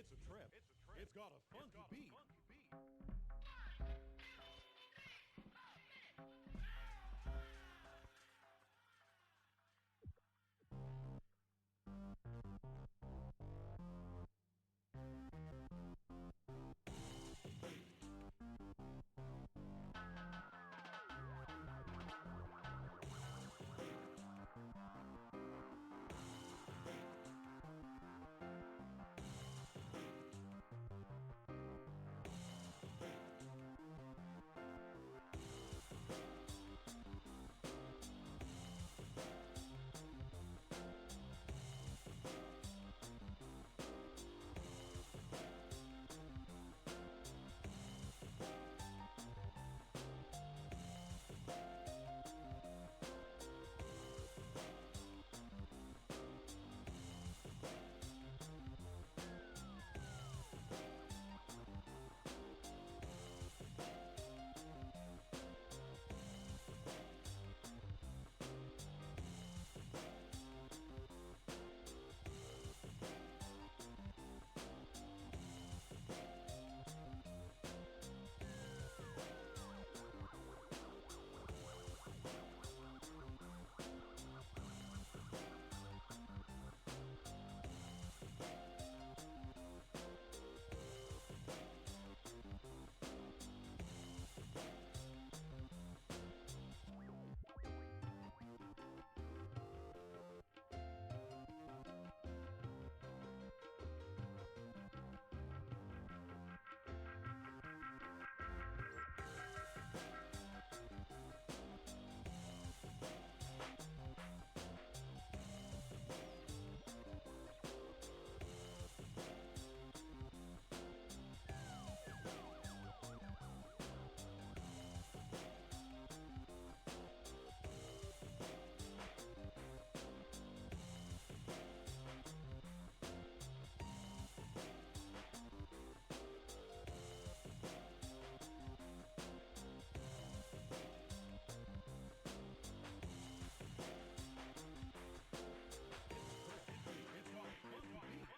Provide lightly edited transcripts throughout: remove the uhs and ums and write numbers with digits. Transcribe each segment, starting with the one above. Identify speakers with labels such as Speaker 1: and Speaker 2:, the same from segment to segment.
Speaker 1: It's a trip. It's got a funky beat. It's got a funky beat.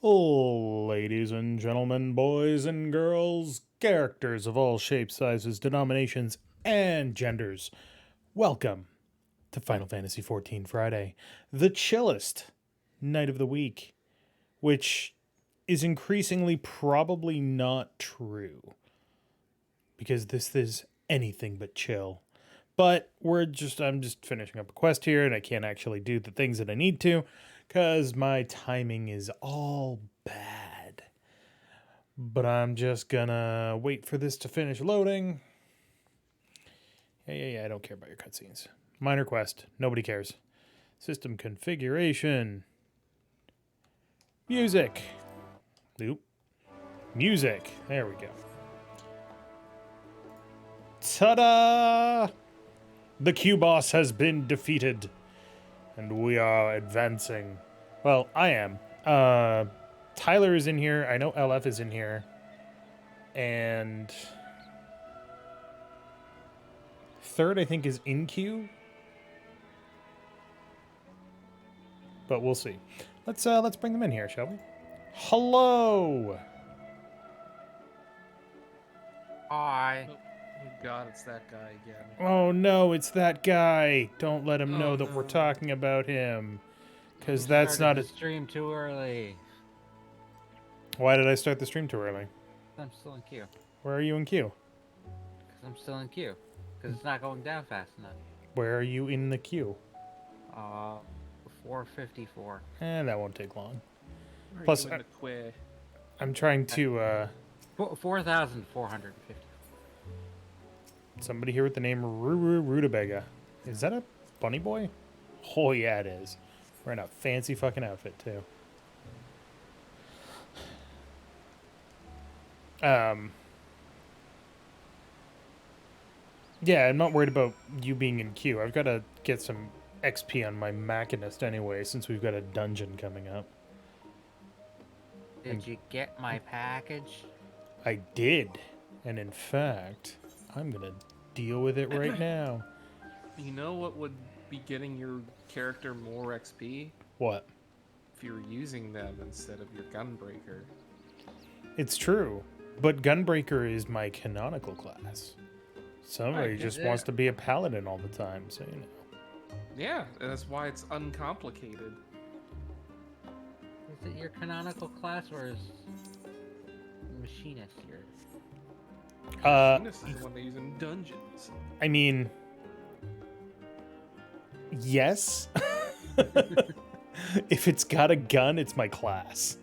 Speaker 1: Ladies and gentlemen, boys and girls, characters of all shapes, sizes, denominations, and genders, welcome to Final Fantasy XIV Friday, the chillest night of the week, which is increasingly probably not true because this is anything but chill. But I'm just finishing up a quest here, and I can't actually do the things that I need to, because my timing is all bad. But I'm just gonna wait for this to finish loading. Yeah, I don't care about your cutscenes. Minor quest. Nobody cares. System configuration. Music. Oop. Music. There we go. Ta-da! The Q-Boss has been defeated. And we are advancing. Well, I am. Tyler is in here. I know LF is in here. And... third, I think, is in queue. But we'll see. Let's bring them in here, shall we? Hello!
Speaker 2: Hi.
Speaker 3: Oh God, it's that guy again.
Speaker 1: Oh no, it's that guy. Don't let him know
Speaker 3: Oh,
Speaker 1: that we're
Speaker 3: no.
Speaker 1: talking about him. Because
Speaker 2: You
Speaker 1: that's
Speaker 2: started
Speaker 1: not
Speaker 2: the stream too early.
Speaker 1: Why did I start the stream too early?
Speaker 2: I'm still in queue.
Speaker 1: Where are you in queue?
Speaker 2: Because I'm still in queue. Because it's not going down fast enough.
Speaker 1: Where are you in the queue?
Speaker 2: 454.
Speaker 1: That won't take long.
Speaker 3: Where are
Speaker 1: Plus,
Speaker 3: you in the queue?
Speaker 1: I'm trying to,
Speaker 2: 4,450.
Speaker 1: somebody here with the name Rutabaga. Is that a bunny boy? Oh yeah, it is. Wearing a fancy fucking outfit, too. Yeah, I'm not worried about you being in queue. I've got to get some XP on my Machinist anyway, since we've got a dungeon coming up.
Speaker 2: Did you get my package?
Speaker 1: I did. And in fact, I'm going to deal with it right now.
Speaker 3: You know what would be getting your character more XP?
Speaker 1: What?
Speaker 3: If you were using them instead of your Gunbreaker.
Speaker 1: It's true. But Gunbreaker is my canonical class. Somebody just wants to be a paladin all the time, so you know.
Speaker 3: Yeah, and that's why it's uncomplicated.
Speaker 2: Is it your canonical class or is Machinist your...
Speaker 3: This is the one they use in dungeons.
Speaker 1: I mean... yes. If it's got a gun, it's my class.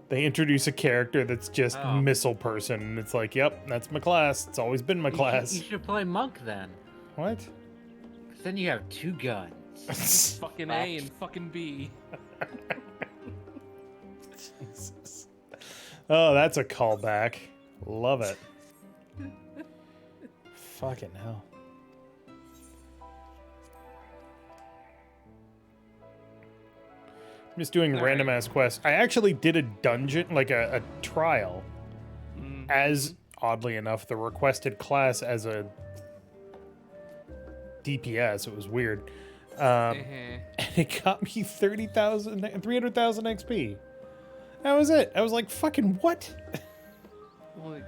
Speaker 1: They introduce a character that's just missile person, and it's like, yep, that's my class. It's always been my class.
Speaker 2: You should play Monk then.
Speaker 1: What?
Speaker 2: Because then you have 2 guns.
Speaker 3: Fucking A and fucking B.
Speaker 1: Jesus. Oh, that's a callback. Love it. Fucking hell. I'm just doing random ass quests. I actually did a dungeon, like a trial, as, oddly enough, the requested class as a DPS. It was weird. And it got me 300,000 XP. That was it. I was like, fucking what?
Speaker 3: Well,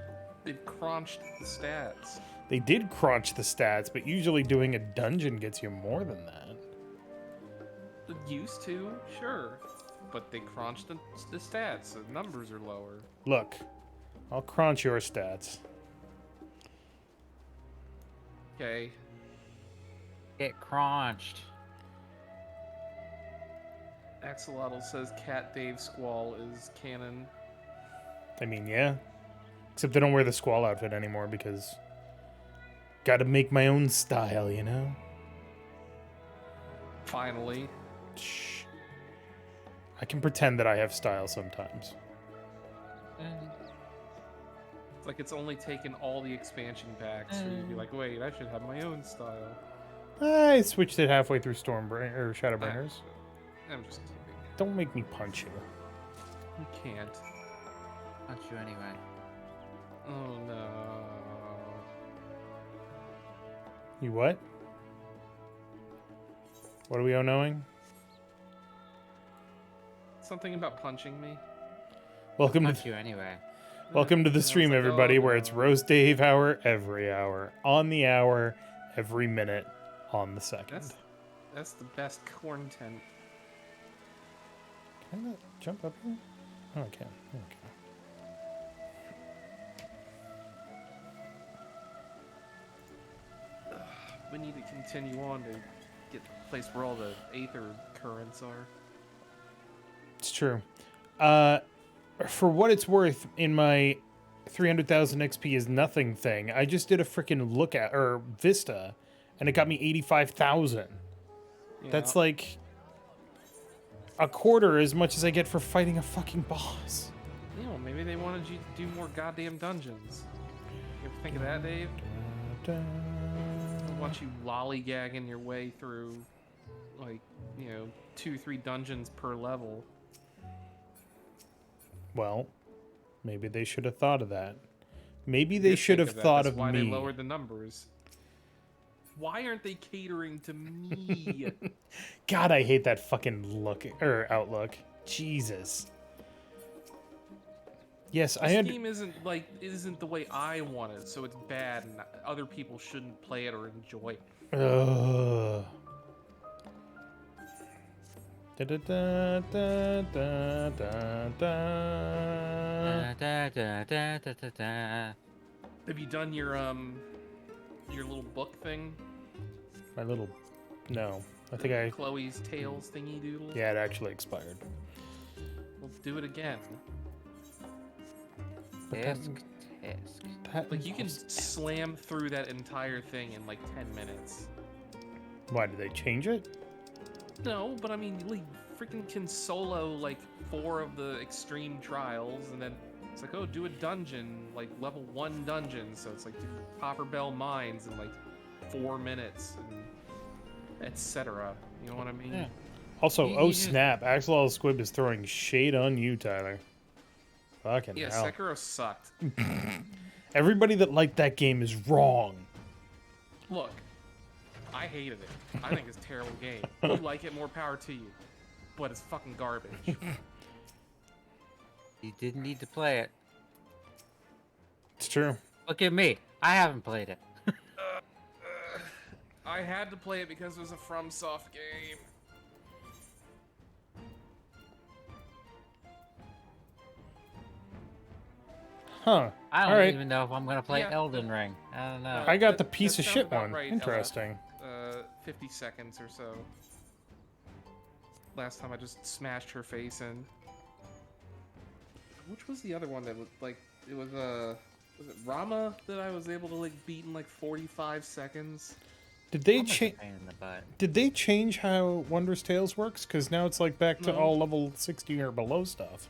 Speaker 3: they crunched the stats.
Speaker 1: They did crunch the stats, but usually doing a dungeon gets you more than that.
Speaker 3: Used to, sure. But they crunched the stats. The numbers are lower.
Speaker 1: Look, I'll crunch your stats.
Speaker 3: Okay.
Speaker 2: Get crunched.
Speaker 3: Axolotl says Cat Dave Squall is canon.
Speaker 1: I mean, yeah. Except they don't wear the squall outfit anymore because... gotta make my own style, you know?
Speaker 3: Finally.
Speaker 1: Shh. I can pretend that I have style sometimes.
Speaker 3: It's like it's only taken all the expansion packs for you to be like, wait, I should have my own style.
Speaker 1: I switched it halfway through Shadowbringers.
Speaker 3: I'm just kidding.
Speaker 1: Don't make me punch you.
Speaker 3: You can't.
Speaker 2: Punch you anyway.
Speaker 3: Oh no.
Speaker 1: You what? What are we all knowing?
Speaker 3: Something about punching me?
Speaker 1: Welcome
Speaker 2: Punch
Speaker 1: to
Speaker 2: you anyway.
Speaker 1: welcome to the
Speaker 3: I was
Speaker 1: stream,
Speaker 3: like,
Speaker 1: everybody,
Speaker 3: oh,
Speaker 1: where it's
Speaker 3: no.
Speaker 1: Roast Dave hour every hour, on the hour, every minute, on the second.
Speaker 3: That's the best content.
Speaker 1: Can I not jump up here? Oh, I can. Okay.
Speaker 3: we need to continue on to get to the place where all the Aether currents are.
Speaker 1: It's true. For what it's worth, in my 300,000 XP is nothing thing, I just did a freaking look at or Vista, and it got me 85,000.
Speaker 3: Yeah.
Speaker 1: That's like a quarter as much as I get for fighting a fucking boss.
Speaker 3: You know, maybe they wanted you to do more goddamn dungeons. You ever think of that, Dave? They want you lollygagging your way through, like, 2-3 dungeons per level.
Speaker 1: Well, maybe they should have thought of that. Maybe they
Speaker 3: Did
Speaker 1: should
Speaker 3: think
Speaker 1: have
Speaker 3: that.
Speaker 1: thought
Speaker 3: That's
Speaker 1: of
Speaker 3: why
Speaker 1: me.
Speaker 3: they lowered the numbers. Why aren't they catering to me?
Speaker 1: God, I hate that fucking look or outlook. Jesus. Yes, I
Speaker 3: This
Speaker 1: had.
Speaker 3: game isn't the way I want it, so it's bad, and other people shouldn't play it or enjoy it.
Speaker 1: Ugh. Da, da, da, da, da, da, da.
Speaker 2: Da, da, da, da, da, da.
Speaker 3: Have you done your little book thing?
Speaker 1: My little. No. I think I.
Speaker 3: Chloe's Tales thingy doodle?
Speaker 1: Yeah, it actually expired.
Speaker 3: We'll do it again.
Speaker 2: Tisk, tisk.
Speaker 3: Like, you can slam through that entire thing in like 10 minutes.
Speaker 1: Why did they change it?
Speaker 3: No, but I mean, you freaking can solo like 4 of the extreme trials, and then it's like, oh, do a dungeon, like level 1 dungeon. So it's like do Copper Bell Mines in like 4 minutes, and etc. You know what I mean?
Speaker 2: Yeah.
Speaker 1: Also,
Speaker 2: You-
Speaker 1: oh
Speaker 2: you just-
Speaker 1: snap! Axel Squib is throwing shade on you, Tyler. Fucking
Speaker 3: Yeah,
Speaker 1: hell.
Speaker 3: Sekiro sucked.
Speaker 1: Everybody that liked that game is wrong.
Speaker 3: Look, I hated it. I think it's a terrible game. You like it, more power to you. But it's fucking garbage.
Speaker 2: You didn't need to play it.
Speaker 1: It's true.
Speaker 2: Look at me. I haven't played it.
Speaker 3: I had to play it because it was a FromSoft game.
Speaker 1: Huh.
Speaker 2: I
Speaker 1: All
Speaker 2: don't
Speaker 1: right.
Speaker 2: even know if I'm gonna play
Speaker 3: Yeah.
Speaker 2: Elden Ring. I don't know.
Speaker 1: I got the
Speaker 3: That-
Speaker 1: piece
Speaker 3: that
Speaker 1: of
Speaker 3: sounds
Speaker 1: shit
Speaker 3: about
Speaker 1: one.
Speaker 3: right,
Speaker 1: Interesting.
Speaker 3: 50 seconds or so. Last time I just smashed her face in. Which was the other one that was like, it was it Rama that I was able to like beat in like 45 seconds?
Speaker 1: Did they
Speaker 2: I'm just a
Speaker 1: change?
Speaker 2: pain in the butt.
Speaker 1: Did they change how Wondrous Tales works? Because now it's like back to
Speaker 3: No.
Speaker 1: all level 60 or below stuff.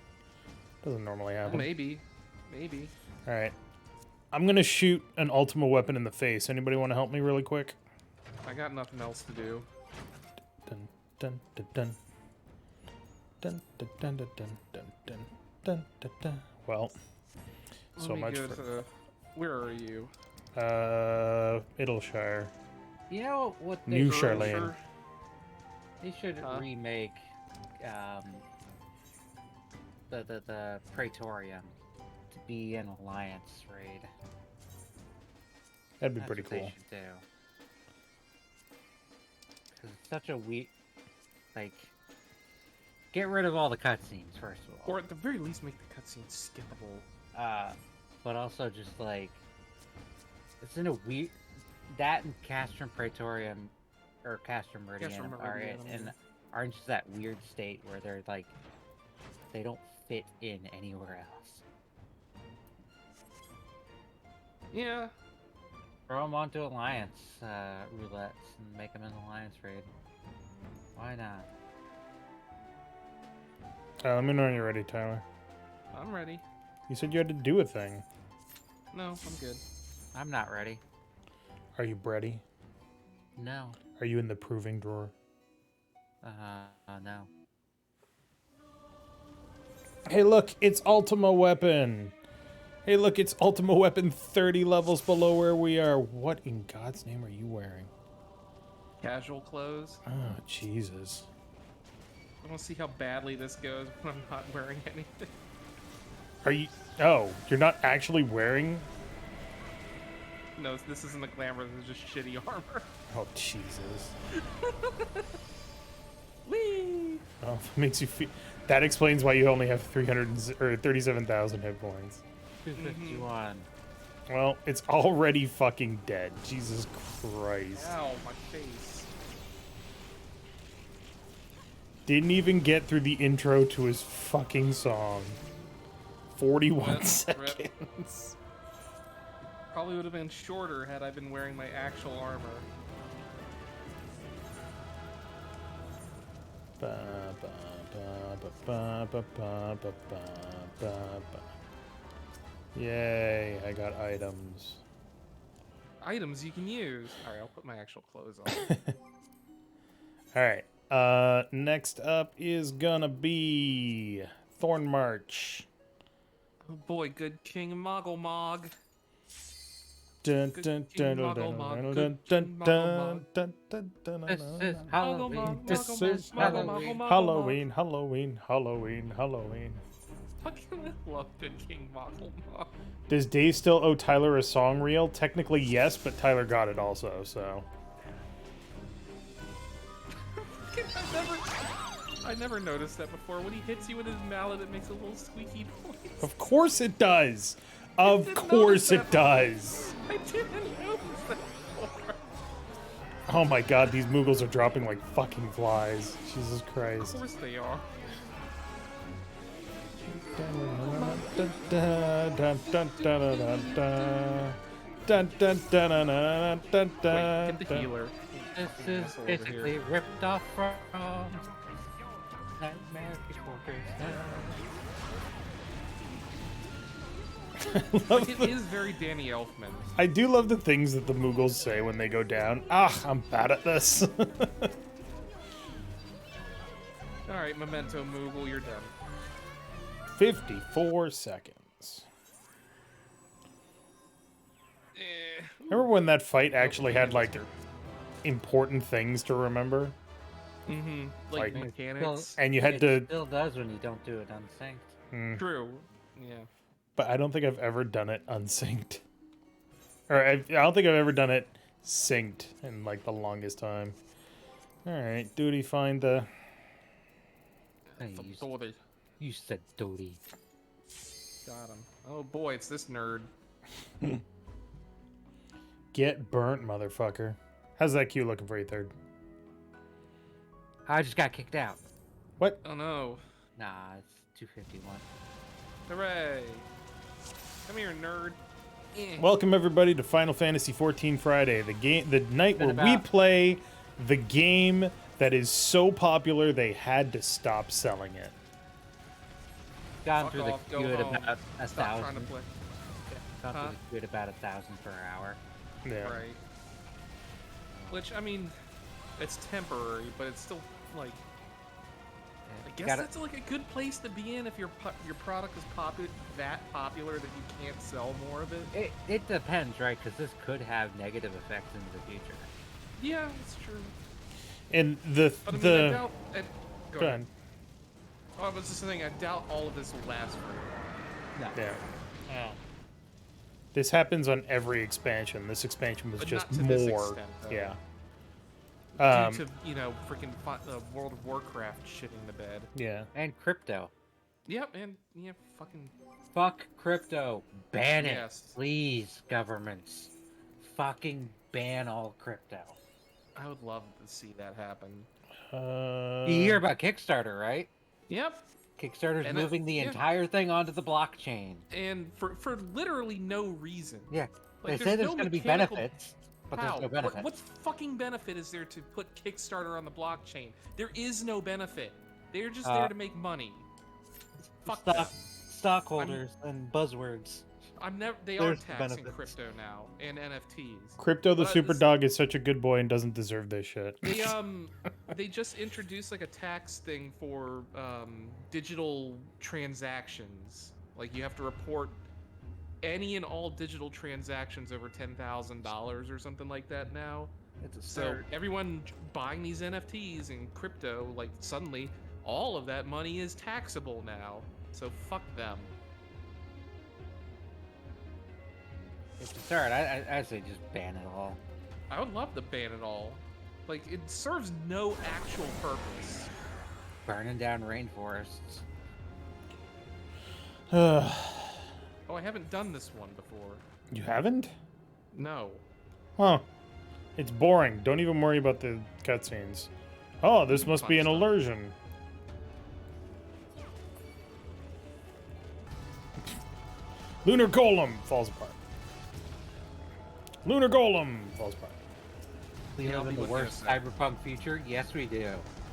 Speaker 1: Doesn't normally happen.
Speaker 3: Maybe.
Speaker 1: All right. I'm gonna shoot an Ultima weapon in the face. Anybody want to help me really quick?
Speaker 3: I got nothing else to do.
Speaker 1: Dun dun dun dun. Dun dun dun dun dun dun dun dun dun dun. Well,
Speaker 3: Let
Speaker 1: so
Speaker 3: me
Speaker 1: much
Speaker 3: go
Speaker 1: for
Speaker 3: to, where are you?
Speaker 1: Idleshire.
Speaker 2: You know what they
Speaker 1: New
Speaker 2: should,
Speaker 1: Charlene.
Speaker 2: they should
Speaker 3: Huh?
Speaker 2: remake the Praetorium to be an alliance raid.
Speaker 1: That'd be
Speaker 2: That's
Speaker 1: pretty
Speaker 2: what
Speaker 1: cool.
Speaker 2: They should do. 'Cause it's such a weak, like, get rid of all the cutscenes first of all.
Speaker 3: Or at the very least make the cutscenes skippable.
Speaker 2: But also just like it's in a weird that and Castrum Praetorium or Castrum Meridian
Speaker 3: Castrum
Speaker 2: are
Speaker 3: Meridianum,
Speaker 2: in
Speaker 3: yeah.
Speaker 2: are in just that weird state where they're like they don't fit in anywhere else.
Speaker 3: Yeah.
Speaker 2: Throw them onto Alliance roulettes and make them an Alliance raid. Why not?
Speaker 1: Let me know when you're ready, Tyler.
Speaker 3: I'm ready.
Speaker 1: You said you had to do a thing.
Speaker 3: No, I'm good.
Speaker 2: I'm not ready.
Speaker 1: Are you ready?
Speaker 2: No.
Speaker 1: Are you in the proving drawer?
Speaker 2: No.
Speaker 1: Hey, look, it's Ultima Weapon. Hey, look, it's Ultima Weapon 30 levels below where we are. What in God's name are you wearing?
Speaker 3: Casual clothes.
Speaker 1: Oh, Jesus.
Speaker 3: I want to see how badly this goes when I'm not wearing anything.
Speaker 1: Are you... Oh, you're not actually wearing...
Speaker 3: No, this isn't the glamour. This is just shitty armor.
Speaker 1: Oh, Jesus.
Speaker 3: Whee!
Speaker 1: Oh, that makes you feel... That explains why you only have 300 or 37,000 hit points.
Speaker 2: 251.
Speaker 1: Well, it's already fucking dead. Jesus Christ.
Speaker 3: Ow, my face.
Speaker 1: Didn't even get through the intro to his fucking song. 41
Speaker 3: Rip, rip.
Speaker 1: seconds.
Speaker 3: Probably would have been shorter had I been wearing my actual armor.
Speaker 1: Ba, ba, ba, ba, ba, ba, ba, ba, ba, ba. Yay, I got items.
Speaker 3: Items you can use. Alright, I'll put my actual clothes on.
Speaker 1: Alright, next up is gonna be Thorn March.
Speaker 3: Oh boy, good King Moggle Mog.
Speaker 1: Dun,
Speaker 3: Good
Speaker 1: dun,
Speaker 3: King
Speaker 1: dun,
Speaker 3: Muggle
Speaker 1: dun,
Speaker 3: Mug,
Speaker 1: dun,
Speaker 3: good
Speaker 1: dun,
Speaker 3: King
Speaker 1: dun,
Speaker 3: Muggle Mug.
Speaker 1: dun, dun, dun, dun,
Speaker 2: This
Speaker 1: dun,
Speaker 2: is
Speaker 1: dun.
Speaker 2: Halloween.
Speaker 1: This is
Speaker 3: Halloween.
Speaker 1: Halloween, Halloween, Halloween, Halloween.
Speaker 3: Fucking love Good King Moggle Mog.
Speaker 1: Does Dave still owe Tyler a song reel? Technically, yes, but Tyler got it also, so.
Speaker 3: I never noticed that before. When he hits you with his mallet, it makes a little squeaky noise.
Speaker 1: Of course it does! Of
Speaker 3: didn't
Speaker 1: course
Speaker 3: notice
Speaker 1: it
Speaker 3: that.
Speaker 1: does!
Speaker 3: I didn't notice that before.
Speaker 1: Oh my god, these Moogles are dropping like fucking flies. Jesus
Speaker 3: Of
Speaker 1: Christ.
Speaker 3: course they are. Wait, get the healer.
Speaker 2: This is
Speaker 3: Over
Speaker 2: basically
Speaker 3: here.
Speaker 2: ripped off from Nightmare Before Christmas.
Speaker 3: Like, it is very Danny Elfman.
Speaker 1: I do love the things that the Moogles say when they go down. Ah, I'm bad at this.
Speaker 3: Alright, Memento Moogle, you're done.
Speaker 1: 54 seconds.
Speaker 3: Eh.
Speaker 1: Remember when that fight actually had, like,
Speaker 3: Still-
Speaker 1: important things to remember?
Speaker 3: Mm-hmm.
Speaker 1: Like-
Speaker 3: Like mechanics.
Speaker 1: And you had
Speaker 2: It
Speaker 1: to...
Speaker 2: still does when you don't do it unsynced.
Speaker 3: True. Yeah.
Speaker 1: But I don't think I've ever done it unsynced. Or I don't think I've ever done it synced in, like, the longest time. Alright, duty find the...
Speaker 2: Hey,
Speaker 3: Authority.
Speaker 2: you said Dodie.
Speaker 3: Got him. Oh boy, it's this nerd.
Speaker 1: Get burnt, motherfucker. How's that queue looking for you, third?
Speaker 2: I just got kicked out.
Speaker 1: What?
Speaker 3: Oh no.
Speaker 2: Nah, it's 251.
Speaker 3: Hooray. Come here, nerd. Eh.
Speaker 1: Welcome everybody to Final Fantasy XIV Friday, the night where
Speaker 2: Been
Speaker 1: we
Speaker 2: about-
Speaker 1: play the game that is so popular they had to stop selling it.
Speaker 2: Gone
Speaker 3: Fuck
Speaker 2: through
Speaker 3: off,
Speaker 2: the
Speaker 3: go
Speaker 2: queue at
Speaker 3: home.
Speaker 2: about a
Speaker 3: Stop trying to
Speaker 2: thousand.
Speaker 3: play.
Speaker 2: Gone
Speaker 3: Huh?
Speaker 2: through the queue at about 1,000 per hour.
Speaker 1: Yeah.
Speaker 3: Right. Which, I mean, it's temporary, but it's still, like, I guess
Speaker 2: Gotta-
Speaker 3: that's like a good place to be in if your product is that popular that you can't sell more of it.
Speaker 2: It depends, right? Because this could have negative effects into the future.
Speaker 3: Yeah, it's true.
Speaker 1: And
Speaker 3: But I mean, I doubt. Go
Speaker 1: Go
Speaker 3: ahead.
Speaker 1: ahead.
Speaker 3: Oh, I was just saying, I doubt all of this will last forever.
Speaker 2: No.
Speaker 1: Yeah. This happens on every expansion. This expansion was
Speaker 3: But
Speaker 1: just
Speaker 3: not to this
Speaker 1: more.
Speaker 3: extent, though.
Speaker 1: Yeah.
Speaker 3: Due to, you know, freaking World of Warcraft shitting the bed.
Speaker 1: Yeah.
Speaker 2: And crypto.
Speaker 3: Yep, and yeah, fucking.
Speaker 2: Fuck crypto. Ban it.
Speaker 3: Yes.
Speaker 2: Please, governments. Fucking ban all crypto.
Speaker 3: I would love to see that happen.
Speaker 2: You hear about Kickstarter, right?
Speaker 3: Yep.
Speaker 2: Kickstarter's
Speaker 3: And
Speaker 2: moving the
Speaker 3: yeah.
Speaker 2: entire thing onto the blockchain.
Speaker 3: And for literally no reason.
Speaker 2: Yeah.
Speaker 3: Like,
Speaker 2: They
Speaker 3: there's
Speaker 2: say there's
Speaker 3: no
Speaker 2: going to be
Speaker 3: mechanical-
Speaker 2: benefits, but
Speaker 3: How?
Speaker 2: there's no benefit.
Speaker 3: What fucking benefit is there to put Kickstarter on the blockchain? There is no benefit. They're just there to make money. Fuck them.
Speaker 2: Stockholders and buzzwords.
Speaker 3: They are
Speaker 2: There's the
Speaker 3: taxing
Speaker 2: benefits.
Speaker 3: crypto now and NFTs.
Speaker 1: Crypto the
Speaker 3: But
Speaker 1: Super
Speaker 3: this-
Speaker 1: Dog is such a good boy and doesn't deserve this shit.
Speaker 3: They just introduced like a tax thing for digital transactions. Like you have to report any and all digital transactions over $10,000 or something like that now.
Speaker 2: It's a
Speaker 3: So
Speaker 2: start.
Speaker 3: everyone buying these NFTs and crypto, like suddenly all of that money is taxable now. So fuck them.
Speaker 2: It's a start. I say just ban it all.
Speaker 3: I would love to ban it all. Like it serves no actual purpose.
Speaker 2: Burning down rainforests.
Speaker 3: Oh, I haven't done this one before.
Speaker 1: You haven't?
Speaker 3: No.
Speaker 1: Huh. It's boring. Don't even worry about the cutscenes. Oh, this must be an
Speaker 3: Fun stuff.
Speaker 1: illusion. Lunar Golem falls apart. Lunar Golem falls apart.
Speaker 2: We
Speaker 3: Yeah, I'll
Speaker 2: live in
Speaker 3: be
Speaker 2: the
Speaker 3: looking
Speaker 2: worst
Speaker 3: at
Speaker 2: cyberpunk future. Yes, we do.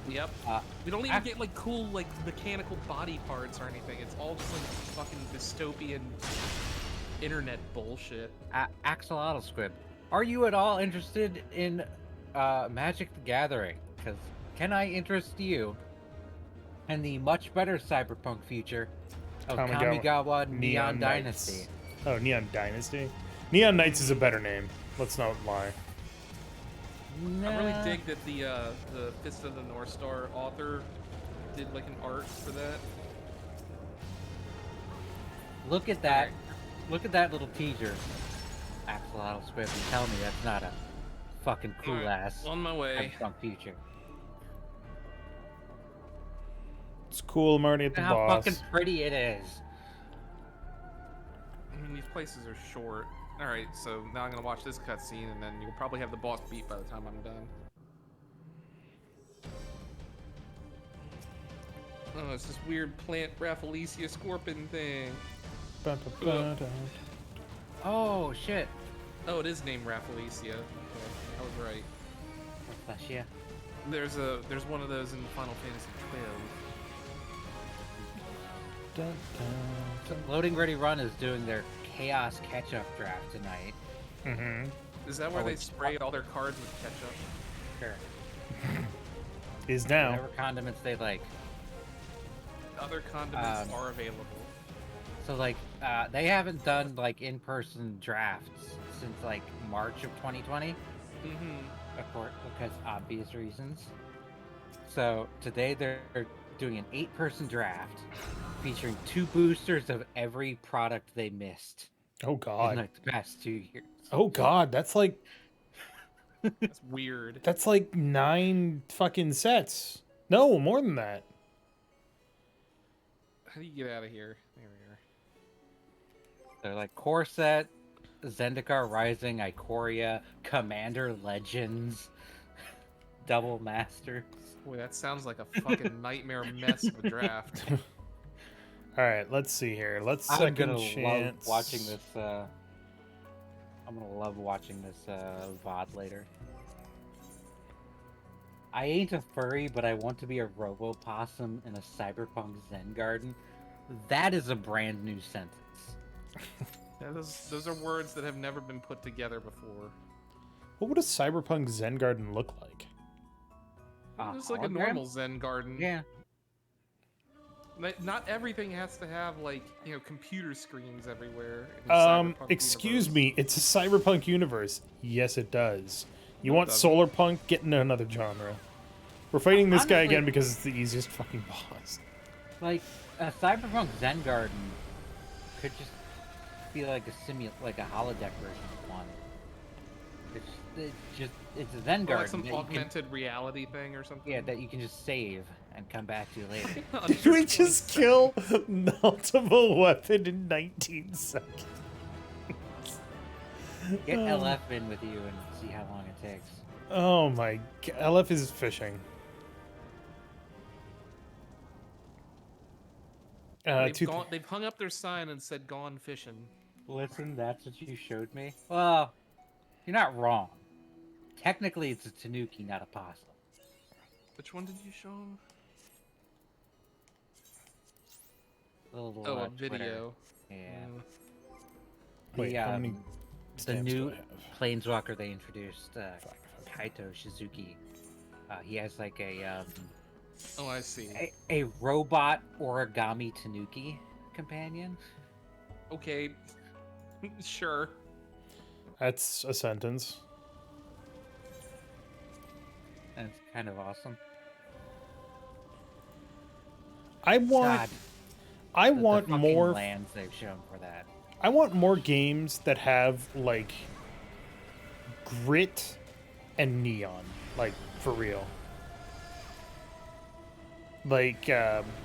Speaker 3: Yep.
Speaker 2: Uh,
Speaker 3: We don't even
Speaker 2: af-
Speaker 3: get like cool like mechanical body parts or anything. It's all just like fucking dystopian internet bullshit.
Speaker 2: Axolotl Squib, are you at all interested in Magic the Gathering? Because can I interest you in the much better cyberpunk future of Kamigawa Neon
Speaker 1: Knights.
Speaker 2: Dynasty?
Speaker 1: Oh, Neon Dynasty? Neon Knights is a better name. Let's not lie.
Speaker 3: I really
Speaker 2: Nah.
Speaker 3: dig that the Fist of the North Star author did like an art for that.
Speaker 2: Look at that. Look at that little teaser. Axolotl Squib, and tell me that's not a fucking cool
Speaker 3: Alright,
Speaker 2: ass
Speaker 3: on my way.
Speaker 2: cyberpunk future.
Speaker 1: It's cool. I'm already at the
Speaker 2: Look how
Speaker 1: boss.
Speaker 2: fucking pretty it is.
Speaker 3: I mean, these places are short. All right, so now I'm gonna watch this cutscene, and then you'll probably have the boss beat by the time I'm done. Oh, it's this weird plant Rafflesia scorpion thing.
Speaker 1: Ba-ba-ba-da.
Speaker 2: Oh shit.
Speaker 3: Oh, it is named Rafflesia. Okay, I was right.
Speaker 2: Bless ya.
Speaker 3: There's one of those in Final Fantasy XII.
Speaker 1: Dun,
Speaker 2: So
Speaker 1: dun,
Speaker 2: Loading Ready Run is doing their Chaos Catch-Up draft tonight.
Speaker 1: dun. Mhm.
Speaker 3: Is that where
Speaker 2: Oh,
Speaker 3: they
Speaker 2: it's-
Speaker 3: spray all their cards with ketchup?
Speaker 2: Sure.
Speaker 1: Is now.
Speaker 2: Whatever condiments they like.
Speaker 3: Other condiments are available.
Speaker 2: So like, they haven't done like in-person drafts since like March of 2020,
Speaker 3: Mm-hmm.
Speaker 2: of course, because obvious reasons. So today they're doing an 8-person draft featuring 2 boosters of every product they missed
Speaker 1: Oh
Speaker 2: in
Speaker 1: god.
Speaker 2: like the past 2 years.
Speaker 1: Oh god. That's like
Speaker 3: That's weird.
Speaker 1: 9 fucking sets. No, more than that.
Speaker 3: How do you get out of here? There we are.
Speaker 2: They're like Core Set, Zendikar Rising, Ikoria, Commander Legends, Double Masters.
Speaker 3: Boy, that sounds like a fucking nightmare mess of a draft.
Speaker 1: All right, let's see here. Let's
Speaker 2: I'm
Speaker 1: second
Speaker 2: gonna
Speaker 1: chance.
Speaker 2: love watching this. I'm gonna love watching this VOD later. I ain't a furry, but I want to be a robo-possum in a cyberpunk Zen garden. That is a brand new sentence.
Speaker 3: Yeah, those are words that have never been put together before.
Speaker 1: What would a cyberpunk Zen garden look like?
Speaker 3: Just like a
Speaker 2: Hologram?
Speaker 3: normal Zen garden.
Speaker 2: Yeah.
Speaker 3: Not everything has to have like computer screens everywhere. in the cyberpunk
Speaker 1: Excuse
Speaker 3: universe.
Speaker 1: me. It's a cyberpunk universe. Yes, it does. You
Speaker 3: No, it
Speaker 1: want
Speaker 3: doesn't.
Speaker 1: solar punk? Get into another genre. We're fighting this guy
Speaker 2: Honestly-
Speaker 1: again because it's the easiest fucking boss.
Speaker 2: Like a cyberpunk Zen garden could just be like a holodeck version of one. It's a Zen
Speaker 3: Or
Speaker 2: garden.
Speaker 3: like some
Speaker 2: that you can-
Speaker 3: augmented reality thing or something.
Speaker 2: yeah, that you can just save and come back to later.
Speaker 1: Did we just kill multiple weapon in 19 seconds?
Speaker 2: Get LF in with you and see how long it takes.
Speaker 1: Oh my god. LF is fishing.
Speaker 3: They've hung up their sign and said "Gone fishing."
Speaker 2: Listen, that's what you showed me? Well, you're not wrong. Technically, it's a tanuki, not a possum.
Speaker 3: Which one did you show him?
Speaker 2: Little,
Speaker 3: Oh, a
Speaker 2: Twitter.
Speaker 3: video.
Speaker 2: Yeah.
Speaker 1: Wait, how many
Speaker 2: The
Speaker 1: stamps
Speaker 2: new
Speaker 1: do I have?
Speaker 2: planeswalker they introduced,
Speaker 1: Fuck.
Speaker 2: Kaito Shizuki. He has like
Speaker 3: Oh, I see.
Speaker 2: a robot origami tanuki companion.
Speaker 3: Okay, sure.
Speaker 1: That's a sentence.
Speaker 2: And it's kind of awesome.
Speaker 1: I want
Speaker 2: God,
Speaker 1: I
Speaker 2: the
Speaker 1: want
Speaker 2: fucking
Speaker 1: more
Speaker 2: lands they've shown for that.
Speaker 1: I want more games that have like grit and neon, like for real. Like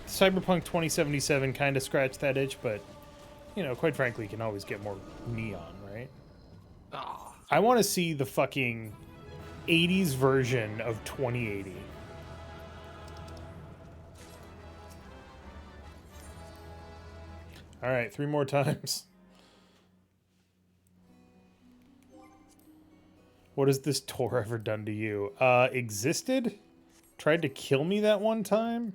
Speaker 1: Cyberpunk 2077 kind of scratched that itch, but quite frankly, you can always get more neon, right?
Speaker 3: Ah,
Speaker 1: I want to see the fucking 80s version of 2080. All right, 3 more times. What has this tour ever done to you? Existed? Tried to kill me that one time?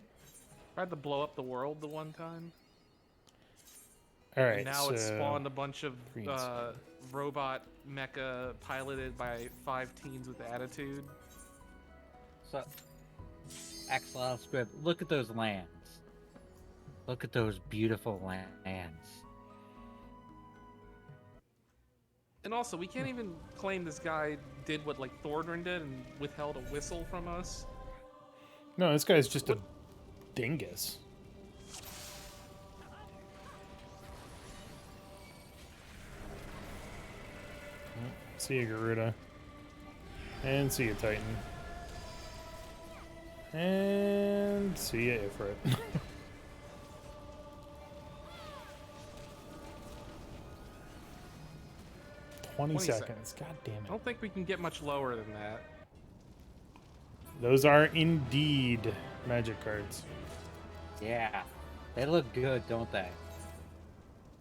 Speaker 3: tried to blow up the world the one time,
Speaker 1: All
Speaker 3: and
Speaker 1: right,
Speaker 3: now it's
Speaker 1: so
Speaker 3: spawned a bunch of
Speaker 1: greens.
Speaker 3: robot mecha piloted by 5 teens with attitude.
Speaker 2: So, XIV script. Look at those lands. Look at those beautiful lands.
Speaker 3: And also, we can't even claim this guy did what like Thorgrin did and withheld a whistle from us.
Speaker 1: No, this guy's just
Speaker 3: What?
Speaker 1: a dingus. See you, Garuda. And see you, Titan. And see you, Ifrit. 20 seconds. God damn
Speaker 3: I
Speaker 1: it.
Speaker 3: don't think we can get much lower than that.
Speaker 1: Those are indeed magic cards.
Speaker 2: Yeah, they look good, don't they?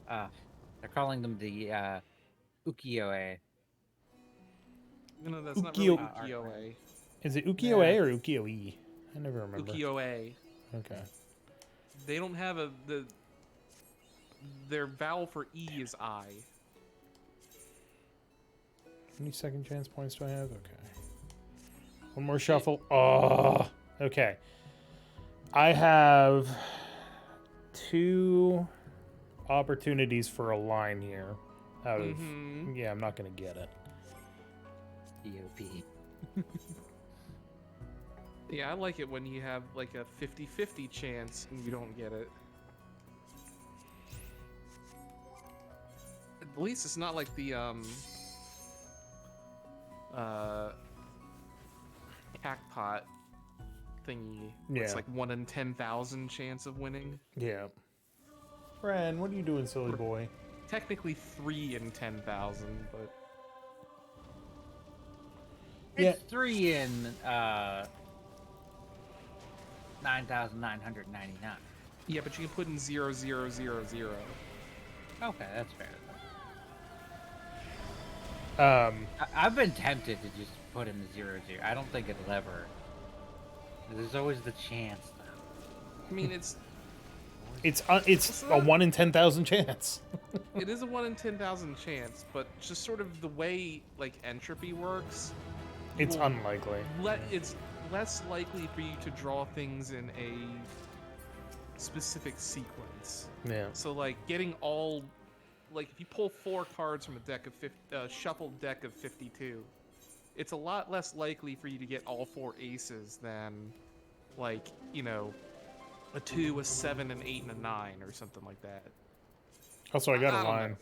Speaker 2: They're calling them the ukiyo-e.
Speaker 3: No, that's not really
Speaker 1: Ukiyo-
Speaker 3: ukiyo-e.
Speaker 1: Is it ukiyo-e or ukiyo-e? I never remember.
Speaker 3: Ukiyo-e.
Speaker 1: Okay.
Speaker 3: They don't have their vowel for E is I.
Speaker 1: How many second chance points do I have? Okay. One more shuffle. Oh, okay. I have 2 opportunities for a line here. Out of yeah, I'm not gonna get it.
Speaker 2: EOP.
Speaker 3: Yeah, I like it when you have like a 50-50 chance and you don't get it. At least it's not like the jackpot thingy.
Speaker 1: Yeah.
Speaker 3: It's like 1 in 10,000 chance of winning.
Speaker 1: Yeah. Fran, what are you doing, silly boy?
Speaker 3: Technically 3 in 10,000, but
Speaker 1: Yeah.
Speaker 2: It's 3 in 9,999.
Speaker 3: yeah, but you can put in 0, 0, 0, 0.
Speaker 2: Okay, that's fair. I've been tempted to just put in the 0, 0. I don't think it'll ever. There's always the chance, though.
Speaker 3: I mean, it's
Speaker 1: It's a 1 in 10,000 chance.
Speaker 3: it is a 1 in 10,000 chance, but just sort of the way like entropy works,
Speaker 1: It's unlikely.
Speaker 3: it's less likely for you to draw things in a specific sequence.
Speaker 1: Yeah.
Speaker 3: So like getting all, like if you pull 4 cards from a deck of shuffled deck of 52, it's a lot less likely for you to get all 4 aces than like, you know, a 2, a 7, an 8, and a 9 or something like that.
Speaker 1: Also, I got
Speaker 3: I
Speaker 1: a
Speaker 3: don't
Speaker 1: line.
Speaker 3: know.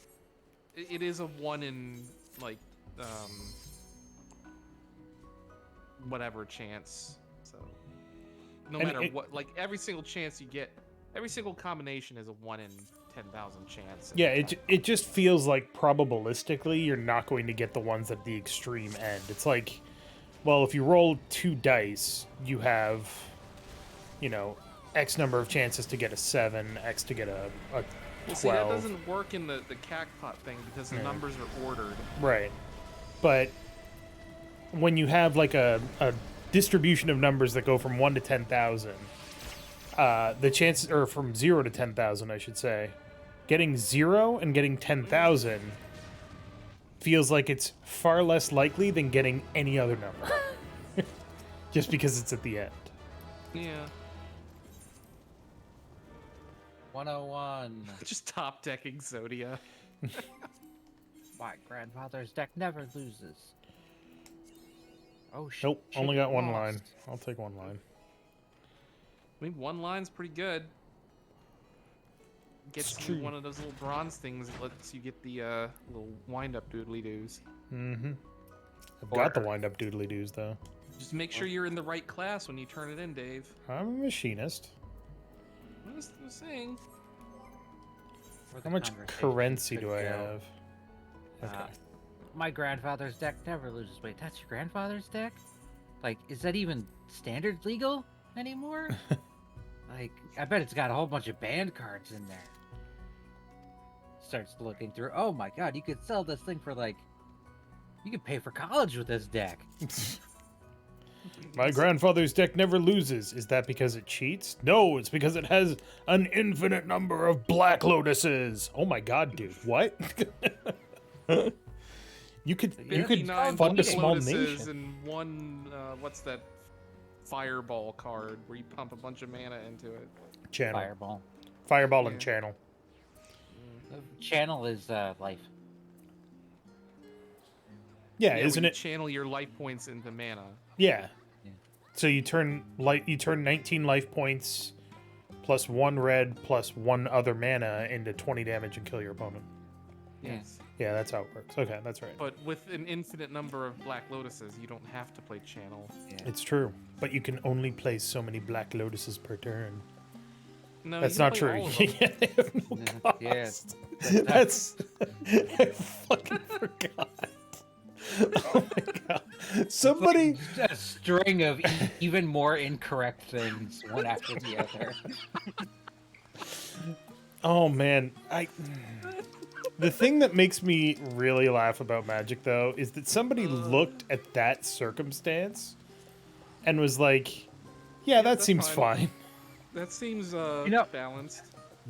Speaker 3: It is a 1 in like whatever chance. So no
Speaker 1: And
Speaker 3: matter
Speaker 1: it-
Speaker 3: what, like every single chance you get, every single combination is a 1 in 10,000 chance.
Speaker 1: Yeah, it just feels like probabilistically you're not going to get the ones at the extreme end. It's like, well, if you roll 2 dice, you have, you know, X number of chances to get a 7, X to get a 12.
Speaker 3: Well, see, that doesn't work in the cackpot thing because the
Speaker 1: Yeah.
Speaker 3: numbers are ordered.
Speaker 1: Right. But when you have like a distribution of numbers that go from 1 to 10,000, the chances, or from 0 to 10,000, I should say, getting 0 and getting 10,000 feels like it's far less likely than getting any other number. Just because it's at the end.
Speaker 3: Yeah.
Speaker 2: 101.
Speaker 3: Just top deck Exodia.
Speaker 2: My grandfather's deck never loses. Oh shit.
Speaker 1: Nope, only got 1
Speaker 2: lost.
Speaker 1: line. I'll take 1 line.
Speaker 3: I mean, 1 line's pretty good. Gets
Speaker 1: It's
Speaker 3: you
Speaker 1: true.
Speaker 3: one of those little bronze things that lets you get the little wind-up doodly-doos.
Speaker 1: Mm-hmm. I've got the wind-up doodly-doos, though.
Speaker 3: Just make sure you're in the right class when you turn it in, Dave.
Speaker 1: I'm a machinist.
Speaker 3: I'm just saying.
Speaker 2: Where the
Speaker 1: How much
Speaker 2: conversation
Speaker 1: currency
Speaker 2: could
Speaker 1: do I
Speaker 2: go.
Speaker 1: have? Okay.
Speaker 2: my grandfather's deck never loses. Wait, that's your grandfather's deck? Like, is that even standard legal anymore? Like, I bet it's got a whole bunch of banned cards in there. Starts looking through. Oh my god, you could sell this thing for like, you could pay for college with this deck.
Speaker 1: My grandfather's deck never loses. Is that because it cheats? No, it's because it has an infinite number of Black Lotuses. Oh my god, dude. What? you could
Speaker 3: 59
Speaker 1: fund a
Speaker 3: Black
Speaker 1: small
Speaker 3: Lotuses
Speaker 1: nation.
Speaker 3: and one, what's that fireball card where you pump a bunch of mana into it?
Speaker 1: Channel.
Speaker 2: Fireball.
Speaker 1: Fireball and
Speaker 3: Yeah.
Speaker 1: channel.
Speaker 2: Channel is life.
Speaker 1: Yeah,
Speaker 3: Yeah,
Speaker 1: isn't
Speaker 3: where you
Speaker 1: it?
Speaker 3: channel your life points into mana.
Speaker 1: Yeah.
Speaker 2: Yeah.
Speaker 1: So you turn 19 life points plus 1 red plus 1 other mana into 20 damage and kill your opponent.
Speaker 2: Yeah.
Speaker 3: Yes.
Speaker 1: Yeah, that's how it works. Okay, that's right.
Speaker 3: But with an infinite number of Black Lotuses, you don't have to play channel.
Speaker 2: Yeah.
Speaker 1: It's true, but you can only play so many Black Lotuses per turn.
Speaker 3: No,
Speaker 1: That's
Speaker 3: you can
Speaker 1: not
Speaker 3: play
Speaker 1: true.
Speaker 3: all of them.
Speaker 1: Yeah, they have no cost.
Speaker 2: Yeah,
Speaker 1: That's I fucking forgot. Oh my god! Somebody,
Speaker 2: A string of even more incorrect things, one after the other.
Speaker 1: oh man, The thing that makes me really laugh about Magic though is that somebody looked at that circumstance and was like, "Yeah, that
Speaker 3: that's
Speaker 1: seems
Speaker 3: fine."
Speaker 1: fine."
Speaker 3: That seems
Speaker 2: know-
Speaker 3: balanced.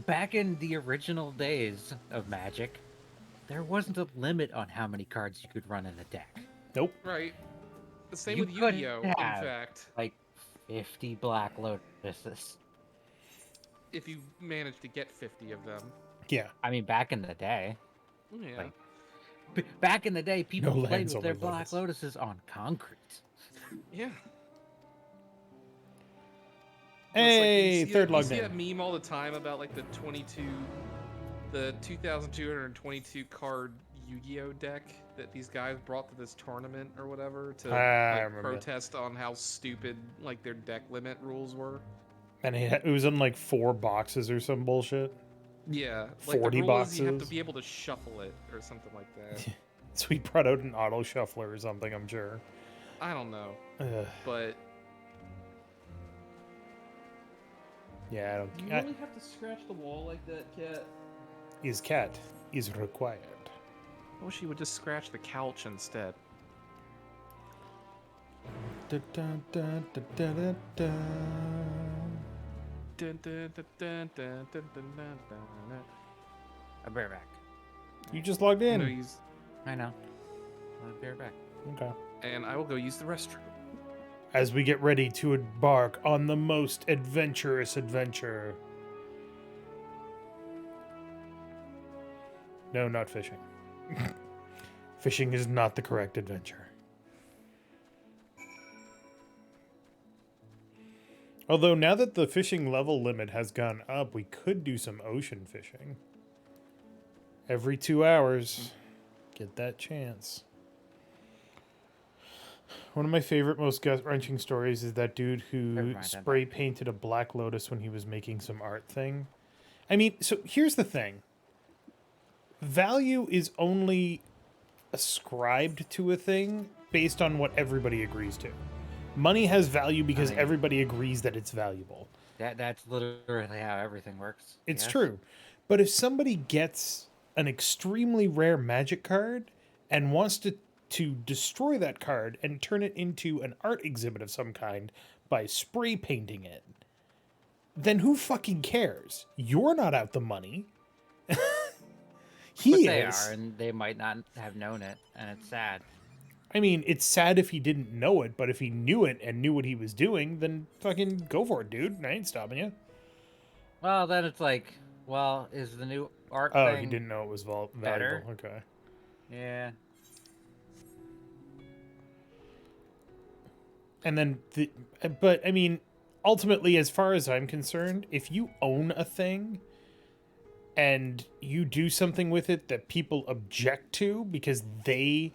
Speaker 2: Back in the original days of Magic, there wasn't a limit on how many cards you could run in a deck.
Speaker 1: Nope.
Speaker 3: Right. The same
Speaker 2: You
Speaker 3: with
Speaker 2: couldn't
Speaker 3: Yu-Gi-Oh! In
Speaker 2: have-
Speaker 3: fact,
Speaker 2: Like 50 Black Lotuses.
Speaker 3: if you manage to get 50 of them.
Speaker 1: Yeah.
Speaker 2: I mean, back in the day.
Speaker 3: Yeah.
Speaker 2: Like, back in the day, people
Speaker 1: No
Speaker 2: played
Speaker 1: lands,
Speaker 2: with their
Speaker 1: only
Speaker 2: Black
Speaker 1: Lotus.
Speaker 2: Lotuses on concrete.
Speaker 3: Yeah.
Speaker 1: Hey,
Speaker 3: It's like,
Speaker 1: third
Speaker 3: you
Speaker 1: log
Speaker 3: see
Speaker 1: name.
Speaker 3: that meme all the time about like the 2,222 card Yu-Gi-Oh deck that these guys brought to this tournament or whatever to
Speaker 1: I
Speaker 3: like,
Speaker 1: remember.
Speaker 3: protest on how stupid like their deck limit rules were.
Speaker 1: And it was in like 4 boxes or some bullshit.
Speaker 3: Yeah, like
Speaker 1: 40
Speaker 3: the rule is you have to
Speaker 1: boxes?
Speaker 3: be able to shuffle it or something like that.
Speaker 1: So we brought out an auto shuffler or something, I'm sure.
Speaker 3: I don't know,
Speaker 1: Ugh.
Speaker 3: but
Speaker 1: Yeah, I don't.
Speaker 3: you really have to scratch the wall like that, Cat.
Speaker 1: His cat is required.
Speaker 3: I wish he would just scratch the couch instead.
Speaker 1: Da, da, da, da, da, da, da.
Speaker 3: Dun, dun, dun, dun, dun, dun, dun, dun, dun.
Speaker 2: I'll be right back.
Speaker 1: You just logged in.
Speaker 3: No, he's-
Speaker 2: I know. I'll be right back.
Speaker 1: Okay.
Speaker 3: and I will go use the restroom.
Speaker 1: As we get ready to embark on the most adventurous adventure. No, not fishing. Fishing is not the correct adventure. Although now that the fishing level limit has gone up, we could do some ocean fishing. Every 2 hours, get that chance. One of my favorite, most gut-wrenching stories is that dude
Speaker 2: Never
Speaker 1: who
Speaker 2: mind,
Speaker 1: spray painted a Black Lotus when he was making some art thing. I mean, so here's the thing. Value is only ascribed to a thing based on what everybody agrees to. Money has value because
Speaker 2: mean-
Speaker 1: everybody agrees that it's valuable.
Speaker 2: That's literally how everything works.
Speaker 1: It's
Speaker 2: yes?
Speaker 1: true. But if somebody gets an extremely rare magic card and wants to destroy that card and turn it into an art exhibit of some kind by spray painting it, then who fucking cares? You're not out the money. He
Speaker 2: But
Speaker 1: is.
Speaker 2: they are, and they might not have known it, and it's sad.
Speaker 1: I mean, it's sad if he didn't know it, but if he knew it and knew what he was doing, then fucking go for it, dude. I ain't stopping you.
Speaker 2: Well, then it's like, well, is the new art
Speaker 1: Oh,
Speaker 2: thing...
Speaker 1: he didn't know it was valuable.
Speaker 2: better?
Speaker 1: Okay.
Speaker 2: Yeah.
Speaker 1: And then, but I mean, ultimately, as far as I'm concerned, if you own a thing and you do something with it that people object to because they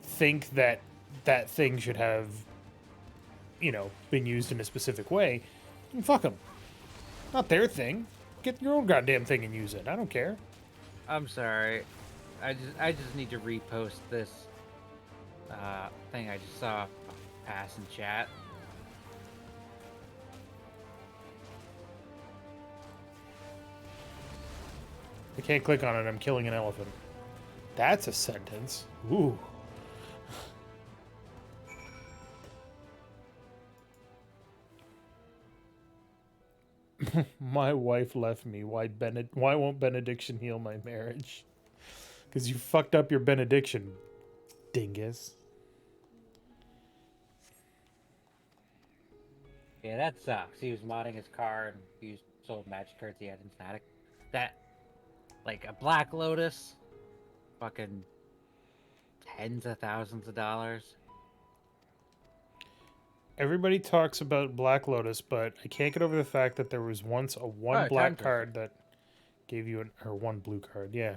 Speaker 1: think that that thing should have, been used in a specific way, then fuck them. Not their thing. Get your own goddamn thing and use it. I don't care.
Speaker 2: I'm sorry. I just need to repost this thing I just saw pass in chat.
Speaker 1: I can't click on it. I'm killing an elephant. That's a sentence. Ooh. My wife left me. Why won't benediction heal my marriage? Because you fucked up your benediction, dingus.
Speaker 2: Yeah, that sucks. He was modding his car and he used sold magic cards he had in static. That, like a Black Lotus, fucking tens of thousands of dollars.
Speaker 1: Everybody talks about Black Lotus, but I can't get over the fact that there was once a one
Speaker 2: Oh,
Speaker 1: black
Speaker 2: Time Twister.
Speaker 1: card that gave you or one blue card. Yeah.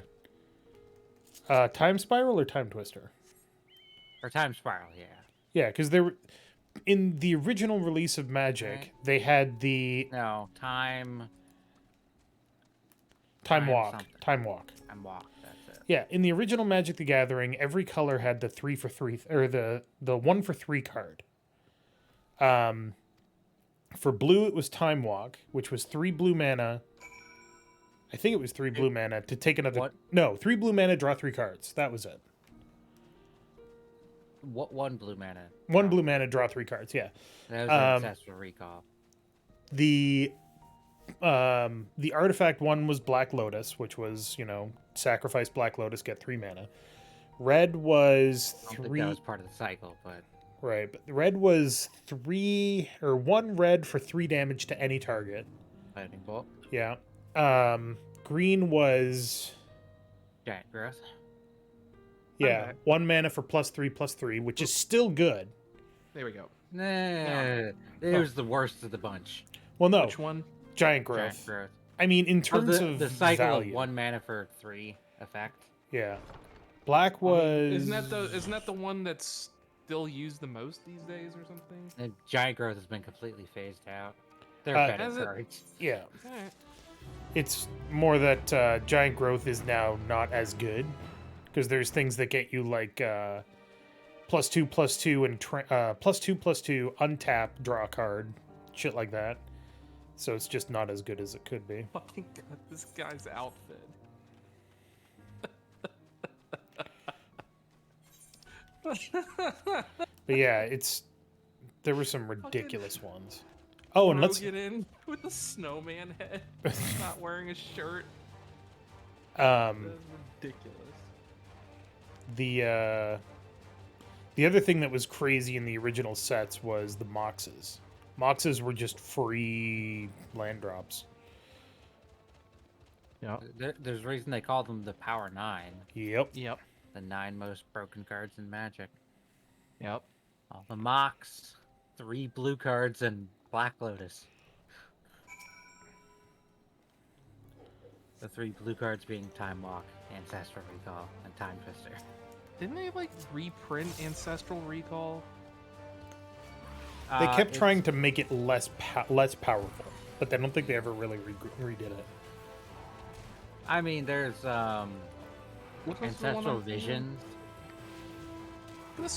Speaker 1: Time Spiral or Time Twister?
Speaker 2: Or Time Spiral, yeah.
Speaker 1: Yeah, because there were in the original release of Magic,
Speaker 2: Right.
Speaker 1: they had the
Speaker 2: No, Time
Speaker 1: Time
Speaker 2: Time
Speaker 1: Walk.
Speaker 2: something.
Speaker 1: Time Walk.
Speaker 2: Time Walk, that's it.
Speaker 1: Yeah, in the original Magic the Gathering, every color had the 3 for 3 or the 1 for 3 card. For blue it was Time Walk, which was 3 blue mana. I think it was 3 blue mana to take another.
Speaker 2: What?
Speaker 1: No, 3 blue mana, draw 3 cards. That was it.
Speaker 2: What one blue mana?
Speaker 1: 1 blue mana, draw 3 cards. Yeah.
Speaker 2: That was Ancestral Recall.
Speaker 1: The artifact one was Black Lotus, which was, sacrifice Black Lotus, get 3 mana. Red was
Speaker 2: I don't think
Speaker 1: 3.
Speaker 2: that was part of the cycle, but
Speaker 1: Right, but red was 3 or 1 red for 3 damage to any target.
Speaker 2: Lightning Bolt,
Speaker 1: Yeah. Green was
Speaker 2: Giant Growth.
Speaker 1: yeah, 1 mana for +3/+3, which is still good.
Speaker 3: There we go.
Speaker 2: Nah, it was the worst of the bunch.
Speaker 1: Well, no,
Speaker 3: Which one?
Speaker 1: Giant Growth.
Speaker 2: Giant Growth.
Speaker 1: I mean, in terms of
Speaker 2: the cycle
Speaker 1: value,
Speaker 2: of 1 mana for 3 effect.
Speaker 1: yeah. Black was
Speaker 3: Isn't that the one that's still used the most these days or something?
Speaker 2: And Giant Growth has been completely phased out. They're better
Speaker 3: Has it?
Speaker 2: cards.
Speaker 1: yeah.
Speaker 3: Alright.
Speaker 1: It's more that Giant Growth is now not as good because there's things that get you like +2/+2 and +2/+2 untap, draw a card, shit like that. So it's just not as good as it could be.
Speaker 3: Fucking god, this guy's outfit.
Speaker 1: But yeah, there were some ridiculous ones. Oh, and let's
Speaker 3: get in with the snowman head, not wearing a shirt.
Speaker 1: um
Speaker 3: That's ridiculous.
Speaker 1: the other thing that was crazy in the original sets was the Moxes. Moxes were just free land drops.
Speaker 3: Yep.
Speaker 2: There's a reason they call them the Power 9.
Speaker 1: Yep.
Speaker 3: Yep.
Speaker 2: The 9 most broken cards in Magic.
Speaker 3: Yep.
Speaker 2: All the Mox, 3 blue cards, and Black Lotus. The 3 blue cards being Time Walk, Ancestral Recall, and Time Twister.
Speaker 3: Didn't they like reprint Ancestral Recall?
Speaker 1: They kept
Speaker 2: It's-
Speaker 1: trying to make it less powerful, but I don't think they ever really redid it.
Speaker 2: I mean, there's
Speaker 3: What was the one
Speaker 2: Ancestral
Speaker 3: I'm thinking?
Speaker 2: Visions.
Speaker 3: I could have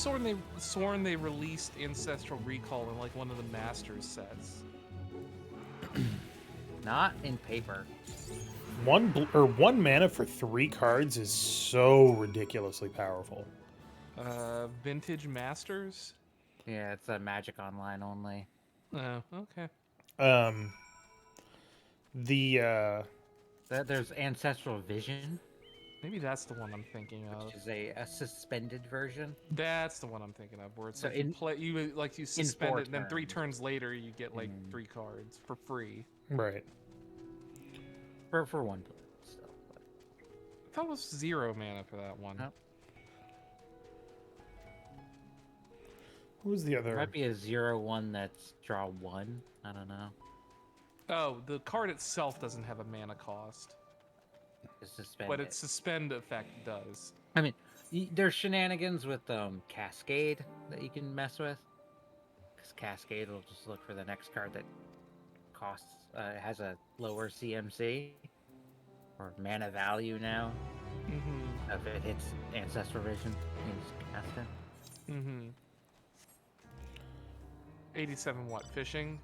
Speaker 3: sworn they released Ancestral Recall in like one of the Masters sets.
Speaker 2: Not in paper.
Speaker 1: 1 mana for 3 cards is so ridiculously powerful.
Speaker 3: Vintage Masters?
Speaker 2: Yeah, it's a Magic Online only.
Speaker 3: Oh, okay.
Speaker 2: There's Ancestral Vision,
Speaker 3: Maybe that's the one I'm thinking of.
Speaker 2: which is a suspended version.
Speaker 3: That's the one I'm thinking of, where it's
Speaker 2: So
Speaker 3: like you suspend
Speaker 2: 4
Speaker 3: it, and then 3
Speaker 2: turns.
Speaker 3: turns later you get like 3 cards for free.
Speaker 1: Right.
Speaker 2: For 1 blue, still. But
Speaker 3: I thought it was 0 mana for that one.
Speaker 2: Nope.
Speaker 1: What was the
Speaker 2: there
Speaker 1: other?
Speaker 2: might be a 0/1 that's draw 1. I don't know.
Speaker 3: Oh, the card itself doesn't have a mana cost,
Speaker 2: It's suspended.
Speaker 3: but its suspend effect does.
Speaker 2: I mean, there's shenanigans with Cascade that you can mess with. Because Cascade will just look for the next card that costs has a lower CMC or mana value now.
Speaker 3: Mm-hmm.
Speaker 2: If it hits Ancestor Vision, he's casting.
Speaker 3: Mm-hmm. 87 what? Fishing?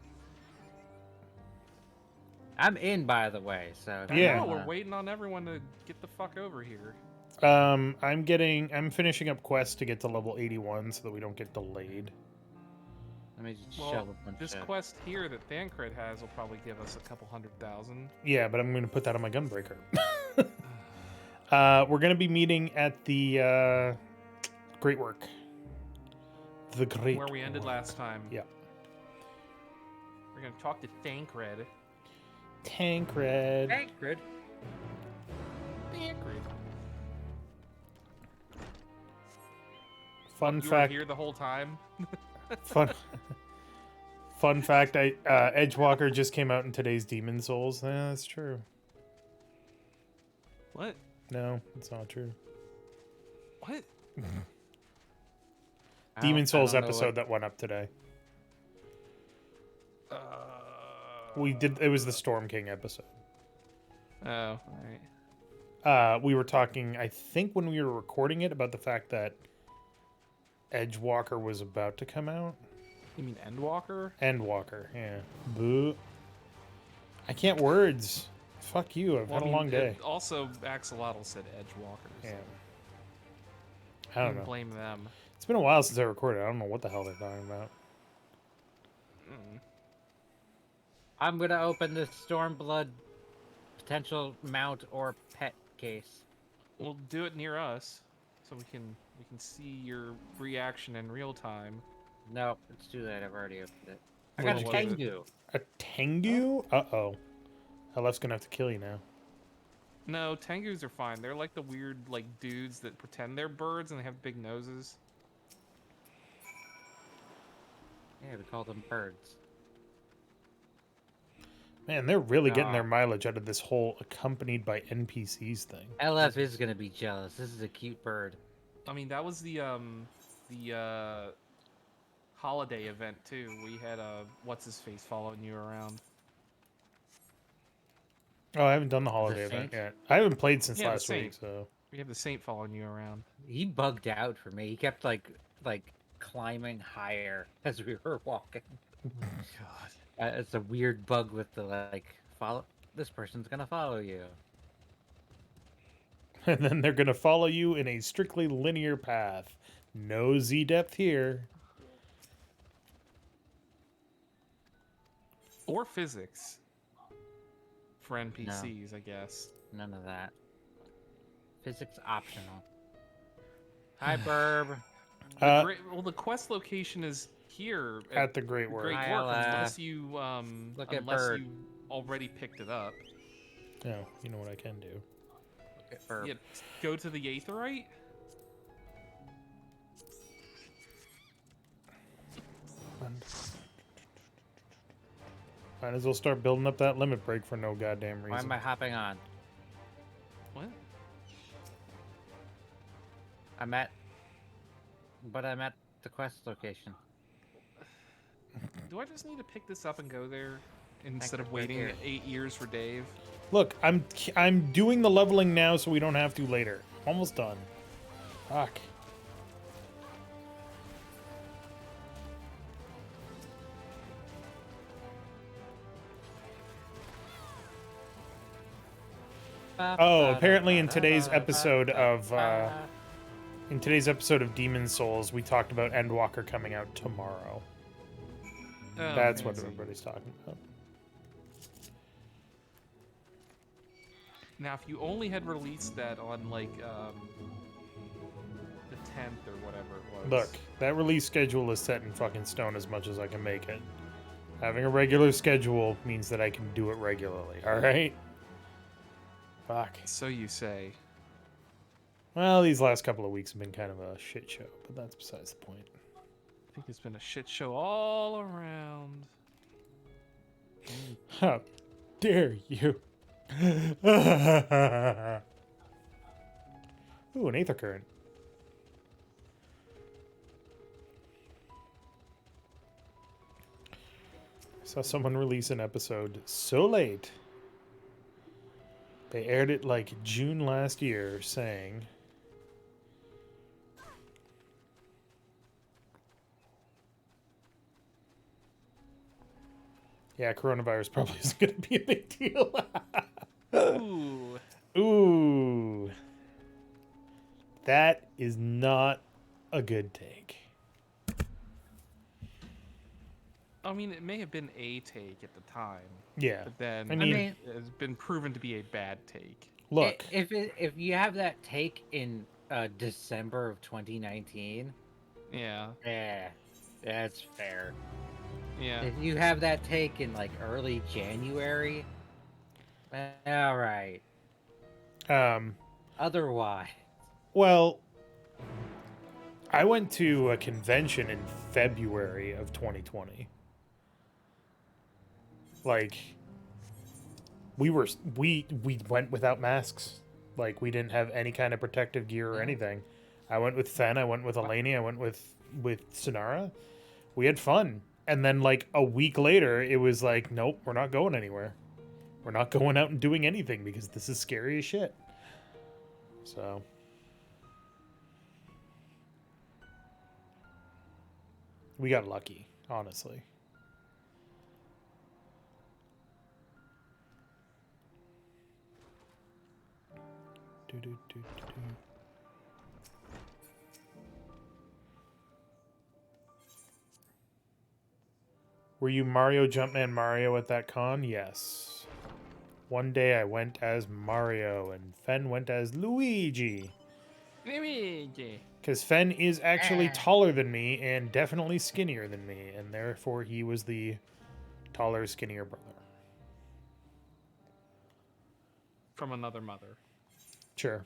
Speaker 2: I'm in, by the way, so... if
Speaker 3: I
Speaker 2: you
Speaker 1: Yeah.
Speaker 3: know, we're
Speaker 2: wanna-
Speaker 3: waiting on everyone to get the fuck over here.
Speaker 1: I'm finishing up quests to get to level 81 so that we don't get delayed.
Speaker 2: Let me just
Speaker 3: Well,
Speaker 2: shove a bunch
Speaker 3: this
Speaker 2: of...
Speaker 3: quest here that Thancred has will probably give us a couple 100,000.
Speaker 1: Yeah, but I'm going to put that on my gunbreaker. We're going to be meeting at the Great Work. The Great
Speaker 3: Where we ended
Speaker 1: Work.
Speaker 3: last time.
Speaker 1: Yeah.
Speaker 3: We're gonna talk to Thancred.
Speaker 1: Tancred.
Speaker 2: Tancred.
Speaker 3: Thancred.
Speaker 1: Fun
Speaker 3: You
Speaker 1: fact.
Speaker 3: were here the whole time.
Speaker 1: Fun. Fun fact. Edgewalker just came out in today's Demon Souls. Yeah, that's true.
Speaker 3: What?
Speaker 1: No, it's not true.
Speaker 3: What?
Speaker 1: Demon Souls
Speaker 2: I don't know
Speaker 1: episode that went up today.
Speaker 3: Uh...
Speaker 1: We did. It was the Storm King episode.
Speaker 3: Oh, alright.
Speaker 1: We were talking, I think, when we were recording it, about the fact that Edgewalker was about to come out.
Speaker 3: You mean Endwalker?
Speaker 1: Endwalker, yeah. Boo. I can't words. Fuck you. I've
Speaker 3: Well,
Speaker 1: had a long day.
Speaker 3: Also, Axolotl said Edgewalkers.
Speaker 1: Yeah.
Speaker 3: I
Speaker 1: I don't know.
Speaker 3: blame them.
Speaker 1: It's been a while since I recorded. I don't know what the hell they're talking about.
Speaker 3: Mm.
Speaker 2: I'm gonna open this Stormblood potential mount or pet case.
Speaker 3: We'll do it near us, so we can see your reaction in real time.
Speaker 2: No, it's too late. I've already opened it. I
Speaker 3: What
Speaker 2: got a
Speaker 3: was it?
Speaker 2: Tengu.
Speaker 1: A Tengu? Uh-oh. LF's gonna have to kill you now.
Speaker 3: No, Tengus are fine. They're like the weird like dudes that pretend they're birds and they have big noses.
Speaker 2: Yeah, we call them birds.
Speaker 1: Man, they're really getting their
Speaker 2: Ah.
Speaker 1: mileage out of this whole accompanied by NPCs thing.
Speaker 2: LF is gonna be jealous. This is a cute bird.
Speaker 3: I mean, that was the holiday event too. We had what's his face following you around.
Speaker 1: Oh, I haven't done the holiday event
Speaker 2: Saint?
Speaker 1: yet. I haven't played since
Speaker 3: Yeah, the
Speaker 1: last week,
Speaker 3: Saint.
Speaker 1: so...
Speaker 3: We have the Saint following you around.
Speaker 2: He bugged out for me. He kept like climbing higher as we were walking.
Speaker 3: God.
Speaker 2: It's a weird bug with the like follow. This person's gonna follow you.
Speaker 1: And then they're going to follow you in a strictly linear path. No Z-depth here.
Speaker 3: Or physics. For NPCs, I guess.
Speaker 2: None of that. Physics optional. Hi, Burb.
Speaker 3: Well, the quest location is here
Speaker 1: At the Great Work.
Speaker 3: Great
Speaker 2: Hi,
Speaker 3: Work,
Speaker 2: Ella.
Speaker 3: unless you
Speaker 2: Look at
Speaker 3: unless
Speaker 2: Bird.
Speaker 3: you already picked it up.
Speaker 1: Oh, you know what I can do.
Speaker 2: Look at Burb.
Speaker 3: Yeah, go to the Aetherite.
Speaker 1: Might as well start building up that limit break for no goddamn
Speaker 2: Why
Speaker 1: reason.
Speaker 2: am I hopping on?
Speaker 3: What?
Speaker 2: I'm at the quest location.
Speaker 3: Do I just need to pick this up and go there instead of
Speaker 2: it's right
Speaker 3: waiting
Speaker 2: here.
Speaker 3: 8 years for Dave?
Speaker 1: Look, I'm doing the leveling now so we don't have to later. Almost done. Fuck. Oh, apparently in today's episode of Demon Souls, we talked about Endwalker coming out tomorrow.
Speaker 3: Oh,
Speaker 1: That's what
Speaker 3: fancy.
Speaker 1: everybody's talking about.
Speaker 3: Now, if you only had released that on like the 10th or whatever it was.
Speaker 1: Look, that release schedule is set in fucking stone as much as I can make it. Having a regular schedule means that I can do it regularly, alright? Fuck.
Speaker 3: So you say.
Speaker 1: Well, these last couple of weeks have been kind of a shit show, but that's besides the point.
Speaker 3: I think it's been a shit show all around.
Speaker 1: How dare you? Ooh, an Aether Current. I saw someone release an episode so late. They aired it like June last year, saying Yeah, coronavirus probably isn't going to be a big deal.
Speaker 3: Ooh.
Speaker 1: Ooh. That is not a good take.
Speaker 3: I mean, it may have been a take at the time,
Speaker 1: Yeah.
Speaker 3: but then
Speaker 1: I
Speaker 2: I
Speaker 1: mean,
Speaker 2: mean,
Speaker 3: it's been proven to be a bad take.
Speaker 1: look.
Speaker 2: if you have that take in December of 2019,
Speaker 3: Yeah.
Speaker 2: yeah, that's fair.
Speaker 3: Yeah.
Speaker 2: If you have that take in like early January, all right.
Speaker 1: Um,
Speaker 2: Otherwise,
Speaker 1: well, I went to a convention in February of 2020. Like, we went without masks. Like, we didn't have any kind of protective gear or
Speaker 2: Yeah.
Speaker 1: anything. I went with Fen, I went with Eleni, I went with Sonara. We had fun. And then like a week later, it was like, nope, we're not going anywhere. We're not going out and doing anything because this is scary as shit. So we got lucky, honestly. Do, do, do, do, do. Were you Mario Jumpman Mario at that con? Yes. One day I went as Mario and Fen went as Luigi. Because Fen is actually taller than me and definitely skinnier than me, and therefore he was the taller, skinnier brother.
Speaker 3: From another mother.
Speaker 1: Sure.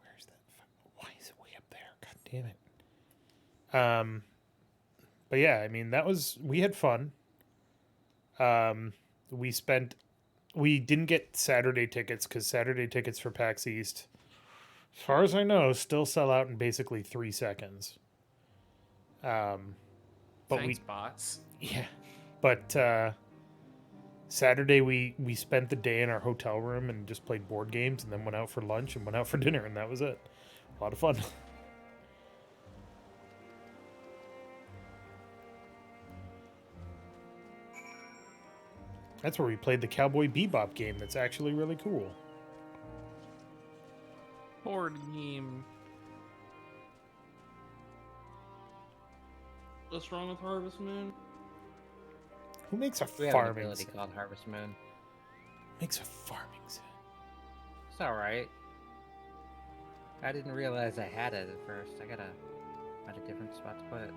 Speaker 1: Where's that? Why is it way up there? God damn it. But yeah, I mean, we had fun. Um, we didn't get Saturday tickets because Saturday tickets for PAX East, as far as I know, still sell out in basically 3 seconds. But
Speaker 3: Thanks, bots.
Speaker 1: yeah, but Saturday we spent the day in our hotel room and just played board games and then went out for lunch and went out for dinner and that was it. A lot of fun. That's where we played the Cowboy Bebop game. That's actually really cool.
Speaker 3: Board game. What's wrong with Harvest Moon?
Speaker 1: Who makes a
Speaker 2: we have an
Speaker 1: farming
Speaker 2: ability
Speaker 1: sim?
Speaker 2: called Harvest Moon.
Speaker 1: Makes a farming sim.
Speaker 2: It's all right. I didn't realize I had it at first. I gotta find a different spot to put it.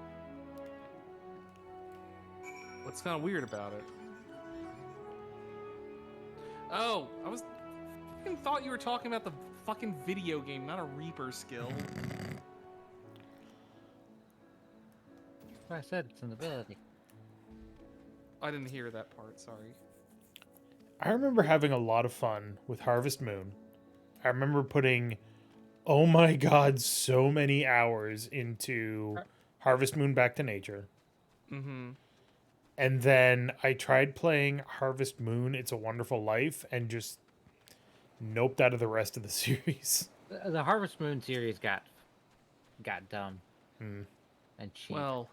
Speaker 3: What's kind of weird about it? Oh, I fucking thought you were talking about the fucking video game, not a Reaper skill.
Speaker 2: That's what I said. It's an ability.
Speaker 3: I didn't hear that part, sorry.
Speaker 1: I remember having a lot of fun with Harvest Moon. I remember putting, oh my god, so many hours into Harvest Moon Back to Nature.
Speaker 3: Mm-hmm.
Speaker 1: And then I tried playing Harvest Moon It's a Wonderful Life and just noped out of the rest of the series.
Speaker 2: The Harvest Moon series got dumb
Speaker 1: Hmm.
Speaker 2: and cheap.
Speaker 3: Well,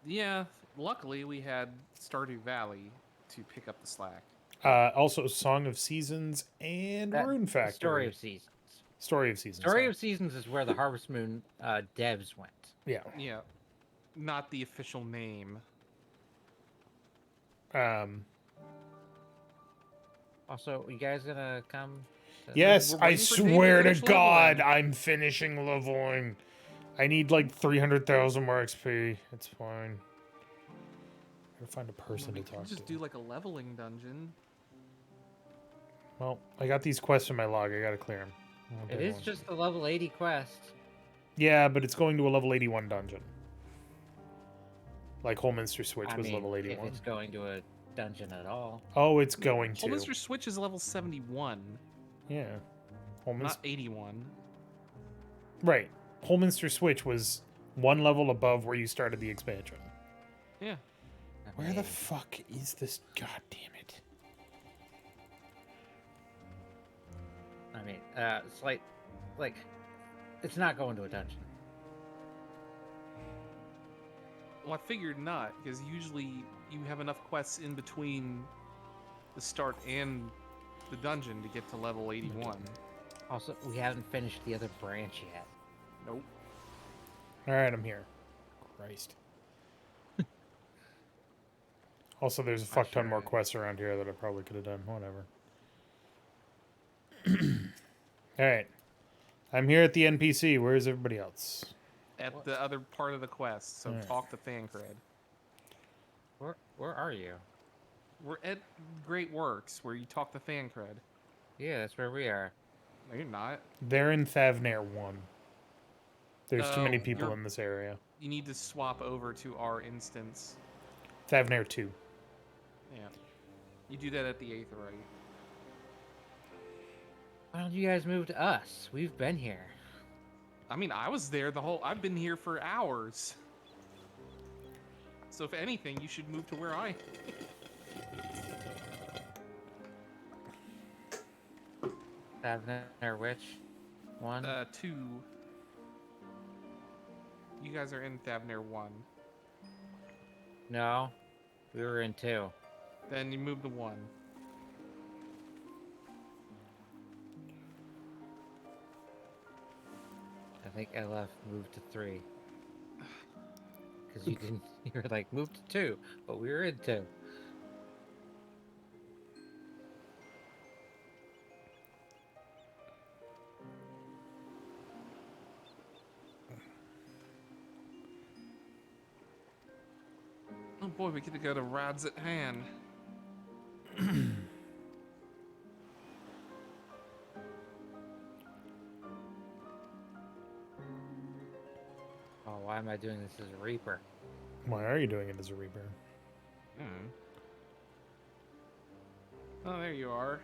Speaker 3: yeah, luckily we had Stardew Valley to pick up the slack.
Speaker 1: Also, Song of Seasons and Rune Factory.
Speaker 2: Story of Seasons.
Speaker 1: Story of Seasons.
Speaker 2: Story of Seasons is where the Harvest Moon devs went.
Speaker 1: Yeah.
Speaker 3: Yeah, not the official name.
Speaker 2: Also, you guys gonna come?
Speaker 1: Yes,
Speaker 3: We're
Speaker 1: I
Speaker 3: waiting for Dave to
Speaker 1: swear to
Speaker 3: finish
Speaker 1: God,
Speaker 3: leveling.
Speaker 1: I'm finishing leveling. I need like 300,000 more XP. It's fine. Gotta find a person
Speaker 3: We
Speaker 1: to
Speaker 3: could
Speaker 1: talk
Speaker 3: just
Speaker 1: to.
Speaker 3: do like a leveling dungeon.
Speaker 1: Well, I got these quests in my log. I gotta clear them.
Speaker 2: It is just a level 80 quest.
Speaker 1: Yeah, but it's going to a level 81 dungeon. Like Holminster Switch
Speaker 2: I
Speaker 1: was
Speaker 2: mean,
Speaker 1: level
Speaker 2: if
Speaker 1: 81.
Speaker 2: it's going to a dungeon at all.
Speaker 1: Oh, it's going to.
Speaker 3: Holminster Switch is level 71,
Speaker 1: Yeah. Holminster.
Speaker 3: not 81.
Speaker 1: Right. Holminster Switch was one level above where you started the expansion.
Speaker 3: Yeah.
Speaker 1: Where the fuck is this? God damn it.
Speaker 2: I mean, it's like, it's not going to a dungeon.
Speaker 3: Well, I figured not, because usually you have enough quests in between the start and the dungeon to get to level 81.
Speaker 2: Also, we haven't finished the other branch yet.
Speaker 3: Nope.
Speaker 1: All right, I'm here. Christ. Also, there's a fuck ton more quests around here that I probably could have done. Whatever. All right. I'm here at the NPC. Where is everybody else?
Speaker 3: At the other part of the quest, so
Speaker 1: Alright.
Speaker 3: talk to Thancred.
Speaker 2: Where are you?
Speaker 3: We're at Great Works, where you talk to Thancred.
Speaker 2: Yeah, that's where we are.
Speaker 3: No, you're not.
Speaker 1: They're in Thavnair 1. There's too many
Speaker 3: Oh,
Speaker 1: people
Speaker 3: you're-
Speaker 1: in this area.
Speaker 3: You need to swap over to our instance.
Speaker 1: Thavnair 2.
Speaker 3: Yeah. You do that at the Aetherite.
Speaker 2: Why don't you guys move to us? We've been here.
Speaker 3: I mean, I was there I've been here for hours. So if anything, you should move to where I
Speaker 2: Thavnair which? One?
Speaker 3: 2. You guys are in Thavnair 1.
Speaker 2: No. We were in 2.
Speaker 3: Then you move to 1.
Speaker 2: I think LF moved to 3. Because you didn't. You were like, move to 2. But we were in 2.
Speaker 3: Oh boy, we get to go to Rods at Hand.
Speaker 2: Oh, why am I doing this as a Reaper?
Speaker 1: Why are you doing it as a Reaper?
Speaker 3: Hmm. Oh, there you are.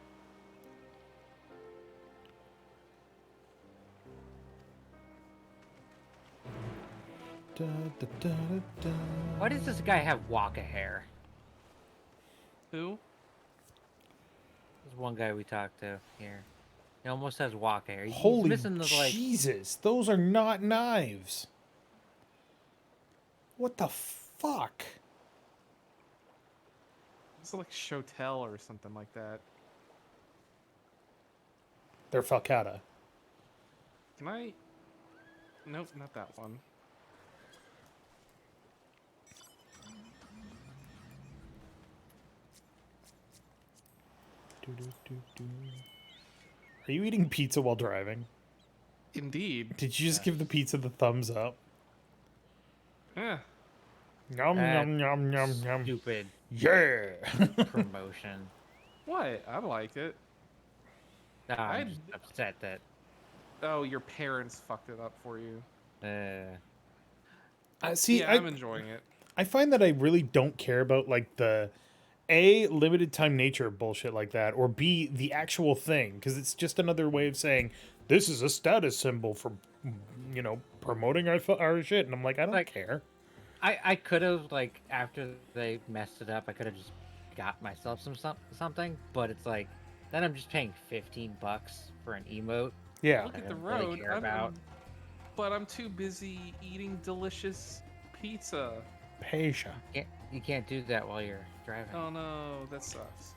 Speaker 1: Da, da, da, da, da.
Speaker 2: Why does this guy have Waka hair?
Speaker 3: Who?
Speaker 2: There's one guy we talked to here. He almost has Waka hair. He's
Speaker 1: Holy
Speaker 2: missing the like.
Speaker 1: Jesus! Those are not knives. What the fuck?
Speaker 3: It's like Shotel or something like that.
Speaker 1: They're falcata.
Speaker 3: Can I? Nope, not that one.
Speaker 1: Do, do, do, do. Are you eating pizza while driving?
Speaker 3: Indeed.
Speaker 1: Did you just give the pizza the thumbs up?
Speaker 3: Yeah.
Speaker 1: Yum yum yum yum yum.
Speaker 2: Stupid
Speaker 1: Yeah.
Speaker 2: promotion.
Speaker 3: What? I liked it.
Speaker 2: No, I'm
Speaker 3: I'd-
Speaker 2: just upset that.
Speaker 3: Oh, your parents fucked it up for you.
Speaker 1: See,
Speaker 3: Yeah, I'm enjoying it.
Speaker 1: I find that I really don't care about like the A, limited time nature of bullshit like that, or B, the actual thing, because it's just another way of saying this is a status symbol for, you know, promoting our shit, and I'm like, I don't care.
Speaker 2: I could have like after they messed it up, I could have just got myself something, but it's like then I'm just paying $15 for an emote.
Speaker 1: Yeah.
Speaker 3: Look
Speaker 2: I
Speaker 3: at the
Speaker 2: don't really
Speaker 3: road.
Speaker 2: care about.
Speaker 3: But I'm too busy eating delicious pizza.
Speaker 1: Pasha.
Speaker 2: You can't do that while you're driving.
Speaker 3: Oh no, that sucks.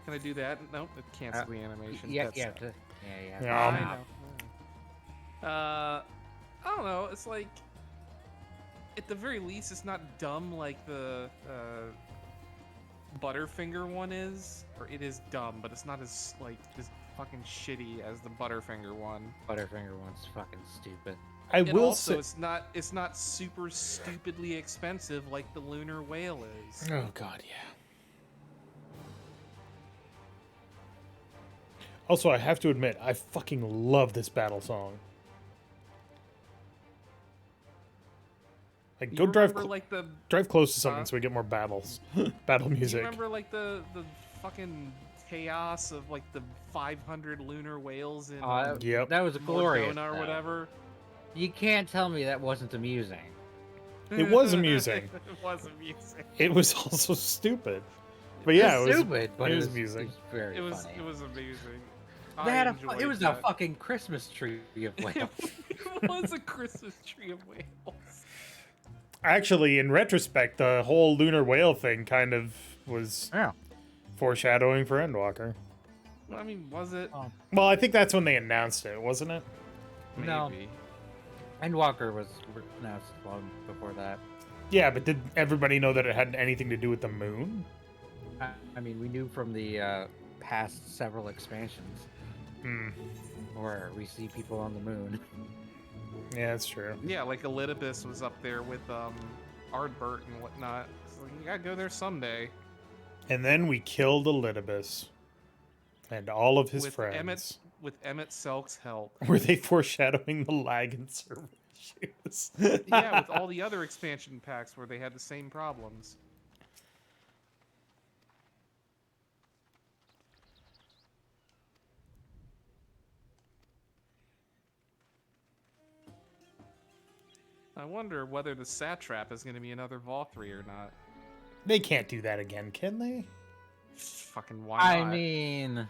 Speaker 3: Can I do that? Nope, it cancels the animation.
Speaker 2: Yeah,
Speaker 3: That
Speaker 2: you have
Speaker 3: sucks.
Speaker 2: to. Yeah,
Speaker 1: Yeah,
Speaker 3: I
Speaker 2: stop.
Speaker 3: know. I don't know. It's like, at the very least, it's not dumb like the Butterfinger one is, or it is dumb, but it's not as like as fucking shitty as the Butterfinger one.
Speaker 2: Butterfinger one's fucking stupid.
Speaker 1: I
Speaker 3: And
Speaker 1: will
Speaker 3: also,
Speaker 1: say.
Speaker 3: it's not super stupidly expensive like the Lunar Whale is.
Speaker 1: Oh god, yeah. Also, I have to admit, I fucking love this battle song. Like, go
Speaker 3: You
Speaker 1: drive
Speaker 3: remember, like the
Speaker 1: drive close to something
Speaker 3: Huh?
Speaker 1: so we get more battles, battle
Speaker 3: Do you
Speaker 1: music.
Speaker 3: remember like the fucking chaos of like the 500 lunar whales in
Speaker 1: Yep.
Speaker 2: That was glorious.
Speaker 3: Mordona or
Speaker 2: though.
Speaker 3: whatever?
Speaker 2: You can't tell me that wasn't amusing.
Speaker 1: It was amusing.
Speaker 3: It was amusing.
Speaker 1: It was also stupid. But yeah, it was
Speaker 2: stupid, but
Speaker 1: it
Speaker 2: it
Speaker 1: was
Speaker 2: was
Speaker 1: amusing.
Speaker 2: It was very
Speaker 3: It was
Speaker 2: funny.
Speaker 3: it was amazing.
Speaker 2: They had
Speaker 3: I
Speaker 2: it
Speaker 3: enjoyed
Speaker 2: was
Speaker 3: that.
Speaker 2: a fucking Christmas tree of whales.
Speaker 3: It was a Christmas tree of whales.
Speaker 1: Actually, in retrospect, the whole lunar whale thing kind of was
Speaker 2: Yeah.
Speaker 1: foreshadowing for Endwalker.
Speaker 3: I mean, was it?
Speaker 1: Well, I think that's when they announced it, wasn't it?
Speaker 2: No.
Speaker 3: Maybe.
Speaker 2: Endwalker was announced long before that.
Speaker 1: Yeah, but did everybody know that it had anything to do with the moon?
Speaker 2: I mean, we knew from the past several expansions
Speaker 1: Hmm.
Speaker 2: where we see people on the moon.
Speaker 1: Yeah, that's true.
Speaker 3: Yeah, like Elidibus was up there with Ardbert and whatnot. So you gotta go there someday.
Speaker 1: And then we killed Elidibus and all of his
Speaker 3: with
Speaker 1: friends.
Speaker 3: Emmett Selk's help.
Speaker 1: Were they foreshadowing the lag in server issues?
Speaker 3: Yeah, with all the other expansion packs where they had the same problems. I wonder whether the Satrap is going to be another Vol3 or not.
Speaker 1: They can't do that again, can they?
Speaker 3: Fucking why not?
Speaker 2: I mean,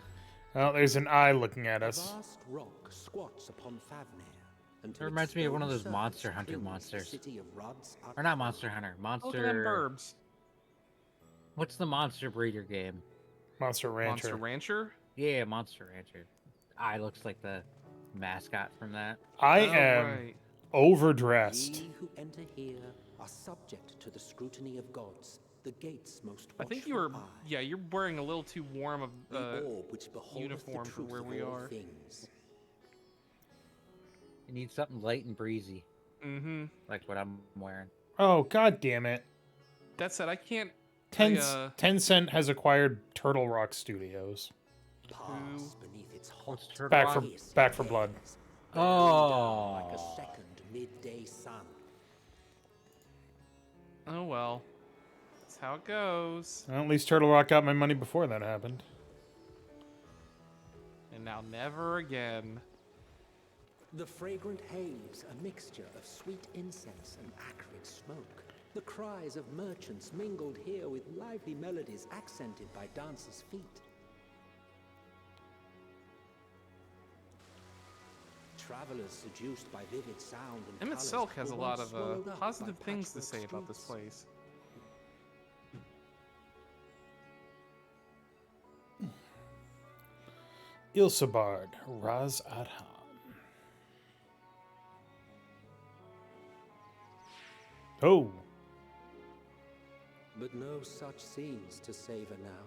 Speaker 1: Oh, there's an eye looking at
Speaker 4: A
Speaker 1: us.
Speaker 4: vast rock squats upon Favnir.
Speaker 2: it reminds me of one of those Monster Hunter monsters. Or not Monster Hunter,
Speaker 3: Look at them
Speaker 2: Monster...
Speaker 3: burbs.
Speaker 2: What's the monster breeder game?
Speaker 1: Monster Rancher.
Speaker 3: Monster Rancher?
Speaker 2: Yeah, Monster Rancher. Eye looks like the mascot from that.
Speaker 1: I
Speaker 3: Oh,
Speaker 1: am
Speaker 3: right.
Speaker 1: overdressed.
Speaker 4: Ye who enter here are subject to the scrutiny of gods. The gate's most
Speaker 3: I think you were,
Speaker 4: watchful eye.
Speaker 3: yeah, you're wearing a little too warm of
Speaker 4: The orb which beholdeth
Speaker 3: uniform
Speaker 4: the
Speaker 3: for
Speaker 4: truth
Speaker 3: where
Speaker 4: of
Speaker 3: we
Speaker 4: all
Speaker 3: are.
Speaker 4: things.
Speaker 2: You need something light and breezy,
Speaker 3: Mm-hmm.
Speaker 2: like what I'm wearing.
Speaker 1: Oh, god damn it.
Speaker 3: That said, I can't...
Speaker 1: Tencent has acquired Turtle Rock Studios.
Speaker 4: Pass beneath its hot
Speaker 2: What's Turtle
Speaker 1: Back
Speaker 2: Rock?
Speaker 1: for Back for Blood.
Speaker 2: Oh.
Speaker 4: like a second midday sun.
Speaker 3: Oh, well. That's how it goes.
Speaker 1: Well, at least Turtle Rock got my money before that happened.
Speaker 3: And now never again.
Speaker 4: The fragrant haze, a mixture of sweet incense and acrid smoke. The cries of merchants mingled here with lively melodies accented by dancers' feet. Travelers seduced by vivid sound and
Speaker 3: Emmett
Speaker 4: colors
Speaker 3: Selk has a
Speaker 4: were
Speaker 3: lot
Speaker 4: once
Speaker 3: of
Speaker 4: swallowed up
Speaker 3: positive
Speaker 4: by
Speaker 3: things to
Speaker 4: patchwork
Speaker 3: say about this
Speaker 4: streets.
Speaker 3: place.
Speaker 1: Ilsabard, Raz Adhan. Oh,
Speaker 4: But no such scenes to savor now.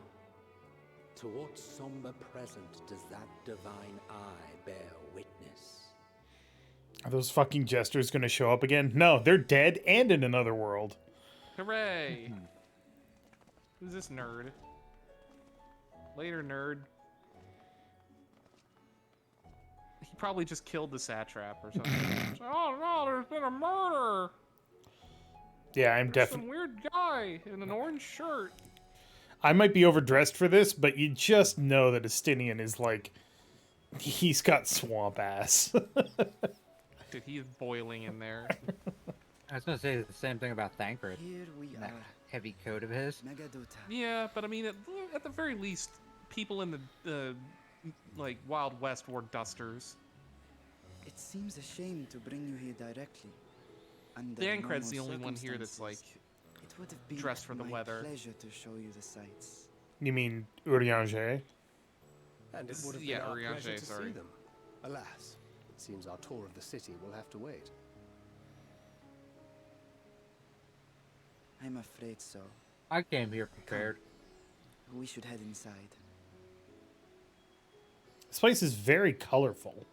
Speaker 4: To what somber present does that divine eye bear witness?
Speaker 1: are those fucking jesters gonna show up again? No, they're dead and in another world.
Speaker 3: Hooray! Who's this nerd? Later, nerd. He probably just killed the satrap or something. Oh no, there's been a murder!
Speaker 1: Yeah, I'm
Speaker 3: There's some
Speaker 1: definitely.
Speaker 3: weird guy in an orange shirt.
Speaker 1: I might be overdressed for this, but you just know that Estinian is like. He's got swamp ass.
Speaker 3: Dude, he is boiling in there.
Speaker 2: I was gonna say the same thing about Thancred.
Speaker 5: Here we
Speaker 2: That
Speaker 5: are,
Speaker 2: heavy coat of his.
Speaker 5: Megadota.
Speaker 3: Yeah, but I mean, at the very least, people in the like Wild West wore dusters.
Speaker 5: It seems a shame to bring you here directly. Under
Speaker 3: Thancred's the
Speaker 5: normal
Speaker 3: only one here that's like
Speaker 5: circumstances, it would have been
Speaker 3: dressed for the
Speaker 5: my
Speaker 3: weather.
Speaker 5: pleasure to show you the sights.
Speaker 1: You mean Urianger?
Speaker 6: And it would have
Speaker 3: Yeah,
Speaker 6: been our
Speaker 3: Urianger,
Speaker 6: pleasure to
Speaker 3: sorry.
Speaker 6: see them. Alas, it seems our tour of the city will have to wait.
Speaker 5: I'm afraid so.
Speaker 2: I came here prepared.
Speaker 5: We should head inside.
Speaker 1: This place is very colorful.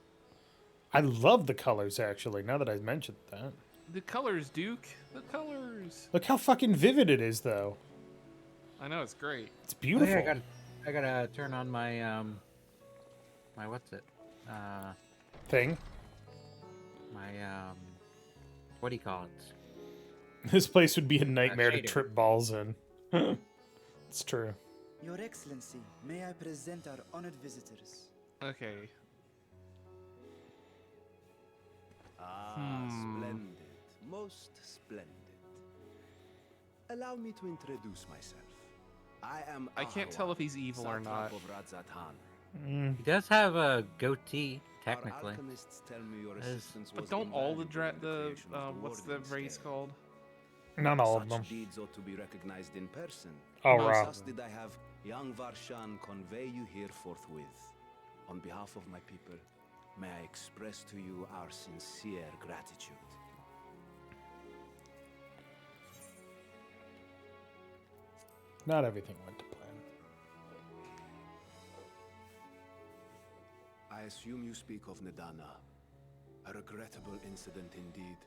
Speaker 1: I love the colors, actually, now that I mentioned that.
Speaker 3: The colors, Duke. The colors.
Speaker 1: Look how fucking vivid it is, though.
Speaker 3: I know, it's great.
Speaker 1: It's
Speaker 2: Oh,
Speaker 1: beautiful.
Speaker 2: yeah, I gotta turn on my my what's it?
Speaker 1: Thing.
Speaker 2: My what do you call it?
Speaker 1: This place would be a nightmare to
Speaker 2: shader.
Speaker 1: trip balls in. It's true.
Speaker 5: Your Excellency, may I present our honored visitors?
Speaker 3: Okay.
Speaker 6: Ah, splendid. Most splendid. Allow me to introduce myself. I am
Speaker 3: I can't tell if he's evil or not.
Speaker 6: Satrap of Radzatan.
Speaker 2: He does have a goatee,
Speaker 6: Our
Speaker 2: technically.
Speaker 6: alchemists tell me your
Speaker 2: Is-
Speaker 6: assistance
Speaker 3: But
Speaker 6: was
Speaker 3: don't all the
Speaker 6: invaluable in the creation of
Speaker 3: what's the
Speaker 6: Warden
Speaker 3: race
Speaker 6: scale.
Speaker 3: called?
Speaker 1: Not all
Speaker 7: Such
Speaker 1: of them.
Speaker 7: deeds ought to be recognized in person.
Speaker 1: Oh,
Speaker 3: Most
Speaker 1: Ra.
Speaker 3: of
Speaker 7: Thus did I have young Varshan convey you here forthwith. On behalf of my people, may I express to you our sincere gratitude.
Speaker 1: Not everything went to plan.
Speaker 7: I assume you speak of Nidana. A regrettable incident indeed.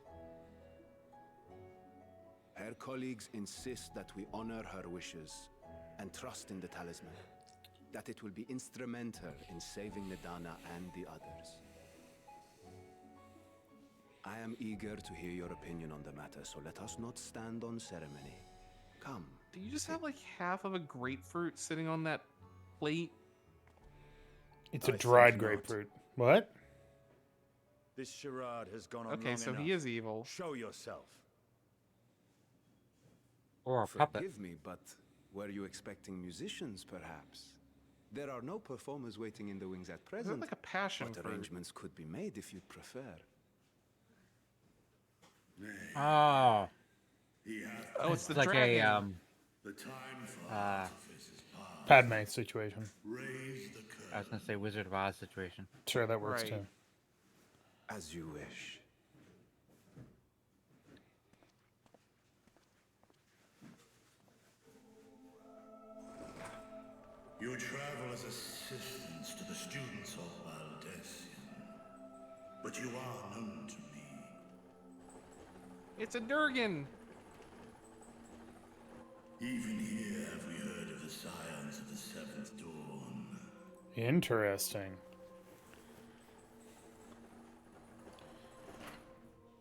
Speaker 7: Her colleagues insist that we honor her wishes and trust in the talisman, that it will be instrumental in saving Nidana and the others. I am eager to hear your opinion on the matter, so let us not stand on ceremony. Come.
Speaker 3: Do you just have like half of a grapefruit sitting on that plate?
Speaker 1: It's a
Speaker 8: I
Speaker 1: dried
Speaker 8: think not.
Speaker 1: grapefruit. What?
Speaker 8: This charade has gone on
Speaker 3: Okay,
Speaker 8: long
Speaker 3: so
Speaker 8: enough.
Speaker 3: he is evil.
Speaker 8: Show yourself.
Speaker 2: Or a puppet.
Speaker 7: Forgive me, but were you expecting musicians, perhaps? There are no performers waiting in the wings at
Speaker 3: Is
Speaker 7: present.
Speaker 3: that like a passion
Speaker 7: But
Speaker 3: fruit?
Speaker 7: arrangements could be made if you'd prefer.
Speaker 2: Oh,
Speaker 3: Oh, it's the
Speaker 2: it's like
Speaker 3: dragon.
Speaker 1: Padme situation.
Speaker 2: I was gonna say Wizard of Oz situation.
Speaker 1: Sure, that works
Speaker 3: Right.
Speaker 1: too.
Speaker 7: As you wish.
Speaker 9: You travel as assistants to the students of Valdesian, but you are known to me.
Speaker 3: It's a Durgan.
Speaker 9: Even here have we heard of the scions of the Seventh Dawn.
Speaker 1: Interesting.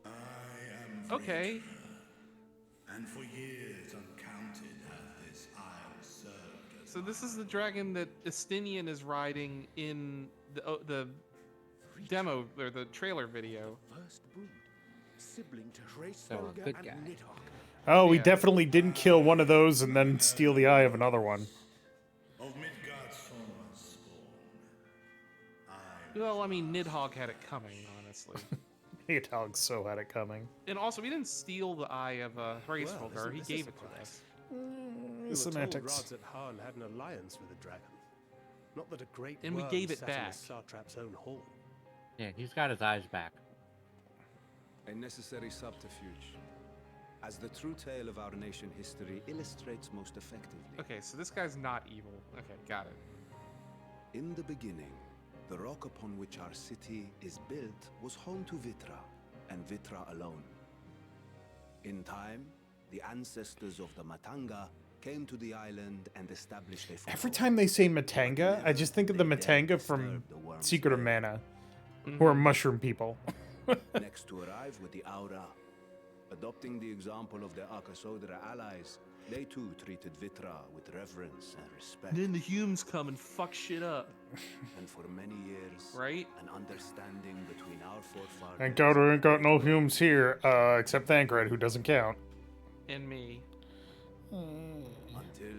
Speaker 9: I am
Speaker 3: Okay.
Speaker 9: Vritra, and for years uncounted has this isle served as
Speaker 3: So this is the dragon that Estinian is riding in the demo or the trailer video.
Speaker 6: First brood, sibling to
Speaker 2: So a
Speaker 6: Hraesvelgr
Speaker 2: good
Speaker 6: and
Speaker 2: guy.
Speaker 6: Nidhogg.
Speaker 1: Oh, we
Speaker 3: Yeah.
Speaker 1: definitely didn't kill one of those and then steal the eye of another one.
Speaker 9: of Midgard's Sorma's spawn.
Speaker 3: Well, I mean, Nidhogg had it coming, honestly.
Speaker 1: Nidhogg so had it coming.
Speaker 3: And also, we didn't steal the eye of Hraesvelgr.
Speaker 6: isn't
Speaker 3: He
Speaker 6: this a
Speaker 3: gave it to
Speaker 6: surprise?
Speaker 3: us.
Speaker 6: We were
Speaker 1: Semantics.
Speaker 6: told Rads at Han had an alliance with the dragon. Not that a great
Speaker 3: And we
Speaker 6: worm
Speaker 3: gave it
Speaker 6: sat in
Speaker 3: back.
Speaker 6: the Satrap's own hall.
Speaker 2: Yeah, he's got his eyes back.
Speaker 7: A necessary subterfuge, as the true tale of our nation history illustrates most effectively.
Speaker 3: Okay, so this guy's not evil. Okay, got it.
Speaker 7: In the beginning, the rock upon which our city is built was home to Vitra, and Vitra alone. In time, the ancestors of the Matanga came to the island and established a foothold.
Speaker 1: Every time they say Matanga, I just think of the
Speaker 7: They dared
Speaker 1: Matanga from
Speaker 7: disturb the worm's
Speaker 1: Secret of
Speaker 7: lair.
Speaker 1: Mana, who are mushroom people.
Speaker 7: Next to arrive with the Aura. Adopting the example of their Akasodra allies, they too treated Vitra with reverence and respect.
Speaker 3: Then the humans come and fuck shit up,
Speaker 7: And for many years,
Speaker 3: right?
Speaker 7: an understanding between our forefathers.
Speaker 1: Thank God we ain't got no Humes here, except Thancred, who doesn't count.
Speaker 3: And me.
Speaker 7: Until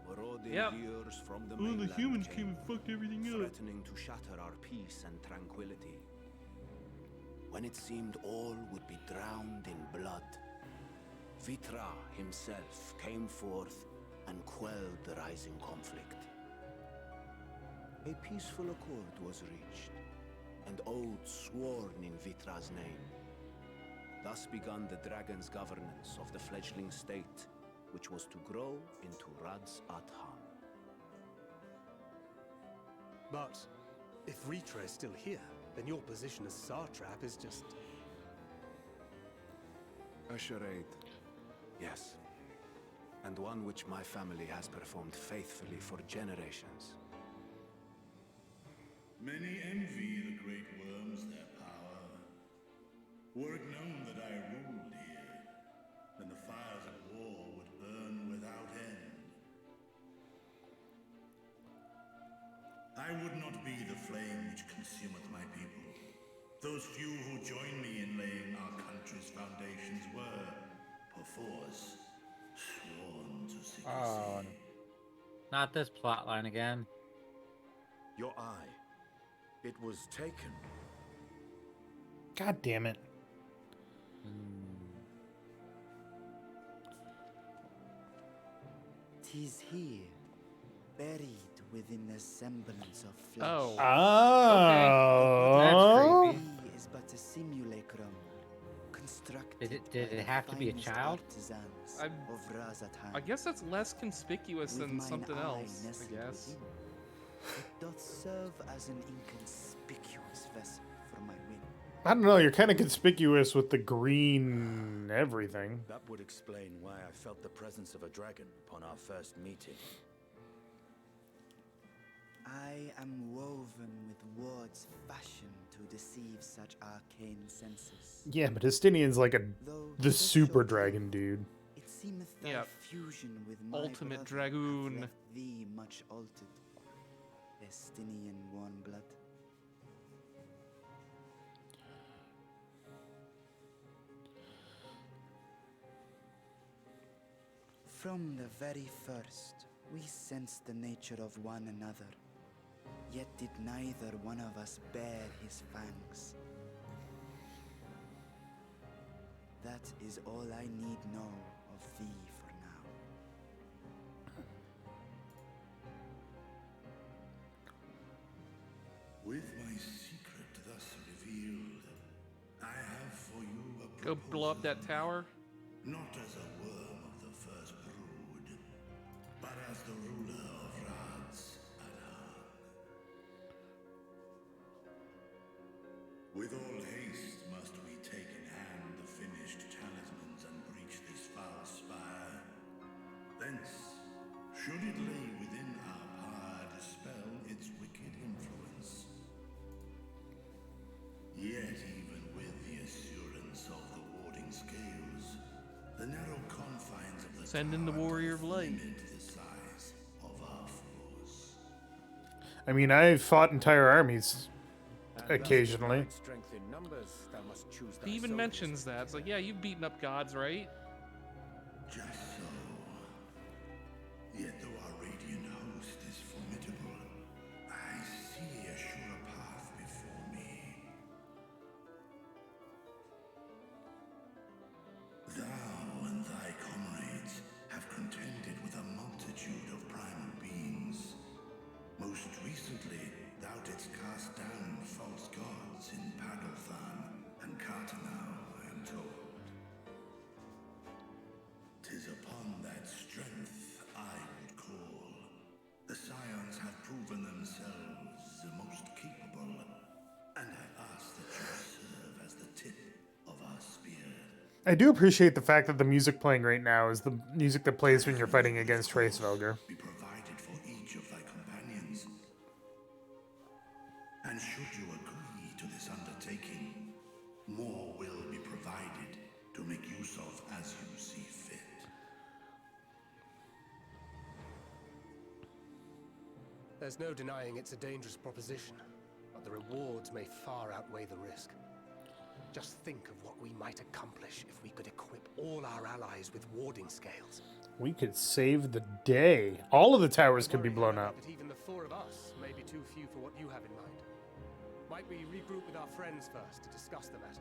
Speaker 7: marauding
Speaker 3: Yep.
Speaker 7: years from the
Speaker 3: Oh, the
Speaker 7: mainland
Speaker 3: humans
Speaker 7: came,
Speaker 3: came and fucked everything up.
Speaker 7: threatening to shatter our peace and tranquility. When it seemed all would be drowned in blood, Vitra himself came forth and quelled the rising conflict. A peaceful accord was reached, and oaths sworn in Vitra's name. Thus began the dragon's governance of the fledgling state, which was to grow into Rads Adhan.
Speaker 6: But if Vritra is still here, then your position as Satrap is just...
Speaker 7: A charade, yes. And one which my family has performed faithfully for generations.
Speaker 9: Many envy the great worms their power. Were it known that I ruled here, then the fires of war would burn without end. I would not be the flame which consumeth my people. Those few who join me in laying our country's foundations were, perforce, sworn to secrecy.
Speaker 2: Oh, not this plotline again.
Speaker 8: Your eye. It was taken.
Speaker 1: God damn it.
Speaker 5: 'Tis here, buried within a semblance of flesh.
Speaker 3: Oh.
Speaker 2: That's
Speaker 1: Oh.
Speaker 2: creepy.
Speaker 5: He is but a simulacrum, constructed
Speaker 2: Did
Speaker 5: by
Speaker 2: it
Speaker 5: the
Speaker 2: have to be a
Speaker 5: finest
Speaker 2: child?
Speaker 5: artisans
Speaker 3: I'm-
Speaker 5: of Razatan.
Speaker 3: I guess that's less conspicuous
Speaker 5: With
Speaker 3: than
Speaker 5: mine
Speaker 3: something
Speaker 5: eye
Speaker 3: else, I
Speaker 5: nestled
Speaker 3: guess.
Speaker 5: within, it doth serve as an inconspicuous vessel for my wind.
Speaker 1: I don't know. You're kind of conspicuous with the green everything.
Speaker 8: That would explain why I felt the presence of a dragon upon our first meeting.
Speaker 5: I am woven with words fashioned to deceive such arcane senses.
Speaker 1: Yeah, but Justinian's like
Speaker 5: Though
Speaker 1: the
Speaker 5: so
Speaker 1: super
Speaker 5: short
Speaker 1: dragon
Speaker 5: lived,
Speaker 1: dude.
Speaker 5: it seemeth thy
Speaker 3: Yep.
Speaker 5: fusion with my
Speaker 3: Ultimate
Speaker 5: brother hath
Speaker 3: dragoon.
Speaker 5: left thee much altered. Justinian warm blood. From the very first, we sensed the nature of one another. Yet did neither one of us bear his fangs. That is all I need know of thee for now.
Speaker 9: With my secret thus revealed, I have for you a
Speaker 3: Go blow up that
Speaker 9: proposal,
Speaker 3: tower.
Speaker 9: not as a worm of the first brood, but as the ruler of Rad's Adan. With all haste must we take in hand the finished talismans and breach this foul spire. Thence, should it lay within our power, dispel its wicked influence. Yet even with the assurance of the warding scales, the narrow confines of the
Speaker 3: Send in the
Speaker 9: tower
Speaker 3: warrior of
Speaker 9: doth
Speaker 3: light.
Speaker 9: limit the size of our force.
Speaker 1: I mean, I've fought entire armies occasionally.
Speaker 6: Strength in numbers, thou must choose thy
Speaker 3: He even
Speaker 6: soldiers.
Speaker 3: mentions that. It's like, yeah, you've beaten up gods, right?
Speaker 9: Just so. Yet though our radiant host is formidable, I see a sure path before me. Thou and thy comrades have contended with a multitude of primal beings. Most recently, thou didst cast down false gods in Pagalthan and Cartanau, I am told. 'Tis upon that strength I would call. The scions have proven themselves the most capable, and I ask that you serve as the tip of our spear.
Speaker 1: I do appreciate the fact that the music playing right now is the music that plays when you're fighting against Tracevelger.
Speaker 9: Be provided for each of thy companions. And should you agree to this undertaking, more will be provided to make use of as you see fit.
Speaker 6: There's no denying it's a dangerous proposition, but the rewards may far outweigh the risk. Just think of what we might accomplish if we could equip all our allies with warding scales.
Speaker 1: We could save the day. All of the towers could be
Speaker 6: Worry,
Speaker 1: blown
Speaker 6: however,
Speaker 1: up.
Speaker 6: that even the four of us may be too few for what you have in mind. Might we regroup with our friends first to discuss the matter?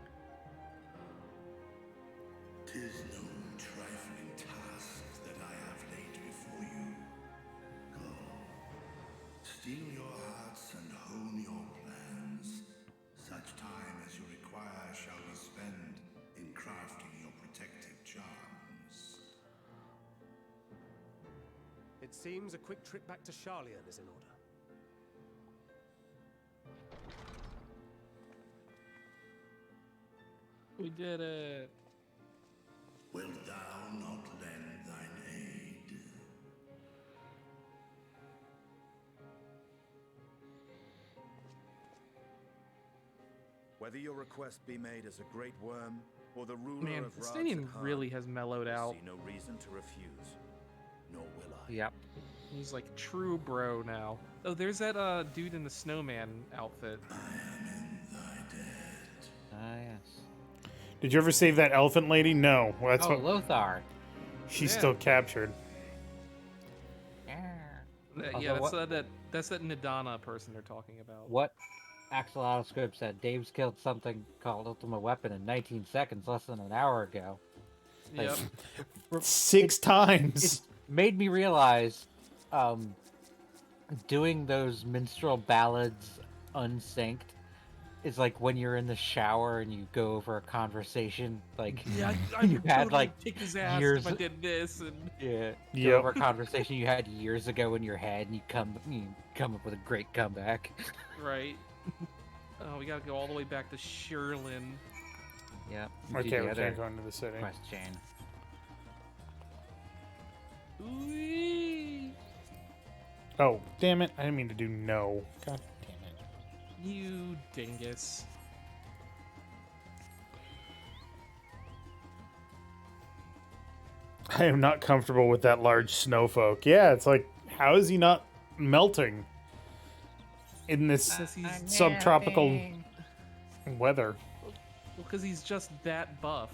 Speaker 9: 'Tis no trifling task that I have laid before you. Go, steel your hearts and hone your plans. Such time as you require shall we spend in crafting your protective charms.
Speaker 6: It seems a quick trip back to Charlian is in order.
Speaker 3: We did it.
Speaker 9: Wilt thou not lend thine aid?
Speaker 8: Whether your request be made as a great worm or the ruler
Speaker 3: Man,
Speaker 8: of Rad's
Speaker 3: Justinian
Speaker 8: Adan,
Speaker 3: really has mellowed
Speaker 8: I
Speaker 3: out.
Speaker 8: see no reason to refuse, nor will I.
Speaker 2: Yep.
Speaker 3: He's like true bro now. Oh, there's that dude in the snowman outfit.
Speaker 9: I am in thy debt.
Speaker 2: Ah, yes.
Speaker 1: Did you ever save that elephant lady? No. Well, that's
Speaker 2: Oh,
Speaker 1: what
Speaker 2: Lothar.
Speaker 1: she's
Speaker 3: Yeah.
Speaker 1: still captured.
Speaker 3: Yeah,
Speaker 2: Also,
Speaker 3: that's that Nidana person they're talking about.
Speaker 2: What Axolotl script said? Dave's killed something called Ultimate Weapon in 19 seconds, less than an hour ago.
Speaker 3: Yep.
Speaker 1: 6 times.
Speaker 2: made me realize, doing those minstrel ballads unsynced is like when you're in the shower and you go over a conversation like
Speaker 3: Yeah, I
Speaker 2: you
Speaker 3: would
Speaker 2: had
Speaker 3: totally
Speaker 2: like
Speaker 3: kick his ass
Speaker 2: years.
Speaker 3: if I did this. And
Speaker 2: Yeah, go
Speaker 1: Yep.
Speaker 2: over a conversation you had years ago in your head, and you come up with a great comeback.
Speaker 3: right. Oh, we gotta go all the way back to Sherlin.
Speaker 2: Yep.
Speaker 1: Okay, we can't go into the city.
Speaker 2: Quest chain.
Speaker 3: Whee!
Speaker 1: Oh, damn it. I didn't mean to do no. God damn it.
Speaker 3: You dingus.
Speaker 1: I am not comfortable with that large snowfolk. Yeah, it's like, how is he not melting in this
Speaker 3: Because he's,
Speaker 1: subtropical weather?
Speaker 3: because he's just that buff.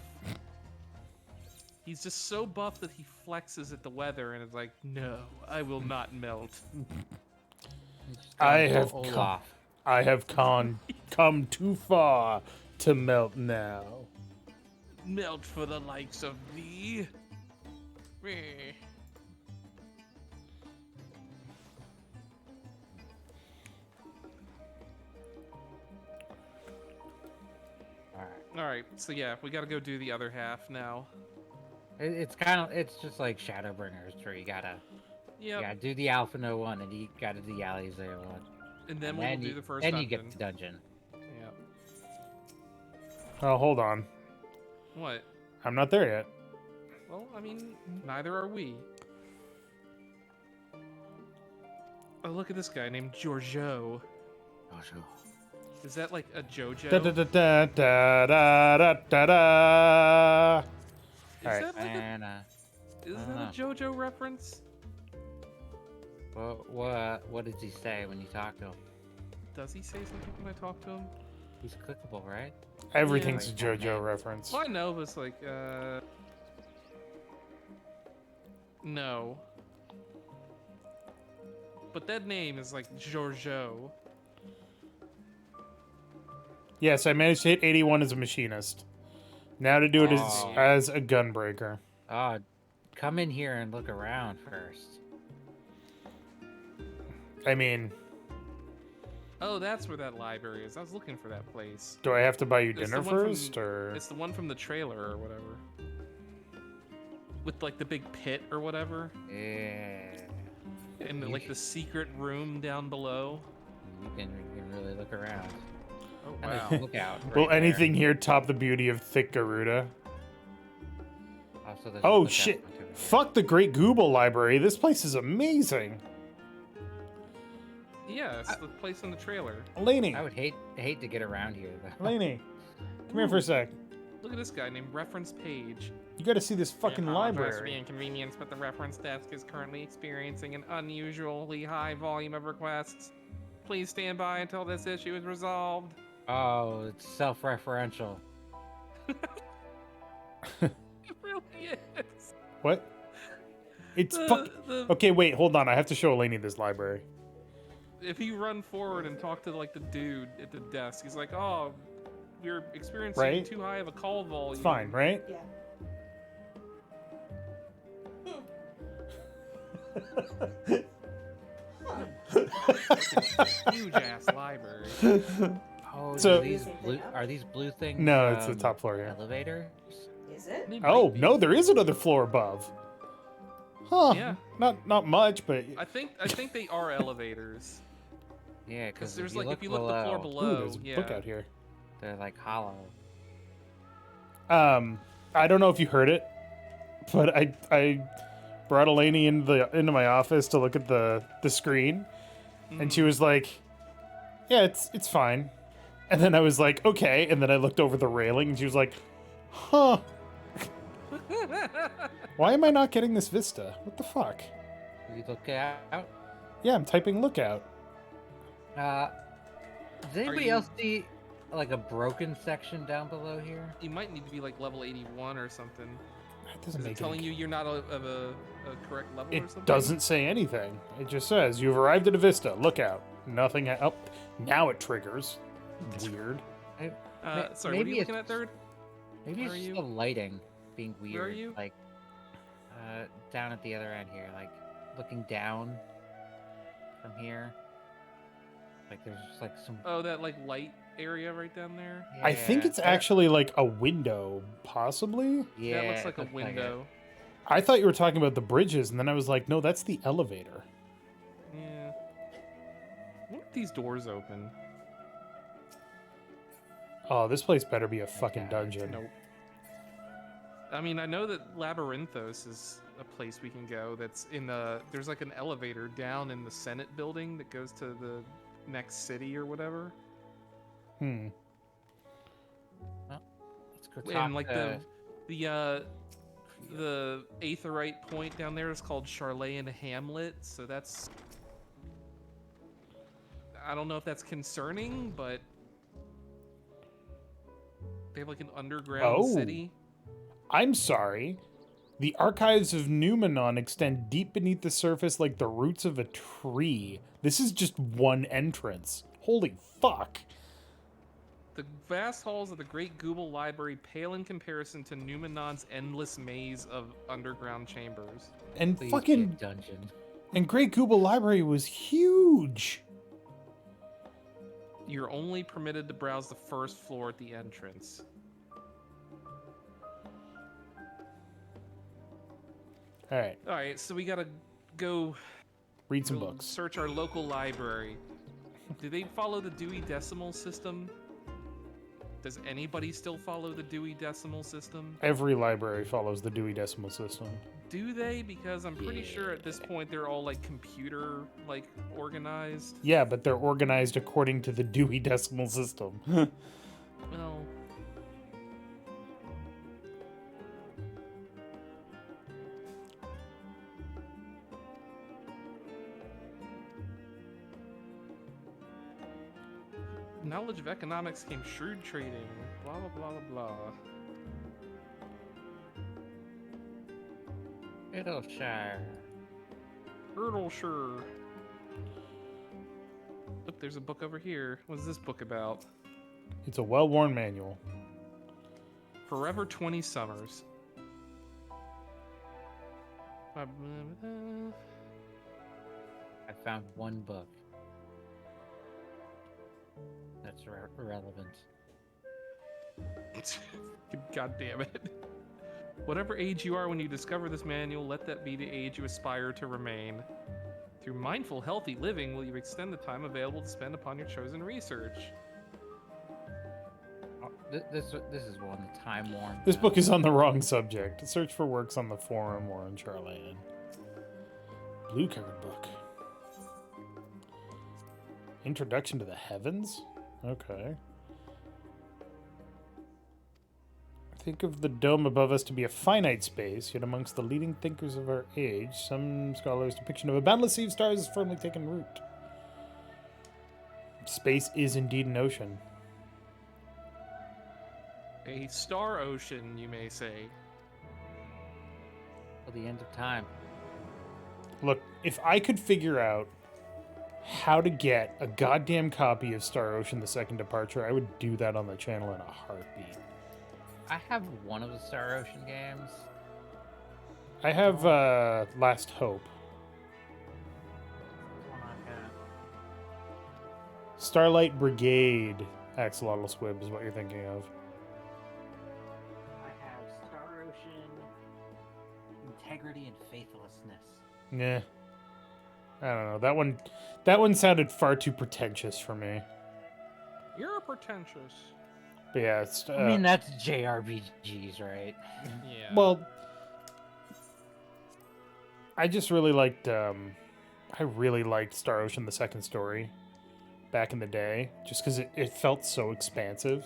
Speaker 3: He's just so buff that he flexes at the weather and is like, no, I will not melt.
Speaker 1: I have
Speaker 2: Olaf.
Speaker 1: come too far to melt now.
Speaker 3: Melt for the likes of thee. Meh. All right, so yeah, we gotta go do the other half now.
Speaker 2: It's just like Shadowbringers, where you gotta do the Alpha No 1 and you gotta do the Alleys 1.
Speaker 3: And then
Speaker 2: And
Speaker 3: we'll
Speaker 2: then
Speaker 3: do
Speaker 2: you,
Speaker 3: the first
Speaker 2: then
Speaker 3: dungeon.
Speaker 2: you get the dungeon.
Speaker 3: Yeah.
Speaker 1: Oh, hold on.
Speaker 3: What?
Speaker 1: I'm not there yet.
Speaker 3: Well, I mean, neither are we. Oh, look at this guy named Giorgio.
Speaker 2: Oh, sure.
Speaker 3: Is that like a JoJo?
Speaker 1: Da da da da da da da da da.
Speaker 3: Is
Speaker 1: Alright.
Speaker 3: that like
Speaker 2: And
Speaker 3: is
Speaker 2: I
Speaker 3: that
Speaker 2: don't
Speaker 3: a JoJo reference?
Speaker 2: what did he say when you talked to him?
Speaker 3: Does he say something when I talk to him?
Speaker 2: He's clickable, right?
Speaker 1: Everything's
Speaker 2: Yeah.
Speaker 1: a JoJo reference.
Speaker 3: Well, I know, but it's like, no. But that name is like Giorgio.
Speaker 1: Yes, I managed to hit 81 as a machinist. Now to do it
Speaker 2: Oh.
Speaker 1: as a gunbreaker.
Speaker 2: Come in here and look around first.
Speaker 1: I mean,
Speaker 3: Oh, that's where that library is. I was looking for that place.
Speaker 1: do I have to buy you
Speaker 3: It's
Speaker 1: dinner
Speaker 3: the one from-
Speaker 1: first, or
Speaker 3: It's the one from the trailer or whatever. With like the big pit or whatever.
Speaker 2: Yeah.
Speaker 3: And
Speaker 2: You
Speaker 3: like the secret room down below.
Speaker 2: You can really look around.
Speaker 3: Oh,
Speaker 2: And
Speaker 3: wow.
Speaker 2: there's a lookout.
Speaker 1: will
Speaker 2: right there.
Speaker 1: anything here top the beauty of thick Garuda?
Speaker 2: Also, there's a
Speaker 1: Oh
Speaker 2: lookout
Speaker 1: shit!
Speaker 2: point over there.
Speaker 1: Fuck the Great Google Library. This place is amazing.
Speaker 3: Yeah, it's the place in the trailer.
Speaker 1: Laney,
Speaker 2: I would hate to get around here though.
Speaker 1: Laney, come here for a sec.
Speaker 3: Look at this guy named Reference Page.
Speaker 1: You got to see this fucking
Speaker 3: We apologize for the
Speaker 1: library.
Speaker 3: inconvenience, but the reference desk is currently experiencing an unusually high volume of requests. Please stand by until this issue is resolved.
Speaker 2: Oh, it's self-referential.
Speaker 3: It really is.
Speaker 1: What? It's fuck. Okay, wait, hold on. I have to show Laney this library.
Speaker 3: If you run forward and talk to like the dude at the desk, he's like, "Oh, we're experiencing
Speaker 1: Right?
Speaker 3: too high of a call volume."
Speaker 1: It's fine, right?
Speaker 10: Yeah.
Speaker 3: Huge ass library.
Speaker 2: Oh,
Speaker 1: So-
Speaker 2: are these blue things?
Speaker 1: No, it's the top floor here.
Speaker 2: Elevators.
Speaker 10: Is it?
Speaker 3: They
Speaker 1: Oh
Speaker 3: might be.
Speaker 1: no, there is another floor above. Huh?
Speaker 3: Yeah.
Speaker 1: Not much, but
Speaker 3: I think they are elevators.
Speaker 2: Yeah,
Speaker 3: Because
Speaker 2: because
Speaker 3: there's like if you look the floor
Speaker 1: ooh,
Speaker 3: below,
Speaker 1: there's a
Speaker 3: yeah.
Speaker 1: book out here.
Speaker 2: they're like hollow.
Speaker 1: I don't know if you heard it, but I brought Eleni into my office to look at the screen, and she was like, "Yeah, it's fine." And then I was like, "Okay," and then I looked over the railing, and she was like, "Huh? Why am I not getting this vista? What the fuck?"
Speaker 2: You look out.
Speaker 1: Yeah, I'm typing lookout.
Speaker 2: Does anybody
Speaker 3: you-
Speaker 2: else see like a broken section down below here?
Speaker 3: You might need to be like level 81 or something.
Speaker 1: That
Speaker 3: Is
Speaker 1: doesn't
Speaker 3: it
Speaker 1: make
Speaker 3: telling
Speaker 1: any...
Speaker 3: you you're not of a correct level or
Speaker 1: It
Speaker 3: something?
Speaker 1: doesn't say anything. It just says you've arrived at a vista. Lookout. Nothing. Oh, now it triggers. Weird.
Speaker 3: Sorry, what are
Speaker 2: maybe
Speaker 3: you looking
Speaker 2: it's-
Speaker 3: at, Third?
Speaker 2: Maybe
Speaker 3: Where
Speaker 2: it's
Speaker 3: are
Speaker 2: just
Speaker 3: you?
Speaker 2: the lighting being weird.
Speaker 3: Where are you?
Speaker 2: Like, Down at the other end here, like looking down from here. Like there's just like some.
Speaker 3: Oh, that like light area right down there.
Speaker 1: I think
Speaker 2: Yeah,
Speaker 1: it's actually like a window, possibly.
Speaker 2: Yeah,
Speaker 3: That looks
Speaker 2: it
Speaker 3: like a
Speaker 2: looks
Speaker 3: window.
Speaker 1: I thought you were talking about the bridges, and then I was like, no, that's the elevator.
Speaker 3: Yeah. What if these doors open?
Speaker 1: Oh, this place better be a fucking
Speaker 2: Okay.
Speaker 1: dungeon.
Speaker 3: Nope. I mean, I know that Labyrinthos is a place we can go. That's in the. There's like an elevator down in the Senate building that goes to the next city or whatever.
Speaker 1: Hmm.
Speaker 2: Let's go talk
Speaker 3: And like
Speaker 2: to...
Speaker 3: the Aetherite point down there is called Charlayan Hamlet, so that's. I don't know if that's concerning, but they have like an underground city.
Speaker 1: I'm sorry. The archives of Numenon extend deep beneath the surface like the roots of a tree. This is just one entrance. Holy fuck.
Speaker 3: The vast halls of the Great Google Library pale in comparison to Numenon's endless maze of underground chambers.
Speaker 1: And
Speaker 2: Please be a
Speaker 1: fucking...
Speaker 2: dungeon.
Speaker 1: And Great Google Library was huge.
Speaker 3: You're only permitted to browse the first floor at the entrance.
Speaker 1: Alright,
Speaker 3: Alright, so we gotta go
Speaker 1: read some books.
Speaker 3: search our local library. Do they follow the Dewey Decimal System? Does anybody still follow the Dewey Decimal System?
Speaker 1: Every library follows the Dewey Decimal System.
Speaker 3: Do they? Because I'm pretty sure at this point they're all like computer like organized.
Speaker 1: Yeah, but they're organized according to the Dewey Decimal System.
Speaker 3: Well, knowledge of economics came shrewd trading. Blah blah blah blah blah.
Speaker 2: Fiddleshire.
Speaker 3: Girdleshire. Look, there's a book over here. What's this book about?
Speaker 1: It's a well-worn manual.
Speaker 3: Forever 20 Summers.
Speaker 2: I found one book. That's relevant.
Speaker 3: God damn it. Whatever age you are when you discover this manual, let that be the age you aspire to remain. Through mindful, healthy living, will you extend the time available to spend upon your chosen research?
Speaker 2: Oh, this is one, the time worn.
Speaker 1: This book is on the wrong subject. Search for works on the forum or on Charlayan. Blue covered book. Introduction to the Heavens? Okay. Think of the dome above us to be a finite space, yet amongst the leading thinkers of our age, some scholars' depiction of a boundless sea of stars has firmly taken root. Space is indeed an ocean.
Speaker 3: A star ocean, you may say.
Speaker 2: Till the end of time.
Speaker 1: Look, if I could figure out how to get a goddamn copy of Star Ocean: The Second Departure, I would do that on the channel in a heartbeat.
Speaker 2: I have one of the Star Ocean games.
Speaker 1: I have Last Hope.
Speaker 2: One I've got.
Speaker 1: Starlight Brigade, Axolotl Squib is what you're thinking of.
Speaker 2: I have Star Ocean, Integrity and Faithlessness.
Speaker 1: Nah. I don't know. That one sounded far too pretentious for me.
Speaker 3: You're pretentious.
Speaker 1: But yeah, it's
Speaker 2: I mean, that's JRPGs, right?
Speaker 3: Yeah.
Speaker 1: well, I just really liked I really liked Star Ocean: The Second Story back in the day, just because it felt so expansive.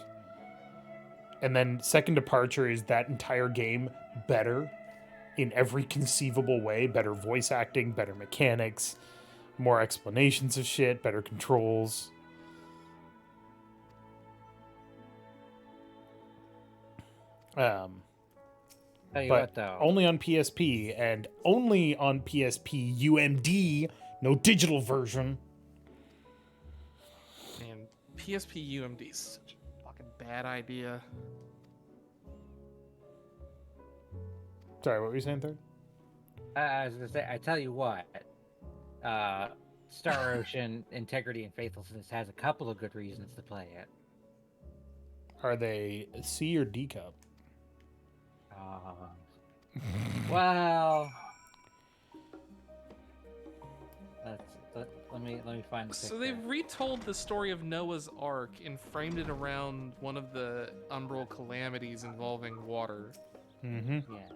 Speaker 1: And then Second Departure is that entire game better in every conceivable way. Better voice acting, better mechanics, more explanations of shit, better controls.
Speaker 2: Tell you
Speaker 1: But
Speaker 2: what, though.
Speaker 1: only on PSP, and only on PSP UMD, no digital version.
Speaker 3: Man, PSP UMD is such a fucking bad idea.
Speaker 1: Sorry, what were you saying, Third?
Speaker 2: I was gonna say, I tell you what, uh, Star Ocean Integrity and Faithlessness has a couple of good reasons to play it.
Speaker 1: Are they C or D cup?
Speaker 2: Well, let me find the picture.
Speaker 3: So they've retold the story of Noah's Ark and framed it around one of the umbral calamities involving water.
Speaker 1: Mm-hmm.
Speaker 2: Yes.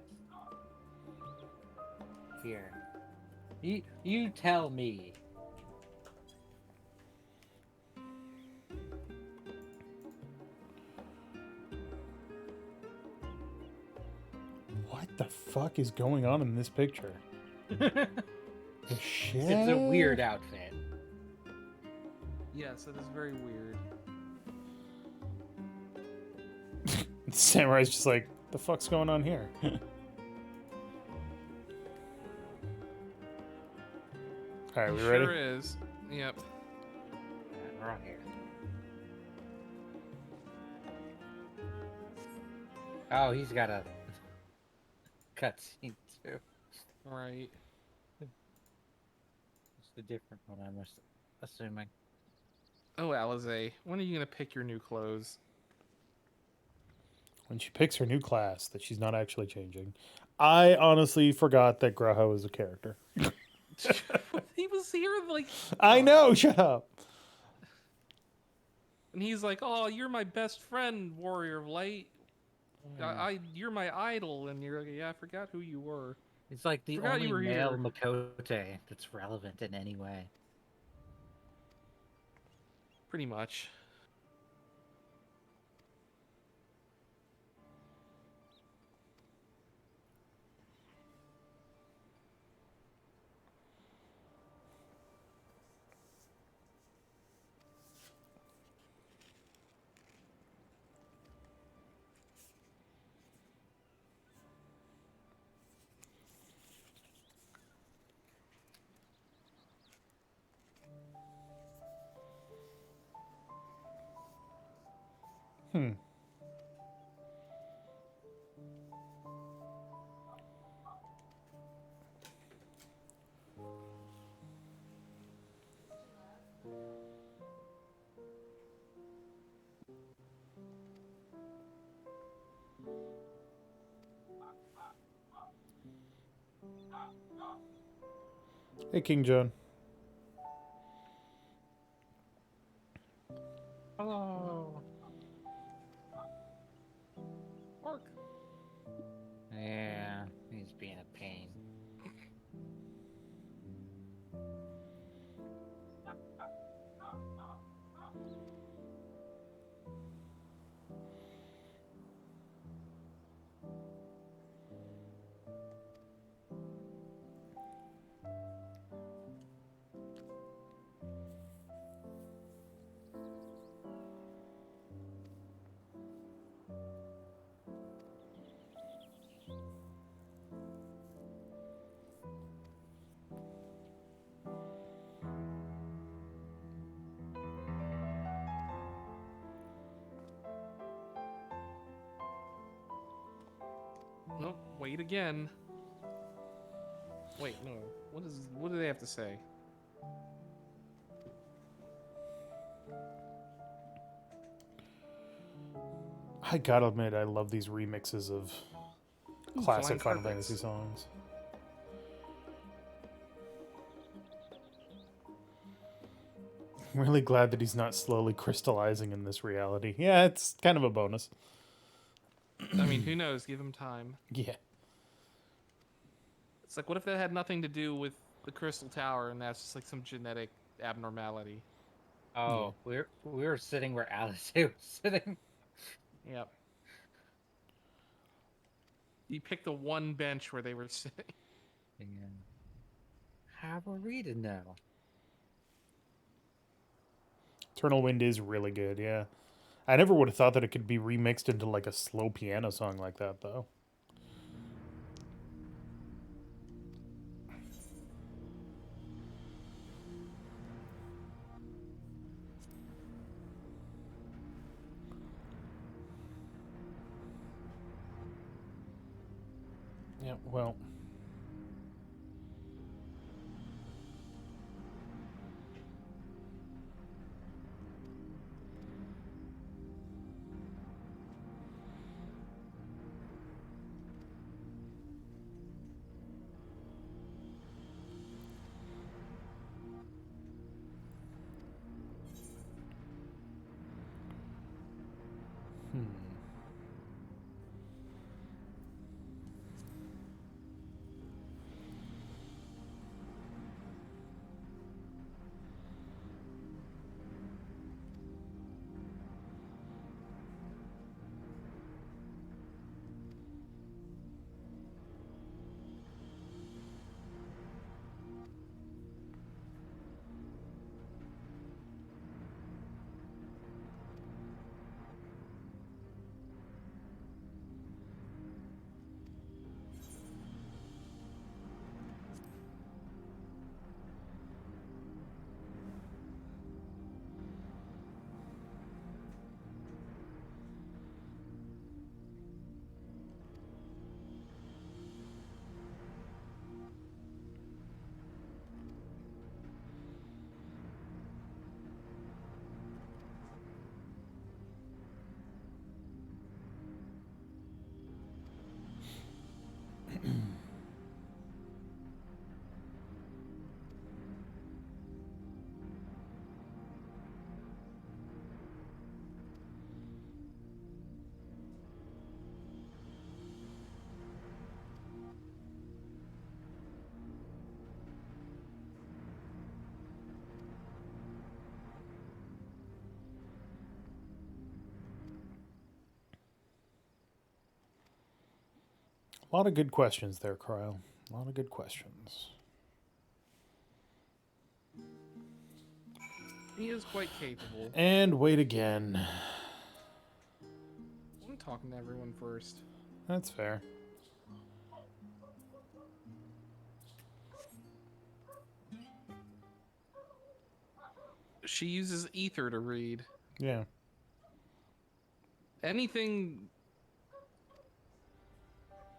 Speaker 2: Here. You tell me.
Speaker 1: What the fuck is going on in this picture? The shit.
Speaker 2: It's a weird outfit.
Speaker 3: Yes, it is very weird.
Speaker 1: The samurai's just like, the fuck's going on here? All right, we ready?
Speaker 3: Sure is. Yep.
Speaker 2: We're on here. Oh, he's got a cutscene too.
Speaker 3: Right.
Speaker 2: It's the different one, I'm assuming.
Speaker 3: Oh, Alize, when are you gonna pick your new clothes?
Speaker 1: When she picks her new class that she's not actually changing. I honestly forgot that Graho is a character.
Speaker 3: He was here like.
Speaker 1: I know. Shut up.
Speaker 3: And he's like, "Oh, you're my best friend, Warrior of Light. You're my idol." And you're like, "Yeah, I forgot who you were."
Speaker 2: It's like the
Speaker 3: Forgot you
Speaker 2: only
Speaker 3: were
Speaker 2: male
Speaker 3: here.
Speaker 2: Makote that's relevant in any way.
Speaker 3: Pretty much.
Speaker 1: Hmm. Hey, King John.
Speaker 2: Hello.
Speaker 3: Mark.
Speaker 2: Yeah, he's being a pain.
Speaker 3: Nope. Wait again. Wait, no. What do they have to say?
Speaker 1: I gotta admit, I love these remixes of
Speaker 3: Ooh,
Speaker 1: classic
Speaker 3: flying
Speaker 1: Final
Speaker 3: carpets.
Speaker 1: Fantasy songs. I'm really glad that he's not slowly crystallizing in this reality. Yeah, it's kind of a bonus.
Speaker 3: I mean, who knows? Give him time.
Speaker 1: Yeah.
Speaker 3: It's like, what if that had nothing to do with the Crystal Tower and that's just like some genetic abnormality?
Speaker 2: Oh, we were sitting where Alice was sitting.
Speaker 3: Yep. He picked the one bench where they were sitting.
Speaker 2: Yeah. How are we to know?
Speaker 1: Eternal Wind is really good, yeah. I never would have thought that it could be remixed into like a slow piano song like that, though. Yeah, well. Hmm. A lot of good questions there, Cryo. A lot of good questions.
Speaker 3: He is quite capable.
Speaker 1: And wait again.
Speaker 3: I'm talking to everyone first.
Speaker 1: That's fair.
Speaker 3: She uses ether to read.
Speaker 1: Yeah.
Speaker 3: Anything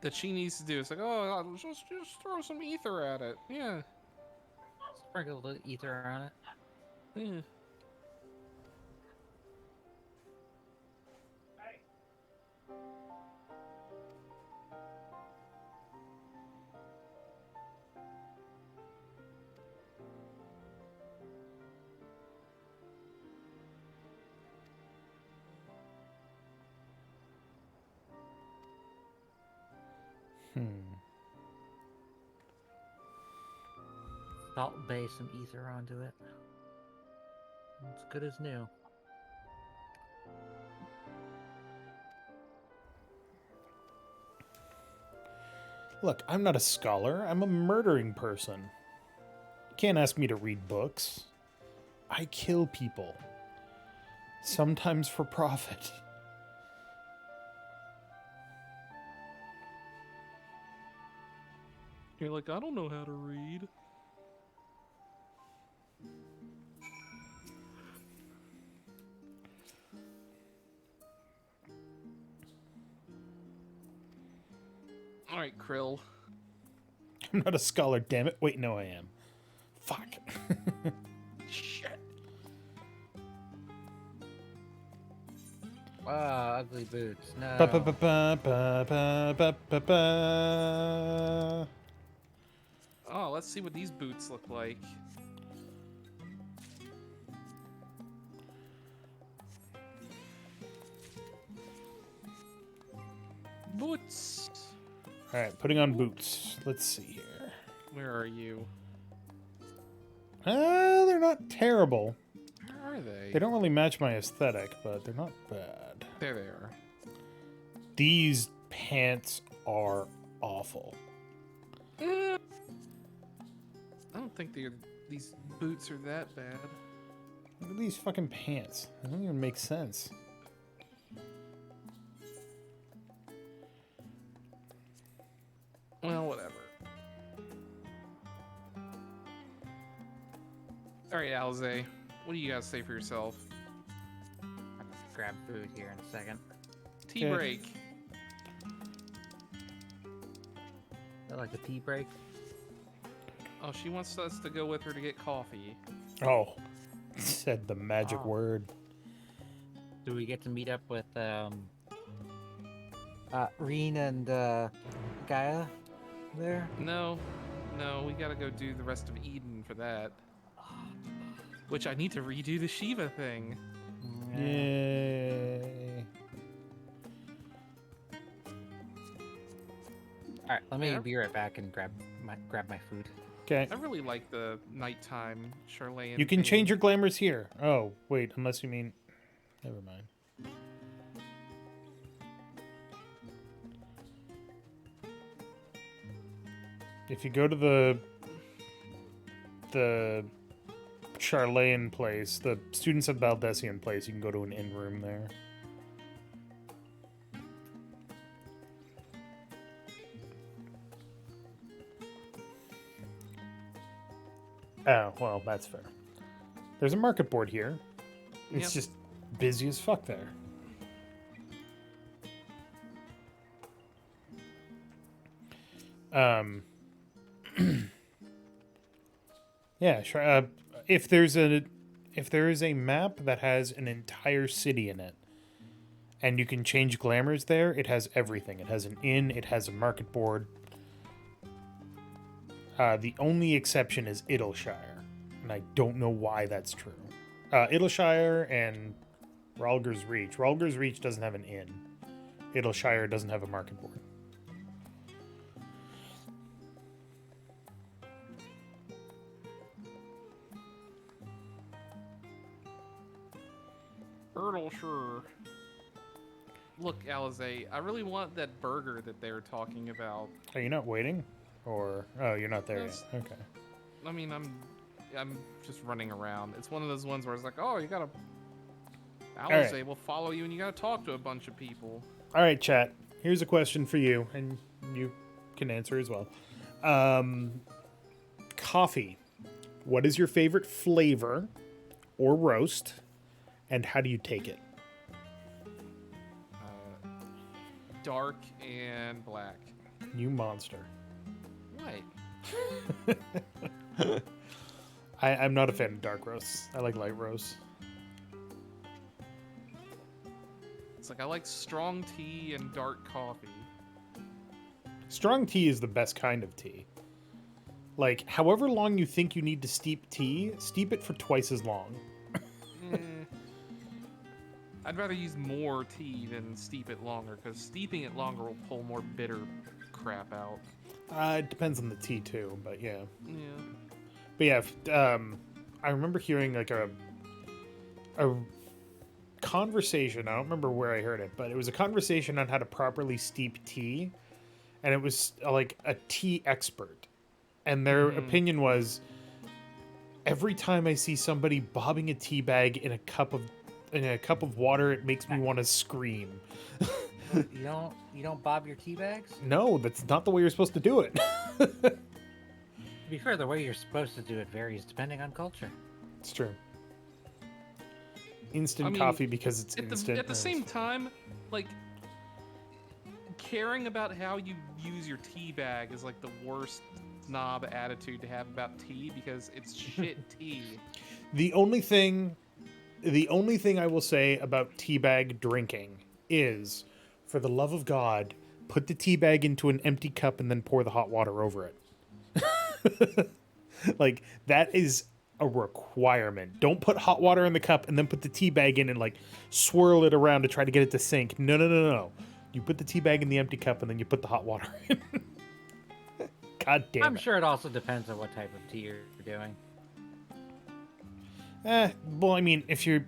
Speaker 3: that she needs to do, it's like, oh, I'll just throw some ether at it. Yeah.
Speaker 2: Sprinkle the ether on it.
Speaker 3: Yeah.
Speaker 2: Salt and bay some ether onto it. It's good as new.
Speaker 1: Look, I'm not a scholar. I'm a murdering person. You can't ask me to read books. I kill people. Sometimes for profit.
Speaker 3: You're like, I don't know how to read. All right, Krill.
Speaker 1: I'm not a scholar, damn it. Wait, no, I am. Fuck.
Speaker 3: Shit.
Speaker 2: Ah, ugly boots. No.
Speaker 1: Ba, ba, ba, ba, ba, ba, ba, ba, ba.
Speaker 3: Oh, let's see what these boots look like. Boots.
Speaker 1: All right, putting on boots. Let's see here.
Speaker 3: Where are you?
Speaker 1: They're not terrible.
Speaker 3: Where are they?
Speaker 1: They don't really match my aesthetic, but they're not bad.
Speaker 3: There they are.
Speaker 1: These pants are awful.
Speaker 3: I don't think these boots are that bad.
Speaker 1: Look at these fucking pants. They don't even make sense.
Speaker 3: Well, whatever. Alright, Alze. What do you guys say for yourself?
Speaker 2: I'll grab food here in a second.
Speaker 3: Tea
Speaker 1: Okay.
Speaker 3: break.
Speaker 2: I like a tea break.
Speaker 3: Oh, she wants us to go with her to get coffee.
Speaker 1: Oh, said the magic word.
Speaker 2: Do we get to meet up with Reen and Gaia there?
Speaker 3: No, we gotta go do the rest of Eden for that. Which I need to redo the Shiva thing.
Speaker 1: Yay.
Speaker 2: All right, let me
Speaker 3: Yeah.
Speaker 2: be right back and grab my food.
Speaker 1: Okay.
Speaker 3: I really like the nighttime Charlayan.
Speaker 1: You can change your glamours here. Oh, wait, unless you mean... Never mind. If you go to the Charlayan place, the students of Baldessian place, you can go to an inn room there. Oh, well, that's fair. There's a market board here. It's
Speaker 3: Yep.
Speaker 1: just busy as fuck there. Yeah, sure. If there is a map that has an entire city in it, and you can change glamours there, it has everything. It has an inn. It has a market board. The only exception is Idleshire, and I don't know why that's true. Idleshire and Ralger's Reach. Ralger's Reach doesn't have an inn. Idleshire doesn't have a market board.
Speaker 3: Sure. Look, Alize, I really want that burger that they were talking about.
Speaker 1: Are you not waiting? Or... Oh, you're not there
Speaker 3: Yes.
Speaker 1: yet. Okay.
Speaker 3: I mean, I'm just running around. It's one of those ones where it's like, oh, you gotta. Alize
Speaker 1: right.
Speaker 3: will follow you, and you gotta talk to a bunch of people.
Speaker 1: All right, chat. Here's a question for you, and you can answer as well. Coffee. What is your favorite flavor or roast, and how do you take it?
Speaker 3: Dark and black.
Speaker 1: You monster.
Speaker 3: What?
Speaker 1: I'm not a fan of dark roasts. I like light roasts.
Speaker 3: It's like I like strong tea and dark coffee.
Speaker 1: Strong tea is the best kind of tea. Like, however long you think you need to steep tea, steep it for twice as long.
Speaker 3: I'd rather use more tea than steep it longer, because steeping it longer will pull more bitter crap out.
Speaker 1: It depends on the tea too, but yeah.
Speaker 3: Yeah.
Speaker 1: But yeah, I remember hearing like a conversation. I don't remember where I heard it, but it was a conversation on how to properly steep tea, and it was like a tea expert, and their opinion was, every time I see somebody bobbing a tea bag in a cup of water, it makes me want to scream.
Speaker 2: You don't bob your tea bags?
Speaker 1: No, that's not the way you're supposed to do it.
Speaker 2: To be fair, the way you're supposed to do it varies depending on culture.
Speaker 1: It's true. Instant
Speaker 3: I mean,
Speaker 1: coffee because it's
Speaker 3: At
Speaker 1: instant.
Speaker 3: the same time, like, caring about how you use your tea bag is like the worst snob attitude to have about tea, because it's shit tea.
Speaker 1: The only thing I will say about teabag drinking is, for the love of God, put the teabag into an empty cup and then pour the hot water over it. Like, that is a requirement. Don't put hot water in the cup and then put the teabag in and like swirl it around to try to get it to sink. No. You put the teabag in the empty cup and then you put the hot water in. God damn it.
Speaker 2: I'm sure it also depends on what type of tea you're doing.
Speaker 1: Well, I mean, if you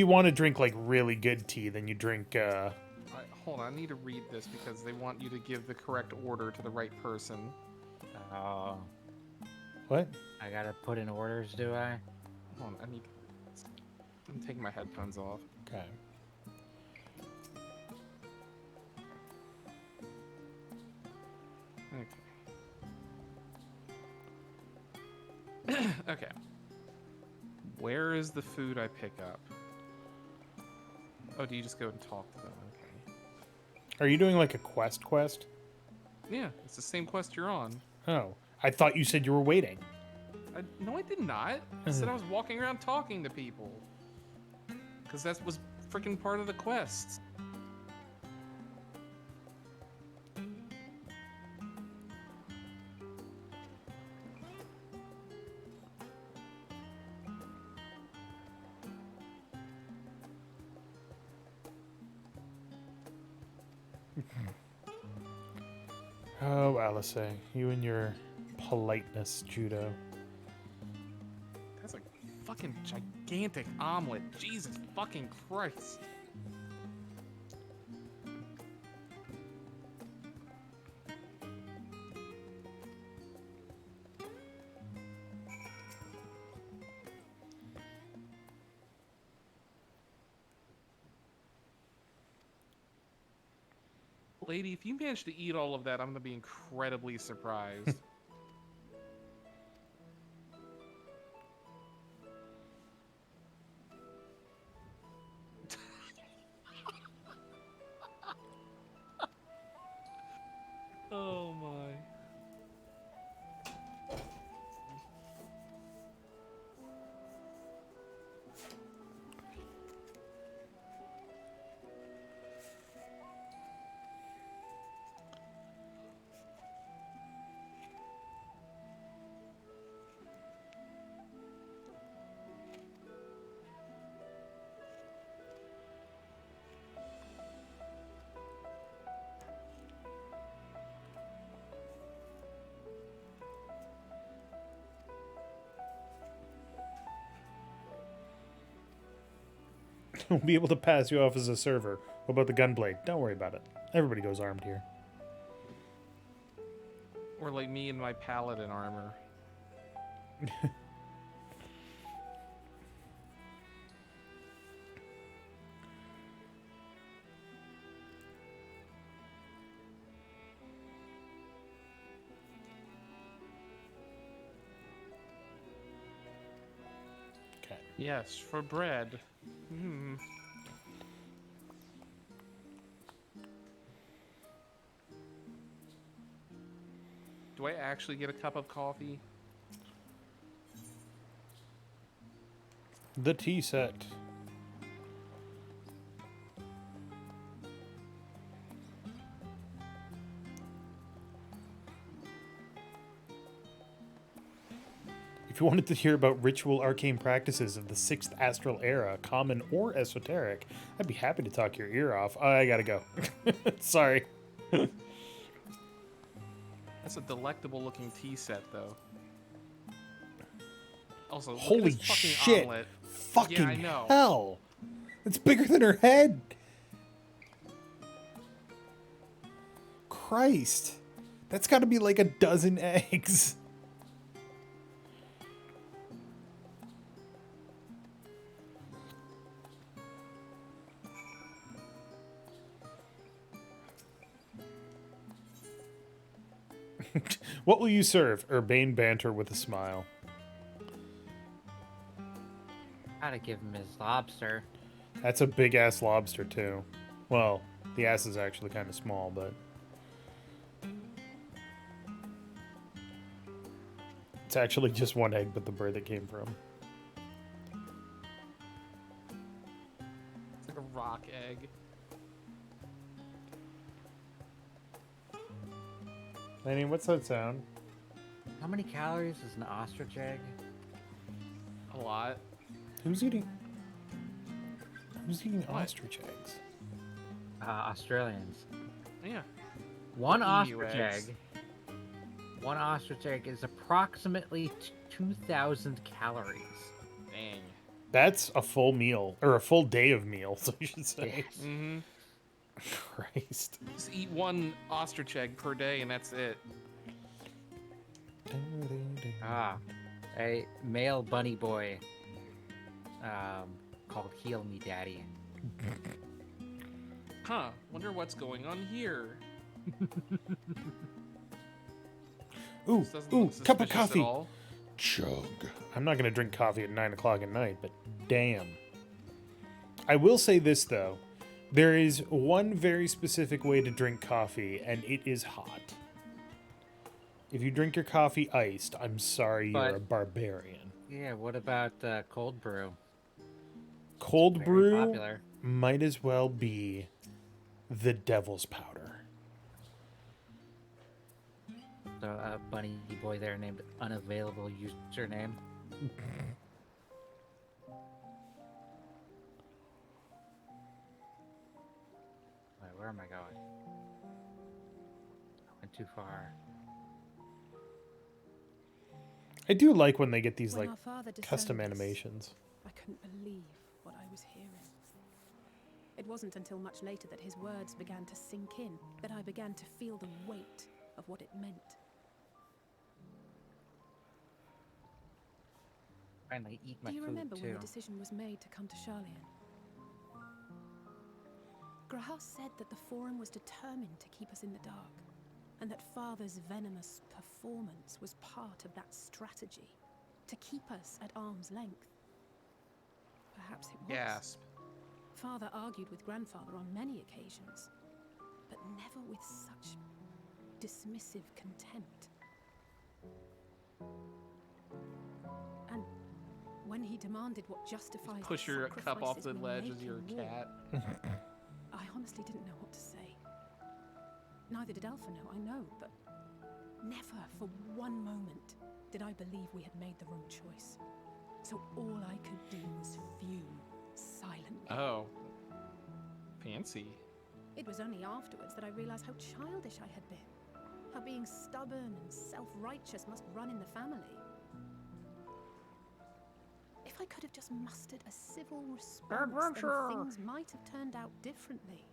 Speaker 1: want to drink like really good tea, then you drink
Speaker 3: Hold on, I need to read this because they want you to give the correct order to the right person.
Speaker 2: Oh,
Speaker 1: what?
Speaker 2: I gotta put in orders, do I?
Speaker 3: Hold on, I'm taking my headphones off.
Speaker 1: Okay.
Speaker 3: Okay. Okay. Where is the food I pick up? Oh, do you just go and talk to them? Okay.
Speaker 1: Are you doing like a quest?
Speaker 3: Yeah, it's the same quest you're on.
Speaker 1: Oh, I thought you said you were waiting.
Speaker 3: No, I did not. I said I was walking around talking to people. Because that was freaking part of the quest.
Speaker 1: Oh, Alice, you and your politeness, Judo.
Speaker 3: That's a fucking gigantic omelet. Jesus fucking Christ. Lady, if you manage to eat all of that, I'm gonna be incredibly surprised. Oh my.
Speaker 1: We'll be able to pass you off as a server. What about the gunblade? Don't worry about it. Everybody goes armed here.
Speaker 3: Or like me in my paladin armor.
Speaker 1: Okay.
Speaker 3: Yes, for bread. Hmm. Do I actually get a cup of coffee?
Speaker 1: The tea set. If you wanted to hear about ritual arcane practices of the 6th astral era, common or esoteric, I'd be happy to talk your ear off. I gotta go. Sorry.
Speaker 3: That's a delectable looking tea set, though. Also, look at
Speaker 1: Holy
Speaker 3: this fucking
Speaker 1: shit.
Speaker 3: omelet.
Speaker 1: Fucking
Speaker 3: Yeah, I know.
Speaker 1: hell. It's bigger than her head. Christ. That's gotta be like a dozen eggs. What will you serve? Urbane banter with a smile.
Speaker 2: Gotta give him his lobster.
Speaker 1: That's a big ass lobster too. Well, the ass is actually kind of small, but it's actually just one egg, but the bird that came from.
Speaker 3: It's like a rock egg.
Speaker 1: Laney, what's that sound?
Speaker 2: How many calories is an ostrich egg?
Speaker 3: A lot.
Speaker 1: Who's eating? Who's eating
Speaker 3: What?
Speaker 1: ostrich eggs?
Speaker 2: Australians.
Speaker 3: Yeah.
Speaker 2: One
Speaker 3: Emu
Speaker 2: ostrich
Speaker 3: eggs.
Speaker 2: egg. One ostrich egg is approximately 2,000 calories.
Speaker 3: Dang.
Speaker 1: That's a full meal, or a full day of meals, I should say.
Speaker 2: Yes.
Speaker 3: Mm-hmm.
Speaker 1: Christ.
Speaker 3: Just eat one ostrich egg per day, and that's it.
Speaker 2: A male bunny boy called Heal Me Daddy.
Speaker 3: Huh. Wonder what's going on here.
Speaker 1: Ooh,
Speaker 3: This doesn't
Speaker 1: ooh,
Speaker 3: look
Speaker 1: cup of
Speaker 3: suspicious
Speaker 1: coffee.
Speaker 3: at all.
Speaker 1: Chug. I'm not going to drink coffee at 9 o'clock at night, but damn. I will say this, though. There is one very specific way to drink coffee, and it is hot. If you drink your coffee iced, I'm sorry, you're
Speaker 2: But-
Speaker 1: a barbarian.
Speaker 2: Yeah, what about cold brew?
Speaker 1: Cold
Speaker 2: Very
Speaker 1: brew
Speaker 2: popular.
Speaker 1: might as well be the devil's powder.
Speaker 2: So a bunny boy there named Unavailable Username. Wait, where am I going? I went too far.
Speaker 1: I do like when they get these
Speaker 10: When
Speaker 1: like
Speaker 10: our father
Speaker 1: custom
Speaker 10: disowned us,
Speaker 1: animations.
Speaker 10: I couldn't believe what I was hearing. It wasn't until much later that his words began to sink in, that I began to feel the weight of what it meant.
Speaker 2: Finally eat my
Speaker 10: Do you
Speaker 2: food
Speaker 10: remember when
Speaker 2: too.
Speaker 10: the decision was made to come to Charlian? Graham said that the Forum was determined to keep us in the dark, and that Father's venomous performance was part of that strategy, to keep us at arm's length. Perhaps it was.
Speaker 3: Gasp.
Speaker 10: Father argued with Grandfather on many occasions, but never with such dismissive contempt. And when he demanded what justifies
Speaker 3: Push
Speaker 10: the
Speaker 3: your cup off
Speaker 10: sacrifices
Speaker 3: the
Speaker 10: we
Speaker 3: ledge
Speaker 10: make
Speaker 3: as you're
Speaker 10: in
Speaker 3: a
Speaker 10: war,
Speaker 3: cat.
Speaker 10: I honestly didn't know what to say. Neither did Alpha know, I know, but never for one moment did I believe we had made the wrong choice. So all I could do was fume silently.
Speaker 3: Oh. Fancy.
Speaker 10: It was only afterwards that I realized how childish I had been. How being stubborn and self-righteous must run in the family. If I could have just mustered a civil response, then things might have turned out differently.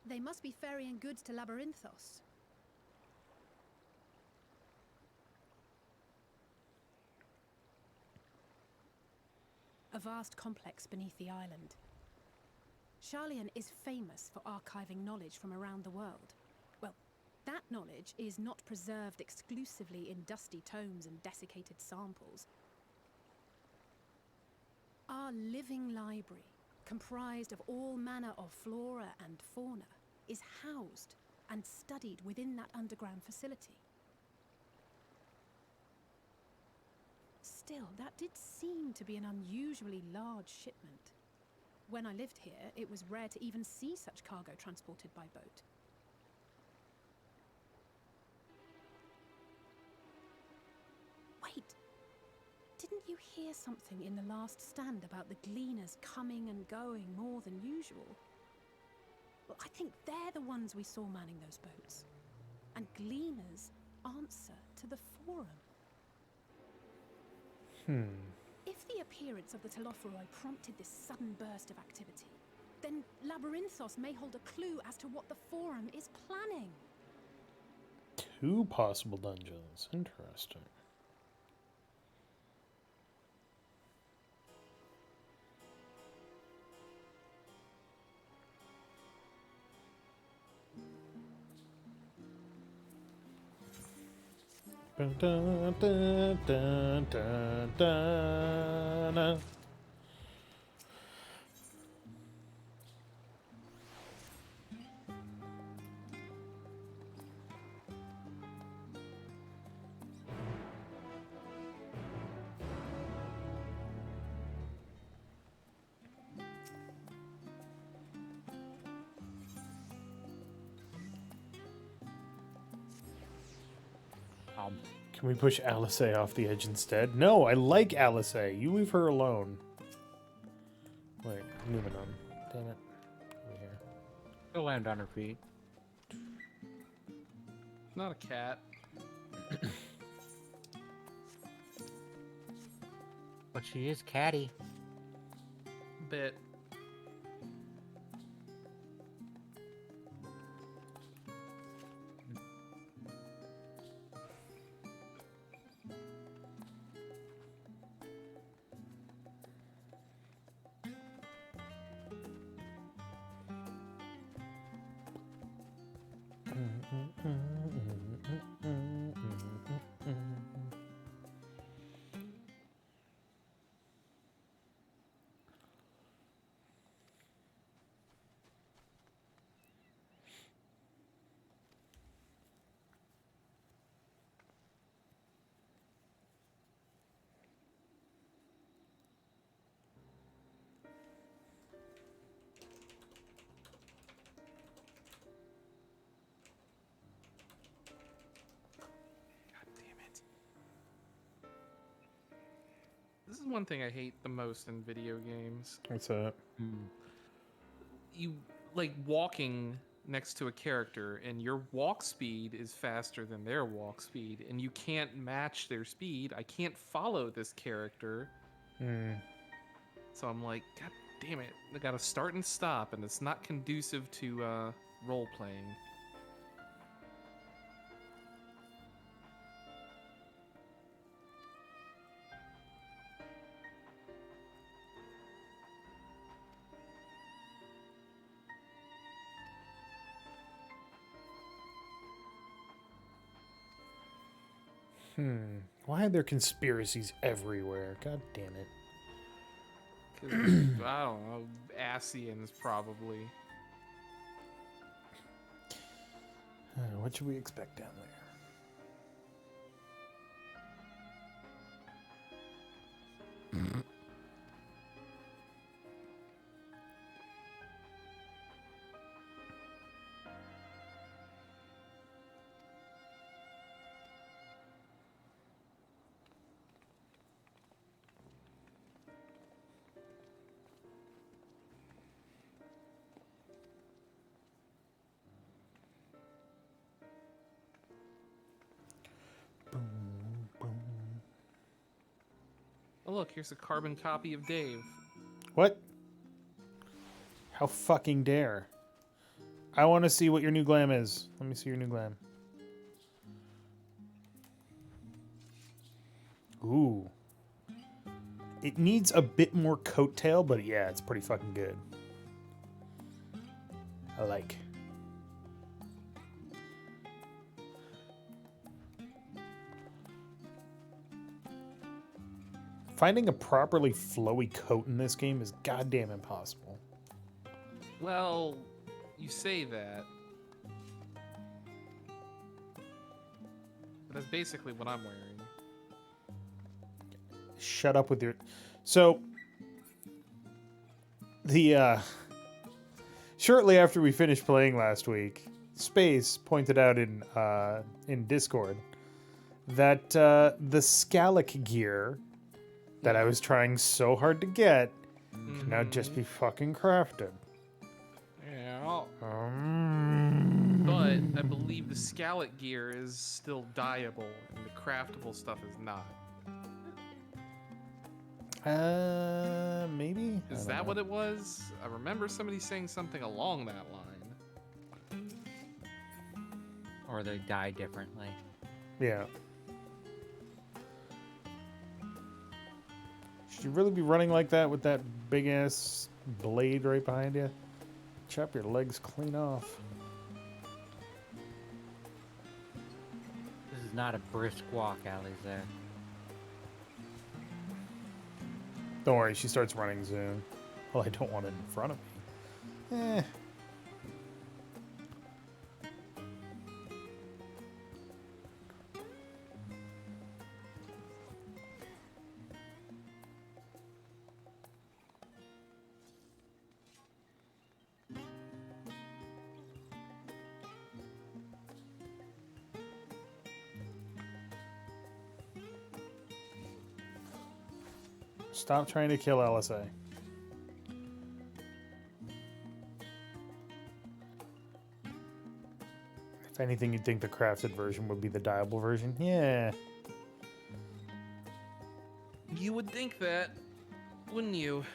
Speaker 10: They must be ferrying goods to Labyrinthos. A vast complex beneath the island. Charlian is famous for archiving knowledge from around the world. Well, that knowledge is not preserved exclusively in dusty tomes and desiccated samples. Our living library, comprised of all manner of flora and fauna, is housed and studied within that underground facility. Still, that did seem to be an unusually large shipment. When I lived here, it was rare to even see such cargo transported by boat. Wait! Didn't you hear something in the last stand about the gleaners coming and going more than usual? Well, I think they're the ones we saw manning those boats. And gleaners answer to the Forum. If the appearance of the Telophoroi prompted this sudden burst of activity, then Labyrinthos may hold a clue as to what the Forum is planning.
Speaker 1: 2 possible dungeons. Interesting. Dun, dun, dun, dun, dun, dun. Can we push Alice off the edge instead? No, I like Alice. You leave her alone. Wait, Numenon. Damn it. Over here.
Speaker 2: She'll land on her feet.
Speaker 3: Not a cat.
Speaker 2: But she is catty.
Speaker 3: Bit. This is one thing I hate the most in video games.
Speaker 1: What's that?
Speaker 3: You like walking next to a character and your walk speed is faster than their walk speed and you can't match their speed. I can't follow this character. So I'm like, God damn it. I gotta start and stop and it's not conducive to role playing.
Speaker 1: Why are there conspiracies everywhere? God damn it.
Speaker 3: 'Cause, I don't know, Asians probably.
Speaker 1: What should we expect down there?
Speaker 3: Oh look, here's a carbon copy of Dave.
Speaker 1: What? How fucking dare? I want to see what your new glam is. Let me see your new glam. Ooh. It needs a bit more coattail, but yeah, it's pretty fucking good. I like. Finding a properly flowy coat in this game is goddamn impossible.
Speaker 3: Well, you say that. But that's basically what I'm wearing.
Speaker 1: Shut up with your... So, shortly after we finished playing last week, Space pointed out in Discord that the Scalic gear that I was trying so hard to get can now just be fucking crafted.
Speaker 3: Yeah. But I believe the Scallop gear is still dyeable, and the craftable stuff is not.
Speaker 1: Maybe?
Speaker 3: Is that what it was? I remember somebody saying something along that line.
Speaker 2: Or they die differently.
Speaker 1: Yeah. Should you really be running like that with that big ass blade right behind you? Chop your legs clean off.
Speaker 2: This is not a brisk walk, Alize.
Speaker 1: Don't worry, she starts running soon. Well, I don't want it in front of me. Stop trying to kill LSA. If anything, you'd think the crafted version would be the dyeable version. Yeah.
Speaker 3: You would think that, wouldn't you?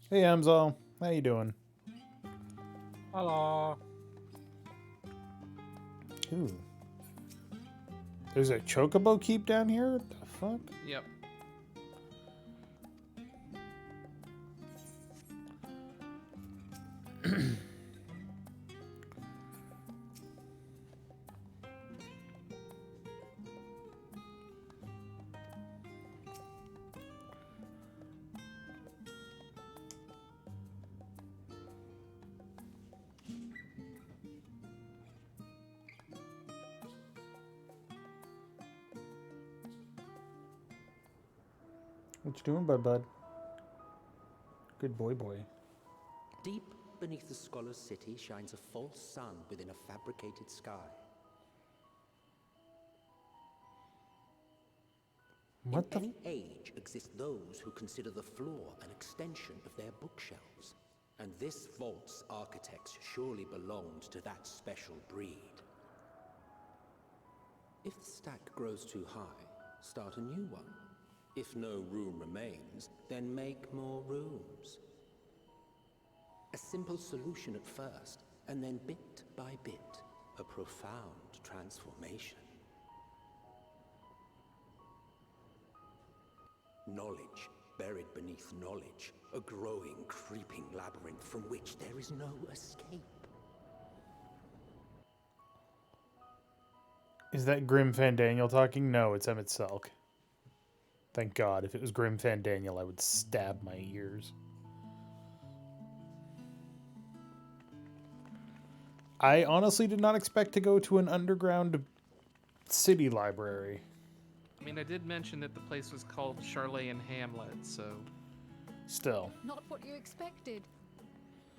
Speaker 1: Hey, Amzal. How you doing?
Speaker 2: Hello.
Speaker 1: Ooh. There's a chocobo keep down here? What the fuck?
Speaker 3: Yep.
Speaker 1: What you doing, bud? Good boy.
Speaker 4: Deep beneath the scholar's city shines a false sun within a fabricated sky.
Speaker 1: What
Speaker 4: In any age exist those who consider the floor an extension of their bookshelves. And this vault's architects surely belonged to that special breed. If the stack grows too high, start a new one. If no room remains, then make more rooms. A simple solution at first, and then bit by bit, a profound transformation. Knowledge buried beneath knowledge, a growing, creeping labyrinth from which there is no escape.
Speaker 1: Is that Grim Fandaniel talking? No, it's Emmett Selk. Thank God. If it was Grim Fandaniel, I would stab my ears. I honestly did not expect to go to an underground city library.
Speaker 3: I mean, I did mention that the place was called Charlet and Hamlet, so...
Speaker 1: Still.
Speaker 10: Not what you expected.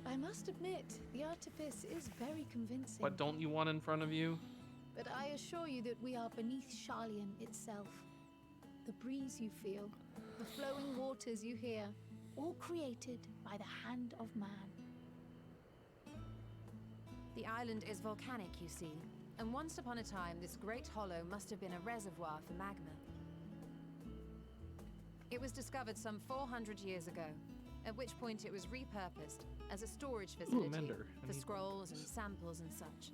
Speaker 10: I must admit, the artifice is very convincing.
Speaker 3: What don't you want in front of you?
Speaker 10: But I assure you that we are beneath Charlian itself. The breeze you feel, the flowing waters you hear, all created by the hand of man.
Speaker 11: The island is volcanic, you see, and once upon a time this great hollow must have been a reservoir for magma. It was discovered some 400 years ago, at which point it was repurposed as a storage facility for scrolls and samples and such.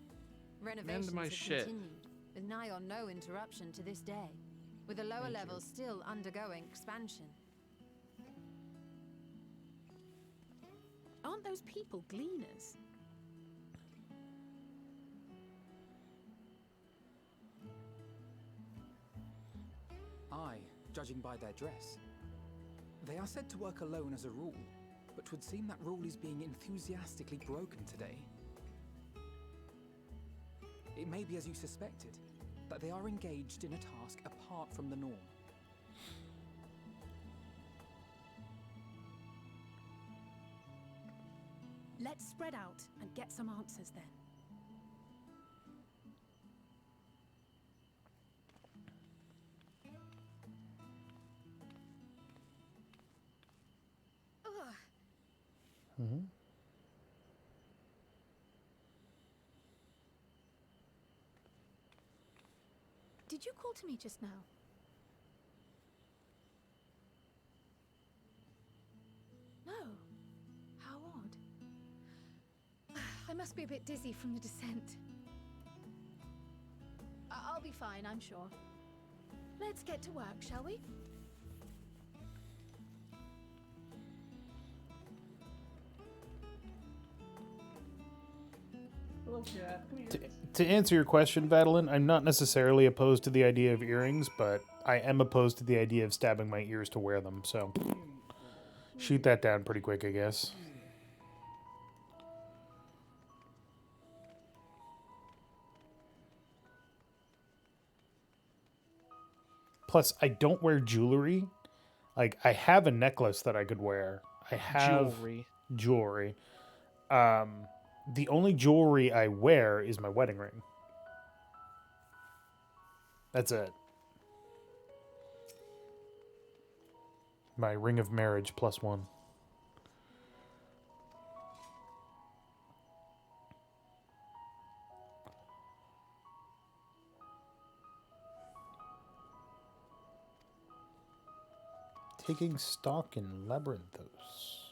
Speaker 11: Renovations have continued, with nigh on no interruption to this day, with the lower levels still undergoing expansion.
Speaker 10: Aren't those people gleaners?
Speaker 12: Aye, judging by their dress. They are said to work alone as a rule, but 'twould seem that rule is being enthusiastically broken today. It may be as you suspected, that they are engaged in a task apart from the norm.
Speaker 10: Let's spread out and get some answers then.
Speaker 1: Mm-hmm.
Speaker 10: Did you call to me just now? No. How odd. I must be a bit dizzy from the descent. I'll be fine, I'm sure. Let's get to work, shall we?
Speaker 1: To answer your question, Vadalin, I'm not necessarily opposed to the idea of earrings, but I am opposed to the idea of stabbing my ears to wear them, so shoot that down pretty quick, I guess. Plus, I don't wear jewelry. Like, I have a necklace that I could wear. I have jewelry. The only jewelry I wear is my wedding ring. That's it. My ring of marriage +1. Taking stock in Labyrinthos.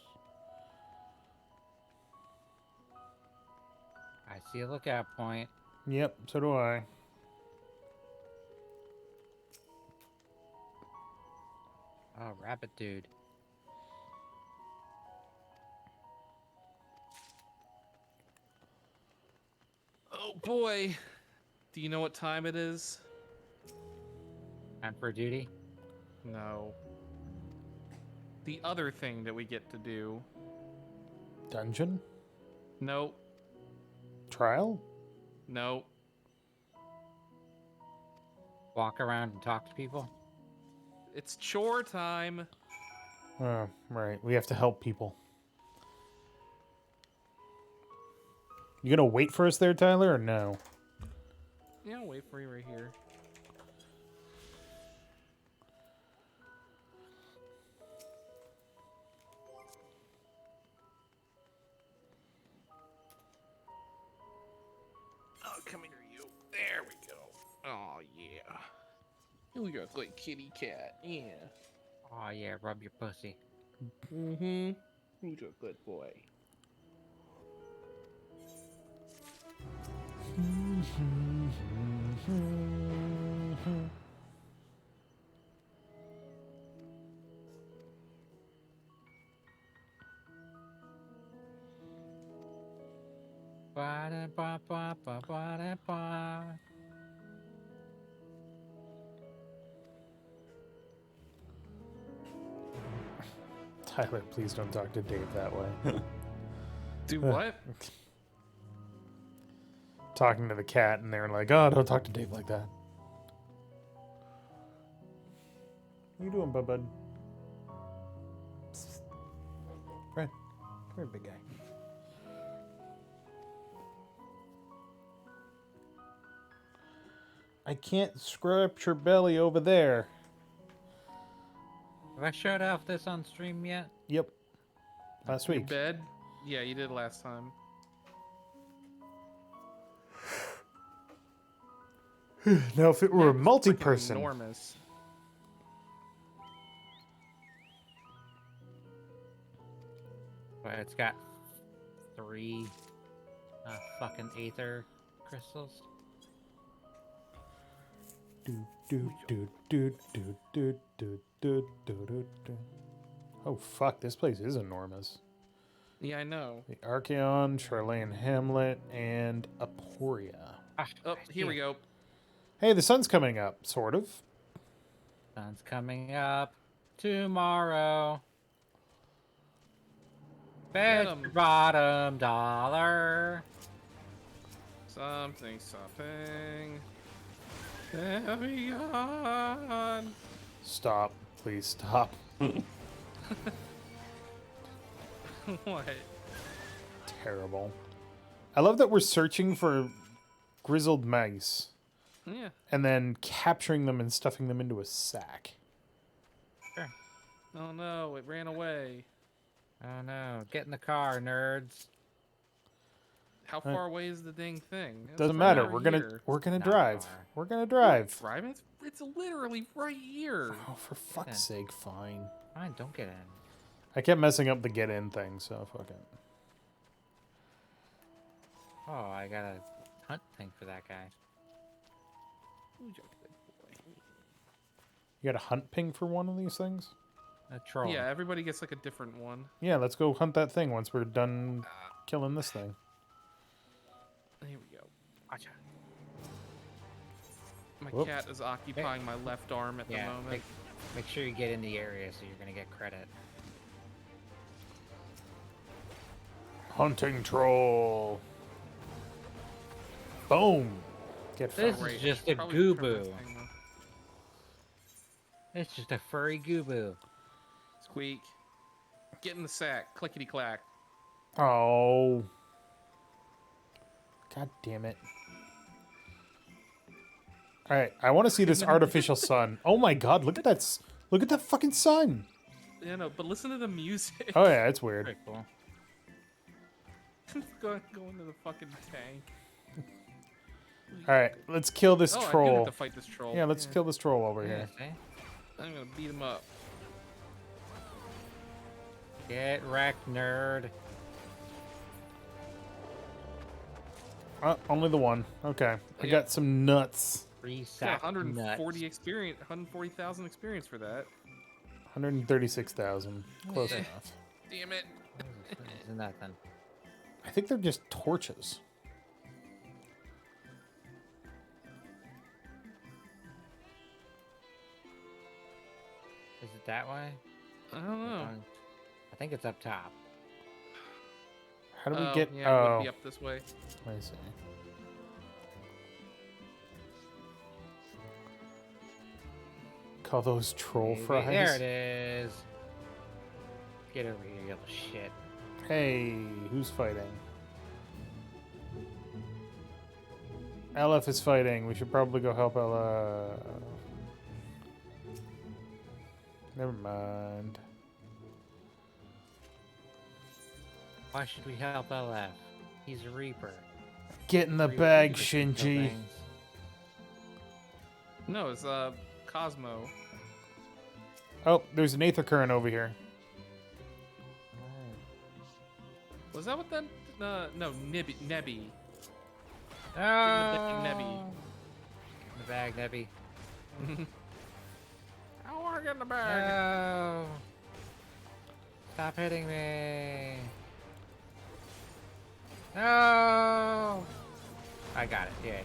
Speaker 2: I see a lookout point.
Speaker 1: Yep, so do I.
Speaker 2: Oh, rabbit dude.
Speaker 3: Oh boy. Do you know what time it is?
Speaker 2: Time for duty?
Speaker 3: No. The other thing that we get to do.
Speaker 1: Dungeon?
Speaker 3: No.
Speaker 1: Trial?
Speaker 3: No.
Speaker 2: Walk around and talk to people?
Speaker 3: It's chore time.
Speaker 1: Oh, right. We have to help people. You gonna wait for us there, Tyler, or no?
Speaker 3: Yeah, I'll wait for you right here. Oh, come here, you. There we go. Oh, yeah. Here we go, like kitty cat. Yeah.
Speaker 2: Oh yeah, rub your pussy.
Speaker 3: Mm-hmm. Who's a good boy?
Speaker 2: Ba-da-ba-ba-ba-ba-da-ba.
Speaker 1: Tyler, please don't talk to Dave that way.
Speaker 3: Do what?
Speaker 1: Talking to the cat, and they're like, "Oh, don't talk to Dave like that." What you doing, bud? Right, come here, big guy. I can't scratch your belly over there.
Speaker 2: Have I showed off this on stream yet?
Speaker 1: Yep. Last
Speaker 3: Your
Speaker 1: week.
Speaker 3: bed? Yeah, you did last time.
Speaker 1: Now, if it were a
Speaker 3: It's freaking
Speaker 1: multi-person,
Speaker 3: enormous.
Speaker 2: But it's got 3 fucking aether crystals.
Speaker 1: Oh fuck! This place is enormous.
Speaker 3: Yeah, I know.
Speaker 1: The Archeon, Charlayan Hamlet, and Aporia.
Speaker 3: Oh, here we go.
Speaker 1: Hey, the sun's coming up, sort of.
Speaker 2: Sun's coming up tomorrow. Bet your bottom dollar.
Speaker 3: Something. Carry on.
Speaker 1: Stop. Please stop.
Speaker 3: What?
Speaker 1: Terrible. I love that we're searching for grizzled mice.
Speaker 3: Yeah.
Speaker 1: And then capturing them and stuffing them into a sack.
Speaker 2: Sure.
Speaker 3: Oh no, it ran away.
Speaker 2: Oh no, get in the car, nerds.
Speaker 3: How far away is the dang thing? It's
Speaker 1: Doesn't
Speaker 3: right
Speaker 1: matter.
Speaker 3: over
Speaker 1: We're gonna
Speaker 2: Not
Speaker 1: drive.
Speaker 2: far.
Speaker 1: We're gonna drive.
Speaker 3: Driving? It's literally right here.
Speaker 1: Oh, for fuck's sake, fine.
Speaker 2: Fine, don't get in.
Speaker 1: I kept messing up the get in thing, so fuck it.
Speaker 2: Oh, I got a hunt thing for that guy.
Speaker 3: Who's your good boy?
Speaker 1: You got a hunt ping for one of these things?
Speaker 2: A troll.
Speaker 3: Yeah, everybody gets like a different one.
Speaker 1: Yeah, let's go hunt that thing once we're done killing this thing.
Speaker 3: Here we go.
Speaker 2: Gotcha.
Speaker 3: My
Speaker 1: Whoop.
Speaker 3: cat is occupying my left arm at the moment.
Speaker 2: Make sure you get in the area so you're gonna get credit.
Speaker 1: Hunting troll. Boom. Get
Speaker 2: This
Speaker 1: fucked.
Speaker 2: is just a
Speaker 3: Probably
Speaker 2: goo
Speaker 3: turn
Speaker 2: boo.
Speaker 3: this thing off.
Speaker 2: It's just a furry goo boo.
Speaker 3: Squeak. Get in the sack. Clickety clack.
Speaker 1: Oh. God damn it. All right, I want to see this artificial sun. Oh my god, look at that. Look at that fucking sun.
Speaker 3: Yeah, no, but listen to the music.
Speaker 1: Oh yeah, it's weird.
Speaker 2: Very cool.
Speaker 3: go into the fucking tank.
Speaker 1: All right, let's kill this
Speaker 3: I do
Speaker 1: troll.
Speaker 3: have to fight this troll.
Speaker 1: Yeah, let's kill this troll over here.
Speaker 2: Yeah, see?
Speaker 3: I'm gonna beat him up.
Speaker 2: Get wrecked, nerd.
Speaker 1: Only the one. Okay, I got some nuts.
Speaker 2: Free
Speaker 3: Yeah,
Speaker 2: sack
Speaker 3: 140
Speaker 2: nuts.
Speaker 3: experience, 140,000 experience for that.
Speaker 1: 136,000. Close enough.
Speaker 3: Damn it.
Speaker 2: Isn't nothing.
Speaker 1: I think they're just torches.
Speaker 2: Is it that way?
Speaker 3: I don't know.
Speaker 2: I think it's up top.
Speaker 1: How do we get?
Speaker 3: Yeah, it would be up this way.
Speaker 1: I see. Call those troll fries.
Speaker 2: There it is. Get over here, you little shit.
Speaker 1: Hey, who's fighting? LF is fighting. We should probably go help LF. Never mind.
Speaker 2: Why should we help LF? He's a Reaper.
Speaker 1: Get in the bag, Shinji.
Speaker 3: No, it's Cosmo.
Speaker 1: Oh, there's an Aether Current over here.
Speaker 3: Was that what that? No, Nebby. Nebby.
Speaker 2: Oh.
Speaker 3: Nebby.
Speaker 2: In the bag, Nebby.
Speaker 3: I want to get in the bag.
Speaker 2: No. Stop hitting me. No. I got it. Yay.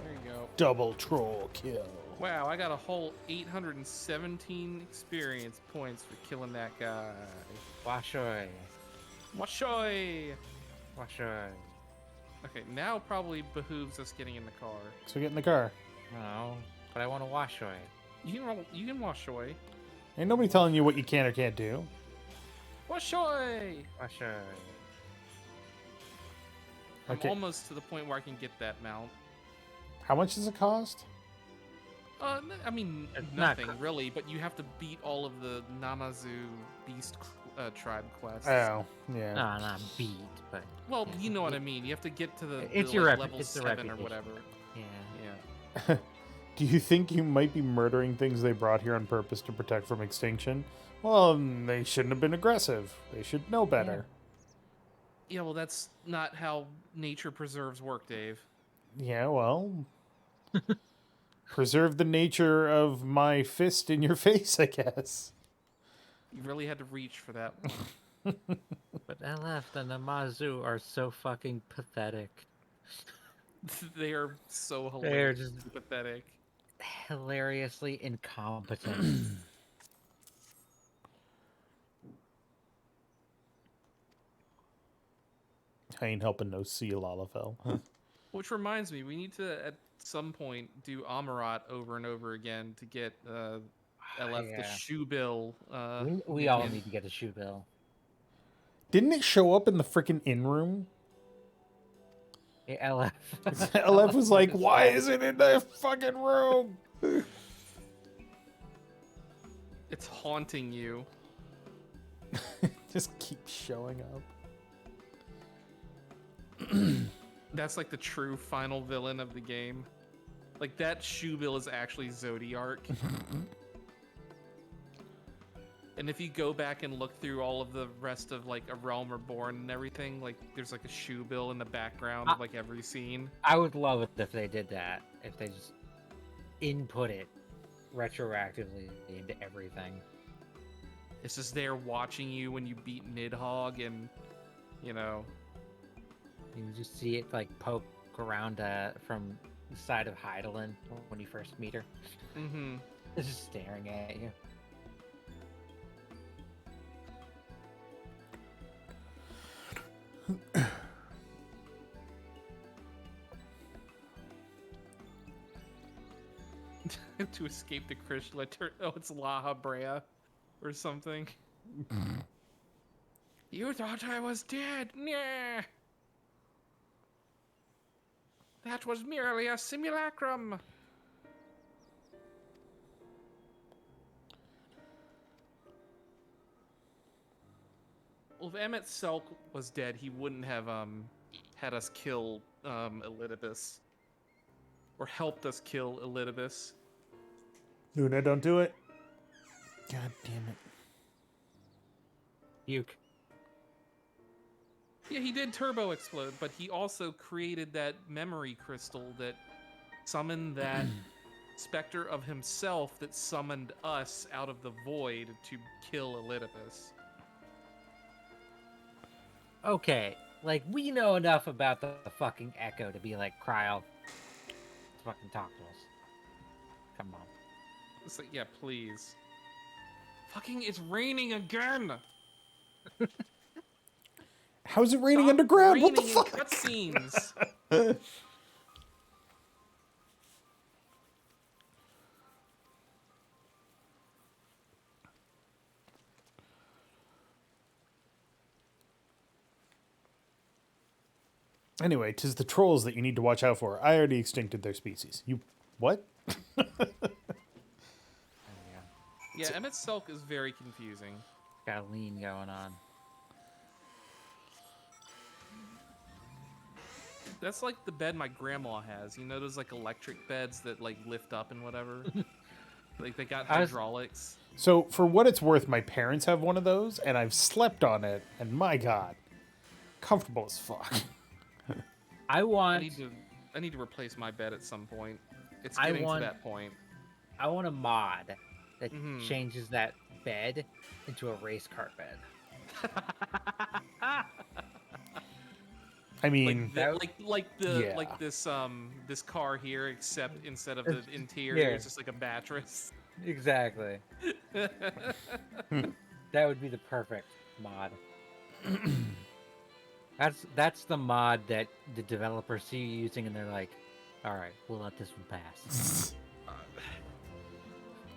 Speaker 3: There you go.
Speaker 1: Double troll kill.
Speaker 3: Wow, I got a whole 817 experience points for killing that guy.
Speaker 2: Washoy.
Speaker 3: Washoy!
Speaker 2: Washoy.
Speaker 3: Okay, now probably behooves us getting in the car.
Speaker 1: So get in the car.
Speaker 2: No, but I want to washoy.
Speaker 3: You can washoy.
Speaker 1: Ain't nobody telling you what you can or can't do.
Speaker 3: Washoy!
Speaker 2: Washoy.
Speaker 3: I'm
Speaker 1: Okay.
Speaker 3: almost to the point where I can get that mount.
Speaker 1: How much does it cost?
Speaker 3: I mean,
Speaker 2: It's not
Speaker 3: nothing really, but you have to beat all of the Namazu beast tribe quests.
Speaker 1: Oh, yeah.
Speaker 2: No, not beat, but
Speaker 3: Well, you know what I mean. You have to get to the,
Speaker 2: It's
Speaker 3: the,
Speaker 2: your
Speaker 3: like,
Speaker 2: rep-
Speaker 3: level
Speaker 2: it's the
Speaker 3: 7 or
Speaker 2: reputation.
Speaker 3: whatever.
Speaker 2: yeah.
Speaker 3: Yeah.
Speaker 1: Do you think you might be murdering things they brought here on purpose to protect from extinction? Well, they shouldn't have been aggressive. They should know better.
Speaker 3: Yeah, well, that's not how nature preserves work, Dave.
Speaker 1: Yeah, well... preserve the nature of my fist in your face, I guess.
Speaker 3: You really had to reach for that one.
Speaker 2: But LF and the Namazu are so fucking pathetic.
Speaker 3: They are so
Speaker 2: They're
Speaker 3: hilarious,
Speaker 2: just
Speaker 3: pathetic.
Speaker 2: hilariously incompetent.
Speaker 1: I ain't helping no sea Lalafell.
Speaker 3: Which reminds me, we need to at some point do Amarat over and over again to get LF the
Speaker 2: Yeah.
Speaker 3: shoe bill.
Speaker 2: We all need to get a shoe bill.
Speaker 1: Didn't it show up in the freaking in-room?
Speaker 2: Yeah, LF.
Speaker 1: LF was like, why is it in the fucking room?
Speaker 3: It's haunting you.
Speaker 1: Just keep showing up.
Speaker 3: That's like the true final villain of the game. Like that shoe bill is actually Zodiark. And if you go back and look through all of the rest of like A Realm Reborn and everything, like there's like a shoe bill in the background of like every scene.
Speaker 2: I would love it if they did that. If they just input it retroactively into everything.
Speaker 3: It's just there watching you when you beat Nidhogg, and you know.
Speaker 2: You just see it like poke around from the side of Heidelin when you first meet her.
Speaker 3: Mm-hmm.
Speaker 2: It's just staring at you.
Speaker 3: To escape the Chrysler. Oh, it's La Habrea or something. You thought I was dead? Nah. That was merely a simulacrum. Well, if Emmett Selk was dead, he wouldn't have had us kill Elidibus. Or helped us kill Elidibus.
Speaker 1: Luna, don't do it. God damn it.
Speaker 2: Puke.
Speaker 3: Yeah, he did turbo explode, but he also created that memory crystal that summoned that specter of himself that summoned us out of the void to kill Elidibus.
Speaker 2: Okay, like we know enough about the fucking Echo to be like, Cryo, fucking talk to us. Come on.
Speaker 3: It's like, yeah, please. Fucking, it's raining again!
Speaker 1: How's it raining
Speaker 3: Stop
Speaker 1: underground? What the
Speaker 3: raining in
Speaker 1: fuck?
Speaker 3: cutscenes!
Speaker 1: Anyway, 'tis the trolls that you need to watch out for. I already extincted their species. You what?
Speaker 3: Yeah, Emmett Silk is very confusing.
Speaker 2: Got a lean going on.
Speaker 3: That's like the bed my grandma has. You know those like electric beds that like lift up and whatever? Like they got hydraulics.
Speaker 1: So for what it's worth, my parents have one of those, and I've slept on it, and my god, comfortable as fuck.
Speaker 2: I
Speaker 3: need to replace my bed at some point. It's getting to that point.
Speaker 2: I want a mod that changes that bed into a race car bed.
Speaker 1: I mean,
Speaker 3: like this car here, except instead of the interior, it's just like a mattress.
Speaker 2: Exactly. That would be the perfect mod. That's the mod that the developers see you using, and they're like, "All right, we'll let this one pass."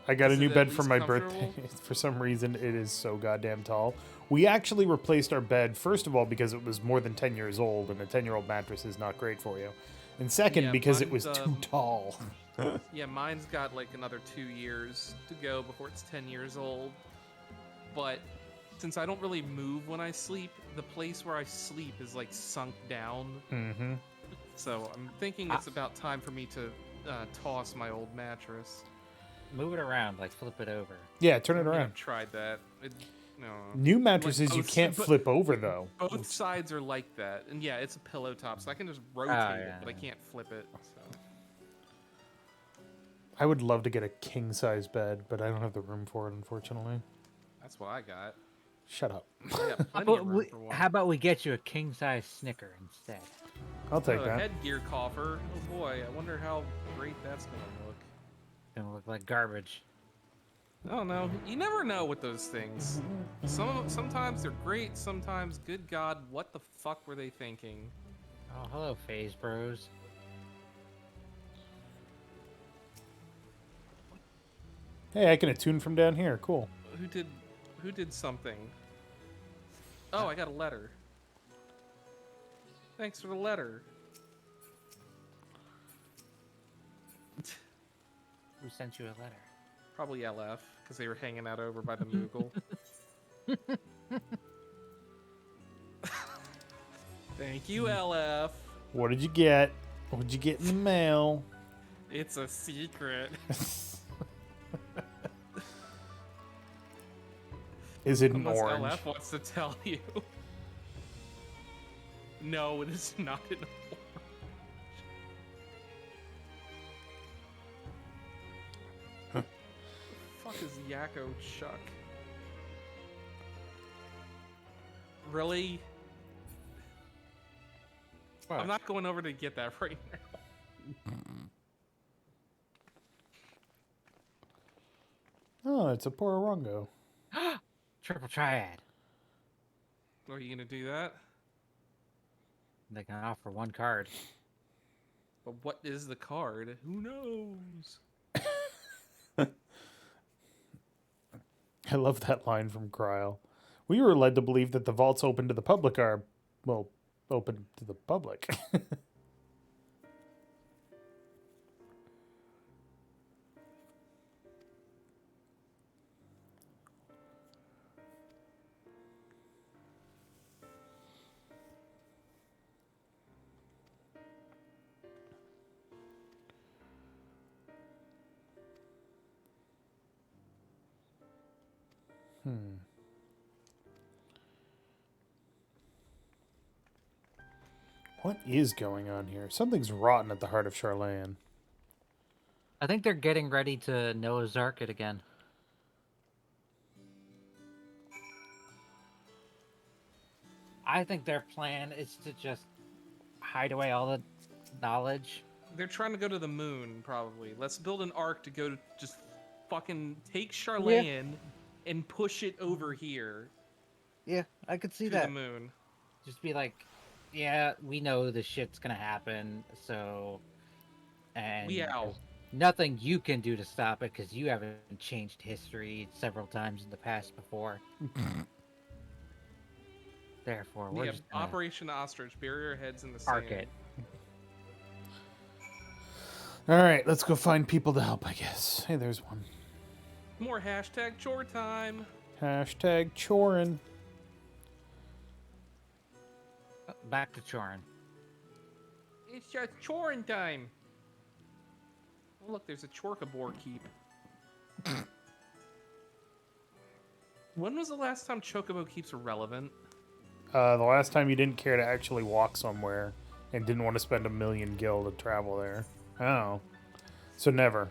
Speaker 1: I got a new bed for my birthday. For some reason, it is so goddamn tall. We actually replaced our bed, first of all, because it was more than 10 years old, and a 10-year-old mattress is not great for you. And second, because it was too tall.
Speaker 3: Yeah, mine's got like another 2 years to go before it's 10 years old. But since I don't really move when I sleep, the place where I sleep is like sunk down.
Speaker 1: Mm-hmm.
Speaker 3: So I'm thinking it's about time for me to toss my old mattress.
Speaker 2: Move it around, like flip it over.
Speaker 1: Yeah, turn it around.
Speaker 3: I've tried that. No.
Speaker 1: New mattresses you can't flip over though.
Speaker 3: Both sides are like that, and yeah, it's a pillow top, so I can just rotate it, but I can't flip it. So.
Speaker 1: I would love to get a king size bed, but I don't have the room for it, unfortunately.
Speaker 3: That's what I got.
Speaker 1: Shut up.
Speaker 3: I got plenty of room for one.
Speaker 2: How about we get you a king size Snicker instead?
Speaker 1: I'll take
Speaker 3: a
Speaker 1: that.
Speaker 3: Headgear coffer. Oh boy, I wonder how great that's gonna look.
Speaker 2: Gonna look like garbage.
Speaker 3: I don't know. You never know with those things. Sometimes they're great. Sometimes, good God, what the fuck were they thinking?
Speaker 2: Oh, hello, Phase Bros.
Speaker 1: Hey, I can attune from down here. Cool.
Speaker 3: Who did something? Oh, I got a letter. Thanks for the letter.
Speaker 2: Who sent you a letter?
Speaker 3: Probably LF, because they were hanging out over by the Moogle. Thank you, LF.
Speaker 1: What did you get? What did you get in the mail?
Speaker 3: It's a secret.
Speaker 1: Is it an
Speaker 3: Unless
Speaker 1: orange?
Speaker 3: LF wants to tell you. No, it is not an orange. Fuck is Yakko Chuck? Really?
Speaker 2: What?
Speaker 3: I'm not going over to get that right now.
Speaker 1: Oh, it's a Pororongo.
Speaker 2: Triple triad.
Speaker 3: Are you gonna do that?
Speaker 2: They can offer one card.
Speaker 3: But what is the card? Who knows?
Speaker 1: I love that line from Cryle. We were led to believe that the vaults open to the public are, well, open to the public. What is going on here? Something's rotten at the heart of Charlayan.
Speaker 2: I think they're getting ready to Noah's Ark it again. I think their plan is to just hide away all the knowledge.
Speaker 3: They're trying to go to the moon, probably. Let's build an ark to go to just fucking take Charlayan and push it over here.
Speaker 2: Yeah, I could see
Speaker 3: to
Speaker 2: that.
Speaker 3: The moon.
Speaker 2: Just be like, yeah, we know this shit's gonna happen, so... And
Speaker 3: Meow.
Speaker 2: nothing you can do to stop it, because you haven't changed history several times in the past before. Therefore, we're
Speaker 3: Yeah,
Speaker 2: just gonna
Speaker 3: Operation Ostrich. Bury our heads in the
Speaker 2: arc
Speaker 3: sand.
Speaker 2: it.
Speaker 1: All right, let's go find people to help, I guess. Hey, there's one.
Speaker 3: More hashtag chore time.
Speaker 1: Hashtag chorin.
Speaker 2: Back to Chorin.
Speaker 3: It's just chorin time. Oh, look, there's a Chorkabor keep. When was the last time Chocobo keeps were relevant?
Speaker 1: The last time you didn't care to actually walk somewhere and didn't want to spend 1,000,000 gil to travel there. Oh. So never.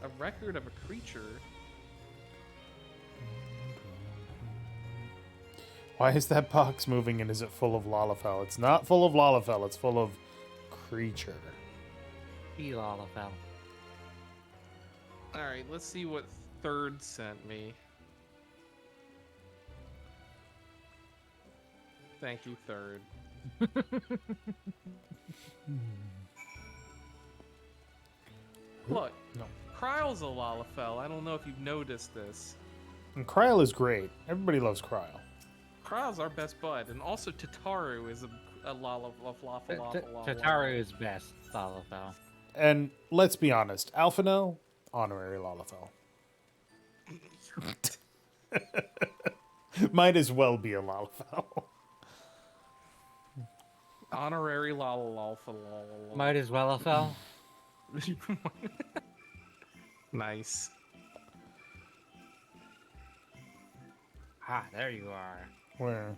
Speaker 3: A record of a creature.
Speaker 1: Why is that box moving and is it full of Lalafell? It's not full of Lalafell, it's full of creature.
Speaker 2: Lalafell.
Speaker 3: Alright, let's see what Third sent me. Thank you, Third. Look,
Speaker 1: No.
Speaker 3: Kryle's a Lalafell. I don't know if you've noticed this.
Speaker 1: And Kryl is great. Everybody loves Kryl.
Speaker 3: Kryle's our best bud, and also Tataru is a Lalafell.
Speaker 2: Tataru is best Lalafell.
Speaker 1: And let's be honest, Alphino, honorary Lalafell. Might as well be a Lalafell.
Speaker 3: Honorary Lalafell.
Speaker 2: Might as well have fell.
Speaker 3: Nice.
Speaker 2: Ah, there you are.
Speaker 1: Where?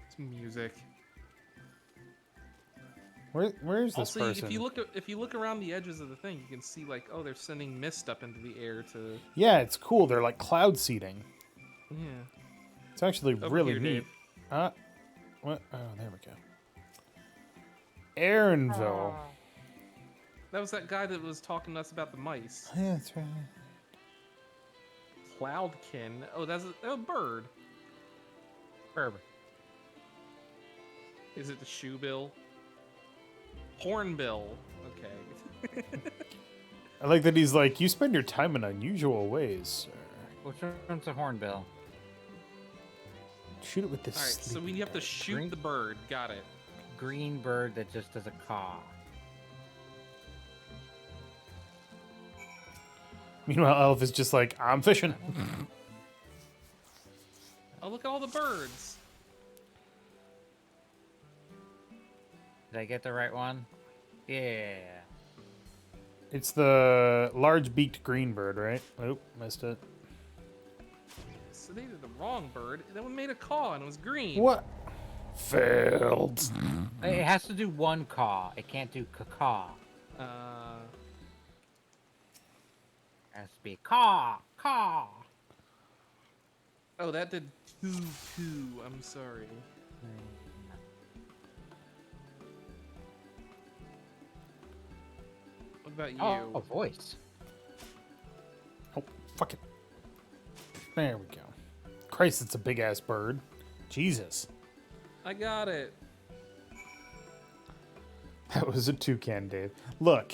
Speaker 3: It's music.
Speaker 1: Where's this
Speaker 3: Also,
Speaker 1: person?
Speaker 3: if you look around the edges of the thing, you can see like, oh, they're sending mist up into the air to.
Speaker 1: Yeah, it's cool. They're like cloud seeding.
Speaker 3: Yeah.
Speaker 1: It's actually
Speaker 3: Over
Speaker 1: really
Speaker 3: here,
Speaker 1: neat.
Speaker 3: Dave.
Speaker 1: What? Oh, there we go. Aaronville.
Speaker 3: That was that guy that was talking to us about the mice.
Speaker 1: Yeah, that's right.
Speaker 3: Cloudkin. Oh, that's a bird.
Speaker 2: Bird.
Speaker 3: Is it the shoebill? Hornbill. Okay.
Speaker 1: I like that he's like, you spend your time in unusual ways, sir.
Speaker 2: Which one's a hornbill?
Speaker 1: Shoot it with this.
Speaker 3: Alright, so we have to shoot
Speaker 2: Green?
Speaker 3: the bird. Got it.
Speaker 2: Green bird that just does a caw.
Speaker 1: Meanwhile, Elf is just like, I'm fishing.
Speaker 3: Oh, look at all the birds.
Speaker 2: Did I get the right one? Yeah.
Speaker 1: It's the large-beaked green bird, right? Oh, missed it.
Speaker 3: So they did the wrong bird. That one made a caw and it was green.
Speaker 1: What? Failed.
Speaker 2: It has to do one caw. It can't do caw. It has to be caw.
Speaker 3: Oh, that did two. I'm sorry. What about you?
Speaker 2: Oh, a voice.
Speaker 1: Oh, fuck it. There we go. Christ, it's a big-ass bird. Jesus.
Speaker 3: I got it.
Speaker 1: That was a toucan, Dave. Look.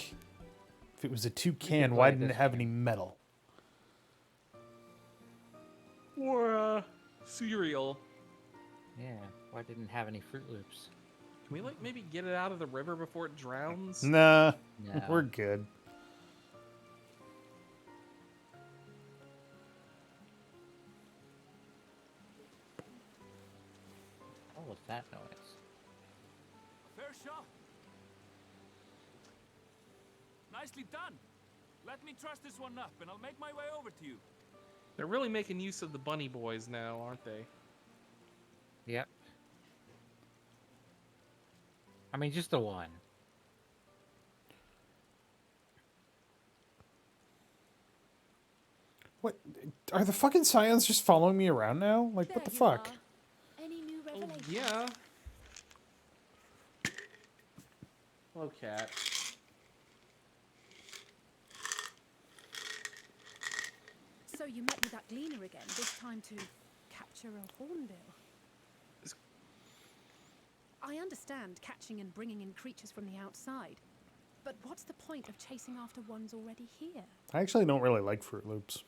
Speaker 1: If it was a toucan, why didn't it have any metal?
Speaker 3: Or cereal.
Speaker 2: Yeah. Why didn't it have any Fruit Loops?
Speaker 3: Can we like maybe get it out of the river before it drowns?
Speaker 1: Nah.
Speaker 2: No.
Speaker 1: We're good.
Speaker 2: What was that noise?
Speaker 13: Fair shot. Nicely done. Let me truss this one up, and I'll make my way over to you.
Speaker 3: They're really making use of the bunny boys now, aren't they?
Speaker 2: Yep. I mean, just the one.
Speaker 1: What? Are the fucking scions just following me around now? Like, what the fuck?
Speaker 10: Any new
Speaker 3: Oh,
Speaker 10: revelations?
Speaker 3: yeah. Hello, cat.
Speaker 10: So you met with that gleaner again, this time to capture a hornbill. I I understand catching and bringing in creatures from the outside, but what's the point of chasing after ones already here?
Speaker 1: I actually don't really like Fruit Loops.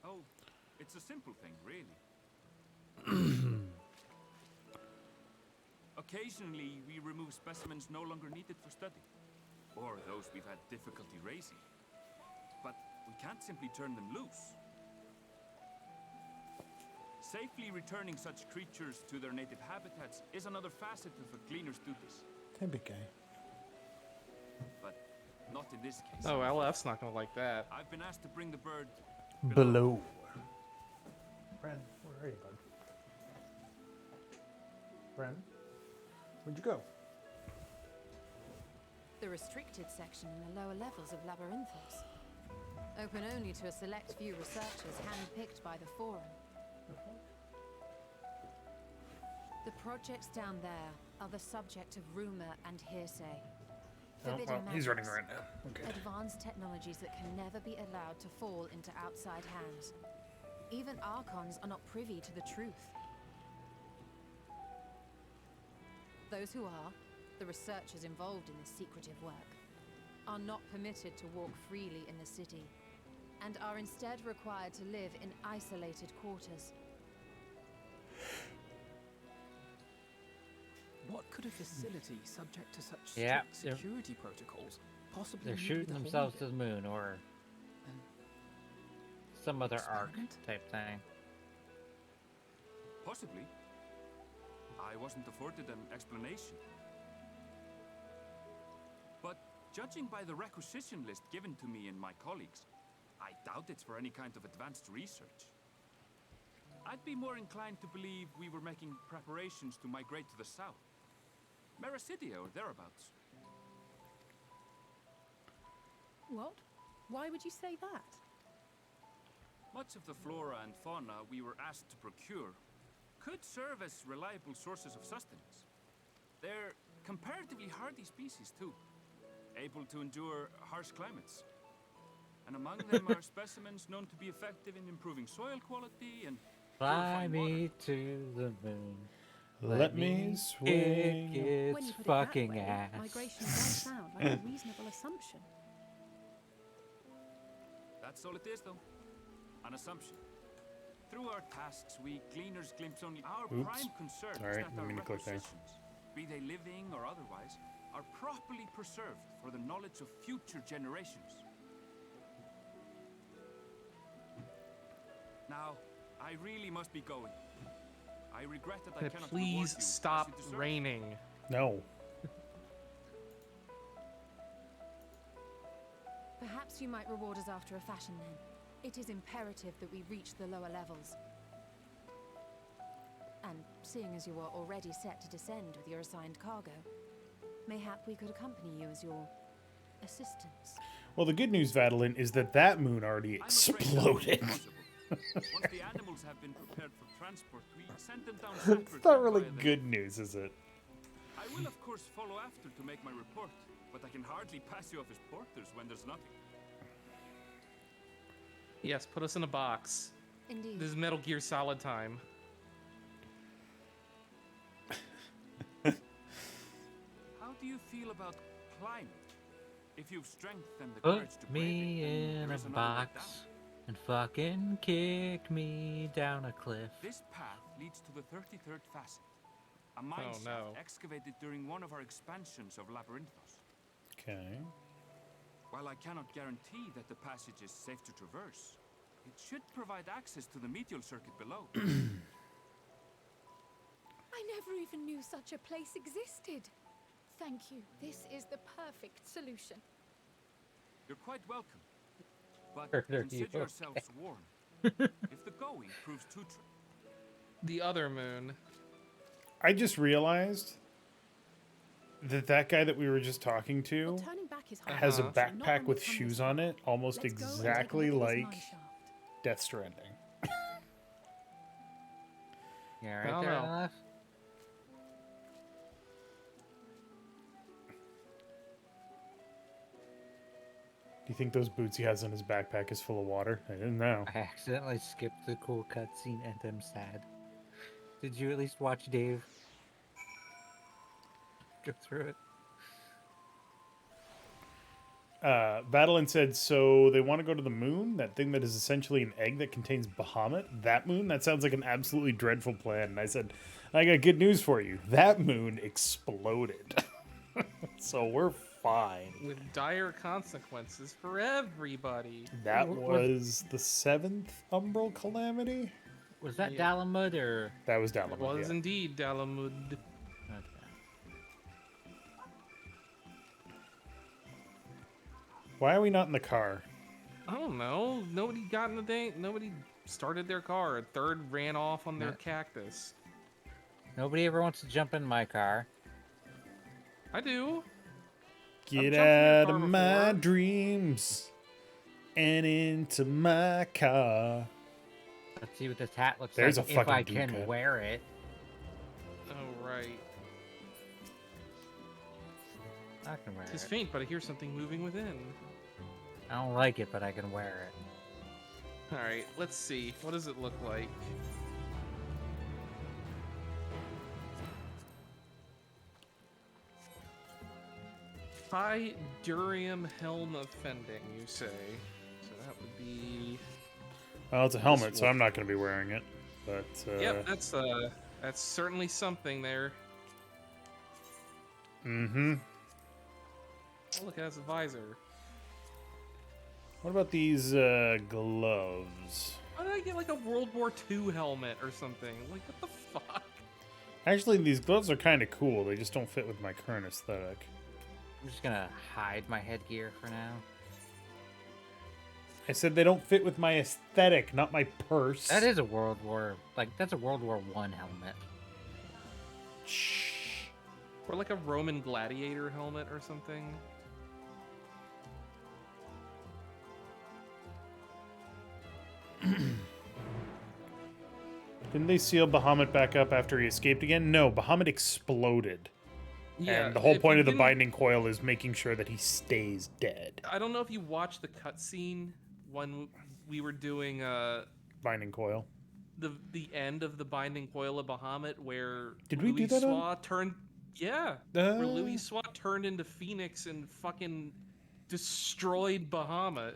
Speaker 13: Oh, it's a simple thing, really. Occasionally, we remove specimens no longer needed for study, or those we've had difficulty raising. But we can't simply turn them loose. Safely returning such creatures to their native habitats is another facet of a cleaner's duties.
Speaker 1: Can't be gay.
Speaker 13: But not in this case.
Speaker 3: Oh, LF's not gonna like that.
Speaker 13: I've been asked to bring the bird
Speaker 1: Below. Bren, where are you, bud? Bren, where'd you go?
Speaker 11: The restricted section in the lower levels of Labyrinthos. Open only to a select few researchers handpicked by the Forum. The projects down there are the subject of rumor and hearsay. Forbidden
Speaker 1: He's running
Speaker 11: magics,
Speaker 1: right now. Okay.
Speaker 11: advanced technologies that can never be allowed to fall into outside hands. Even Archons are not privy to the truth. Those who are, the researchers involved in this secretive work, are not permitted to walk freely in the city, and are instead required to live in isolated quarters.
Speaker 12: What could a facility subject to such
Speaker 2: Yeah,
Speaker 12: strict security protocols possibly
Speaker 2: They're
Speaker 12: need
Speaker 2: shooting
Speaker 12: with a
Speaker 2: themselves to
Speaker 12: haunted?
Speaker 2: the moon, or some other arc
Speaker 12: experiment?
Speaker 2: type thing.
Speaker 13: Possibly. I wasn't afforded an explanation. But judging by the requisition list given to me and my colleagues, I doubt it's for any kind of advanced research. I'd be more inclined to believe we were making preparations to migrate to the south. Mericidia or thereabouts.
Speaker 10: What? Why would you say that?
Speaker 13: Much of the flora and fauna we were asked to procure could serve as reliable sources of sustenance. They're comparatively hardy species too, able to endure harsh climates. And among them are specimens known to be effective in improving soil quality and
Speaker 2: Fly
Speaker 13: purifying water.
Speaker 2: me to the moon.
Speaker 1: Let me swing.
Speaker 2: Kick
Speaker 10: When you
Speaker 2: its
Speaker 10: put it that
Speaker 2: fucking
Speaker 10: way,
Speaker 2: ass.
Speaker 10: migration does sound like a reasonable assumption.
Speaker 13: That's all it is, though. An assumption. Through our tasks, we gleaners glimpse only our
Speaker 1: Oops.
Speaker 13: prime concern
Speaker 1: All
Speaker 13: is
Speaker 1: right,
Speaker 13: that
Speaker 1: let
Speaker 13: our
Speaker 1: me click there.
Speaker 13: requisitions, be they living or otherwise, are properly preserved for the knowledge of future generations. Now, I really must be going. I regret that I cannot reward you
Speaker 3: Please
Speaker 13: as
Speaker 3: stop
Speaker 13: you deserve.
Speaker 3: raining.
Speaker 1: No.
Speaker 11: Perhaps you might reward us after a fashion then. It is imperative that we reach the lower levels. And seeing as you are already set to descend with your assigned cargo, mayhap we could accompany you as your assistants.
Speaker 1: Well, the good news, Vadalin, is that moon already
Speaker 13: I'm afraid that won't be
Speaker 1: exploded.
Speaker 13: possible. Once the animals have been prepared for transport, we send them down
Speaker 1: It's
Speaker 13: separately
Speaker 1: not really
Speaker 13: via the-
Speaker 1: good news, is it?
Speaker 13: I will, of course, follow after to make my report, but I can hardly pass you off as porters when there's nothing.
Speaker 3: Yes, put us in a box.
Speaker 11: Indeed.
Speaker 3: This is Metal Gear Solid time.
Speaker 13: How do you feel about climbing? If you've strength and the
Speaker 2: Put
Speaker 13: courage to brave
Speaker 2: me
Speaker 13: it, then
Speaker 2: in
Speaker 13: there
Speaker 2: a
Speaker 13: is another way
Speaker 2: box
Speaker 13: down.
Speaker 2: and fucking kick me down a cliff.
Speaker 13: This path leads to the 33rd facet, a mine shaft
Speaker 3: no.
Speaker 13: excavated during one of our expansions of Labyrinthos.
Speaker 1: Okay.
Speaker 13: While I cannot guarantee that the passage is safe to traverse, it should provide access to the medial circuit below.
Speaker 10: I never even knew such a place existed. Thank you. This is the perfect solution.
Speaker 13: You're quite welcome. But
Speaker 2: Are you
Speaker 13: consider
Speaker 2: okay?
Speaker 13: yourselves warned. If the going proves too
Speaker 3: The other moon.
Speaker 1: I just realized that guy that we were just talking to
Speaker 10: Well, turning back is hard.
Speaker 1: has a
Speaker 3: Uh-huh.
Speaker 10: Not
Speaker 1: backpack
Speaker 10: when
Speaker 1: with
Speaker 10: we come
Speaker 1: shoes
Speaker 10: this
Speaker 1: on
Speaker 10: far.
Speaker 1: it, almost
Speaker 10: Let's go and take a
Speaker 1: exactly
Speaker 10: look at this
Speaker 1: like
Speaker 10: mine shaft.
Speaker 1: Death Stranding.
Speaker 2: Yeah,
Speaker 3: I
Speaker 2: right
Speaker 3: don't
Speaker 2: there,
Speaker 3: know.
Speaker 2: LF.
Speaker 1: Do you think those boots he has in his backpack is full of water? I didn't know.
Speaker 2: I accidentally skipped the cool cutscene and I'm sad. Did you at least watch Dave? Go through it.
Speaker 1: Battlein said, so they want to go to the moon? That thing that is essentially an egg that contains Bahamut? That moon? That sounds like an absolutely dreadful plan. And I said, I got good news for you. That moon exploded. So we're fine.
Speaker 3: With dire consequences for everybody.
Speaker 1: That was the 7th Umbral Calamity?
Speaker 2: Was that Dalamud or?
Speaker 1: That was Dalamud,
Speaker 3: It was
Speaker 1: yeah.
Speaker 3: indeed Dalamud.
Speaker 2: Okay.
Speaker 1: Why are we not in the car?
Speaker 3: I don't know. Nobody got in the thing. Nobody started their car. A third ran off on their cactus.
Speaker 2: Nobody ever wants to jump in my car.
Speaker 3: I do.
Speaker 1: Get out of my dreams and into my car.
Speaker 2: Let's see what this hat looks
Speaker 1: There's
Speaker 2: like
Speaker 1: a
Speaker 2: if
Speaker 1: fucking
Speaker 2: I can
Speaker 1: Duca.
Speaker 2: wear it.
Speaker 3: Oh, right.
Speaker 2: I can wear
Speaker 3: Tis
Speaker 2: it.
Speaker 3: faint, but I hear something moving within.
Speaker 2: I don't like it, but I can wear it.
Speaker 3: Alright, let's see. What does it look like? High Durium Helm of Fending, you say. So that would be...
Speaker 1: Well, it's a helmet, so I'm not going to be wearing it. But
Speaker 3: Yep, that's certainly something there.
Speaker 1: Mm-hmm.
Speaker 3: Oh, look, it has a visor.
Speaker 1: What about these gloves?
Speaker 3: Why did I get like a World War II helmet or something? Like, what the fuck?
Speaker 1: Actually, these gloves are kind of cool. They just don't fit with my current aesthetic.
Speaker 2: I'm just gonna hide my headgear for now.
Speaker 1: I said they don't fit with my aesthetic, not my purse.
Speaker 2: That is a World War, that's a World War I helmet.
Speaker 1: Shh.
Speaker 3: Or like a Roman gladiator helmet or something.
Speaker 1: Didn't they seal Bahamut back up after he escaped again? No, Bahamut exploded.
Speaker 3: Yeah,
Speaker 1: And the whole
Speaker 3: if
Speaker 1: point
Speaker 3: you
Speaker 1: of the
Speaker 3: didn't-
Speaker 1: binding coil is making sure that he stays dead.
Speaker 3: I don't know if you watched the cutscene when we were doing
Speaker 1: Binding coil.
Speaker 3: the end of the binding coil of Bahamut, where
Speaker 1: Did we do that on-
Speaker 3: turned where Louis Swat turned into Phoenix and fucking destroyed Bahamut.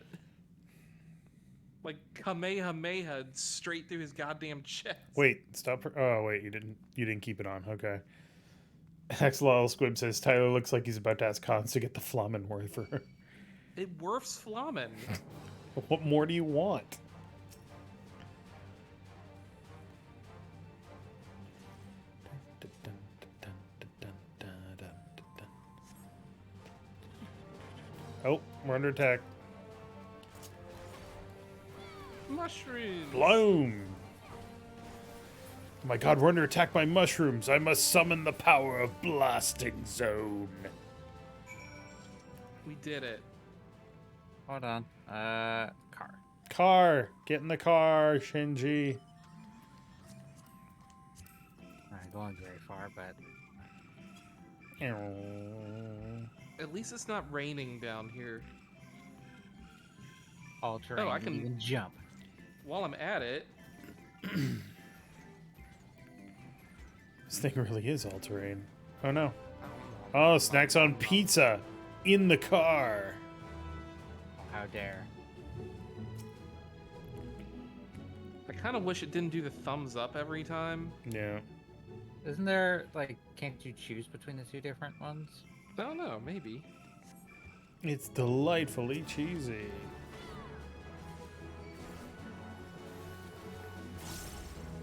Speaker 3: Like Kamehameha straight through his goddamn chest.
Speaker 1: Wait, stop. Oh, wait, you didn't keep it on. Okay. XLL Squib says Tyler looks like he's about to ask Cons to get the Flamen Werfer.
Speaker 3: It werfs Flamen.
Speaker 1: What more do you want? Oh, we're under attack.
Speaker 3: Mushrooms.
Speaker 1: Bloom! Oh my god, we're under attack by mushrooms. I must summon the power of Blasting Zone.
Speaker 3: We did it.
Speaker 2: Hold on. Car.
Speaker 1: Car! Get in the car, Shinji.
Speaker 2: Not going very far, but
Speaker 3: At least it's not raining down here.
Speaker 2: all terrain.
Speaker 3: I
Speaker 2: you
Speaker 3: can-
Speaker 2: even jump.
Speaker 3: While I'm at it,
Speaker 1: This thing really is all terrain. Oh no. Oh, snacks on pizza in the car.
Speaker 2: How dare.
Speaker 3: I kind of wish it didn't do the thumbs up every time.
Speaker 1: Yeah.
Speaker 2: Isn't there, can't you choose between the two different ones?
Speaker 3: I don't know, maybe.
Speaker 1: It's delightfully cheesy.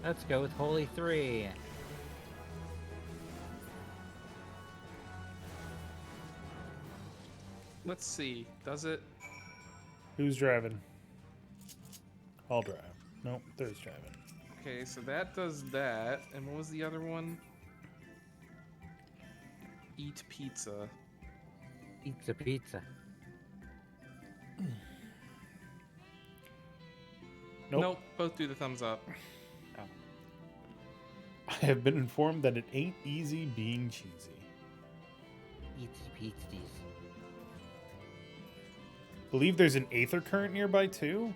Speaker 2: Let's go with Holy 3.
Speaker 3: Let's see. Does it?
Speaker 1: Who's driving? I'll drive. Nope, there's driving.
Speaker 3: Okay, so that does that. And what was the other one? Eat pizza.
Speaker 2: Pizza, pizza.
Speaker 1: Nope.
Speaker 3: Both do the thumbs up.
Speaker 1: I have been informed that it ain't easy being cheesy.
Speaker 2: Eatsy pizzies.
Speaker 1: Believe there's an Aether current nearby too?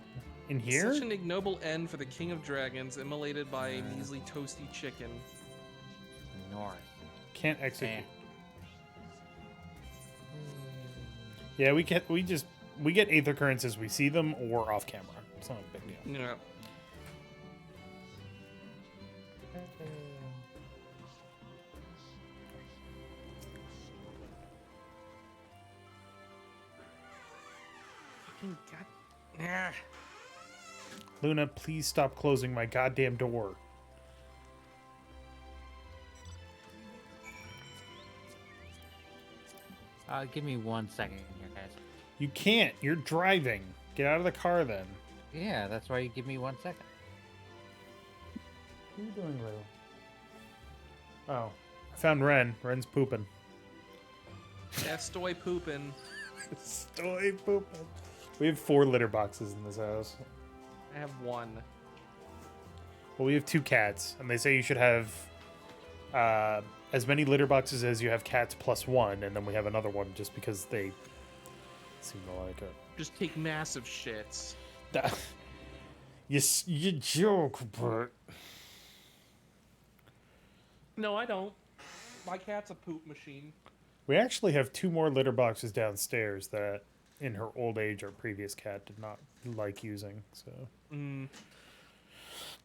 Speaker 1: In here?
Speaker 3: Such an ignoble end for the King of Dragons, immolated by a measly toasty chicken.
Speaker 2: North.
Speaker 1: Can't execute. Yeah, we get aether currents as we see them or off camera. It's not a big deal.
Speaker 3: Yeah. Fucking god. Yeah.
Speaker 1: Luna, please stop closing my goddamn door.
Speaker 2: Give me 1 second here, guys.
Speaker 1: You can't. You're driving. Get out of the car then.
Speaker 2: Yeah, that's why you give me 1 second.
Speaker 1: What are you doing, Lou? Oh. I found Ren. Ren's pooping.
Speaker 3: Yeah, stoy pooping.
Speaker 1: Stoy pooping. We have 4 litter boxes in this house.
Speaker 3: I have 1.
Speaker 1: Well, we have 2 cats, and they say you should have as many litter boxes as you have cats plus 1, and then we have another one just because they seem to like it.
Speaker 3: Just take massive shits.
Speaker 1: You joke, Bert.
Speaker 3: No, I don't. My cat's a poop machine.
Speaker 1: We actually have 2 more litter boxes downstairs that, in her old age, our previous cat did not like using. So,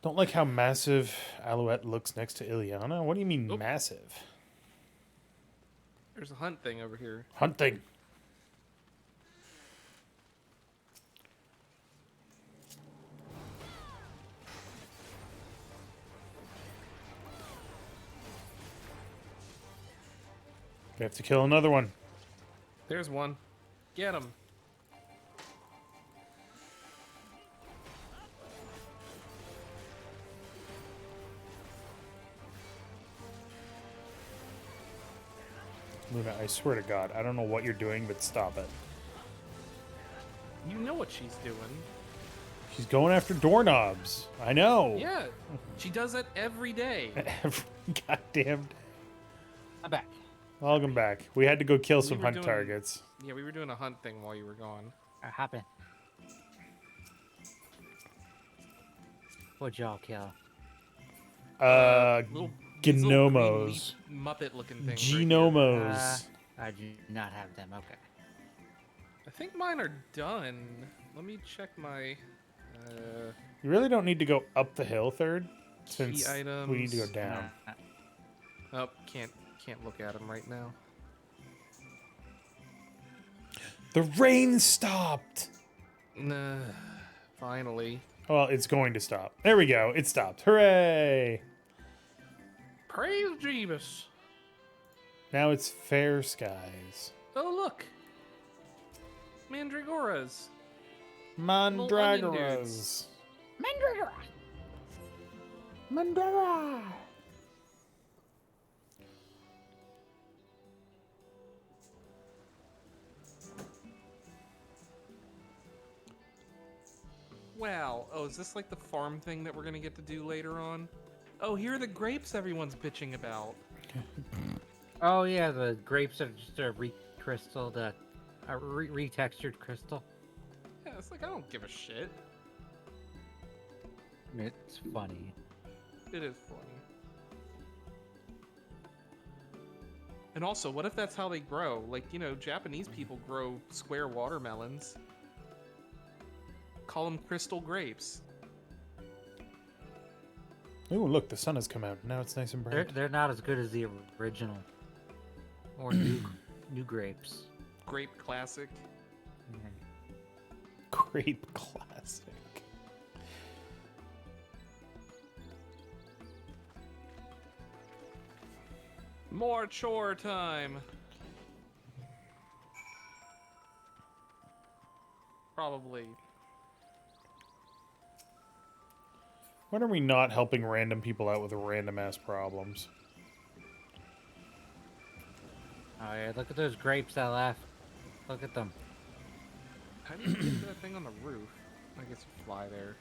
Speaker 1: don't like how massive Alouette looks next to Ileana. What do you mean massive?
Speaker 3: There's a hunt thing over here.
Speaker 1: Hunting. We have to kill another one.
Speaker 3: There's one. Get him.
Speaker 1: Luna, I swear to God, I don't know what you're doing, but stop it.
Speaker 3: You know what she's doing.
Speaker 1: She's going after doorknobs. I know.
Speaker 3: Yeah, she does that every day.
Speaker 1: Every goddamn day.
Speaker 2: I'm back.
Speaker 1: Welcome back. We had to go kill some
Speaker 3: were
Speaker 1: hunt
Speaker 3: doing-
Speaker 1: targets.
Speaker 3: Yeah, we were doing a hunt thing while you were gone.
Speaker 2: Hop in. What'd y'all kill?
Speaker 3: These little green
Speaker 1: Gnomos.
Speaker 3: leaf Muppet-looking things.
Speaker 1: Genomos.
Speaker 2: I do not have them. Okay.
Speaker 3: I think mine are done. Let me check my
Speaker 1: You really don't need to go up the hill, third,
Speaker 3: key
Speaker 1: since
Speaker 3: items.
Speaker 1: we need to go down.
Speaker 3: Oh, can't look at them right now.
Speaker 1: The rain stopped.
Speaker 3: Nah, finally.
Speaker 1: Well, it's going to stop. There we go. It stopped. Hooray!
Speaker 3: Praise Jeebus.
Speaker 1: Now it's fair skies.
Speaker 3: Oh, look. Mandragoras.
Speaker 1: Mandragoras.
Speaker 10: Mandragora!
Speaker 1: Mandragora.
Speaker 3: Wow. Oh, is this like the farm thing that we're gonna get to do later on? Oh, here are the grapes everyone's bitching about.
Speaker 2: Oh yeah, the grapes are just a recrystalled, retextured crystal.
Speaker 3: Yeah, it's like I don't give a shit.
Speaker 2: It's funny.
Speaker 3: It is funny. And also, what if that's how they grow? Like, you know, Japanese people grow square watermelons. Call them crystal grapes.
Speaker 1: Ooh, look, the sun has come out. Now it's nice and bright.
Speaker 2: They're not as good as the original or new grapes.
Speaker 3: Grape classic.
Speaker 1: Grape classic.
Speaker 3: More chore time. Probably.
Speaker 1: When are we not helping random people out with random ass problems?
Speaker 2: Oh yeah, look at those grapes I left. Look at them.
Speaker 3: How do you get to that thing on the roof? I guess you fly there.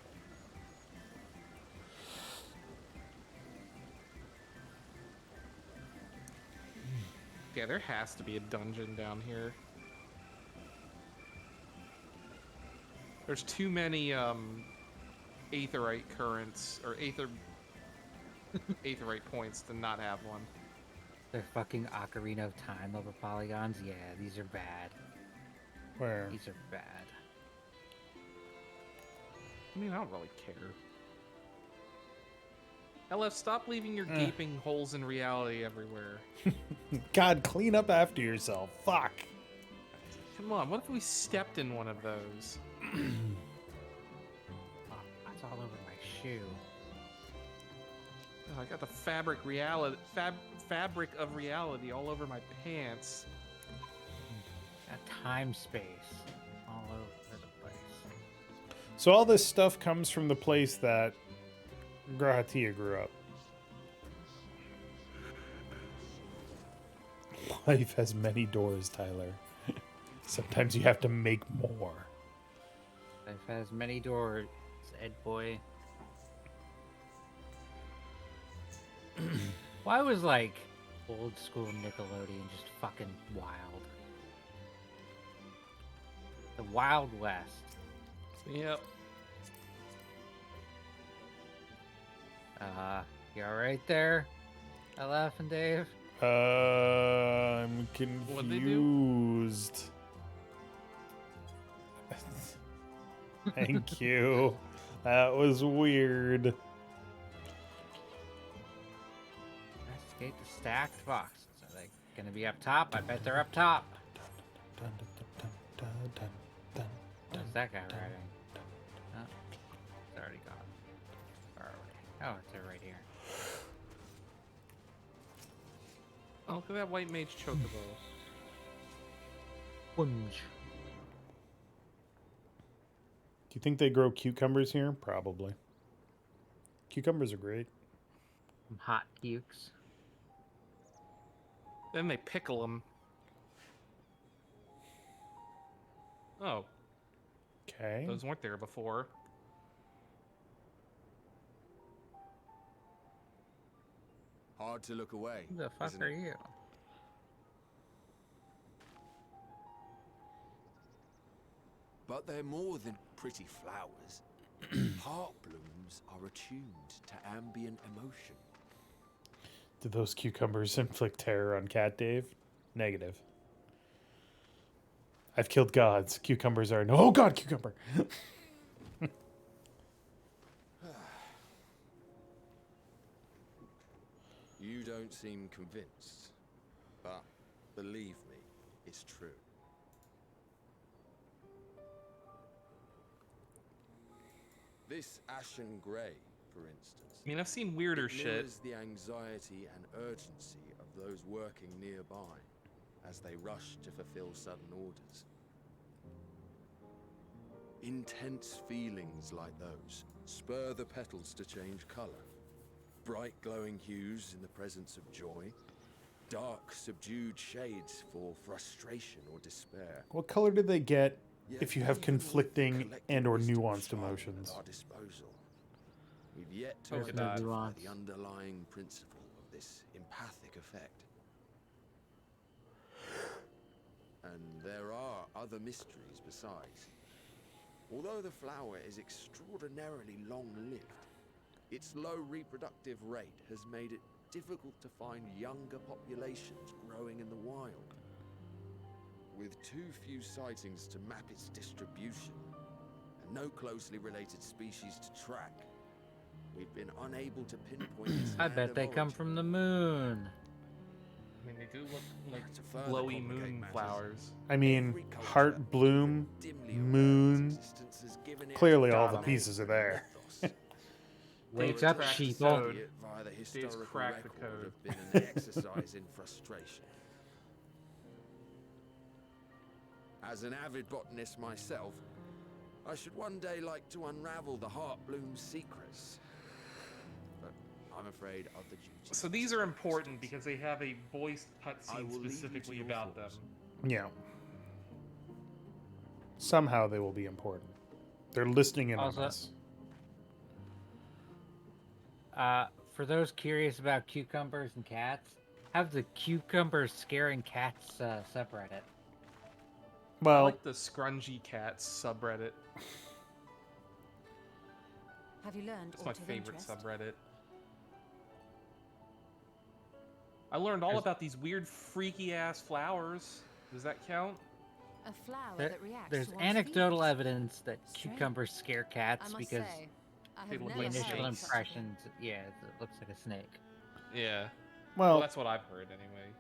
Speaker 3: Yeah, there has to be a dungeon down here. There's too many aetherite currents or aetherite points to not have one.
Speaker 2: They're fucking Ocarina of Time level polygons. Yeah, these are bad.
Speaker 1: Where?
Speaker 2: These are bad.
Speaker 3: I mean, I don't really care. LF, stop leaving your gaping holes in reality everywhere.
Speaker 1: God, clean up after yourself. Fuck.
Speaker 3: Come on, what if we stepped in one of those?
Speaker 2: Oh, that's all over my shoe.
Speaker 3: Oh, I got the fabric of reality all over my pants.
Speaker 2: A time space all over the place.
Speaker 1: So all this stuff comes from the place that Grahatia grew up. Life has many doors, Tyler. Sometimes you have to make more.
Speaker 2: Life has many doors, Ed boy. Why was like old school Nickelodeon just fucking wild? The Wild West.
Speaker 3: Yep.
Speaker 2: You alright there? LF and Dave?
Speaker 1: I'm
Speaker 3: What'd they do?
Speaker 1: confused. Thank you. That was weird.
Speaker 2: Investigate the stacked boxes. Are they gonna be up top? I bet they're up top. What's that guy riding? Oh, it's already gone. Where are we? Oh, it's right here.
Speaker 3: Oh, look at that white mage chocobo.
Speaker 2: Wunge.
Speaker 1: Do you think they grow cucumbers here? Probably. Cucumbers are great.
Speaker 2: Some hot cukes.
Speaker 3: Then they pickle them. Oh.
Speaker 1: Okay.
Speaker 3: Those weren't there before.
Speaker 7: Hard to look away.
Speaker 2: Who the fuck
Speaker 7: isn't
Speaker 2: are
Speaker 7: it?
Speaker 2: you?
Speaker 7: But they're more than pretty flowers. Heart blooms are attuned to ambient emotion.
Speaker 1: Did those cucumbers inflict terror on Cat Dave? Negative. I've killed gods. Cucumbers are no. Oh god, cucumber.
Speaker 14: You don't seem convinced, but believe me, it's true. This ashen grey, for instance.
Speaker 3: I mean, I've seen weirder
Speaker 14: it
Speaker 3: shit.
Speaker 14: mirrors the anxiety and urgency of those working nearby as they rush to fulfill sudden orders. Intense feelings like those spur the petals to change colour. Bright glowing hues in the presence of joy. Dark subdued shades for frustration or despair.
Speaker 1: What color do they get if you have conflicting and or nuanced emotions?
Speaker 14: At our disposal. We've yet to
Speaker 2: There's no
Speaker 14: identify
Speaker 2: nuance.
Speaker 14: the underlying principle of this empathic effect. And there are other mysteries besides. Although the flower is extraordinarily long-lived, its low reproductive rate has made it difficult to find younger populations growing in the wild. With too few sightings to map its distribution, and no closely related species to track, we've been unable to pinpoint its
Speaker 2: I
Speaker 14: land
Speaker 2: bet
Speaker 14: of
Speaker 2: they come
Speaker 14: origin.
Speaker 2: from the moon.
Speaker 3: I mean, they do look like
Speaker 14: To further
Speaker 3: glowy
Speaker 14: complicate
Speaker 3: moon
Speaker 14: matters,
Speaker 3: flowers.
Speaker 1: I mean,
Speaker 14: every culture
Speaker 1: heart bloom,
Speaker 14: dimly aware of its
Speaker 1: moon.
Speaker 14: existence has given it
Speaker 1: Clearly, all
Speaker 3: Got
Speaker 1: the
Speaker 3: 'em.
Speaker 1: pieces are there.
Speaker 14: mythos.
Speaker 2: Wake
Speaker 3: Dave's
Speaker 2: up,
Speaker 3: cracked the
Speaker 2: sheeple.
Speaker 3: code.
Speaker 14: It via the
Speaker 3: Dave's
Speaker 14: historical
Speaker 3: cracked the
Speaker 14: record
Speaker 3: code.
Speaker 14: have been an exercise in frustration. As an avid botanist myself, I should one day like to unravel the Heartbloom's secrets. But I'm afraid other duties.
Speaker 3: So these are important because they have a voiced
Speaker 14: I
Speaker 3: cutscene
Speaker 14: will leave you to
Speaker 3: specifically
Speaker 14: your
Speaker 3: about them.
Speaker 14: thoughts.
Speaker 1: Yeah. Somehow they will be important. They're listening in
Speaker 2: Also-
Speaker 1: on us.
Speaker 2: For those curious about cucumbers and cats, have the cucumbers scaring cats subreddit.
Speaker 3: I
Speaker 1: Well,
Speaker 3: like the Scrungy Cats subreddit.
Speaker 11: Have you learned
Speaker 3: It's my
Speaker 11: aught of
Speaker 3: favorite
Speaker 11: interest?
Speaker 3: subreddit. I learned all
Speaker 2: There's-
Speaker 3: about these weird freaky ass flowers. Does that count?
Speaker 11: A flower
Speaker 2: There-
Speaker 11: that reacts
Speaker 2: there's
Speaker 11: to one's
Speaker 2: anecdotal
Speaker 11: feelings.
Speaker 2: evidence that
Speaker 11: Strange.
Speaker 2: cucumbers scare
Speaker 11: I
Speaker 2: cats
Speaker 11: must
Speaker 2: because
Speaker 11: say, I
Speaker 3: They
Speaker 11: have
Speaker 3: look
Speaker 11: never
Speaker 2: the
Speaker 3: like
Speaker 11: heard
Speaker 2: initial
Speaker 11: of such a thing.
Speaker 2: impressions, yeah, it looks like a snake.
Speaker 3: Yeah.
Speaker 1: Well,
Speaker 3: That's what I've heard anyway.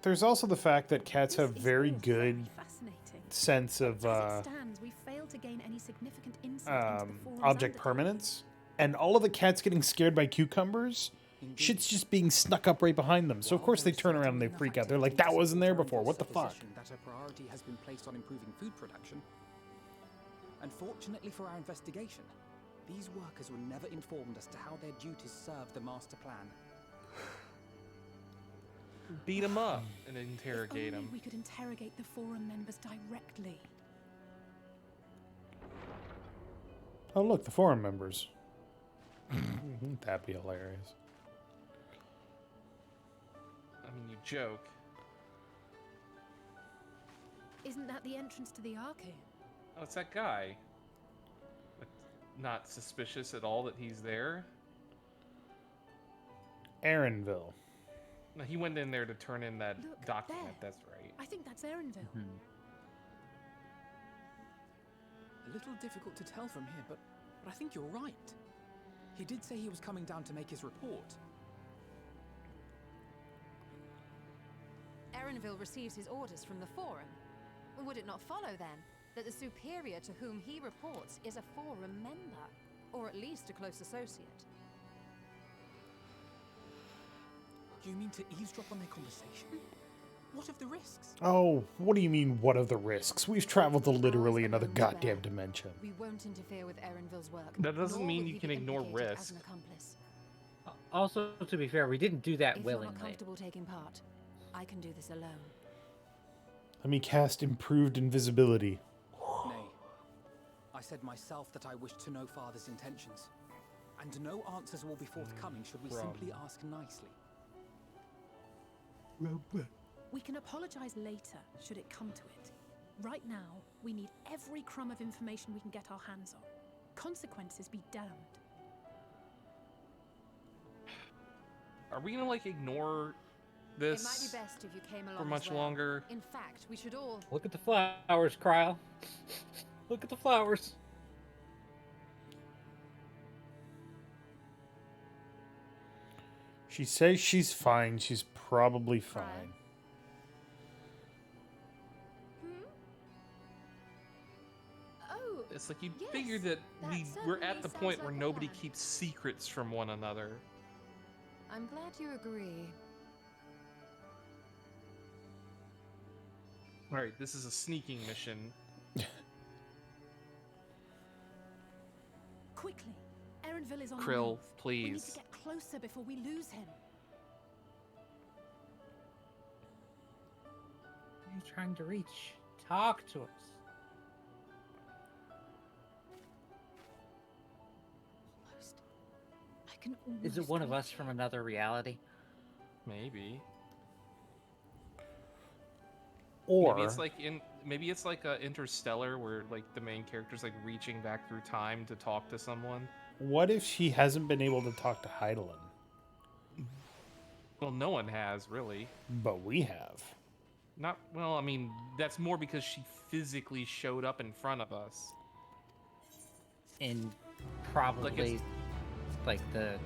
Speaker 1: there's also the fact that cats
Speaker 10: This
Speaker 1: have
Speaker 10: is
Speaker 1: very
Speaker 10: all
Speaker 1: good
Speaker 10: very fascinating.
Speaker 1: sense of
Speaker 10: As it stands, we failed to gain any significant insight into the forum's
Speaker 1: object
Speaker 10: undertone.
Speaker 1: permanence, and all of the cats getting scared by cucumbers, shit's just being snuck up right behind them. So of course they turn around and they freak out. They're like, "That wasn't there before. What the fuck?"
Speaker 12: That a priority has been placed on improving food production. Unfortunately for our investigation, these workers were never informed as to how their duties serve the master plan.
Speaker 3: Beat them up and
Speaker 10: If
Speaker 3: interrogate
Speaker 10: only
Speaker 3: them.
Speaker 10: we could interrogate the forum members directly.
Speaker 1: Oh look, the forum members. Wouldn't that be hilarious?
Speaker 3: I mean, you joke.
Speaker 10: Isn't that the entrance to the arcade?
Speaker 3: Oh, it's that guy. But not suspicious at all that he's there.
Speaker 1: Aaronville.
Speaker 3: No, he went in there to turn in that
Speaker 10: Look,
Speaker 3: document.
Speaker 10: there.
Speaker 3: That's right.
Speaker 10: I think that's Aaronville.
Speaker 12: A little difficult to tell from here, but I think you're right. He did say he was coming down to make his report.
Speaker 11: Aaronville receives his orders from the Forum. Would it not follow, then, that the superior to whom he reports is a Forum member, or at least a close associate?
Speaker 12: Do you mean to eavesdrop on their conversation? What of the risks?
Speaker 1: Oh, what do you mean, what of the risks? We've traveled to literally another goddamn dimension.
Speaker 11: We won't interfere with Aaronville's work.
Speaker 3: That doesn't
Speaker 11: nor
Speaker 3: mean
Speaker 11: will
Speaker 3: you
Speaker 11: he
Speaker 3: can
Speaker 11: be
Speaker 3: ignore
Speaker 11: implicated as
Speaker 3: risk.
Speaker 11: an accomplice.
Speaker 2: Also, to be fair, we didn't do that
Speaker 11: If you're not
Speaker 2: willingly.
Speaker 11: comfortable taking part, I can do this alone.
Speaker 1: Let me cast improved invisibility.
Speaker 12: Nay. I said myself that I wished to know Father's intentions. And no answers will be forthcoming should we simply ask nicely.
Speaker 10: We can apologize later, should it come to it. Right now, we need every crumb of information we can get our hands on. Consequences be damned.
Speaker 3: Are we gonna like ignore this
Speaker 11: It might be best if you came along
Speaker 3: for much
Speaker 11: as well.
Speaker 3: longer?
Speaker 11: In fact, we should all.
Speaker 2: Look at the flowers, Kryle. Look at the flowers.
Speaker 1: She says she's fine. She's probably fine.
Speaker 11: Oh,
Speaker 3: It's like you
Speaker 11: yes,
Speaker 3: figure that
Speaker 11: that
Speaker 3: we're at
Speaker 11: certainly
Speaker 3: the
Speaker 11: sounds
Speaker 3: point
Speaker 11: like
Speaker 3: where
Speaker 11: a
Speaker 3: nobody
Speaker 11: plan.
Speaker 3: keeps secrets from one another.
Speaker 11: I'm glad you agree.
Speaker 3: All right, this is a sneaking mission.
Speaker 10: Quickly, Aaronville is on the
Speaker 3: Krill,
Speaker 10: move. We need to
Speaker 3: please.
Speaker 10: get closer before we lose him.
Speaker 2: What are you trying to reach? Talk to us.
Speaker 10: Almost. I can almost
Speaker 2: Is it one of
Speaker 10: reach
Speaker 2: us from
Speaker 10: him.
Speaker 2: another reality?
Speaker 3: Maybe.
Speaker 1: Or
Speaker 3: maybe it's like a Interstellar where like the main character's like reaching back through time to talk to someone.
Speaker 1: what if she hasn't been able to talk to Heidelin?
Speaker 3: Well, no one has really.
Speaker 1: But we have.
Speaker 3: Not well. I mean, that's more because she physically showed up in front of us.
Speaker 2: And probably
Speaker 3: it's-
Speaker 2: like the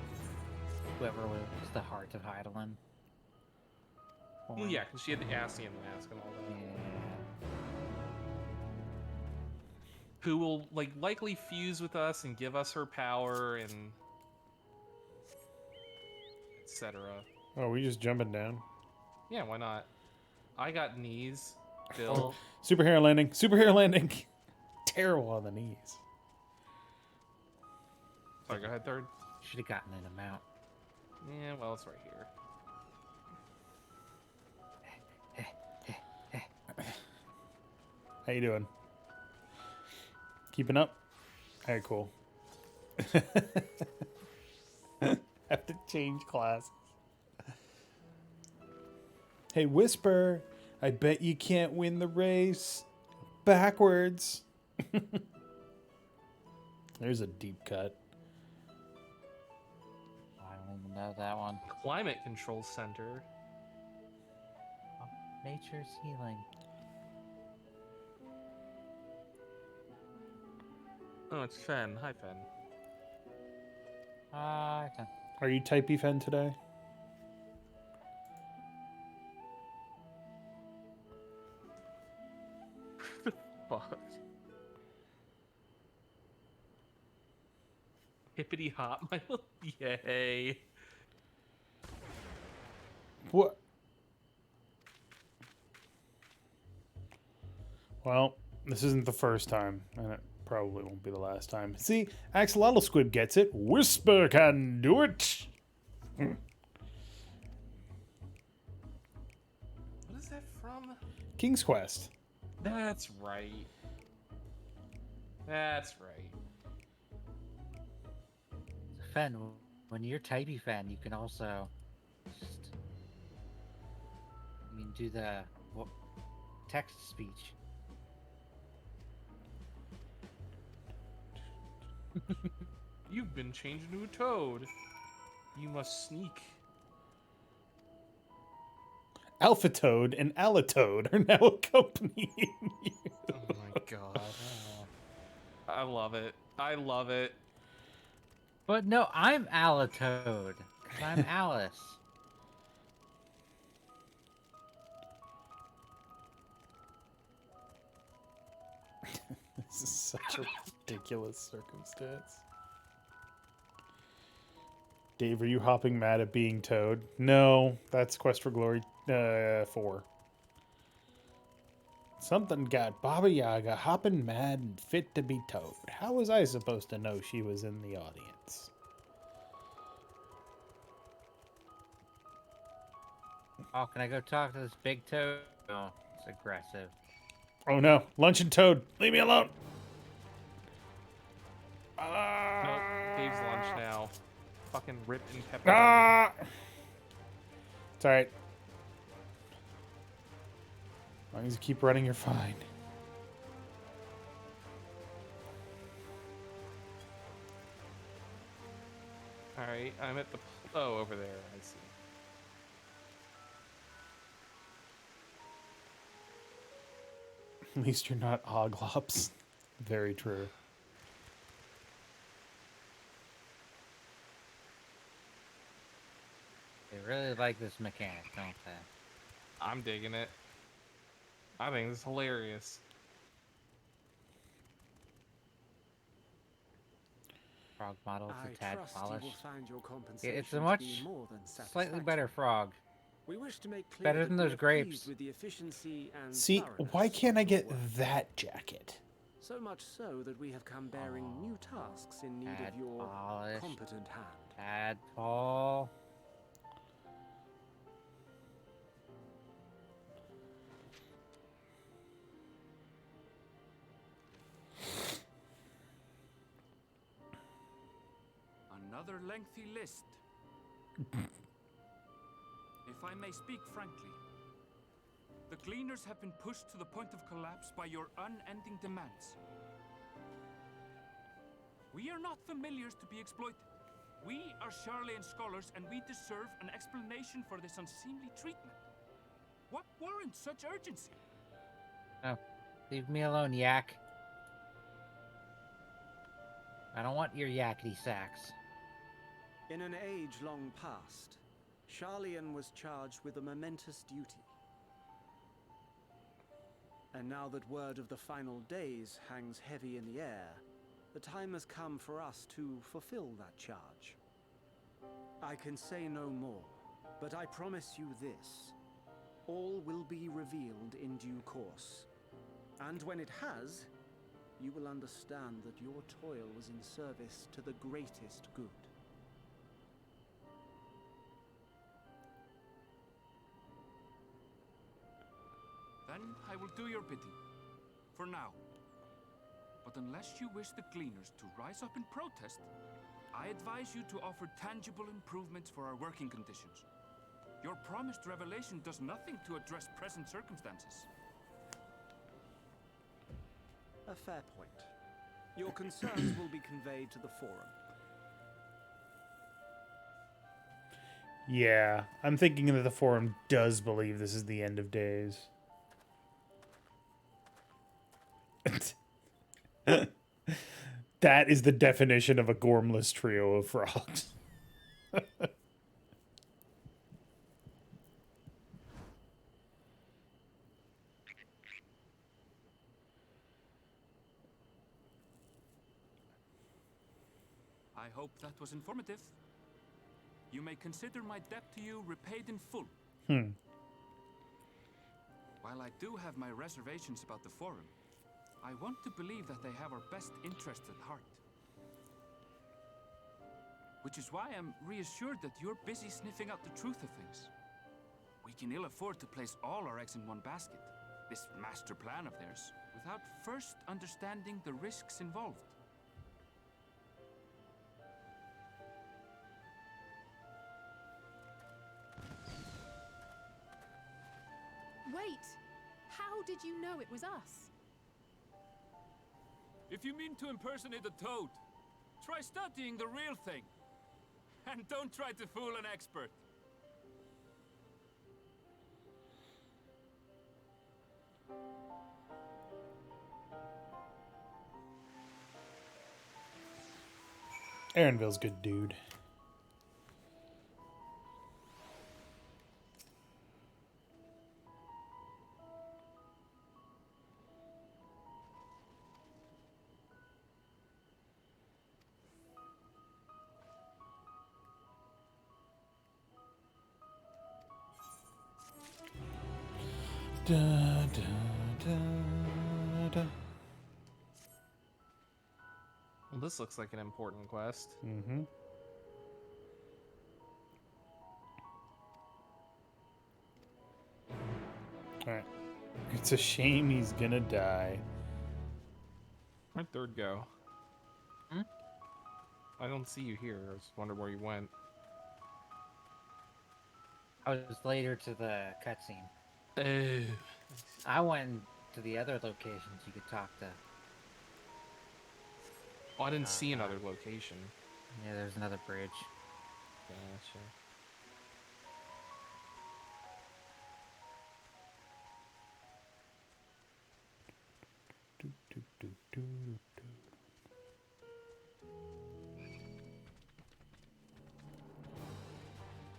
Speaker 2: whoever was the heart of Heidelin.
Speaker 3: Well, yeah, because she had the Ascian mask and all that.
Speaker 2: Yeah.
Speaker 3: Who will like likely fuse with us and give us her power and etc.
Speaker 1: Oh, we just jumping down?
Speaker 3: Yeah, why not? I got knees. Bill.
Speaker 1: Superhero landing. Superhero landing. Terrible on the knees.
Speaker 3: Sorry, go ahead, third.
Speaker 2: Should have gotten an amount.
Speaker 3: Yeah, well, it's right here.
Speaker 1: How you doing? Keeping up? Alright, cool. Have to change classes. Hey, Whisper, I bet you can't win the race. Backwards. There's a deep cut.
Speaker 2: I don't even know that one.
Speaker 3: Climate Control Center.
Speaker 2: Nature's healing.
Speaker 3: Oh, it's Fen. Hi, Fen.
Speaker 1: Are you typey Fen today?
Speaker 3: Fuck. Hippity hop, my little yay.
Speaker 1: What? Well, this isn't the first time, and it probably won't be the last time. See, Axolotl Squid gets it. Whisper can do it.
Speaker 3: What is that from?
Speaker 1: King's Quest.
Speaker 3: That's right. That's right.
Speaker 2: Fen, when you're typey Fen, you can also just do the text speech.
Speaker 3: You've been changed into a toad. You must sneak.
Speaker 1: Alpha Toad and Alatoad are now accompanying you.
Speaker 3: Oh my god. I love it. I love it.
Speaker 2: But no, I'm Alatoad. 'Cause I'm Alice.
Speaker 1: This is such a ridiculous circumstance. Dave, are you hopping mad at being Toad? No, that's Quest for Glory 4. Something got Baba Yaga hopping mad and fit to be Toad. How was I supposed to know she was in the audience?
Speaker 2: Oh, can I go talk to this big Toad? Oh, it's aggressive.
Speaker 1: Oh no, Luncheon Toad, leave me alone!
Speaker 3: Nope, Dave's lunch now. Fucking rip and pepper.
Speaker 1: Ah! It's alright. As long as you keep running, you're fine.
Speaker 3: Alright, I'm at the... Oh, over there, I see.
Speaker 1: At least you're not Oglops. Very true.
Speaker 2: They really like this mechanic, don't they?
Speaker 3: I'm digging it. I think this is hilarious.
Speaker 2: Frog model
Speaker 4: I
Speaker 2: for tad
Speaker 4: trust
Speaker 2: polish.
Speaker 4: you will find your
Speaker 2: Yeah,
Speaker 4: compensation
Speaker 2: it's a
Speaker 4: to
Speaker 2: much
Speaker 4: be more than
Speaker 2: slightly better
Speaker 4: satisfactory.
Speaker 2: frog.
Speaker 4: We wish to make clear
Speaker 2: Better
Speaker 4: that
Speaker 2: than
Speaker 4: we
Speaker 2: those
Speaker 4: are
Speaker 2: grapes.
Speaker 4: pleased with the efficiency and
Speaker 1: See,
Speaker 4: thoroughness
Speaker 1: why can't I
Speaker 4: of your
Speaker 1: get
Speaker 4: work.
Speaker 1: that jacket?
Speaker 4: So much so that we have come bearing new tasks in need of your
Speaker 2: Tadpolish.
Speaker 4: competent hand.
Speaker 2: Tadpole.
Speaker 13: Another lengthy list. If I may speak frankly, the Gleaners have been pushed to the point of collapse by your unending demands. We are not familiars to be exploited. We are Charlian scholars, and we deserve an explanation for this unseemly treatment. What warrants such urgency?
Speaker 2: No, leave me alone, yak. I don't want your yakety sacks.
Speaker 4: In an age long past, Charlian was charged with a momentous duty. And now that word of the final days hangs heavy in the air, the time has come for us to fulfill that charge. I can say no more, but I promise you this. All will be revealed in due course. And when it has, you will understand that your toil was in service to the greatest good.
Speaker 13: Then I will do your bidding. For now. But unless you wish the Gleaners to rise up in protest, I advise you to offer tangible improvements for our working conditions. Your promised revelation does nothing to address present circumstances.
Speaker 4: A fair point. Your concerns will be conveyed to the forum.
Speaker 1: Yeah, I'm thinking that the forum does believe this is the end of days. That is the definition of a gormless trio of frogs.
Speaker 13: I hope that was informative. You may consider my debt to you repaid in full. While I do have my reservations about the Forum, I want to believe that they have our best interests at heart. Which is why I'm reassured that you're busy sniffing out the truth of things. We can ill afford to place all our eggs in one basket, this master plan of theirs, without first understanding the risks involved.
Speaker 10: Wait! How did you know it was us?
Speaker 13: If you mean to impersonate a toad, try studying the real thing. And don't try to fool an expert.
Speaker 1: Aaronville's good dude. Da, da, da, da.
Speaker 3: Well, this looks like an important quest.
Speaker 1: Mm-hmm. Alright. It's a shame he's gonna die.
Speaker 3: Where'd Third go? I don't see you here. I just wonder where you went.
Speaker 2: I was later to the cutscene.
Speaker 3: Oh.
Speaker 2: I went to the other locations you could talk to.
Speaker 3: Oh, I didn't see another location.
Speaker 2: Yeah, there's another bridge.
Speaker 3: Gotcha.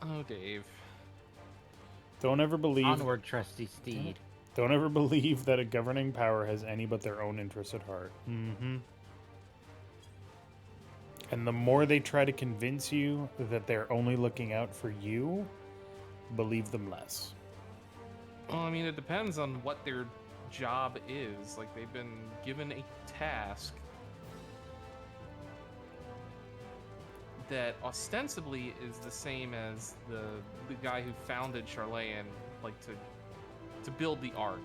Speaker 3: Oh, Dave.
Speaker 1: Don't ever believe...
Speaker 2: Onward, trusty steed.
Speaker 1: Don't ever believe that a governing power has any but their own interests at heart. Mm-hmm. And the more they try to convince you that they're only looking out for you, believe them less.
Speaker 3: Well, I mean, it depends on what their job is. Like, they've been given a task that ostensibly is the same as the guy who founded Charlayan, like, to build the Ark.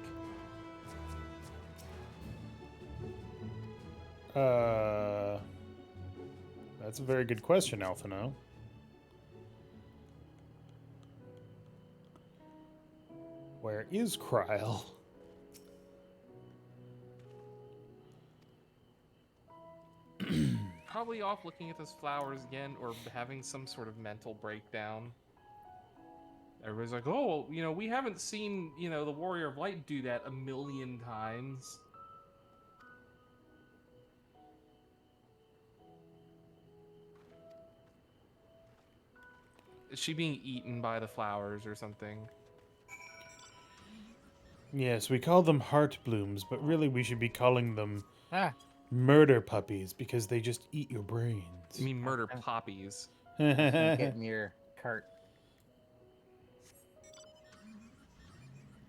Speaker 1: That's a very good question, Alphino. Where is Kryl?
Speaker 3: Probably off looking at those flowers again, or having some sort of mental breakdown. Everybody's like, oh, you know, we haven't seen, you know, the Warrior of Light do that a million times. Is she being eaten by the flowers or something?
Speaker 1: Yes, we call them heart blooms, but really we should be calling them murder puppies because they just eat your brains.
Speaker 3: You mean murder poppies?
Speaker 2: Get in your cart.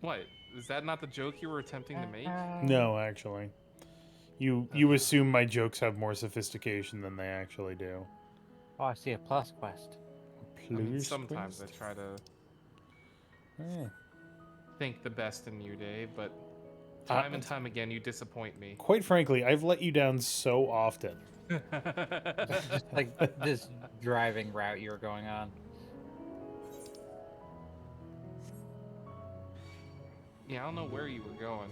Speaker 3: What? Is that not the joke you were attempting to make?
Speaker 1: No, actually. You assume my jokes have more sophistication than they actually do.
Speaker 2: Oh, I see a plus quest.
Speaker 3: I mean, sometimes I try to think the best in you, Dave, but time and time again you disappoint me.
Speaker 1: Quite frankly, I've let you down so often.
Speaker 2: Just like this driving route you were going on.
Speaker 3: Yeah, I don't know where you were going.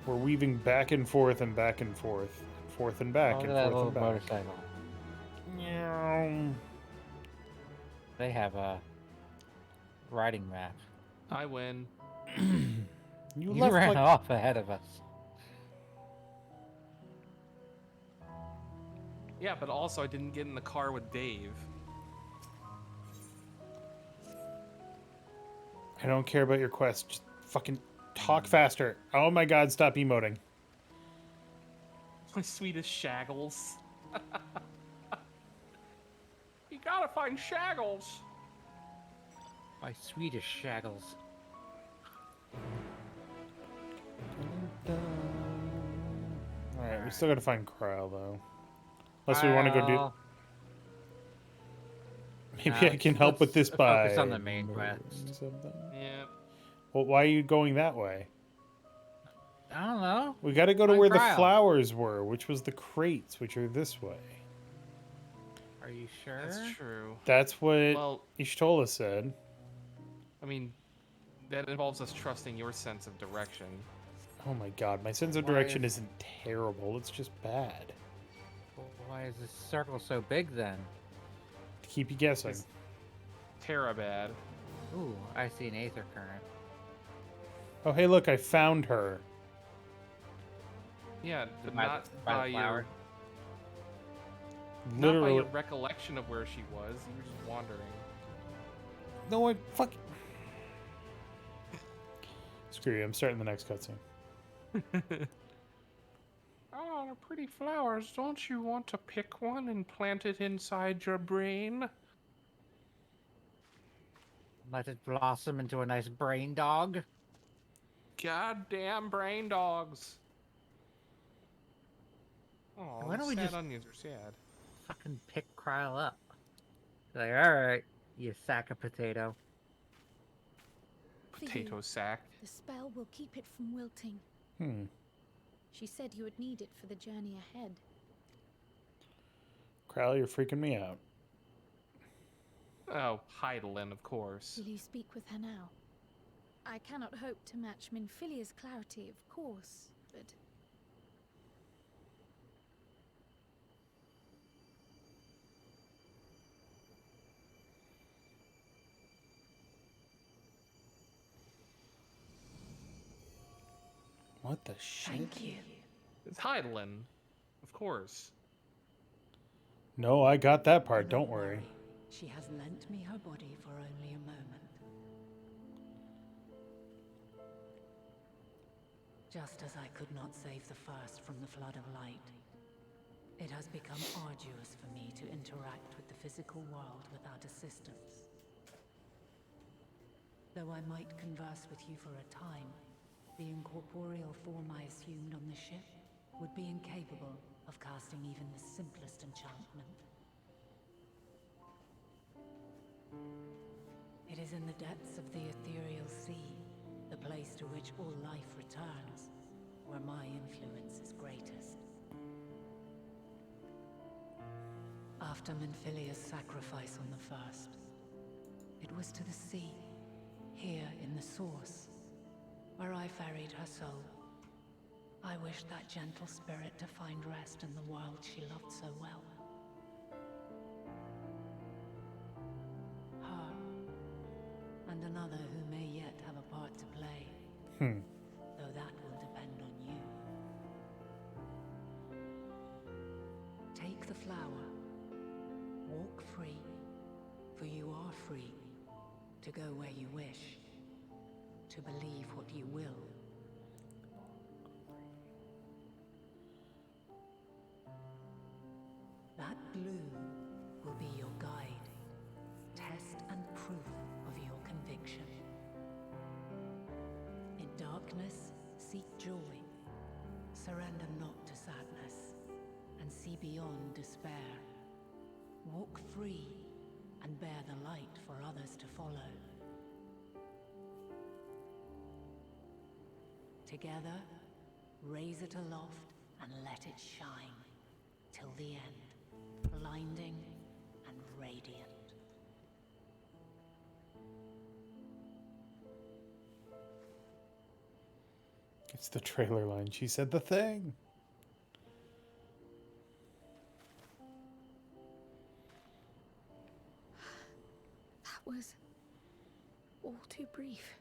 Speaker 1: We're weaving back and forth and back and forth. Forth and back and
Speaker 2: that
Speaker 1: forth
Speaker 2: little
Speaker 1: and back.
Speaker 2: motorcycle.
Speaker 1: Meow.
Speaker 2: They have a riding map.
Speaker 3: I win.
Speaker 1: You
Speaker 2: ran off ahead of us.
Speaker 3: Yeah, but also I didn't get in the car with Dave.
Speaker 1: I don't care about your quest. Just fucking talk faster. Oh my god, stop emoting.
Speaker 3: My sweetest Shaggles. You gotta find Shaggles.
Speaker 2: My sweetest Shaggles.
Speaker 1: Alright, we still gotta find Kyle, though. Unless we want to go do... Maybe I can help with this by...
Speaker 2: Focus on the main quest.
Speaker 1: Something.
Speaker 3: Yeah.
Speaker 1: Well, why are you going that way?
Speaker 2: I don't know.
Speaker 1: We gotta go to
Speaker 2: Find
Speaker 1: where
Speaker 2: Kyle.
Speaker 1: the flowers were, which was the crates, which are this way.
Speaker 2: Are you sure?
Speaker 3: That's true.
Speaker 1: That's what
Speaker 3: Well,
Speaker 1: Ishtola said.
Speaker 3: I mean, that involves us trusting your sense of direction.
Speaker 1: Oh my god, my sense of direction isn't terrible, it's just bad.
Speaker 2: Why is this circle so big then?
Speaker 1: To keep you guessing.
Speaker 3: It's Terra bad.
Speaker 2: Ooh, I see an aether current.
Speaker 1: Oh hey look, I found her.
Speaker 3: Yeah,
Speaker 2: By
Speaker 3: not
Speaker 2: the
Speaker 3: by
Speaker 2: flower?
Speaker 3: not by
Speaker 1: Literally.
Speaker 3: your recollection of where she was. You were just wandering.
Speaker 1: No, I fuck. Screw you, I'm starting the next cutscene.
Speaker 3: Oh, the pretty flowers. Don't you want to pick one and plant it inside your brain?
Speaker 2: Let it blossom into a nice brain dog.
Speaker 3: Goddamn brain dogs. Oh,
Speaker 2: Why don't we
Speaker 3: sad
Speaker 2: just
Speaker 3: onions are sad.
Speaker 2: fucking pick Kyle up? Like, alright, you sack of potato.
Speaker 3: Potato sack.
Speaker 10: The spell will keep it from wilting. She said you would need it for the journey ahead.
Speaker 1: Crowley, you're freaking me out.
Speaker 3: Oh, Heidelin, of course.
Speaker 10: Will you speak with her now? I cannot hope to match Minfilia's clarity, of course, but...
Speaker 1: What the shit?
Speaker 10: Thank you.
Speaker 3: It's Heidelin, of course.
Speaker 1: No, I got that part, don't worry.
Speaker 15: She has lent me her body for only a moment. Just as I could not save the first from the flood of light, it has become arduous for me to interact with the physical world without assistance. Though I might converse with you for a time, the incorporeal form I assumed on the ship would be incapable of casting even the simplest enchantment. It is in the depths of the ethereal sea, the place to which all life returns, where my influence is greatest. After Minfilia's sacrifice on the first, it was to the sea, here in the source, where I ferried her soul. I wished that gentle spirit to find rest in the world she loved so well. Her, and another who may yet have a part to play. Though that will depend on you. Take the flower. Walk free, for you are free to go where you wish, to believe what you will. That bloom will be your guide, test and proof of your conviction. In darkness, seek joy. Surrender not to sadness, and see beyond despair. Walk free, and bear the light for others to follow. Together, raise it aloft and let it shine, till the end, blinding and radiant.
Speaker 1: It's the trailer line. She said the thing.
Speaker 10: That was all too brief.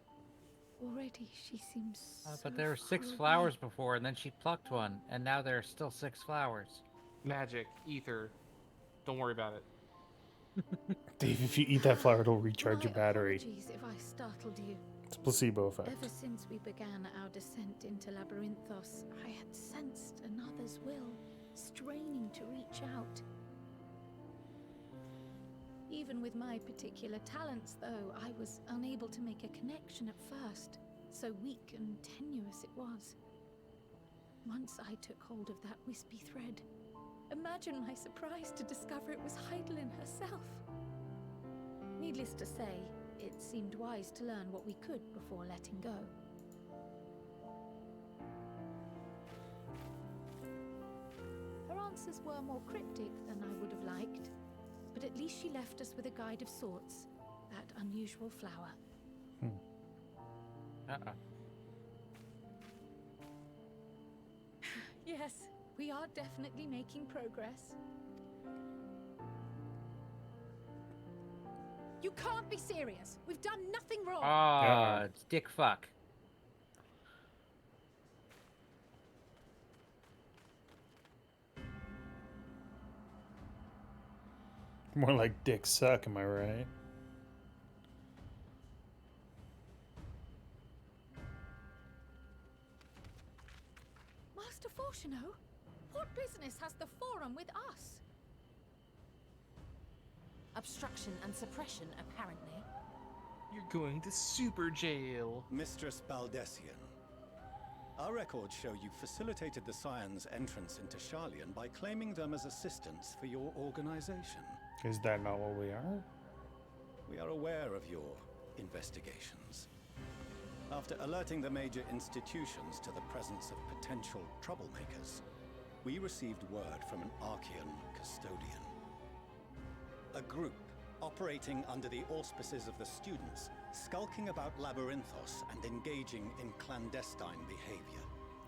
Speaker 10: Already she seems so
Speaker 2: But there were 6
Speaker 10: far
Speaker 2: flowers
Speaker 10: away.
Speaker 2: before, and then she plucked one, and now there are still 6 flowers.
Speaker 3: Magic, ether. Don't worry about it.
Speaker 1: Dave, if you eat that flower, it'll recharge your battery.
Speaker 10: Apologies if I startled you.
Speaker 1: It's a placebo effect.
Speaker 10: Ever since we began our descent into Labyrinthos, I had sensed another's will, straining to reach out. Even with my particular talents, though, I was unable to make a connection at first. So weak and tenuous it was. Once I took hold of that wispy thread, imagine my surprise to discover it was Heidelin herself. Needless to say, it seemed wise to learn what we could before letting go. Her answers were more cryptic than I would have liked, but at least she left us with a guide of sorts, that unusual flower. Yes, we are definitely making progress. You can't be serious. We've done nothing wrong.
Speaker 2: It's dick fuck.
Speaker 1: More like dick suck, am I right?
Speaker 10: Master Fortuno, what business has the Forum with us?
Speaker 11: Obstruction and suppression, apparently.
Speaker 3: You're going to super jail.
Speaker 16: Mistress Baldessian, our records show you facilitated the Scions' entrance into Sharlayan by claiming them as assistants for your organization.
Speaker 1: Is that not what we are?
Speaker 16: We are aware of your investigations. After alerting the major institutions to the presence of potential troublemakers, we received word from an Archean custodian. A group operating under the auspices of the students, skulking about Labyrinthos and engaging in clandestine behavior.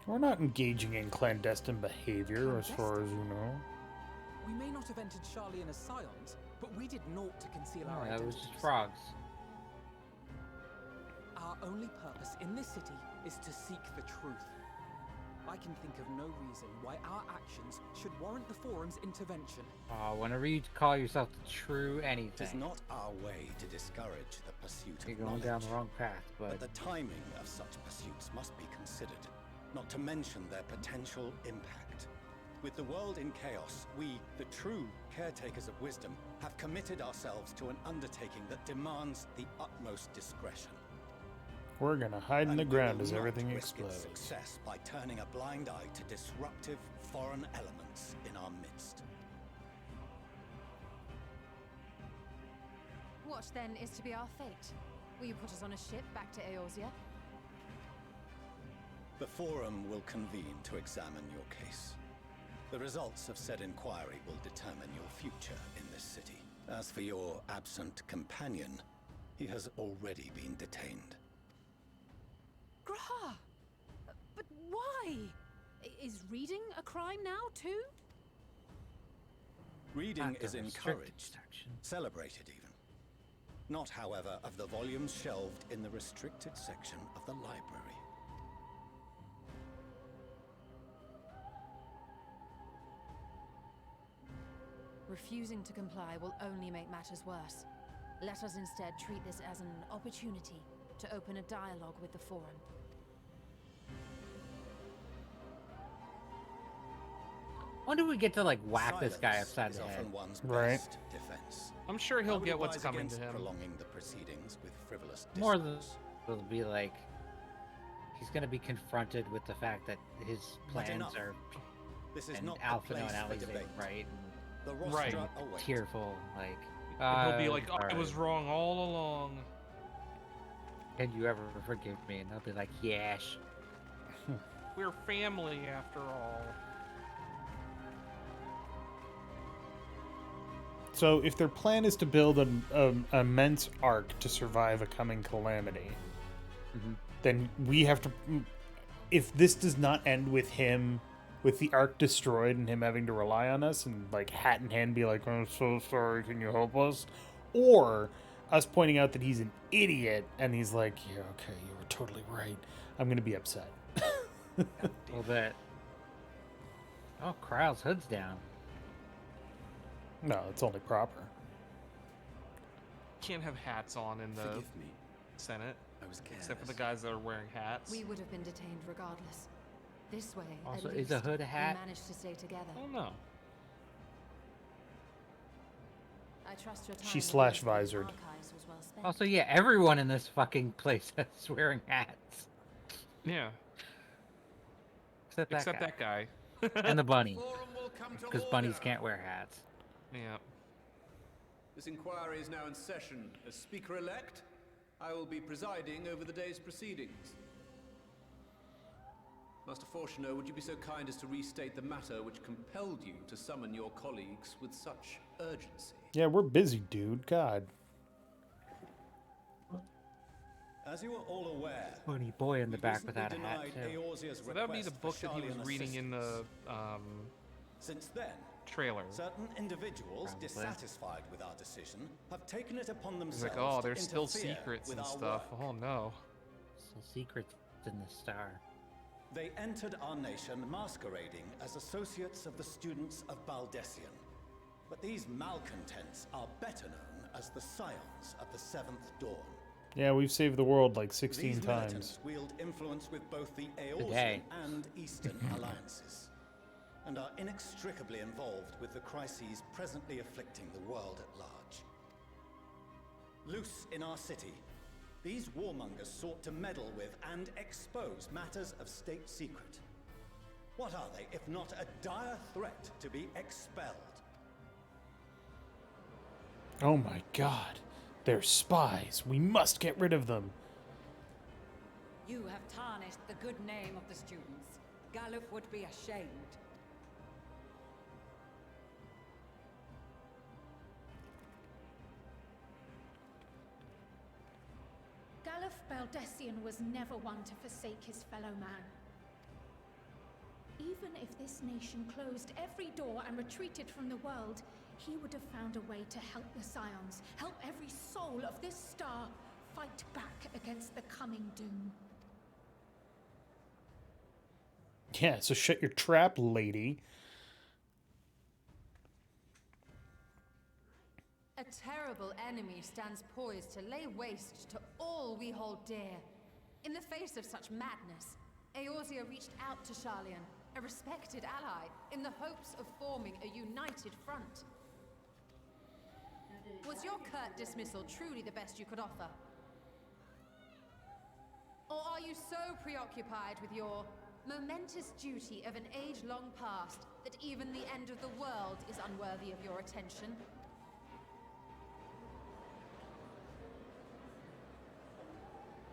Speaker 1: We're not engaging in clandestine behavior, as far as you know.
Speaker 12: We may not have entered Sharlayan as Scions, but we did naught to conceal our
Speaker 2: That
Speaker 12: identities.
Speaker 2: was just frogs.
Speaker 12: Our only purpose in this city is to seek the truth. I can think of no reason why our actions should warrant the Forum's intervention.
Speaker 2: Whenever you call yourself the true anything.
Speaker 16: It is not our way to discourage the pursuit of
Speaker 2: You're going
Speaker 16: knowledge.
Speaker 2: down the wrong path,
Speaker 16: But the timing of such pursuits must be considered, not to mention their potential impact. With the world in chaos, we, the true caretakers of wisdom, have committed ourselves to an undertaking that demands the utmost discretion.
Speaker 1: We're gonna hide in the
Speaker 16: And we
Speaker 1: ground
Speaker 16: will
Speaker 1: as
Speaker 16: not
Speaker 1: everything
Speaker 16: risk its
Speaker 1: explodes.
Speaker 16: success by turning a blind eye to disruptive foreign elements in our midst.
Speaker 11: What then is to be our fate? Will you put us on a ship back to Eorzea?
Speaker 16: The Forum will convene to examine your case. The results of said inquiry will determine your future in this city. As for your absent companion, he has already been detained.
Speaker 10: Graha! But why? Is reading a crime now, too?
Speaker 16: Reading is encouraged, celebrated even. Not, however, of the volumes shelved in the restricted section of the library.
Speaker 11: Refusing to comply will only make matters worse. Let us instead treat this as an opportunity to open a dialogue with the Forum.
Speaker 2: When do we get to like whack this guy
Speaker 16: Silence
Speaker 2: upside
Speaker 16: is
Speaker 2: the head?
Speaker 16: often one's
Speaker 1: Right.
Speaker 16: best defense.
Speaker 3: I'm sure
Speaker 16: I
Speaker 3: he'll
Speaker 16: would
Speaker 3: get what's
Speaker 16: advise
Speaker 3: coming to
Speaker 16: against
Speaker 3: him.
Speaker 16: prolonging the proceedings with frivolous
Speaker 2: More than
Speaker 16: discourse.
Speaker 2: will be like he's gonna be confronted with the fact that his
Speaker 16: But
Speaker 2: plans
Speaker 16: enough.
Speaker 2: are
Speaker 16: This is
Speaker 2: and
Speaker 16: not the
Speaker 2: Alphino
Speaker 16: place
Speaker 2: and
Speaker 16: for
Speaker 2: Ali's
Speaker 16: debate.
Speaker 2: right
Speaker 16: The
Speaker 2: and
Speaker 16: rostra awaits.
Speaker 2: tearful like
Speaker 3: And he'll be like, "Oh, I
Speaker 2: sorry.
Speaker 3: was wrong all along."
Speaker 2: Can you ever forgive me? And I'll be like, yes.
Speaker 3: We're family after all.
Speaker 1: So, if their plan is to build an immense arc to survive a coming calamity, then we have to. If this does not end with him, with the arc destroyed and him having to rely on us and like hat in hand be like, "I'm so sorry, can you help us?" Or us pointing out that he's an idiot and he's like, "Yeah, okay, you were totally right," I'm gonna be upset.
Speaker 2: A little bit. Oh, Krau's hood's down.
Speaker 1: No, it's only proper.
Speaker 3: Can't have hats on in the
Speaker 14: Forgive me.
Speaker 3: Senate.
Speaker 14: I was careless.
Speaker 3: Except for the guys that are wearing hats.
Speaker 11: We would have been detained regardless. This way,
Speaker 2: Also,
Speaker 11: at
Speaker 2: is
Speaker 11: least,
Speaker 2: a hood a hat?
Speaker 11: we managed to stay together.
Speaker 3: Oh no.
Speaker 11: I trust your time
Speaker 1: She
Speaker 11: in the
Speaker 1: slash
Speaker 11: Lisbon
Speaker 1: visored.
Speaker 11: archives was well spent.
Speaker 2: Also, yeah, everyone in this fucking place is wearing hats.
Speaker 3: Yeah.
Speaker 2: Except
Speaker 3: that guy.
Speaker 2: And the bunny.
Speaker 8: Forum will come to
Speaker 2: Because
Speaker 8: order.
Speaker 2: bunnies can't wear hats.
Speaker 3: Yeah.
Speaker 17: This inquiry is now in session. As Speaker-elect, I will be presiding over the day's proceedings. Master Fortuner, would you be so kind as to restate the matter which compelled you to summon your colleagues with such urgency?
Speaker 1: Yeah, we're busy, dude. God.
Speaker 16: As you are all aware,
Speaker 2: Funny boy in the
Speaker 16: we
Speaker 2: back
Speaker 16: recently
Speaker 2: without a hat,
Speaker 16: denied
Speaker 2: too.
Speaker 16: Eorzea's
Speaker 3: So that would be the
Speaker 16: request
Speaker 3: book
Speaker 16: for
Speaker 3: that he was
Speaker 16: Sharlayan
Speaker 3: reading in the
Speaker 16: Since then,
Speaker 3: trailer.
Speaker 16: certain individuals
Speaker 2: Probably.
Speaker 16: dissatisfied with our decision have taken it upon
Speaker 3: He's
Speaker 16: themselves
Speaker 3: like, oh,
Speaker 16: to
Speaker 3: there's still
Speaker 16: interfere
Speaker 3: secrets
Speaker 16: with
Speaker 3: and
Speaker 16: our
Speaker 3: stuff.
Speaker 16: work.
Speaker 3: Oh no.
Speaker 2: So secrets in the star.
Speaker 16: They entered our nation masquerading as associates of the students of Baldessian. But these malcontents are better known as the Scions of the Seventh Dawn.
Speaker 1: Yeah, we've saved the world like 16
Speaker 16: These
Speaker 1: times.
Speaker 16: militants wield influence with both the
Speaker 2: Today.
Speaker 16: Eorzean and Eastern alliances, and are inextricably involved with the crises presently afflicting the world at large. Loose in our city, these warmongers sought to meddle with and expose matters of state secret. What are they, if not a dire threat to be expelled?
Speaker 1: Oh my god. They're spies. We must get rid of them.
Speaker 18: You have tarnished the good name of the students. Galuf would be ashamed.
Speaker 10: Galuf Baldessian was never one to forsake his fellow man. Even if this nation closed every door and retreated from the world, he would have found a way to help the Scions, help every soul of this star fight back against the coming doom.
Speaker 1: Yeah, so shut your trap, lady.
Speaker 11: A terrible enemy stands poised to lay waste to all we hold dear. In the face of such madness, Eorzea reached out to Sharlayan, a respected ally, in the hopes of forming a united front. Was your curt dismissal truly the best you could offer? Or are you so preoccupied with your momentous duty of an age-long past that even the end of the world is unworthy of your attention?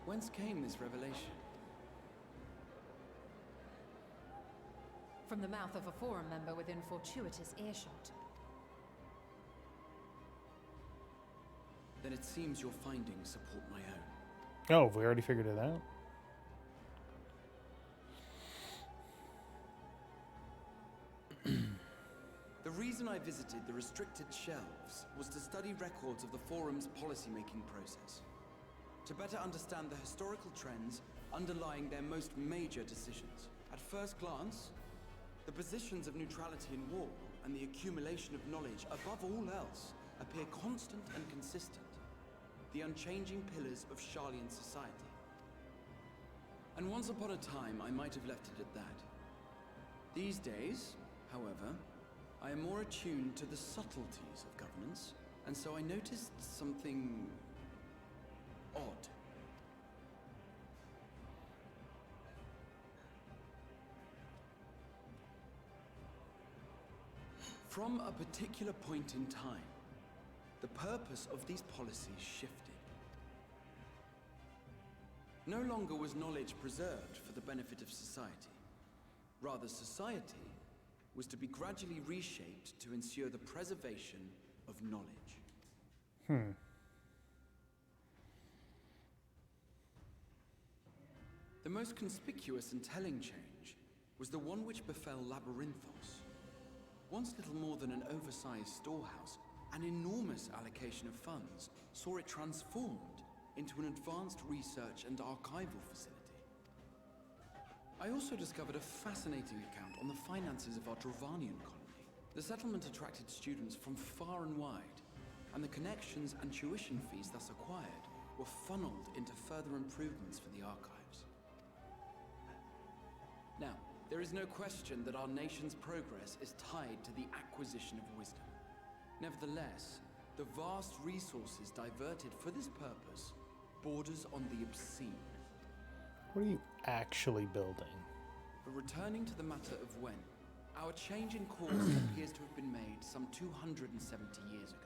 Speaker 12: Whence came this revelation?
Speaker 11: From the mouth of a forum member within fortuitous earshot.
Speaker 12: Then it seems your findings support my own.
Speaker 1: Oh, we already figured it out.
Speaker 12: The reason I visited the restricted shelves was to study records of the forum's policymaking process, to better understand the historical trends underlying their most major decisions. At first glance, the positions of neutrality in war and the accumulation of knowledge above all else appear constant and consistent, the unchanging pillars of Sharlayan society. And once upon a time, I might have left it at that. These days, however, I am more attuned to the subtleties of governance, and so I noticed something odd. From a particular point in time, the purpose of these policies shifted. No longer was knowledge preserved for the benefit of society. Rather, society was to be gradually reshaped to ensure the preservation of knowledge. The most conspicuous and telling change was the one which befell Labyrinthos. Once little more than an oversized storehouse, an enormous allocation of funds saw it transformed into an advanced research and archival facility. I also discovered a fascinating account on the finances of our Dravanian colony. The settlement attracted students from far and wide, and the connections and tuition fees thus acquired were funneled into further improvements for the archives. Now, there is no question that our nation's progress is tied to the acquisition of wisdom. Nevertheless, the vast resources diverted for this purpose borders on the obscene.
Speaker 1: What are you actually building?
Speaker 12: But returning to the matter of when, our change in course appears to have been made some 270 years ago.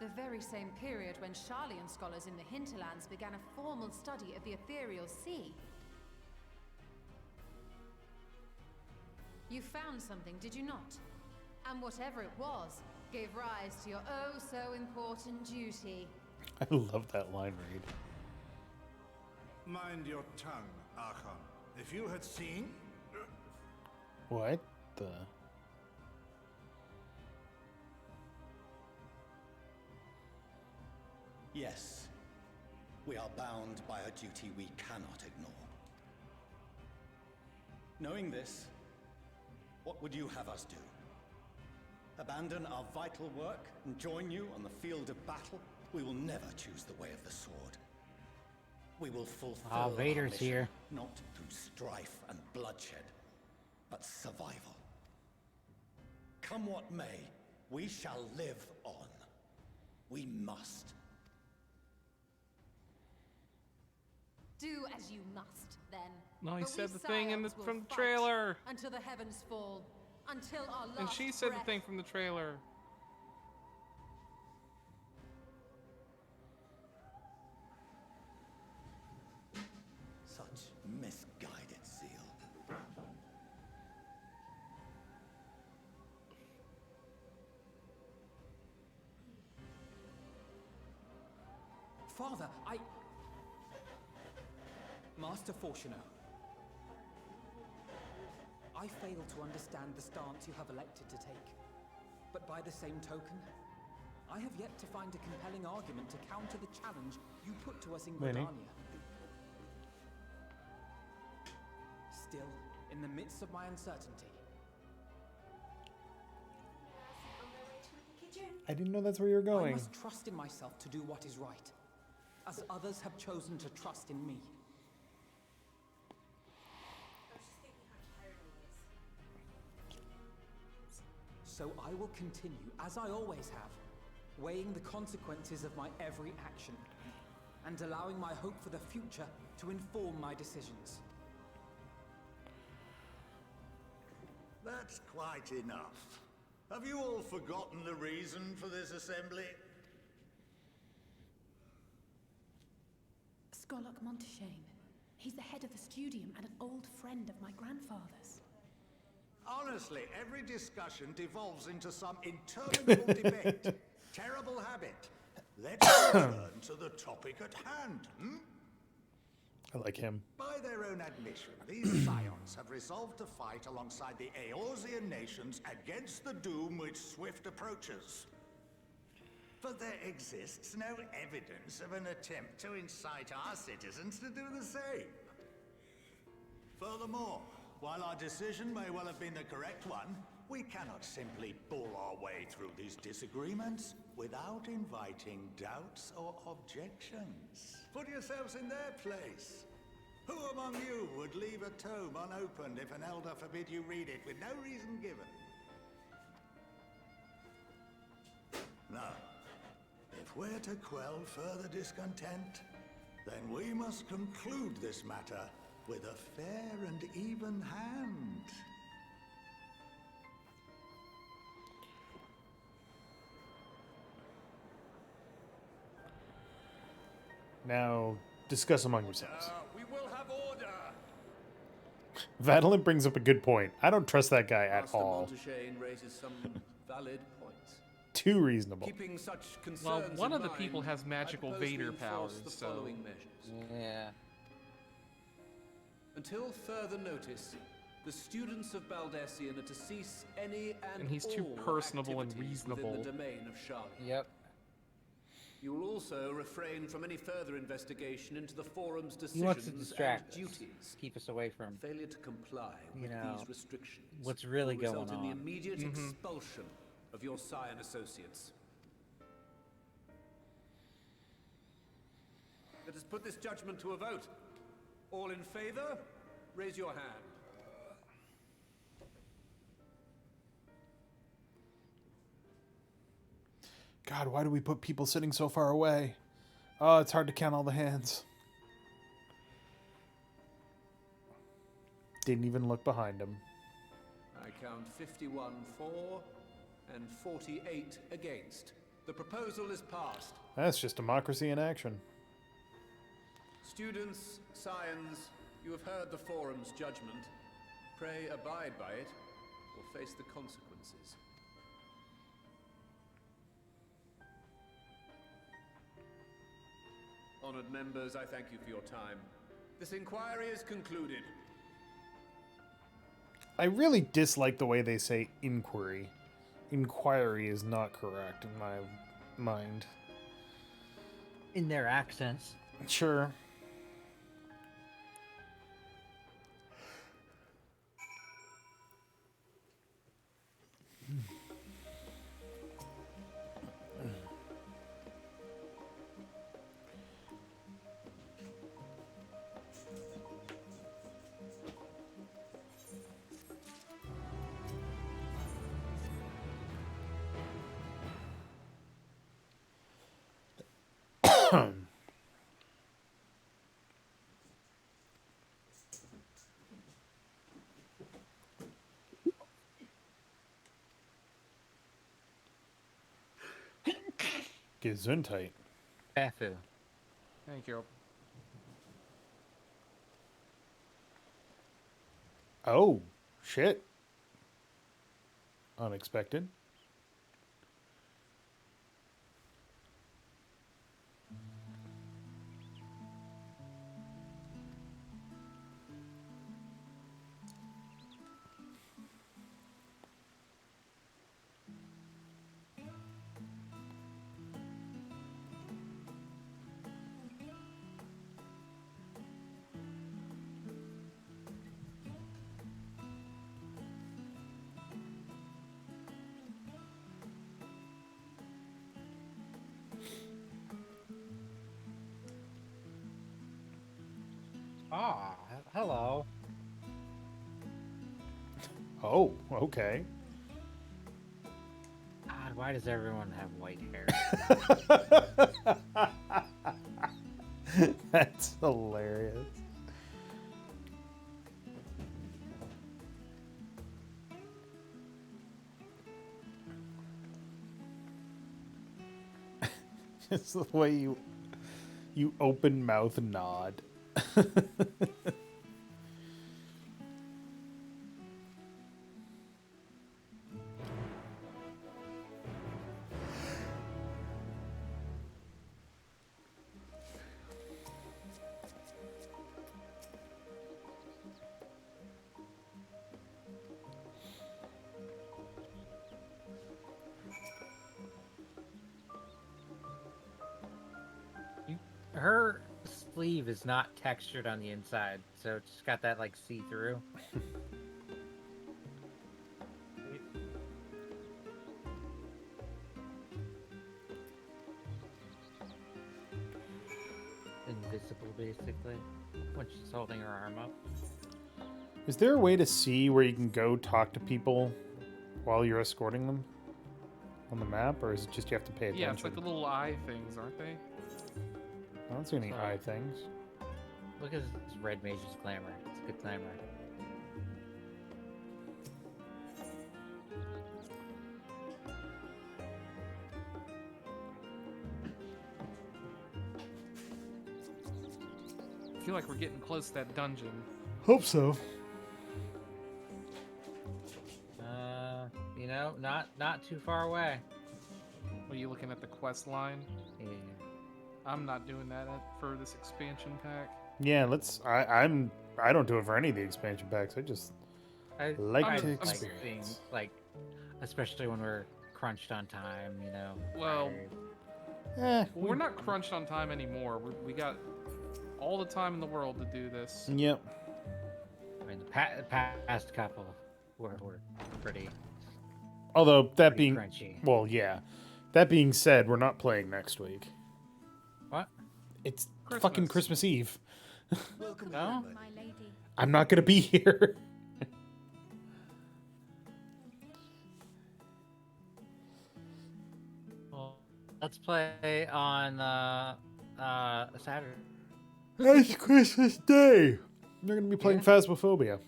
Speaker 11: The very same period when Sharlayan scholars in the hinterlands began a formal study of the ethereal sea. You found something, did you not? And whatever it was, gave rise to your oh-so-important duty.
Speaker 1: I love that line read.
Speaker 9: Mind your tongue, Archon. If you had seen...
Speaker 1: What the...
Speaker 16: Yes, we are bound by a duty we cannot ignore. Knowing this, what would you have us do? Abandon our vital work and join you on the field of battle? We will never choose the way of the sword. We will fulfill our
Speaker 2: Vader's
Speaker 16: mission,
Speaker 2: here.
Speaker 16: not through strife and bloodshed, but survival. Come what may, we shall live on. We must.
Speaker 11: Do as you must, then.
Speaker 3: No, he
Speaker 11: But
Speaker 3: said
Speaker 11: we
Speaker 3: the thing in the,
Speaker 11: Scions will
Speaker 3: from the
Speaker 11: fight
Speaker 3: trailer.
Speaker 11: until the heavens fall, until our last
Speaker 3: And she said
Speaker 11: breath.
Speaker 3: the thing from the trailer.
Speaker 16: Such misguided zeal.
Speaker 4: Father, Master Fortuner, I fail to understand the stance you have elected to take. But by the same token, I have yet to find a compelling argument to counter the challenge you put to us in
Speaker 1: Many.
Speaker 4: Gridania. Still, in the midst of my uncertainty,
Speaker 1: I didn't know that's where you were
Speaker 4: I
Speaker 1: going.
Speaker 4: must trust in myself to do what is right, as others have chosen to trust in me. So I will continue, as I always have, weighing the consequences of my every action, and allowing my hope for the future to inform my decisions.
Speaker 9: That's quite enough. Have you all forgotten the reason for this assembly?
Speaker 10: Skolok Monteshane. He's the head of the studium and an old friend of my grandfather's.
Speaker 9: Honestly, every discussion devolves into some interminable debate. Terrible habit. Let's return to the topic at hand, hmm?
Speaker 1: I like him.
Speaker 9: By their own admission, these scions have resolved to fight alongside the Eorzean nations against the doom which swift approaches. But there exists no evidence of an attempt to incite our citizens to do the same. Furthermore, while our decision may well have been the correct one, we cannot simply bull our way through these disagreements without inviting doubts or objections. Put yourselves in their place. Who among you would leave a tome unopened if an elder forbid you read it with no reason given? Now, if we're to quell further discontent, then we must conclude this matter with a fair and even hand.
Speaker 1: Now, discuss among yourselves.
Speaker 17: We will have order.
Speaker 1: Vadalin brings up a good point. I don't trust that guy at
Speaker 17: Master
Speaker 1: all.
Speaker 17: Monteshane raises some valid points.
Speaker 1: Too reasonable.
Speaker 17: Keeping such concerns
Speaker 3: Well, one
Speaker 17: in
Speaker 3: of the
Speaker 17: mind,
Speaker 3: people has magical
Speaker 17: I propose we
Speaker 3: Vader
Speaker 17: enforce
Speaker 3: powers,
Speaker 17: the
Speaker 3: so...
Speaker 17: following measures.
Speaker 2: Yeah.
Speaker 17: Until further notice, the students of Baldessian are to cease any and
Speaker 3: And he's too
Speaker 17: all
Speaker 3: personable and
Speaker 17: activities
Speaker 3: reasonable.
Speaker 17: within the domain of Charlotte.
Speaker 2: Yep.
Speaker 17: You will also refrain from any further investigation into the Forum's
Speaker 2: He wants to
Speaker 17: decisions
Speaker 2: distract
Speaker 17: and
Speaker 2: us,
Speaker 17: duties.
Speaker 2: keep us away from,
Speaker 17: Failure to comply with these restrictions
Speaker 2: what's really
Speaker 17: will result
Speaker 2: going
Speaker 17: in the
Speaker 2: on.
Speaker 17: immediate expulsion of your Scion associates. Let us put this judgment to a vote. All in favor, raise your hand.
Speaker 1: God, why do we put people sitting so far away? Oh, it's hard to count all the hands. Didn't even look behind him.
Speaker 17: I count 51 for and 48 against. The proposal is passed.
Speaker 1: That's just democracy in action.
Speaker 17: Students, Scions, you have heard the Forum's judgment. Pray abide by it, or face the consequences. Honored members, I thank you for your time. This inquiry is concluded.
Speaker 1: I really dislike the way they say inquiry. Inquiry is not correct in my mind.
Speaker 2: In their accents.
Speaker 1: Sure. Gesundheit.
Speaker 2: Bafu.
Speaker 3: Thank you.
Speaker 1: Oh, shit. Unexpected.
Speaker 2: Ah, hello.
Speaker 1: Oh, okay.
Speaker 2: God, why does everyone have white hair?
Speaker 1: That's hilarious. Just the way you open mouth nod.
Speaker 2: Her sleeve is not textured on the inside, so it's got that like see-through. Invisible, basically, when she's holding her arm up.
Speaker 1: Is there a way to see where you can go talk to people while you're escorting them on the map, or is it just you have to pay attention?
Speaker 3: Yeah, it's like the little eye things, aren't they?
Speaker 1: I don't see any eye things.
Speaker 2: Look at this red mage's glamour. It's a good glamour.
Speaker 3: I feel like we're getting close to that dungeon.
Speaker 1: Hope so.
Speaker 2: You know, not too far away.
Speaker 3: Are you looking at the quest line?
Speaker 2: Yeah.
Speaker 3: I'm not doing that for this expansion pack.
Speaker 1: Yeah, let's. I don't do it for any of the expansion packs. I just like to experience.
Speaker 2: Seeing, like, especially when we're crunched on time, you know.
Speaker 3: Well, We're not crunched on time anymore. We got all the time in the world to do this.
Speaker 1: Yep.
Speaker 2: I mean, the past couple were pretty.
Speaker 1: Although that
Speaker 2: pretty
Speaker 1: being
Speaker 2: crunchy.
Speaker 1: well, yeah. That being said, we're not playing next week.
Speaker 2: What?
Speaker 1: It's fucking Christmas Eve.
Speaker 10: Welcome
Speaker 2: No?
Speaker 10: home, my lady.
Speaker 1: I'm not gonna be here.
Speaker 2: Well, let's play on Saturday.
Speaker 1: It's Christmas Day. They're gonna be playing Phasmophobia.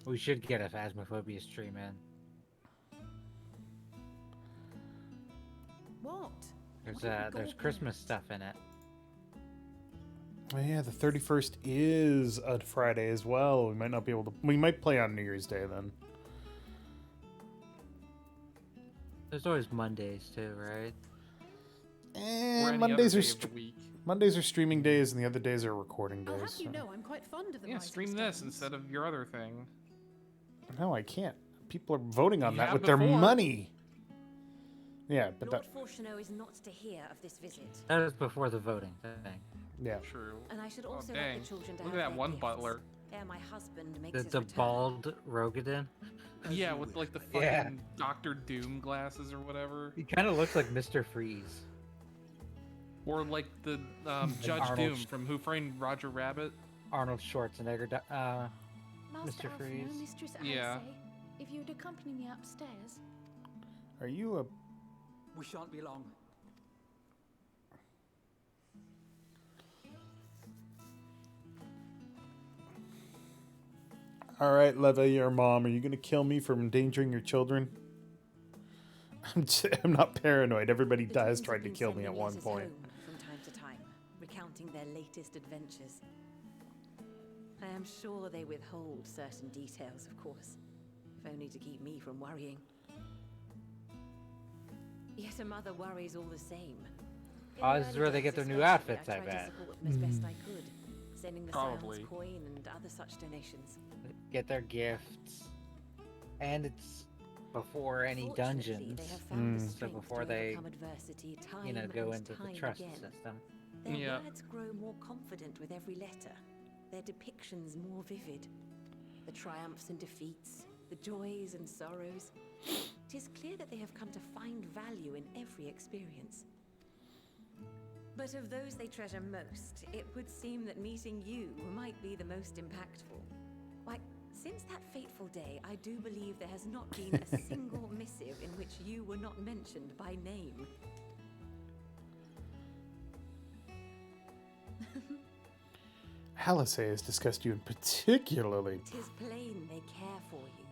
Speaker 2: We should get a Phasmophobia stream in.
Speaker 10: What?
Speaker 2: There's Christmas stuff in it.
Speaker 1: Oh yeah, the 31st is a Friday as well. We might not be able to. We might play on New Year's Day then.
Speaker 2: There's always Mondays too, right?
Speaker 1: Mondays are Mondays are streaming days, and the other days are recording days.
Speaker 10: I'll have you know, I'm quite fond of the Rising
Speaker 3: stream this instead of your other thing.
Speaker 1: No, I can't. People are voting on
Speaker 3: You
Speaker 1: that
Speaker 3: have
Speaker 1: with their
Speaker 3: before.
Speaker 1: money. Yeah, but
Speaker 19: Lord
Speaker 1: that.
Speaker 19: Fortuno is not to hear of this visit.
Speaker 2: That was before the voting thing.
Speaker 1: Yeah.
Speaker 3: True.
Speaker 19: And I should also
Speaker 3: dang.
Speaker 19: like the children to
Speaker 3: Look
Speaker 19: have
Speaker 3: at that
Speaker 19: their
Speaker 3: one
Speaker 19: gifts
Speaker 3: butler.
Speaker 19: ere my husband makes his
Speaker 2: The
Speaker 19: return.
Speaker 2: bald Rogadin.
Speaker 3: Yeah, with like the fucking
Speaker 2: Yeah.
Speaker 3: Doctor Doom glasses or whatever.
Speaker 2: He kind of looks like Mr. Freeze.
Speaker 3: Or like the Judge
Speaker 2: Arnold
Speaker 3: Doom
Speaker 2: Sch-
Speaker 3: from Who Framed Roger Rabbit.
Speaker 2: Arnold Schwarzenegger.
Speaker 10: Master
Speaker 2: Mr. Freeze.
Speaker 10: Alphino, Mistress
Speaker 3: Yeah.
Speaker 10: Alice, if you'd accompany me upstairs.
Speaker 1: Are you a?
Speaker 4: We shan't be long.
Speaker 1: All right, Leva, your mom. Are you gonna kill me for endangering your children? I'm not paranoid. Everybody dies trying to kill me at one point.
Speaker 19: From time to time, recounting their latest adventures. I am sure they withhold certain details, of course, if only to keep me from worrying. Yet a mother worries all the same. In
Speaker 2: Oh,
Speaker 19: the
Speaker 2: this is
Speaker 19: early
Speaker 2: where they
Speaker 19: days
Speaker 2: get their new
Speaker 19: especially,
Speaker 2: outfits, I
Speaker 19: tried to
Speaker 2: bet.
Speaker 19: support them as best I could, sending the
Speaker 3: Probably.
Speaker 19: Scion's coin and other such donations.
Speaker 2: Get their gifts. And it's before any
Speaker 19: Fortunately,
Speaker 2: dungeons.
Speaker 19: they have found the
Speaker 2: So
Speaker 19: strength
Speaker 2: before
Speaker 19: to
Speaker 2: they,
Speaker 19: overcome adversity time
Speaker 2: you know, go
Speaker 19: and
Speaker 2: into the
Speaker 19: time
Speaker 2: trust
Speaker 19: again.
Speaker 2: system.
Speaker 19: Their
Speaker 3: Yeah.
Speaker 19: words grow more confident with every letter, their depictions more vivid. The triumphs and defeats, the joys and sorrows. It is clear that they have come to find value in every experience. But of those they treasure most, it would seem that meeting you might be the most impactful. Why, since that fateful day, I do believe there has not been a single missive in which you were not mentioned by name.
Speaker 1: Alice has discussed you in particularly.
Speaker 19: Tis plain they care for you,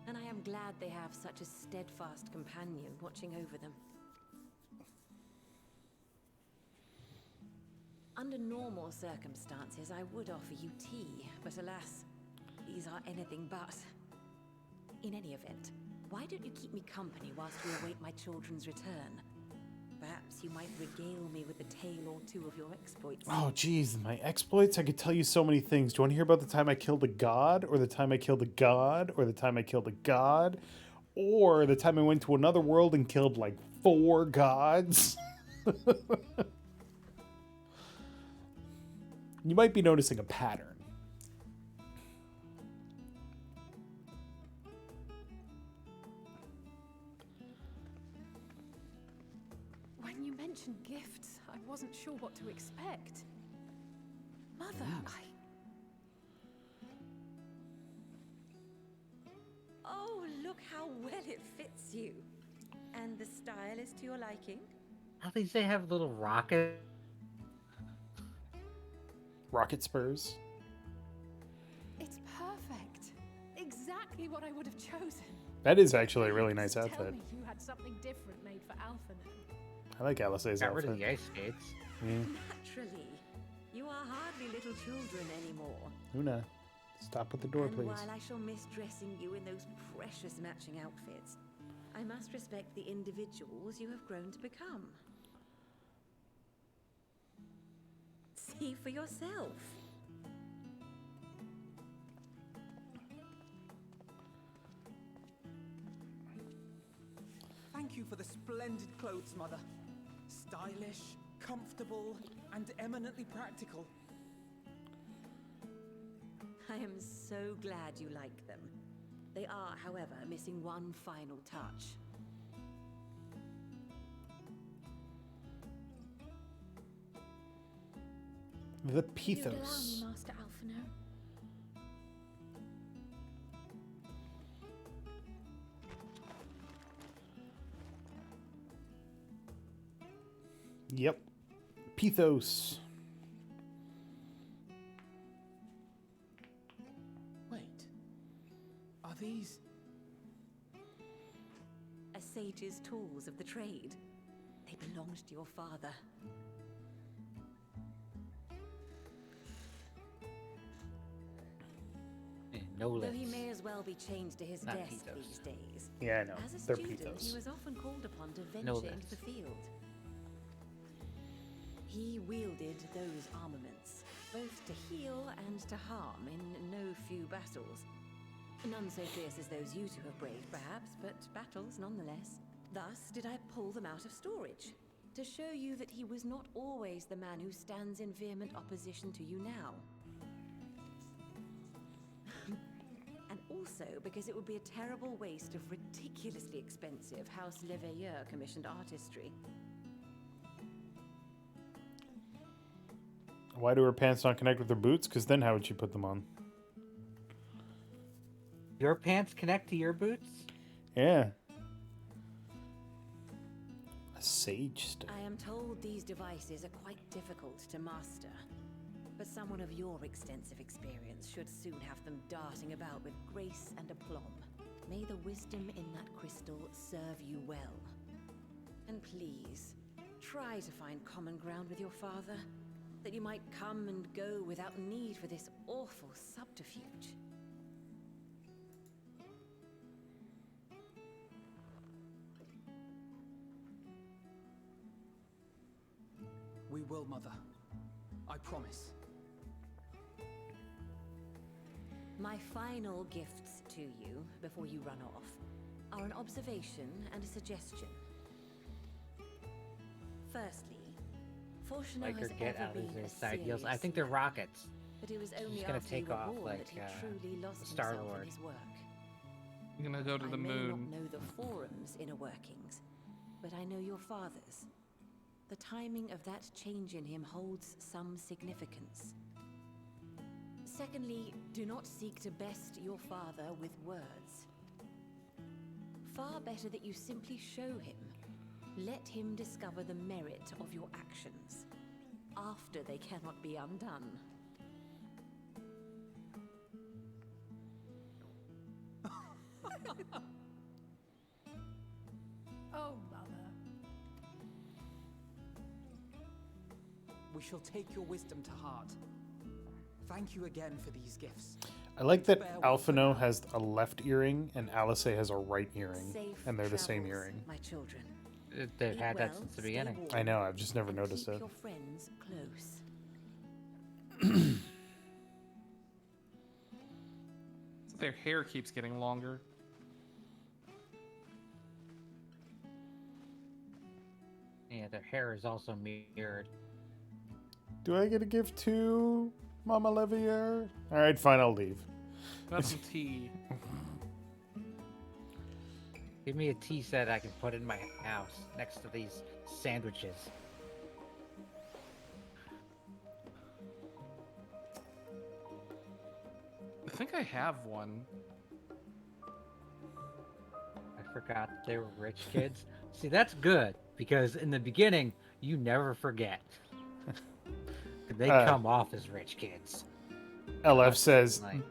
Speaker 19: and I am glad they have such a steadfast companion watching over them. Under normal circumstances, I would offer you tea, but alas, these are anything but. In any event, why don't you keep me company whilst we await my children's return? Perhaps you might regale me with a tale or two of your exploits.
Speaker 1: Oh, geez, my exploits? I could tell you so many things. Do you want to hear about the time I killed a god, or the time I killed a god, or the time I killed a god, or the time I went to another world and killed like 4 gods? You might be noticing a pattern.
Speaker 10: When you mentioned gifts, I wasn't sure what to expect. Mother,
Speaker 19: Oh, look how well it fits you. And the style is to your liking?
Speaker 2: At least they have little rocket.
Speaker 1: Rocket spurs.
Speaker 10: It's perfect. Exactly what I would have chosen.
Speaker 1: That is actually a really nice
Speaker 10: Tell
Speaker 1: outfit.
Speaker 10: me you had something different made for Alphino.
Speaker 1: I like Alice's
Speaker 2: Got rid
Speaker 1: outfit.
Speaker 2: of the ice skates.
Speaker 1: Yeah.
Speaker 19: Naturally. You are hardly little children anymore.
Speaker 1: Una, stop at the door,
Speaker 19: And
Speaker 1: please.
Speaker 19: while I shall miss dressing you in those precious matching outfits, I must respect the individuals you have grown to become. See for yourself.
Speaker 10: Thank
Speaker 12: Thank you for the splendid clothes, Mother. Stylish, comfortable, and eminently practical.
Speaker 19: I am so glad you like them. They are, however, missing one final touch.
Speaker 1: The
Speaker 10: If you'd allow me,
Speaker 1: Pithos.
Speaker 10: Master Alphino.
Speaker 1: Yep. Pithos.
Speaker 12: Wait. Are these...
Speaker 19: A sage's tools of the trade. They belonged to your father.
Speaker 2: No
Speaker 19: Though
Speaker 2: lips.
Speaker 19: he may as well be chained to his
Speaker 2: Not
Speaker 19: desk
Speaker 2: Pithos.
Speaker 19: these days.
Speaker 1: Yeah, I know.
Speaker 19: As a
Speaker 1: They're
Speaker 19: student,
Speaker 1: Pithos.
Speaker 19: he was often called upon to venture
Speaker 2: No
Speaker 19: into
Speaker 2: lips.
Speaker 19: the field. He wielded those armaments, both to heal and to harm in no few battles. None so fierce as those you two have braved, perhaps, but battles nonetheless. Thus did I pull them out of storage, to show you that he was not always the man who stands in vehement opposition to you now. And also because it would be a terrible waste of ridiculously expensive House Leveilleur commissioned artistry.
Speaker 1: Why do her pants not connect with her boots? Because then how would she put them on?
Speaker 2: Your pants connect to your boots?
Speaker 1: Yeah. A sage stone.
Speaker 19: I am told these devices are quite difficult to master. But someone of your extensive experience should soon have them darting about with grace and aplomb. May the wisdom in that crystal serve you well. And please, try to find common ground with your father, that you might come and go without need for this awful subterfuge.
Speaker 12: We will, Mother. I promise.
Speaker 19: My final gifts to you, before you run off, are an observation and a suggestion. Firstly, Fortuno
Speaker 2: Like her
Speaker 19: has
Speaker 2: get
Speaker 19: ever
Speaker 2: out
Speaker 19: been
Speaker 2: of their
Speaker 19: a
Speaker 2: side deals. I
Speaker 19: serious
Speaker 2: think they're
Speaker 19: man,
Speaker 2: rockets.
Speaker 19: but it was only
Speaker 2: She's gonna
Speaker 19: after
Speaker 2: take
Speaker 19: you were
Speaker 2: off
Speaker 19: born
Speaker 2: like
Speaker 19: that he truly lost
Speaker 2: Star
Speaker 19: himself
Speaker 2: Lord.
Speaker 19: in his work.
Speaker 3: I'm gonna go to the
Speaker 19: I may
Speaker 3: moon.
Speaker 19: not know the forum's inner workings, but I know your father's. The timing of that change in him holds some significance. Secondly, do not seek to best your father with words. Far better that you simply show him. Let him discover the merit of your actions, after they cannot be undone.
Speaker 10: Oh, Mother.
Speaker 12: We shall take your wisdom to heart. Thank you again for these gifts.
Speaker 1: I like that
Speaker 12: Farewell for
Speaker 1: Alphino has a left earring and Alice has a right earing.
Speaker 19: Safe
Speaker 1: And they're the same
Speaker 19: travels,
Speaker 1: earring.
Speaker 19: my children.
Speaker 2: They've
Speaker 19: Eat
Speaker 2: had that
Speaker 19: well,
Speaker 2: since the
Speaker 19: stay
Speaker 2: beginning.
Speaker 19: warm,
Speaker 1: I know, I've just never
Speaker 19: and
Speaker 1: noticed
Speaker 19: keep
Speaker 1: it.
Speaker 19: your friends close.
Speaker 3: Their hair keeps getting longer.
Speaker 2: Yeah, their hair is also mirrored.
Speaker 1: Do I get a gift too, Mama Levier? Alright, fine, I'll leave.
Speaker 3: Got some tea.
Speaker 2: Give me a tea set I can put in my house next to these sandwiches.
Speaker 3: I think I have one.
Speaker 2: I forgot they were rich kids. See, that's good, because in the beginning, you never forget. They come off as rich kids.
Speaker 1: LF says,
Speaker 2: Like,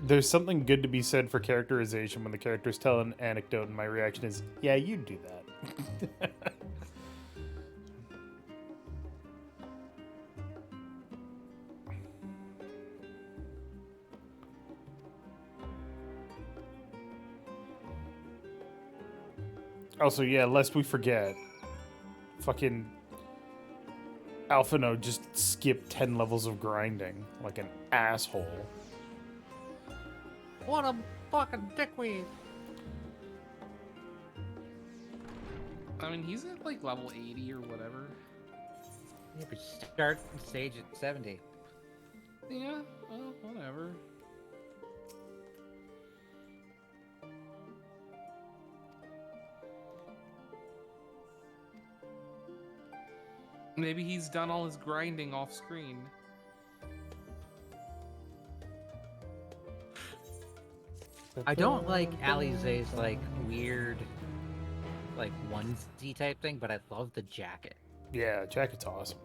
Speaker 1: there's something good to be said for characterization when the characters tell an anecdote, and my reaction is, yeah, you'd do that. Also, yeah, lest we forget, fucking Alphino just skipped 10 levels of grinding like an asshole.
Speaker 2: what a fucking dickweed!
Speaker 3: I mean, he's at like level 80 or whatever.
Speaker 2: You could start stage at 70.
Speaker 3: Yeah, well, whatever. Maybe he's done all his grinding off screen.
Speaker 2: I don't like Alize's like weird, like onesie type thing, but I love the jacket.
Speaker 1: Yeah, jacket's awesome.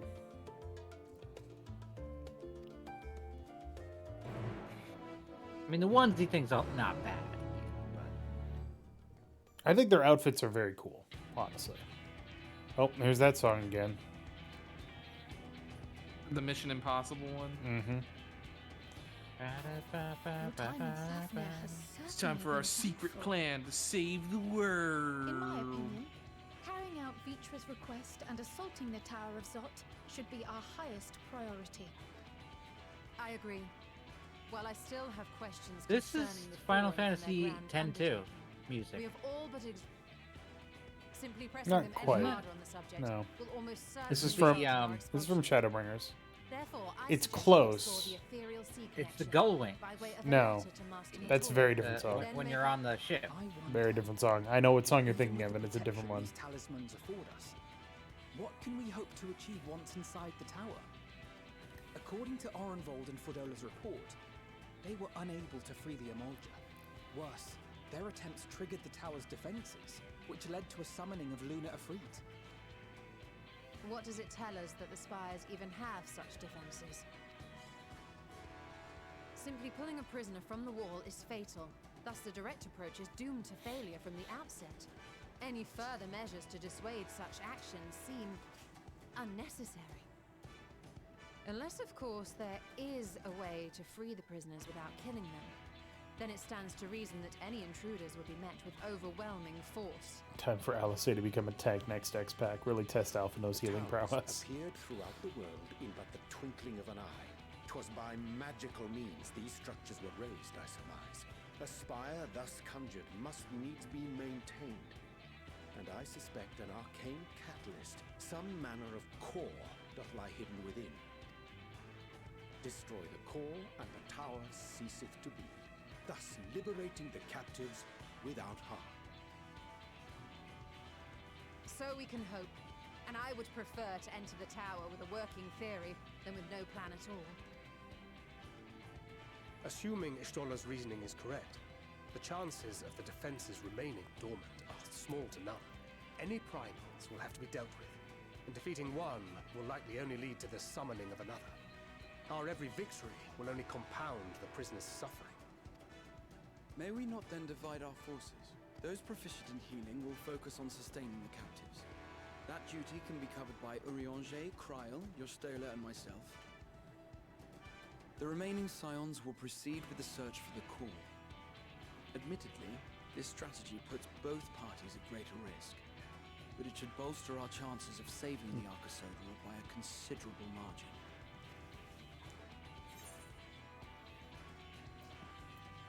Speaker 2: I mean, the onesie thing's not bad.
Speaker 1: I think their outfits are very cool, honestly. Oh, there's that song again.
Speaker 3: The Mission Impossible one.
Speaker 1: Mm-hmm.
Speaker 3: It's time for our secret plan to save the world.
Speaker 10: In my opinion, carrying out Vitra's request and assaulting the Tower of Zot should be our highest priority.
Speaker 11: I agree. While I still have questions
Speaker 2: This is
Speaker 11: concerning the
Speaker 2: Final
Speaker 11: Forum and their
Speaker 2: Fantasy
Speaker 11: grand
Speaker 2: X-2
Speaker 11: undertaking,
Speaker 2: music.
Speaker 11: we have all but simply pressing
Speaker 1: Not
Speaker 11: them
Speaker 1: quite.
Speaker 11: any harder on the subject
Speaker 1: No.
Speaker 11: will almost certainly
Speaker 1: This is
Speaker 11: lead
Speaker 1: from
Speaker 11: to our
Speaker 1: this is from Shadowbringers.
Speaker 11: Therefore, I
Speaker 1: It's
Speaker 11: suggest we
Speaker 1: close.
Speaker 11: explore the ethereal sea
Speaker 2: It's the
Speaker 11: connection
Speaker 2: Gullwing.
Speaker 11: by way of a
Speaker 1: No,
Speaker 11: letter to Master
Speaker 1: that's a
Speaker 11: Nitor.
Speaker 1: very different song.
Speaker 2: When you're on the ship.
Speaker 1: Very different song. I know what song you're thinking of, and it's a different one.
Speaker 20: These talismans afford us. What can we hope to achieve once inside the tower? According to Orenvold and Fodola's report, they were unable to free the Emolja. Worse, their attempts triggered the tower's defenses, which led to a summoning of Luna Afrit.
Speaker 11: What does it tell us that the Spires even have such defenses? Simply pulling a prisoner from the wall is fatal. Thus, the direct approach is doomed to failure from the outset. Any further measures to dissuade such actions seem unnecessary. Unless, of course, there is a way to free the prisoners without killing them. Then it stands to reason that any intruders would be met with overwhelming force.
Speaker 1: Time for Alice to become a tank next X-Pack. Really test Alphino's healing prowess.
Speaker 7: Appeared throughout the world in but the twinkling of an eye. 'Twas by magical means these structures were raised, I surmise. A spire thus conjured must needs be maintained. And I suspect an arcane catalyst, some manner of core, doth lie hidden within. Destroy the core, and the tower ceaseth to be, thus liberating the captives without harm.
Speaker 11: So we can hope, and I would prefer to enter the tower with a working theory than with no plan at all.
Speaker 6: Assuming Ishtola's reasoning is correct, the chances of the defenses remaining dormant are small to none. Any primals will have to be dealt with, and defeating one will likely only lead to the summoning of another. Our every victory will only compound the prisoner's suffering.
Speaker 12: May we not then divide our forces? Those proficient in healing will focus on sustaining the captives. That duty can be covered by Urianger, Kryl, Yostola, and myself. The remaining scions will proceed with the search for the core. Admittedly, this strategy puts both parties at greater risk, but it should bolster our chances of saving the Arcosodra by a considerable margin.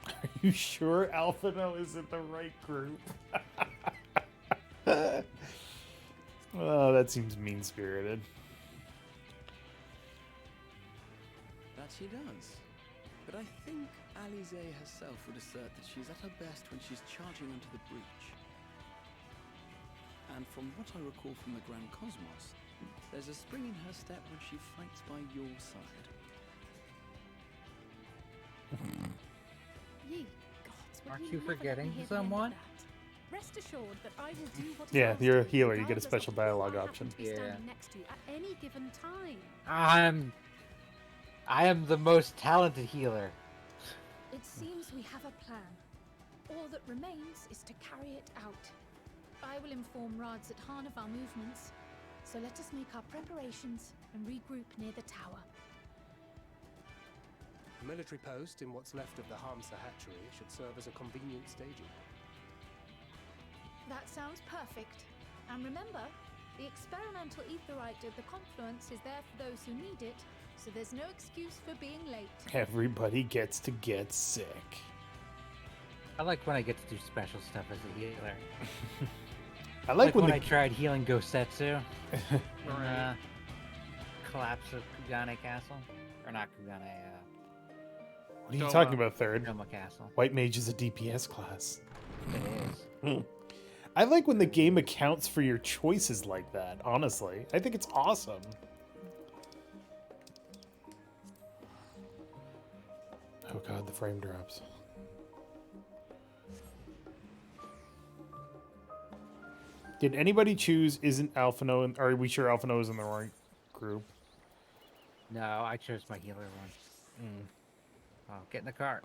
Speaker 1: Are you sure Alphino is in the right group? Oh, that seems mean-spirited.
Speaker 12: That she does. But I think Alize herself would assert that she's at her best when she's charging onto the breach. And from what I recall from the Grand Cosmos, there's a spring in her step when she fights by your side.
Speaker 10: Ye gods, would
Speaker 2: Aren't
Speaker 10: he
Speaker 2: you
Speaker 10: never let me
Speaker 2: forgetting
Speaker 10: hear the end of
Speaker 2: someone?
Speaker 10: that? Rest assured that I will do what is
Speaker 1: Yeah,
Speaker 10: asked
Speaker 1: you're a
Speaker 10: of me,
Speaker 1: healer. You get a
Speaker 10: regardless of
Speaker 1: special
Speaker 10: who
Speaker 1: dialogue
Speaker 10: I happen
Speaker 1: option.
Speaker 10: to be standing next to at any given time.
Speaker 2: I am the most talented healer.
Speaker 10: It seems we have a plan. All that remains is to carry it out. I will inform Rads at Han of our movements, so let us make our preparations and regroup near the tower.
Speaker 6: A military post in what's left of the Hamsa hatchery should serve as a convenient staging.
Speaker 10: That sounds perfect. And remember, the experimental aetherite of the confluence is there for those who need it, so there's no excuse for being late.
Speaker 1: Everybody gets to get sick.
Speaker 2: I like when I get to do special stuff as a healer.
Speaker 1: I like when
Speaker 2: I tried healing Gosetsu in
Speaker 3: Right.
Speaker 2: Collapse of Kugane Castle. Or not Kugane,
Speaker 1: What are you
Speaker 3: Doma.
Speaker 1: talking about, Third?
Speaker 2: Doma Castle.
Speaker 1: White Mage is a DPS class.
Speaker 2: It is.
Speaker 1: I like when the game accounts for your choices like that, honestly. I think it's awesome. Oh god, the frame drops. Did anybody choose isn't Alphino in, are we sure Alphino is in the right group?
Speaker 2: No, I chose my healer one. Oh, get in the car.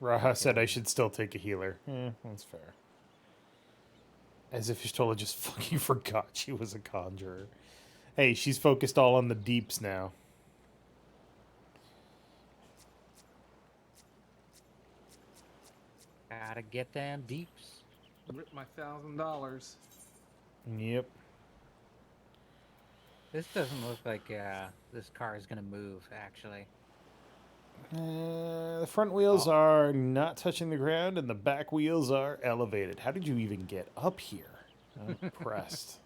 Speaker 1: Raha said I should still take a healer. That's fair. As if Ishtola just fucking forgot she was a conjurer. Hey, she's focused all on the deeps now.
Speaker 2: Gotta get them deeps.
Speaker 3: Rip my $1,000.
Speaker 1: Yep.
Speaker 2: This doesn't look like this car is gonna move, actually.
Speaker 1: The front wheels are not touching the ground, and the back wheels are elevated. How did you even get up here? I'm impressed.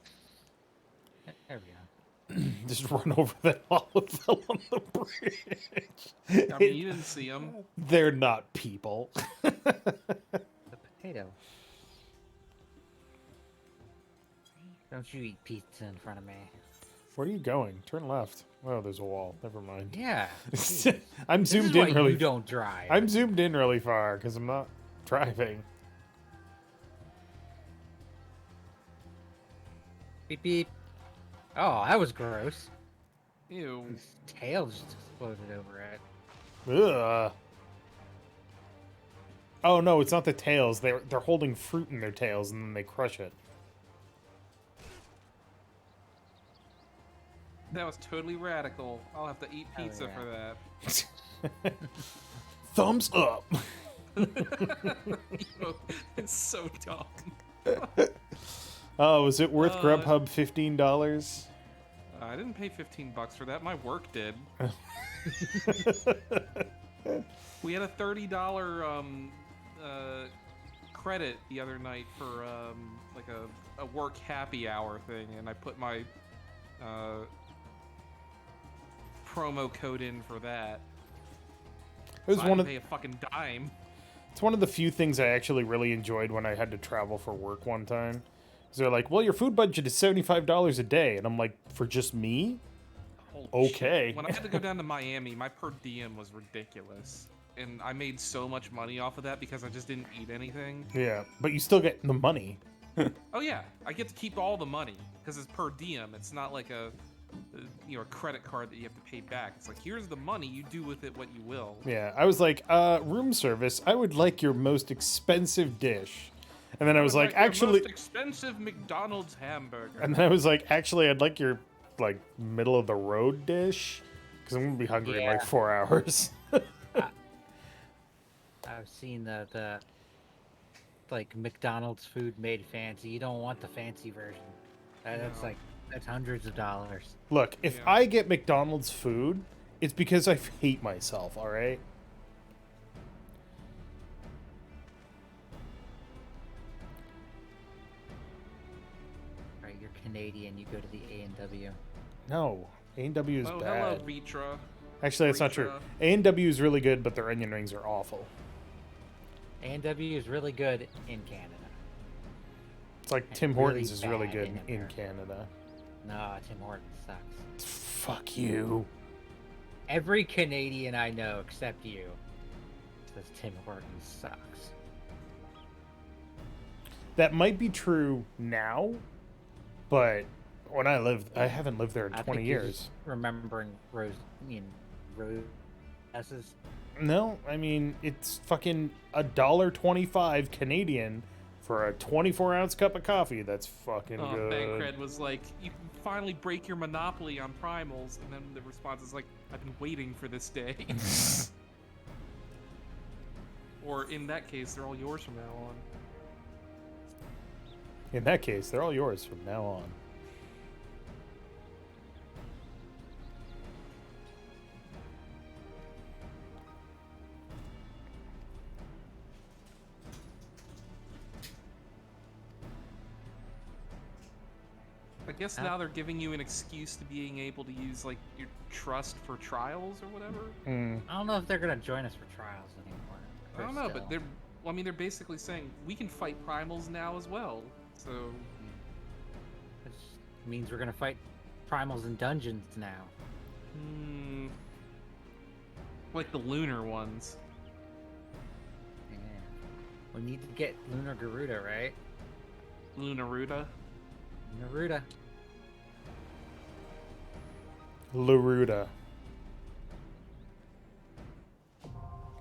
Speaker 2: There we go.
Speaker 1: Just run over that hollow fell on the bridge.
Speaker 3: I mean, you didn't see them.
Speaker 1: They're not people.
Speaker 2: The potato. Don't you eat pizza in front of me.
Speaker 1: Where are you going? Turn left. Oh, there's a wall. Never mind.
Speaker 2: Yeah.
Speaker 1: I'm
Speaker 2: This
Speaker 1: zoomed
Speaker 2: is
Speaker 1: in
Speaker 2: why
Speaker 1: really.
Speaker 2: you don't drive.
Speaker 1: I'm zoomed in really far because I'm not driving.
Speaker 2: Beep beep. Oh, that was gross.
Speaker 3: Ew.
Speaker 2: His tail just exploded over it.
Speaker 1: Ugh. Oh no, it's not the tails. They're holding fruit in their tails and then they crush it.
Speaker 3: That was totally radical. I'll have to eat pizza for that.
Speaker 1: Thumbs up.
Speaker 3: Yo, it's so dumb.
Speaker 1: Oh, was it worth Grubhub $15?
Speaker 3: I didn't pay $15 for that. My work did. We had a $30 credit the other night for like a work happy hour thing, and I put my promo code in for that.
Speaker 1: It was
Speaker 3: So I
Speaker 1: one
Speaker 3: didn't
Speaker 1: of
Speaker 3: pay a fucking dime.
Speaker 1: It's one of the few things I actually really enjoyed when I had to travel for work one time. So they're like, "Well, your food budget is $75 a day," and I'm like, "For just me?"
Speaker 3: Holy
Speaker 1: Okay.
Speaker 3: shit. When I had to go down to Miami, my per diem was ridiculous. And I made so much money off of that because I just didn't eat anything.
Speaker 1: Yeah, but you still get the money.
Speaker 3: Oh yeah, I get to keep all the money because it's per diem. It's not like a credit card that you have to pay back. It's like, here's the money, you do with it what you will.
Speaker 1: Yeah, I was like, room service, I would like your most expensive dish. And then I was like,
Speaker 3: Your
Speaker 1: actually...
Speaker 3: most expensive McDonald's hamburger.
Speaker 1: And then I was like, actually, I'd like your, like, middle-of-the-road dish. Because I'm going to be hungry in, like, 4 hours.
Speaker 2: I've seen the like McDonald's food made fancy. You don't want the fancy version. That's that's hundreds of dollars.
Speaker 1: Look, if I get McDonald's food, it's because I hate myself, alright?
Speaker 2: Right, you're Canadian, you go to the A&W.
Speaker 1: No, A&W is
Speaker 3: Oh,
Speaker 1: bad.
Speaker 3: hello, Vitra.
Speaker 1: Actually, that's not true. A&W is really good, but their onion rings are awful.
Speaker 2: A&W is really good in Canada.
Speaker 1: It's like
Speaker 2: And
Speaker 1: Tim
Speaker 2: really
Speaker 1: Hortons is really
Speaker 2: bad
Speaker 1: good
Speaker 2: in
Speaker 1: in
Speaker 2: America.
Speaker 1: Canada.
Speaker 2: No, Tim Hortons sucks.
Speaker 1: Fuck you.
Speaker 2: Every Canadian I know except you says Tim Hortons sucks.
Speaker 1: That might be true now, but when I haven't lived there in
Speaker 2: I
Speaker 1: 20
Speaker 2: think you're
Speaker 1: years.
Speaker 2: just remembering Rose S's.
Speaker 1: No, I mean, it's fucking $1.25 Canadian for a 24-ounce cup of coffee. That's fucking good.
Speaker 3: Bankred was like, you can finally break your monopoly on primals, and then the response is like, I've been waiting for this day. Or in that case, they're all yours from now on.
Speaker 1: In that case, they're all yours from now on.
Speaker 3: I guess now they're giving you an excuse to being able to use like your trust for trials or whatever.
Speaker 2: I don't know if they're gonna join us for trials anymore.
Speaker 3: I don't know, but they're. Well, I mean, they're basically saying we can fight primals now as well. So,
Speaker 2: which means we're gonna fight primals in dungeons now.
Speaker 3: Like the lunar ones.
Speaker 2: Yeah. We need to get Lunar Garuda, right?
Speaker 3: Lunaruda.
Speaker 2: Naruda.
Speaker 1: Laruda.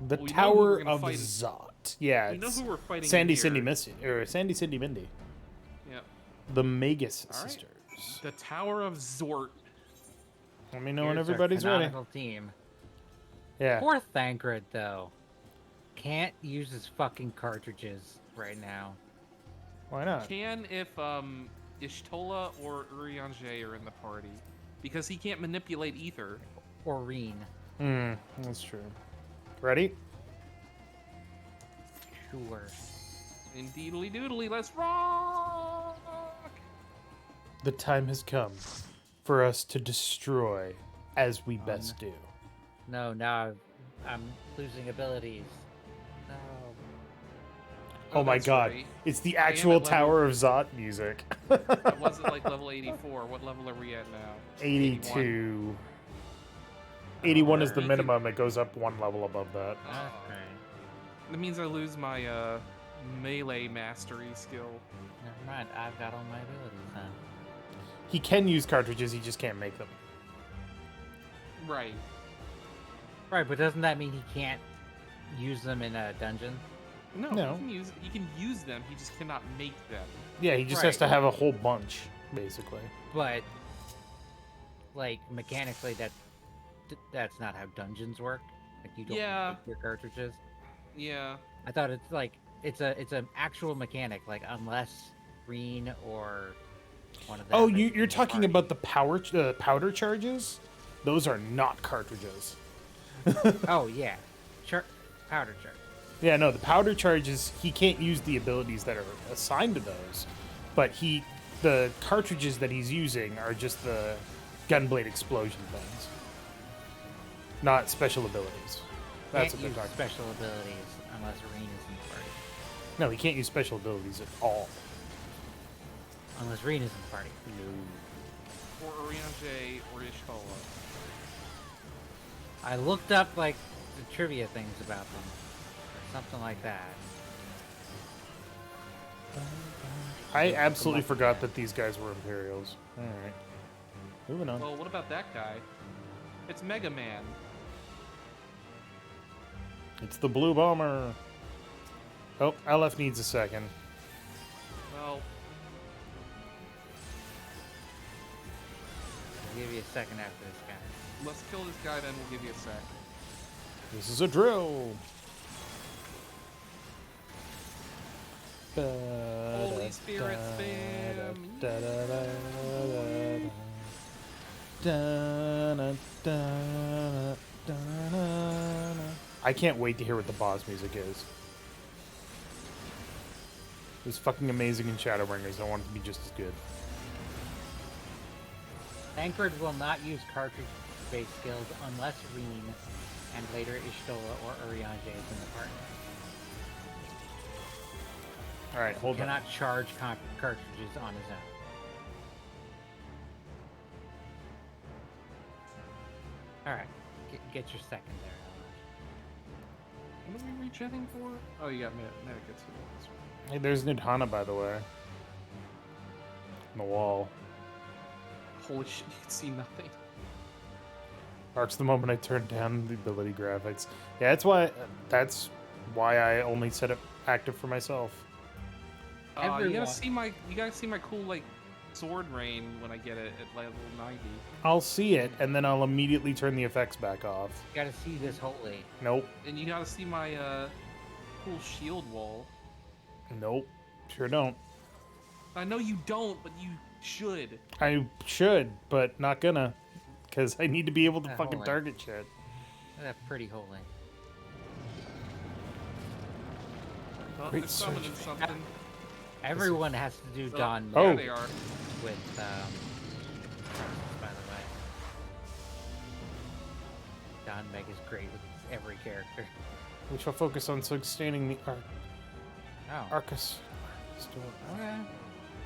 Speaker 1: The
Speaker 3: Well,
Speaker 1: Tower of Zot. Yeah,
Speaker 3: we know
Speaker 1: it's
Speaker 3: who we're fighting
Speaker 1: Sandy,
Speaker 3: here.
Speaker 1: Cindy, Missy, or Sandy, Cindy, Mindy.
Speaker 3: Yeah.
Speaker 1: The Magus
Speaker 3: All right.
Speaker 1: sisters.
Speaker 3: The Tower of Zort.
Speaker 1: Let me know when
Speaker 2: Here's our
Speaker 1: everybody's ready.
Speaker 2: canonical team.
Speaker 1: Yeah.
Speaker 2: Poor Thancred, though. Can't use his fucking cartridges right now.
Speaker 1: Why not?
Speaker 3: Can if Ishtola or Urianger are in the party, because he can't manipulate ether.
Speaker 2: Or Reen.
Speaker 1: That's true. Ready?
Speaker 2: Sure.
Speaker 3: Indeedly doodly, let's rock!
Speaker 1: The time has come for us to destroy as we best do.
Speaker 2: No, now I'm losing abilities. No.
Speaker 1: Oh my
Speaker 3: that's
Speaker 1: god.
Speaker 3: right.
Speaker 1: It's the
Speaker 3: I am
Speaker 1: actual
Speaker 3: at level-
Speaker 1: Tower of Zot music.
Speaker 3: That wasn't like level 84. What level are we at now?
Speaker 1: 82. 81 is the
Speaker 3: Alright.
Speaker 1: minimum. It goes up one level above that.
Speaker 3: That means I lose my melee mastery skill.
Speaker 2: Never mind, I've got all my abilities then.
Speaker 1: He can use cartridges, he just can't make them.
Speaker 3: Right.
Speaker 2: Right, but doesn't that mean he can't use them in a dungeon?
Speaker 3: No,
Speaker 1: No.
Speaker 3: He can use them. He just cannot make them.
Speaker 1: Yeah, he just has to have a whole bunch, basically.
Speaker 2: But, like, mechanically, that's not how dungeons work. Like, you don't
Speaker 3: Yeah.
Speaker 2: make your cartridges.
Speaker 3: Yeah.
Speaker 2: I thought it's like it's an actual mechanic, like unless Reen or one of them.
Speaker 1: Oh,
Speaker 2: is
Speaker 1: you're
Speaker 2: in the
Speaker 1: talking
Speaker 2: party.
Speaker 1: about the powder charges? Those are not cartridges.
Speaker 2: Oh yeah, powder charge.
Speaker 1: Yeah, no, the powder charges, he can't use the abilities that are assigned to those. But the cartridges that he's using are just the gunblade explosion things. Not special abilities. That's what
Speaker 2: Can't
Speaker 1: they're
Speaker 2: use
Speaker 1: talking
Speaker 2: special abilities unless Reen is in the party.
Speaker 1: No, he can't use special abilities at all.
Speaker 2: Unless Reen is in the party.
Speaker 3: Or Urianger or Ishtola.
Speaker 2: I looked up like the trivia things about them, or something like that.
Speaker 1: I absolutely forgot that these guys were Imperials. Alright. Moving on.
Speaker 3: Well, what about that guy? It's Mega Man.
Speaker 1: It's the Blue Bomber. Oh, LF needs a second.
Speaker 3: Well,
Speaker 2: I'll give you a second after this guy.
Speaker 3: let's kill this guy, then we'll give you a sec.
Speaker 1: This is a drill.
Speaker 3: Holy Spirit
Speaker 1: I can't wait to hear what the boss music is. It was fucking amazing in Shadowbringers. I want it to be just as good.
Speaker 2: Thancred will not use cartridge-based skills unless Reen and later Ishtola or Urianger is in the party.
Speaker 1: Alright, hold
Speaker 2: He
Speaker 1: on.
Speaker 2: cannot charge cartridges on his own. Alright, get your second there.
Speaker 3: What are we regenning for? Oh, you got Medicate too. That's right.
Speaker 1: Hey, there's Nidhana, by the way. On the wall.
Speaker 3: Holy shit, you can see nothing.
Speaker 1: Marks the moment I turned down the ability graphics. Yeah, that's why I only set it active for myself.
Speaker 3: You gotta see my cool like sword rain when I get it at level 90.
Speaker 1: I'll see it, and then I'll immediately turn the effects back off.
Speaker 2: You gotta see this holy.
Speaker 1: Nope.
Speaker 3: And you gotta see my cool shield wall.
Speaker 1: Nope. Sure don't.
Speaker 3: I know you don't, but you should.
Speaker 1: I should, but not gonna. Because I need to be able to
Speaker 2: That
Speaker 1: fucking
Speaker 2: hole
Speaker 1: target shit.
Speaker 2: That pretty holy.
Speaker 3: Oh,
Speaker 1: Great
Speaker 3: they're summoning
Speaker 1: surgery.
Speaker 3: something.
Speaker 2: Everyone has to do Don
Speaker 1: Oh.
Speaker 3: There they are.
Speaker 2: with, by the way. Don Meg is great with every character.
Speaker 1: We shall focus on sustaining the
Speaker 2: Oh.
Speaker 1: Arcus.
Speaker 2: Okay.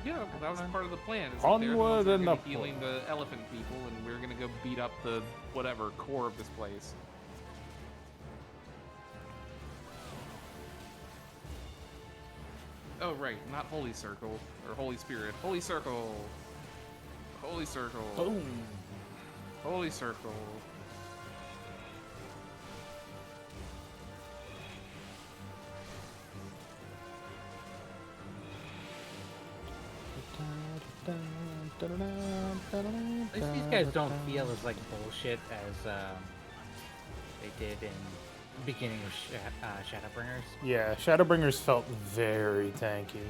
Speaker 3: Yeah, well, that was part of the plan. Is that they're the ones
Speaker 1: Onward
Speaker 3: that are
Speaker 1: and
Speaker 3: gonna be
Speaker 1: upward.
Speaker 3: healing the elephant people, and we're gonna go beat up the whatever core of this place. Oh right, not Holy Circle or Holy Spirit. Holy Circle. Holy Circle.
Speaker 1: Boom.
Speaker 3: Holy Circle.
Speaker 2: At least these guys don't feel as like bullshit as they did in the beginning of Shadowbringers.
Speaker 1: Yeah, Shadowbringers felt very tanky.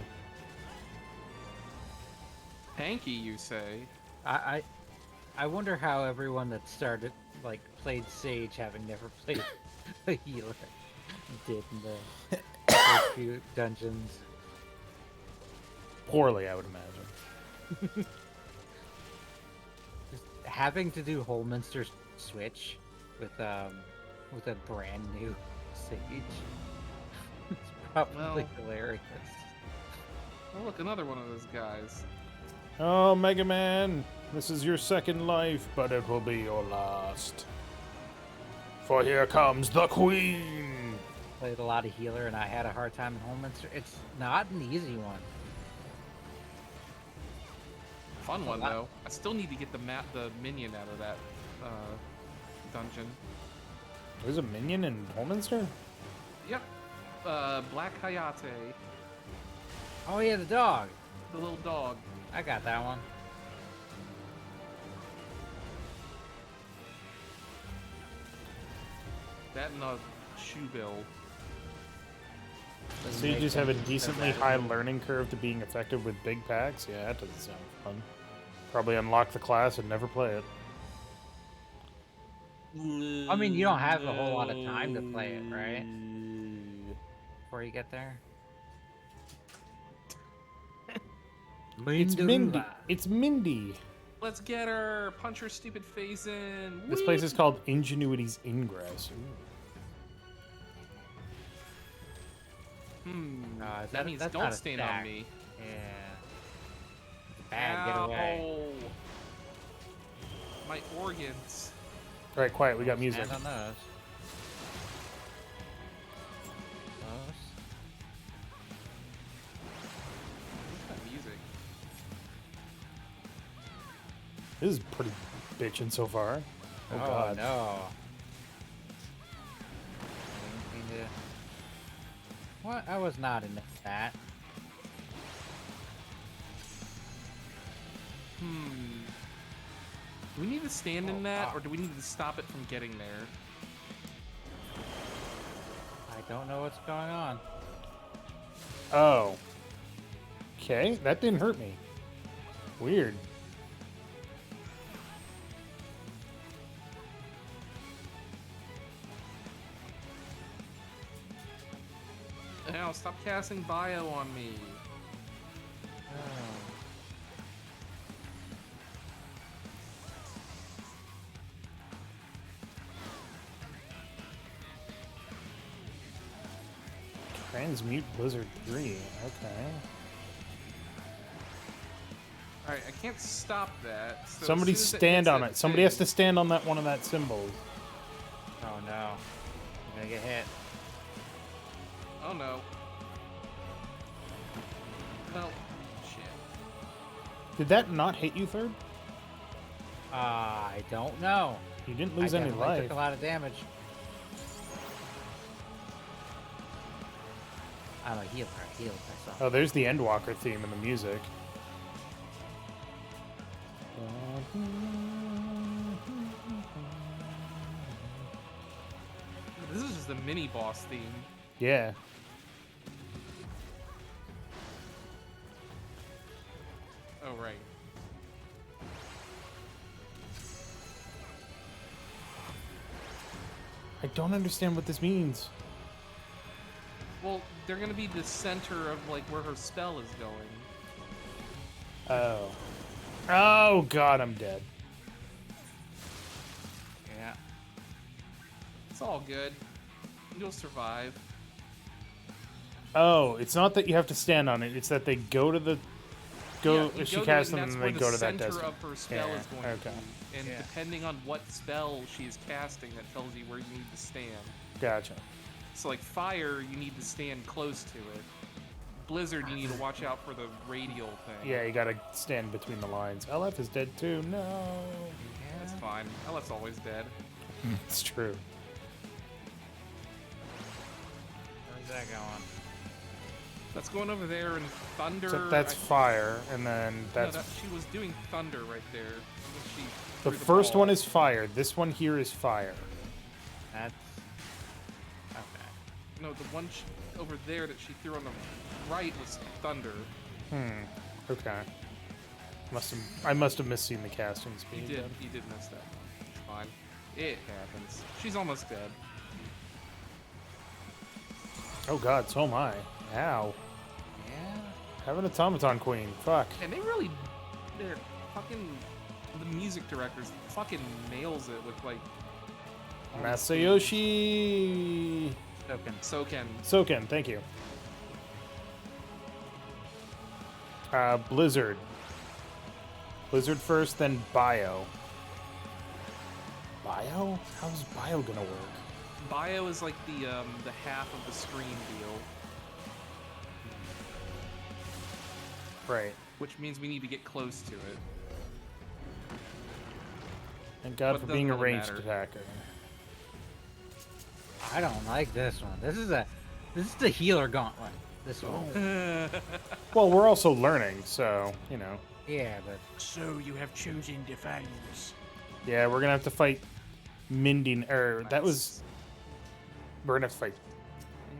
Speaker 3: Tanky, you say?
Speaker 2: I wonder how everyone that started played Sage, having never played a healer, did in the first few dungeons.
Speaker 1: Poorly, I would imagine.
Speaker 2: Just having to do Holminster switch with a brand new Sage. It's probably hilarious.
Speaker 3: Oh look, another one of those guys.
Speaker 1: Oh, Mega Man, this is your second life, but it will be your last. For here comes the Queen!
Speaker 2: Played a lot of healer, and I had a hard time in Holminster. It's not an easy one.
Speaker 3: Fun one though. I still need to get the minion out of that dungeon.
Speaker 1: There's a minion in Holminster?
Speaker 3: Yep. Black Hayate.
Speaker 2: Oh yeah, the dog.
Speaker 3: The little dog.
Speaker 2: I got that one.
Speaker 3: That and a shoe bill.
Speaker 1: Sages have a decently high learning curve to being effective with big packs? Yeah, that doesn't sound fun. Probably unlock the class and never play it.
Speaker 2: I mean, you don't have a whole lot of time to play it, right? Before you get there.
Speaker 1: It's Mindy. It's Mindy.
Speaker 3: Let's get her. Punch her stupid face in.
Speaker 1: This place is called Ingenuity's Ingress.
Speaker 3: That means
Speaker 2: that's
Speaker 3: don't
Speaker 2: not a
Speaker 3: stand on
Speaker 2: stack.
Speaker 3: me.
Speaker 2: Yeah. Bad, get away.
Speaker 3: Ow. My organs.
Speaker 1: All right, quiet. We got music.
Speaker 2: Stand on those. Those.
Speaker 3: What's that music?
Speaker 1: This is pretty bitchin' so far. Oh,
Speaker 2: Oh,
Speaker 1: God.
Speaker 2: no. Didn't mean to- What? I was not in that.
Speaker 3: Do we need to stand in that, or do we need to stop it from getting there?
Speaker 2: I don't know what's going on.
Speaker 1: Oh. Okay, that didn't hurt me. Weird.
Speaker 3: Ow, stop casting bio on me.
Speaker 1: Transmute Blizzard 3. Okay.
Speaker 3: Alright, I can't stop that. So
Speaker 1: Somebody
Speaker 3: as soon as
Speaker 1: stand
Speaker 3: hits
Speaker 1: on
Speaker 3: that
Speaker 1: it. Somebody has
Speaker 3: thing-
Speaker 1: to stand on that one of that symbols.
Speaker 2: Oh no. I'm gonna get hit.
Speaker 3: Oh no. Well, shit.
Speaker 1: Did that not hit you, Third?
Speaker 2: I don't know.
Speaker 1: You didn't lose
Speaker 2: I
Speaker 1: any
Speaker 2: definitely
Speaker 1: life.
Speaker 2: took a lot of damage. I'm a healer. I healed myself.
Speaker 1: Oh, there's the Endwalker theme in the music.
Speaker 3: This is just a mini boss theme.
Speaker 1: Yeah.
Speaker 3: Oh, right.
Speaker 1: I don't understand what this means.
Speaker 3: Well, they're gonna be the center of, like, where her spell is going.
Speaker 1: Oh. Oh, God, I'm dead.
Speaker 3: Yeah. It's all good. You'll survive.
Speaker 1: Oh, it's not that you have to stand on it. It's that they go to the...
Speaker 3: Yeah, you
Speaker 1: she
Speaker 3: go to
Speaker 1: casts
Speaker 3: it,
Speaker 1: them
Speaker 3: and
Speaker 1: and
Speaker 3: that's
Speaker 1: they
Speaker 3: where
Speaker 1: go
Speaker 3: the
Speaker 1: to that
Speaker 3: center
Speaker 1: desert.
Speaker 3: of her spell is going to
Speaker 1: okay.
Speaker 3: be. And depending on what spell she's casting, that tells you where you need to stand.
Speaker 1: Gotcha.
Speaker 3: So, like, fire, you need to stand close to it. Blizzard, you need to watch out for the radial thing.
Speaker 1: Yeah, you gotta stand between the lines. LF is dead too. No.
Speaker 3: Yeah, that's fine. LF's always dead.
Speaker 1: It's true.
Speaker 2: Where's that going?
Speaker 3: That's going over there in thunder.
Speaker 1: So that's fire, and then that's...
Speaker 3: No, she was doing thunder right there. When she
Speaker 1: the
Speaker 3: threw
Speaker 1: first
Speaker 3: ball.
Speaker 1: one is fire. This one here is fire.
Speaker 2: That's... Okay.
Speaker 3: No, the one over there that she threw on the right was thunder.
Speaker 1: Okay. I must have misseen the casting speed.
Speaker 3: You did miss that. It's fine. It happens. She's almost dead.
Speaker 1: Oh God, so am I. Ow.
Speaker 2: Yeah.
Speaker 1: Have an automaton queen. Fuck.
Speaker 3: And they're fucking, the music directors fucking nails it with, like,
Speaker 1: Masayoshi.
Speaker 3: Soken.
Speaker 1: Thank you. Blizzard. Blizzard first, then Bio. Bio? How's Bio gonna work?
Speaker 3: Bio is like the half of the screen deal.
Speaker 1: Right.
Speaker 3: Which means we need to get close to it.
Speaker 1: Thank God
Speaker 3: But
Speaker 1: for
Speaker 3: it
Speaker 1: being a
Speaker 3: doesn't really
Speaker 1: ranged
Speaker 3: matter.
Speaker 1: attacker.
Speaker 2: I don't like this one. This is the healer gauntlet. This one.
Speaker 1: Well, we're also learning, so, you know.
Speaker 2: Yeah, but...
Speaker 21: So you have chosen defenders.
Speaker 1: Yeah, we're gonna have to fight Mindy, that was... We're gonna have to fight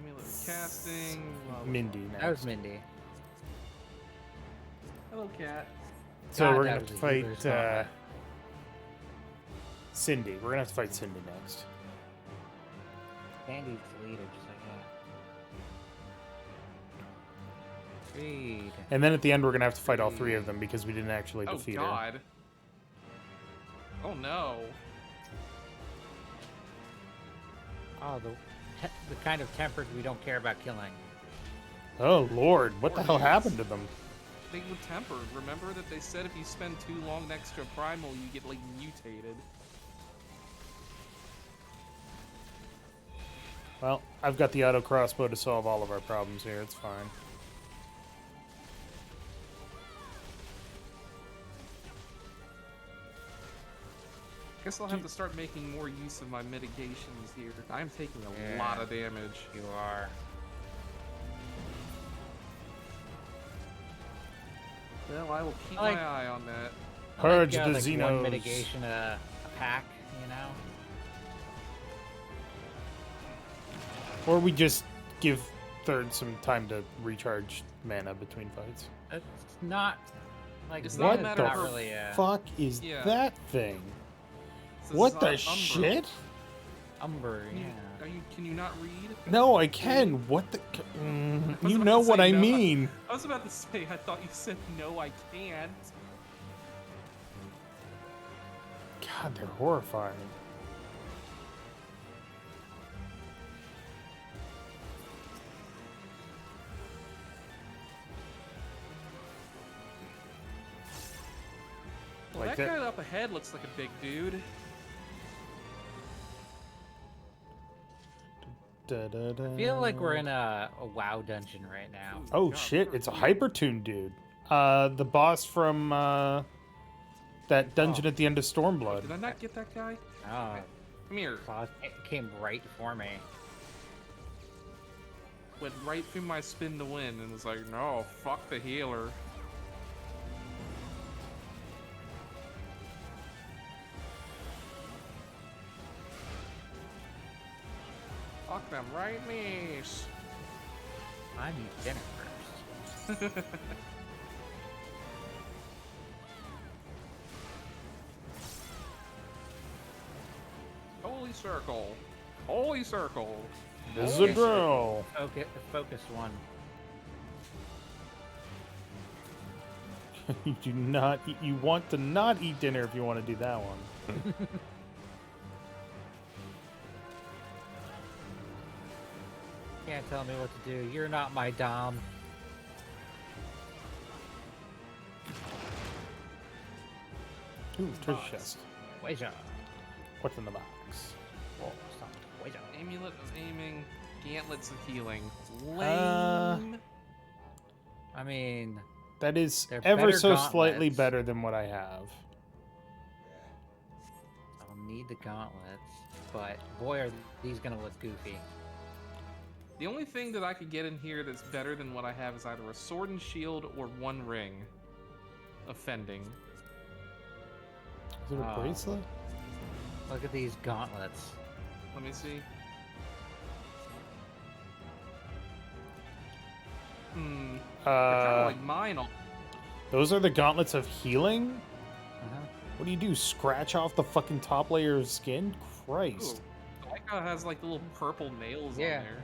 Speaker 3: Amulet casting.
Speaker 1: Mindy next.
Speaker 2: That was Mindy.
Speaker 3: Hello, cat.
Speaker 1: So
Speaker 2: God,
Speaker 1: we're
Speaker 2: that
Speaker 1: gonna have
Speaker 2: was
Speaker 1: to
Speaker 2: a
Speaker 1: fight,
Speaker 2: healer's gauntlet.
Speaker 1: Cindy. We're gonna have to fight Cindy next.
Speaker 2: Sandy's the leader, just like that. Read.
Speaker 1: And then at the end, we're gonna have to fight all three of them because we didn't actually
Speaker 3: Oh,
Speaker 1: defeat her.
Speaker 3: God. Oh, no.
Speaker 2: Oh, the kind of tempered we don't care about killing.
Speaker 1: Oh, Lord. What the hell happened to them?
Speaker 3: They were tempered. Remember that they said if you spend too long next to a primal, you get, like, mutated.
Speaker 1: Well, I've got the auto crossbow to solve all of our problems here. It's fine.
Speaker 3: Guess I'll have to start making more use of my mitigations here. I'm taking a lot of damage.
Speaker 2: You are.
Speaker 3: Well, I will keep
Speaker 2: I like-
Speaker 3: my eye on that.
Speaker 1: Purge the
Speaker 2: like
Speaker 1: Xenos.
Speaker 2: one mitigation a pack, you know?
Speaker 1: Or we just give third some time to recharge mana between fights.
Speaker 2: It's not like
Speaker 3: It's
Speaker 1: What
Speaker 3: not
Speaker 1: the
Speaker 3: matter
Speaker 2: really a
Speaker 1: fuck is
Speaker 3: Yeah.
Speaker 1: that thing?
Speaker 3: So
Speaker 1: What
Speaker 3: this
Speaker 1: the
Speaker 3: is Umbra.
Speaker 1: shit?
Speaker 2: Umber,
Speaker 3: Can you,
Speaker 2: yeah.
Speaker 3: can you not read?
Speaker 1: No, I can. What the...
Speaker 3: was
Speaker 1: you
Speaker 3: about
Speaker 1: know
Speaker 3: to
Speaker 1: what
Speaker 3: say
Speaker 1: I
Speaker 3: no.
Speaker 1: mean.
Speaker 3: I was about to say, I thought you said no, I can't.
Speaker 1: God, they're horrifying.
Speaker 3: Well,
Speaker 1: Like
Speaker 3: that
Speaker 1: that-
Speaker 3: guy up ahead looks like a big dude.
Speaker 2: I feel like we're in a WoW dungeon right now.
Speaker 1: Oh shit, it's a Hypertune dude. The boss from that dungeon at the end of Stormblood.
Speaker 3: Did I not get that guy?
Speaker 2: Oh,
Speaker 3: Come here.
Speaker 2: it came right for me.
Speaker 3: Went right through my spin to win and was like, no, fuck the healer. Fuck them right knees.
Speaker 2: I need dinner first.
Speaker 3: circle. Holy circle.
Speaker 1: This is a drill.
Speaker 2: Okay, focus one.
Speaker 1: You do not eat, you want to not eat dinner if you want to do that one.
Speaker 2: Can't tell me what to do. You're not my dom.
Speaker 1: Ooh, treasure chest.
Speaker 2: Wager.
Speaker 1: What's in the box?
Speaker 2: Oh, stop. Wager.
Speaker 3: Amulet of aiming, gauntlets of healing. Lame.
Speaker 2: I mean,
Speaker 1: that is
Speaker 2: they're
Speaker 1: ever
Speaker 2: better
Speaker 1: so slightly
Speaker 2: gauntlets.
Speaker 1: better than what I have.
Speaker 2: I'll need the gauntlets, but boy, are these gonna look goofy.
Speaker 3: The only thing that I could get in here that's better than what I have is either a sword and shield or one ring of fending.
Speaker 1: Is it a bracelet?
Speaker 2: Look at these gauntlets.
Speaker 3: Let me see. They're kind of like mine.
Speaker 1: Those are the gauntlets of healing?
Speaker 2: Uh-huh.
Speaker 1: What do you do? Scratch off the fucking top layer of skin? Christ.
Speaker 3: Ooh, I like how it has like the little purple nails on there.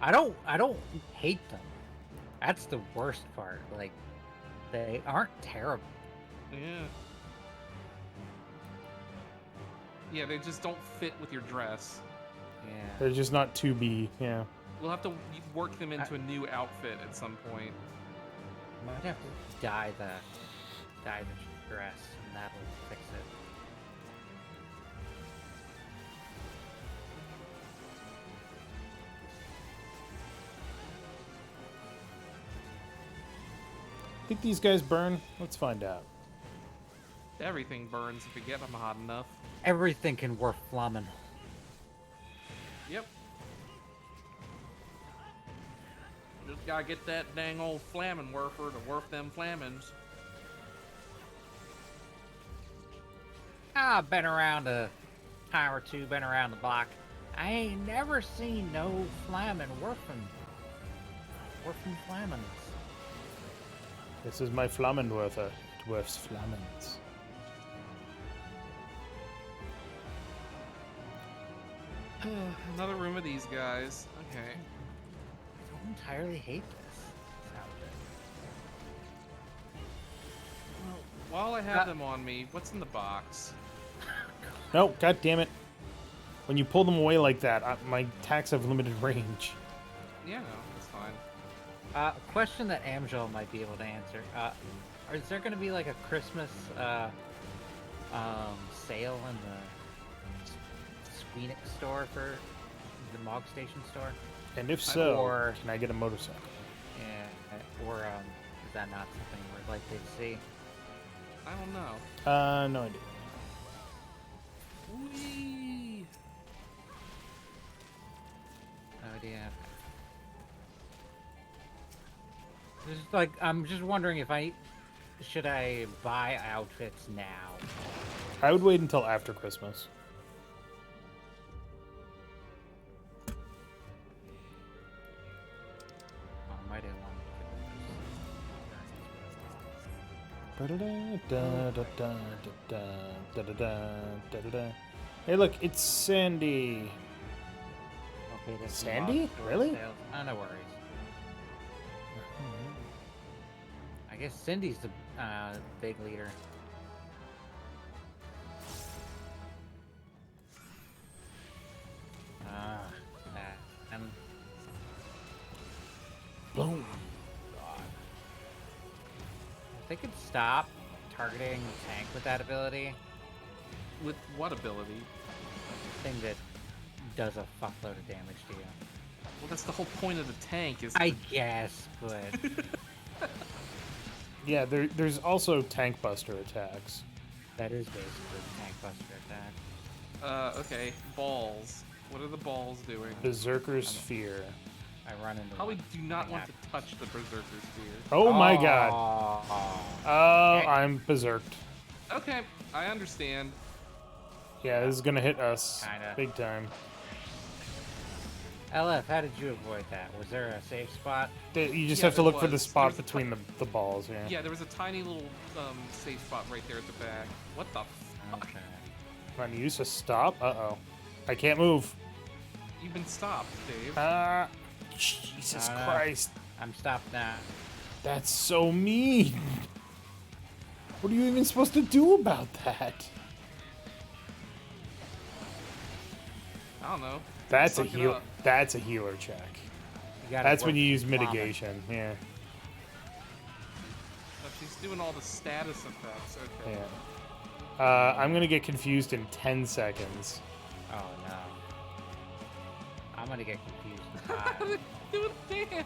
Speaker 2: I don't hate them. That's the worst part. Like, they aren't terrible.
Speaker 3: Yeah. Yeah, they just don't fit with your dress.
Speaker 2: Yeah.
Speaker 1: They're just not 2B, yeah.
Speaker 3: We'll have to work them into a new outfit at some point.
Speaker 2: Might have to dye the dress, and that'll fix it.
Speaker 1: Think these guys burn? Let's find out.
Speaker 3: Everything burns if you get them hot enough.
Speaker 2: Everything can work flamming.
Speaker 3: Yep. Just gotta get that dang old flamin' werfer to work them flammins.
Speaker 2: I've been around a time or two, been around the block. I ain't never seen no flamin' working flammins.
Speaker 1: This is my Flammenwerfer. It worths Flammens.
Speaker 3: Another room of these guys. Okay.
Speaker 2: I don't entirely hate this.
Speaker 3: Well, while I have them on me, what's in the box?
Speaker 1: No, god damn it. When you pull them away like that, my attacks have limited range.
Speaker 3: Yeah, no, that's fine.
Speaker 2: Question that Amjol might be able to answer. Is there going to be like a Christmas sale in the Squeenix store for the Mog Station store?
Speaker 1: And if so,
Speaker 2: or,
Speaker 1: can I get a motorcycle?
Speaker 2: Yeah, or is that not something we're likely to see?
Speaker 3: I don't know.
Speaker 1: No idea.
Speaker 3: Whee!
Speaker 2: No idea. Just like, I'm just wondering if should I buy outfits now?
Speaker 1: I would wait until after Christmas.
Speaker 2: I didn't want
Speaker 1: Hey, look, it's Sandy.
Speaker 2: Okay, that's
Speaker 1: Sandy? Really?
Speaker 2: No worries. I guess Cindy's the big leader. And
Speaker 1: boom.
Speaker 2: God. If they could stop targeting the tank with that ability.
Speaker 3: With what ability?
Speaker 2: Thing that does a fuckload of damage to you.
Speaker 3: Well, that's the whole point of the tank, is
Speaker 2: I guess, but
Speaker 1: Yeah, there's also tank buster attacks.
Speaker 2: that is basically the tank buster attack.
Speaker 3: Okay, balls. What are the balls doing?
Speaker 1: Berserker's Sphere.
Speaker 2: I run into
Speaker 3: Probably
Speaker 2: one.
Speaker 3: do not
Speaker 2: Thing
Speaker 3: want to
Speaker 2: happens.
Speaker 3: touch the Berserker Sphere.
Speaker 1: Oh my god. Oh,
Speaker 2: Okay.
Speaker 1: I'm berserked.
Speaker 3: Okay, I understand.
Speaker 1: Yeah, this is gonna hit us
Speaker 2: Kinda.
Speaker 1: big time.
Speaker 2: LF, how did you avoid that? Was there a safe spot?
Speaker 1: You just
Speaker 3: Yeah,
Speaker 1: have to
Speaker 3: there
Speaker 1: look for the
Speaker 3: was.
Speaker 1: spot
Speaker 3: There's a
Speaker 1: between the balls, yeah.
Speaker 3: Yeah, there was a tiny little safe spot right there at the back. What the fuck?
Speaker 2: Okay.
Speaker 1: Come on, use a stop? Uh-oh. I can't move.
Speaker 3: You've been stopped, Dave.
Speaker 1: Jesus Christ.
Speaker 2: I'm stopped now.
Speaker 1: That's so mean. What are you even supposed to do about that?
Speaker 3: I don't know.
Speaker 1: That's a
Speaker 3: Suck it
Speaker 1: heal.
Speaker 3: up.
Speaker 1: That's a healer check. That's when you use mitigation. Yeah.
Speaker 3: Oh, she's doing all the status effects. Okay.
Speaker 1: Yeah. I'm gonna get confused in 10 seconds.
Speaker 2: Oh no. I'm gonna get confused.
Speaker 3: Do it again.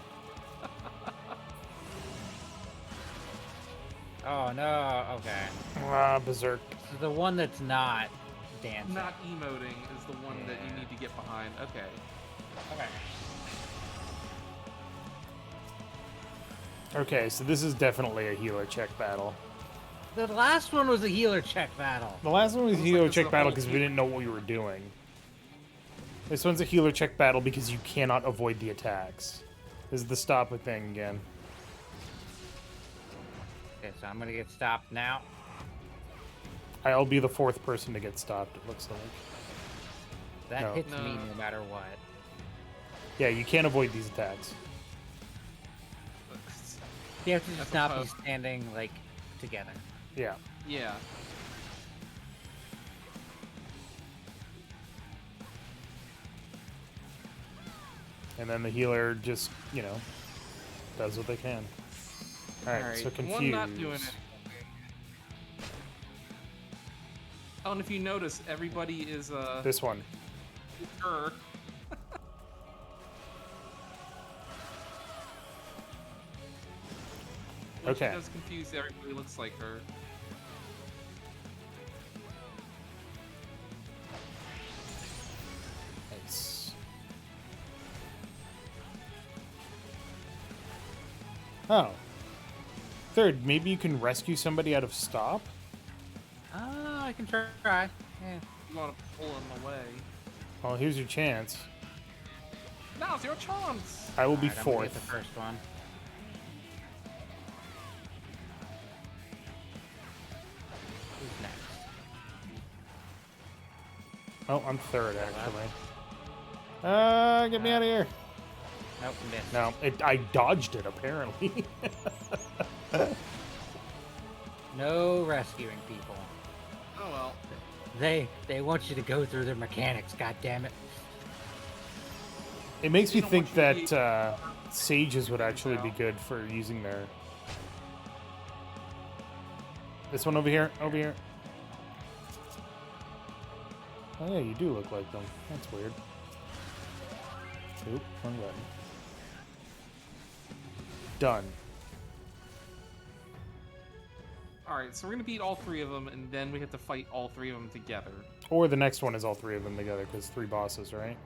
Speaker 2: Oh no. Okay.
Speaker 1: Berserk.
Speaker 2: So the one that's not dancing.
Speaker 3: Not emoting is the one that you need to get behind. Okay.
Speaker 2: Okay.
Speaker 1: Okay, so this is definitely a healer check battle.
Speaker 2: The last one was a healer check battle.
Speaker 1: The last one was a
Speaker 3: Almost
Speaker 1: healer
Speaker 3: like it's
Speaker 1: check
Speaker 3: the
Speaker 1: battle
Speaker 3: whole
Speaker 1: because we didn't know what we were doing. This one's a healer check battle because you cannot avoid the attacks. This is the stop with thing again.
Speaker 2: Okay, so I'm gonna get stopped now.
Speaker 1: I'll be the 4th person to get stopped, it looks like.
Speaker 2: That
Speaker 1: No.
Speaker 2: hits me no matter what.
Speaker 1: Yeah, you can't avoid these attacks.
Speaker 2: You have to just
Speaker 3: That's
Speaker 2: not
Speaker 3: a
Speaker 2: be standing, like, together.
Speaker 1: Yeah.
Speaker 3: Yeah.
Speaker 1: And then the healer just, you know, does what they can. Alright, so confused.
Speaker 3: One not doing it. Oh, and if you notice, everybody is
Speaker 1: This one.
Speaker 3: her. When
Speaker 1: Okay.
Speaker 3: She does confuse everybody looks like her.
Speaker 1: Nice. Oh. 3rd, maybe you can rescue somebody out of stop?
Speaker 2: I can try. Yeah.
Speaker 3: You want to pull him away.
Speaker 1: Well, here's your chance.
Speaker 3: Now's your chance.
Speaker 1: I will be
Speaker 2: Alright, I'm gonna
Speaker 1: 4th.
Speaker 2: get the first one. Who's next?
Speaker 1: Oh, I'm 3rd, actually. Get me out of here.
Speaker 2: Nope, missed.
Speaker 1: No, I dodged it, apparently.
Speaker 2: No rescuing people.
Speaker 3: Oh well.
Speaker 2: They want you to go through their mechanics, god damn it.
Speaker 1: It makes me think that sages would actually be good for using their... This one over here, over here. Oh yeah, you do look like them. That's weird. Oop, wrong button. Done.
Speaker 3: Alright, so we're gonna beat all 3 of them, and then we have to fight all 3 of them together.
Speaker 1: Or the next one is all 3 of them together, because 3 bosses, right?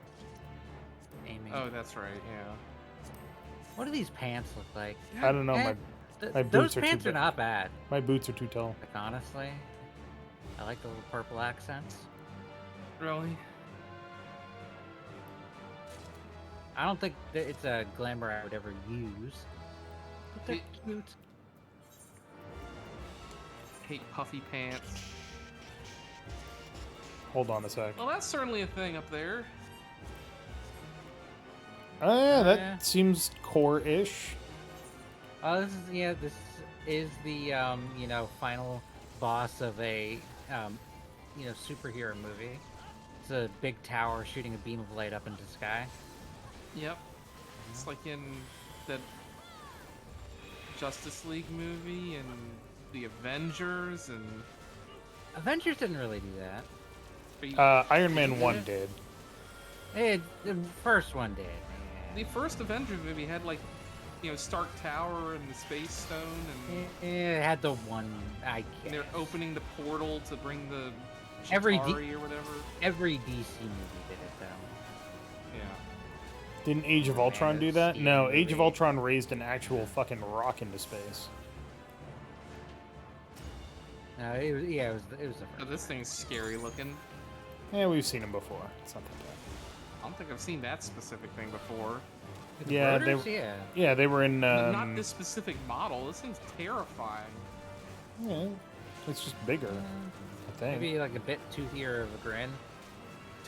Speaker 2: Aiming.
Speaker 3: Oh, that's right, yeah.
Speaker 2: What do these pants look like?
Speaker 1: I don't know, my boots
Speaker 2: those
Speaker 1: are too
Speaker 2: pants are
Speaker 1: big.
Speaker 2: not bad.
Speaker 1: My boots are too tall.
Speaker 2: Like, honestly. I like the little purple accents.
Speaker 3: Really?
Speaker 2: I don't think that it's a glamour I would ever use. But they're cute.
Speaker 3: Hate puffy pants.
Speaker 1: Hold on a sec.
Speaker 3: Well, that's certainly a thing up there.
Speaker 1: Oh yeah, that
Speaker 2: yeah.
Speaker 1: seems core-ish.
Speaker 2: Oh, this is the you know, final boss of a you know, superhero movie. It's a big tower shooting a beam of light up into the sky.
Speaker 3: Yep. It's like in the Justice League movie and the Avengers and...
Speaker 2: Avengers didn't really do that.
Speaker 1: Iron Man 1 did.
Speaker 2: The first one did. Yeah.
Speaker 3: The first Avengers movie had, like, you know, Stark Tower and the Space Stone and...
Speaker 2: It had the one, I guess.
Speaker 3: And they're opening the portal to bring the
Speaker 2: Every
Speaker 3: Chitauri or whatever.
Speaker 2: Every DC movie did it, though.
Speaker 3: Yeah.
Speaker 1: Didn't Age of Ultron do that? No, Age of Ultron raised an actual fucking rock into space.
Speaker 2: No, it was, yeah, it was the first.
Speaker 3: Oh, this thing's scary looking.
Speaker 1: Yeah, we've seen him before. It's not that bad.
Speaker 3: I don't think I've seen that specific thing before.
Speaker 1: Yeah,
Speaker 2: yeah,
Speaker 1: they were in.
Speaker 3: Not this specific model. This thing's terrifying.
Speaker 1: Yeah, it's just bigger. I think.
Speaker 2: Maybe like a bit toothier of a grin.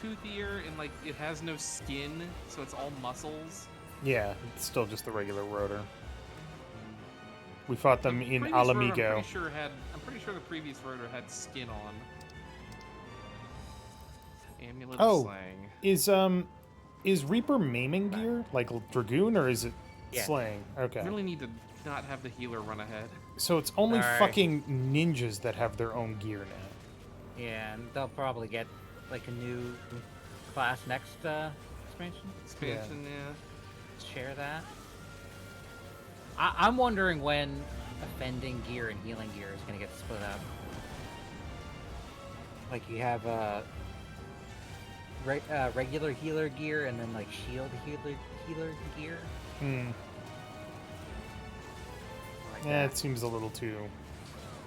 Speaker 3: toothier and like it has no skin, so it's all muscles.
Speaker 1: Yeah, it's still just the regular rotor. We fought them in
Speaker 3: Previous
Speaker 1: Alamigo.
Speaker 3: rotor, I'm pretty sure the previous rotor had skin on. Amulet of Slang.
Speaker 1: Is Reaper maiming gear like Dragoon, or is it
Speaker 2: Yeah.
Speaker 1: slaying? Okay.
Speaker 3: Really need to not have the healer run ahead.
Speaker 1: So it's only
Speaker 2: Alright.
Speaker 1: fucking ninjas that have their own gear now.
Speaker 2: Yeah, and they'll probably get like a new class next expansion.
Speaker 3: Expansion, yeah.
Speaker 2: Share that. I'm wondering when offending gear and healing gear is going to get split up. Like you have regular healer gear and then like shield healer gear.
Speaker 1: Hmm.
Speaker 2: Like
Speaker 1: Yeah,
Speaker 2: that.
Speaker 1: it seems a little too.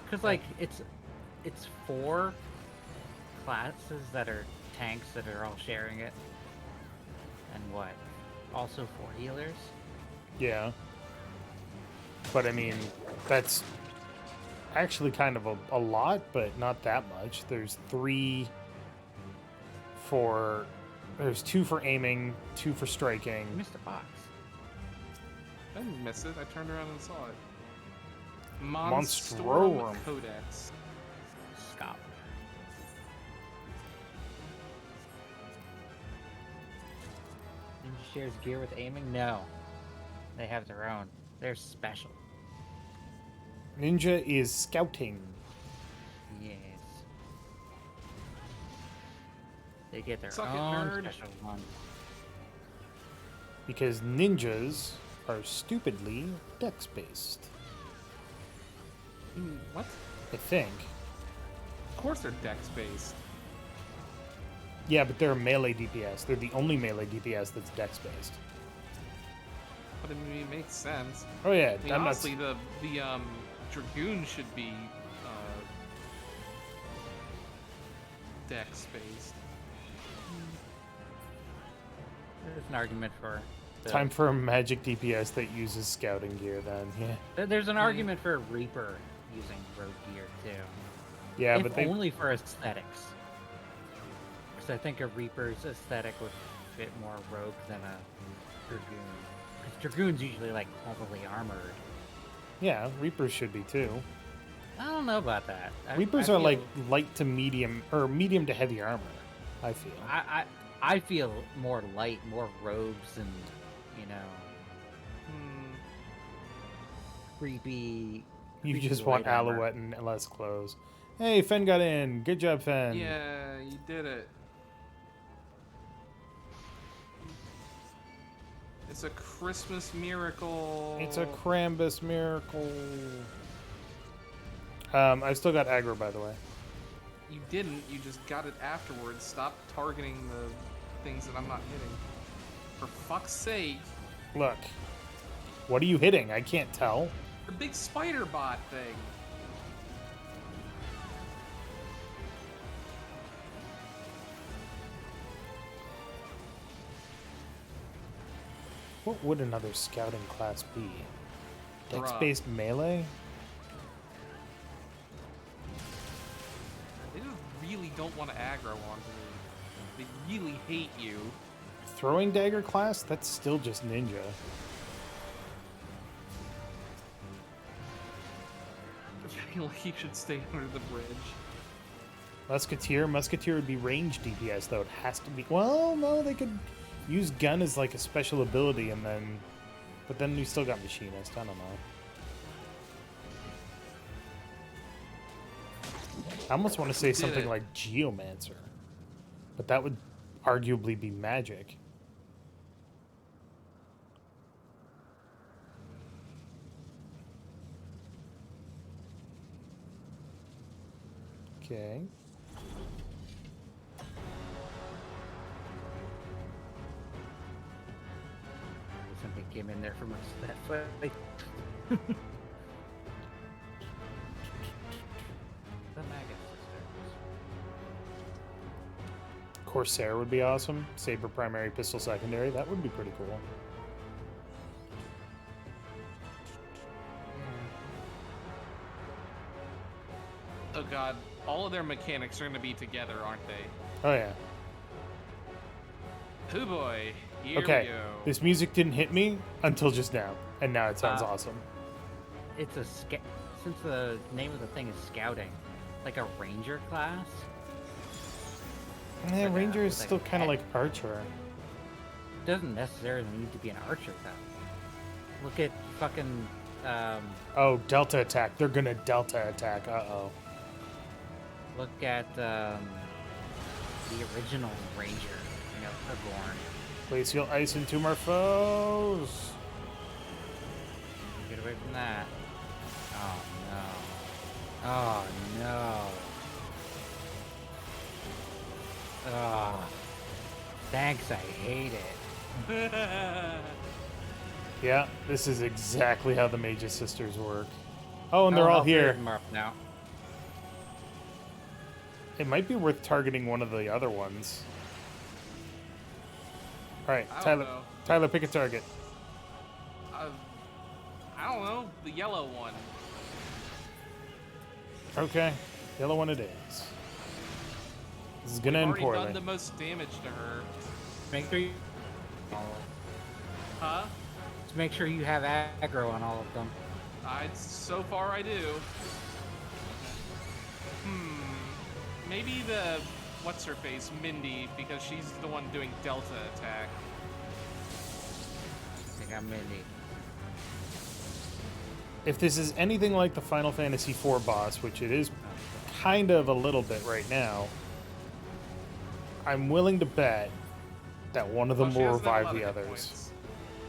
Speaker 2: Because like it's 4 classes that are tanks that are all sharing it, and what? Also 4 healers.
Speaker 1: Yeah. But I mean, that's actually kind of a lot, but not that much. There's 2 for aiming, 2 for striking.
Speaker 2: You missed a box.
Speaker 3: I didn't miss it. I turned around and saw it.
Speaker 1: Monstrorum
Speaker 3: Codex.
Speaker 2: Stop. Ninja shares gear with aiming? No. They have their own. They're special.
Speaker 1: Ninja is scouting.
Speaker 2: Yes. They get their
Speaker 3: Suck it,
Speaker 2: own
Speaker 3: nerd.
Speaker 2: special one.
Speaker 1: Because ninjas are stupidly dex-based.
Speaker 3: What?
Speaker 1: I think.
Speaker 3: Of course they're dex-based.
Speaker 1: Yeah, but they're a melee DPS. They're the only melee DPS that's dex-based.
Speaker 3: But I mean, it makes sense.
Speaker 1: Oh yeah,
Speaker 3: I mean,
Speaker 1: I'm not
Speaker 3: honestly, the Dragoon should be dex-based.
Speaker 2: There's an argument for...
Speaker 1: Time for a magic DPS that uses scouting gear then, yeah.
Speaker 2: There's an argument for a Reaper using rogue gear, too.
Speaker 1: Yeah,
Speaker 2: if
Speaker 1: but they...
Speaker 2: only for aesthetics. Because I think a Reaper's aesthetic would fit more rogue than a Dragoon. Because Dragoon's usually, like, heavily armored.
Speaker 1: Yeah, Reapers should be too.
Speaker 2: I don't know about that.
Speaker 1: Reapers
Speaker 2: I
Speaker 1: are
Speaker 2: feel-
Speaker 1: like light to medium, or medium to heavy armor, I feel.
Speaker 2: I feel more light, more robes and, you know... Creepy...
Speaker 1: You
Speaker 2: creepy
Speaker 1: just want
Speaker 2: light armor.
Speaker 1: Alouette and less clothes. Hey, Fen got in. Good job, Fen.
Speaker 3: Yeah, you did it. It's a Christmas miracle.
Speaker 1: It's a Krambus miracle. I've still got aggro, by the way.
Speaker 3: You didn't. You just got it afterwards. Stop targeting the things that I'm not hitting. For fuck's sake.
Speaker 1: Look. What are you hitting? I can't tell.
Speaker 3: The big spider bot thing.
Speaker 1: What would another scouting class be?
Speaker 3: Bruh.
Speaker 1: Dex-based melee?
Speaker 3: They just really don't want to aggro onto me. They really hate you.
Speaker 1: Throwing dagger class? That's still just ninja.
Speaker 3: I feel like you should stay under the bridge.
Speaker 1: Musketeer? Musketeer would be range DPS, though. It has to be... Well, no, they could use gun as like a special ability and then... But then we still got machinist. I don't know. I almost want to say
Speaker 3: did
Speaker 1: something
Speaker 3: it.
Speaker 1: like Geomancer. But that would arguably be magic. Okay.
Speaker 2: Something came in there for most of that fight. The Magus sisters.
Speaker 1: Corsair would be awesome. Saber primary, pistol secondary. That would be pretty cool.
Speaker 3: Oh god, all of their mechanics are going to be together, aren't they?
Speaker 1: Oh yeah.
Speaker 3: Oh boy. Here
Speaker 1: Okay,
Speaker 3: we go.
Speaker 1: this music didn't hit me until just now, and now it sounds awesome.
Speaker 2: It's a since the name of the thing is scouting, like a ranger class.
Speaker 1: Yeah,
Speaker 2: Like
Speaker 1: Ranger is
Speaker 2: with
Speaker 1: still kind of
Speaker 2: pet.
Speaker 1: like Archer.
Speaker 2: Doesn't necessarily need to be an archer though. Look at fucking.
Speaker 1: Oh, Delta attack. They're gonna Delta attack. Uh-oh.
Speaker 2: Look at the original ranger. You know, Agorn.
Speaker 1: Glacial Ice and Tomb our foes.
Speaker 2: Get away from that. Oh no. Oh no. Oh. Thanks, I hate it.
Speaker 1: Yeah, this is exactly how the Mage's Sisters work. Oh, and they're
Speaker 2: Oh,
Speaker 1: all
Speaker 2: all three of
Speaker 1: here.
Speaker 2: them are up now.
Speaker 1: It might be worth targeting one of the other ones. All right,
Speaker 3: I don't
Speaker 1: Tyler.
Speaker 3: know.
Speaker 1: Tyler, pick a target.
Speaker 3: I don't know. The yellow one.
Speaker 1: Okay, yellow one it is. This is gonna
Speaker 3: We've
Speaker 1: end
Speaker 3: already
Speaker 1: poorly.
Speaker 3: done the most damage to her.
Speaker 2: Make sure you.
Speaker 3: Huh?
Speaker 2: Just make sure you have aggro on all of them.
Speaker 3: So far I do. Maybe the what's her face, Mindy, because she's the one doing Delta attack.
Speaker 2: I think I'm Mindy.
Speaker 1: If this is anything like the Final Fantasy IV boss, which it is kind of a little bit right now, I'm willing to bet that one of them will revive the others.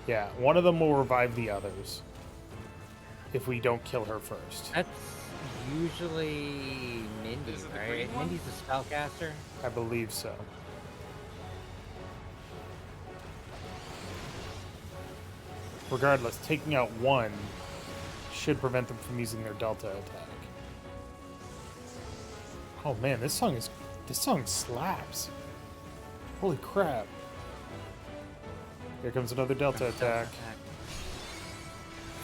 Speaker 1: Yeah, one of them will revive the others if we don't kill her first.
Speaker 2: That's usually Mindy,
Speaker 3: Is it the
Speaker 2: right?
Speaker 3: green one?
Speaker 2: Mindy's a spellcaster.
Speaker 1: I believe so. Regardless, taking out one should prevent them from using their Delta attack. Oh man, this song slaps. Holy crap. Here comes another Delta attack.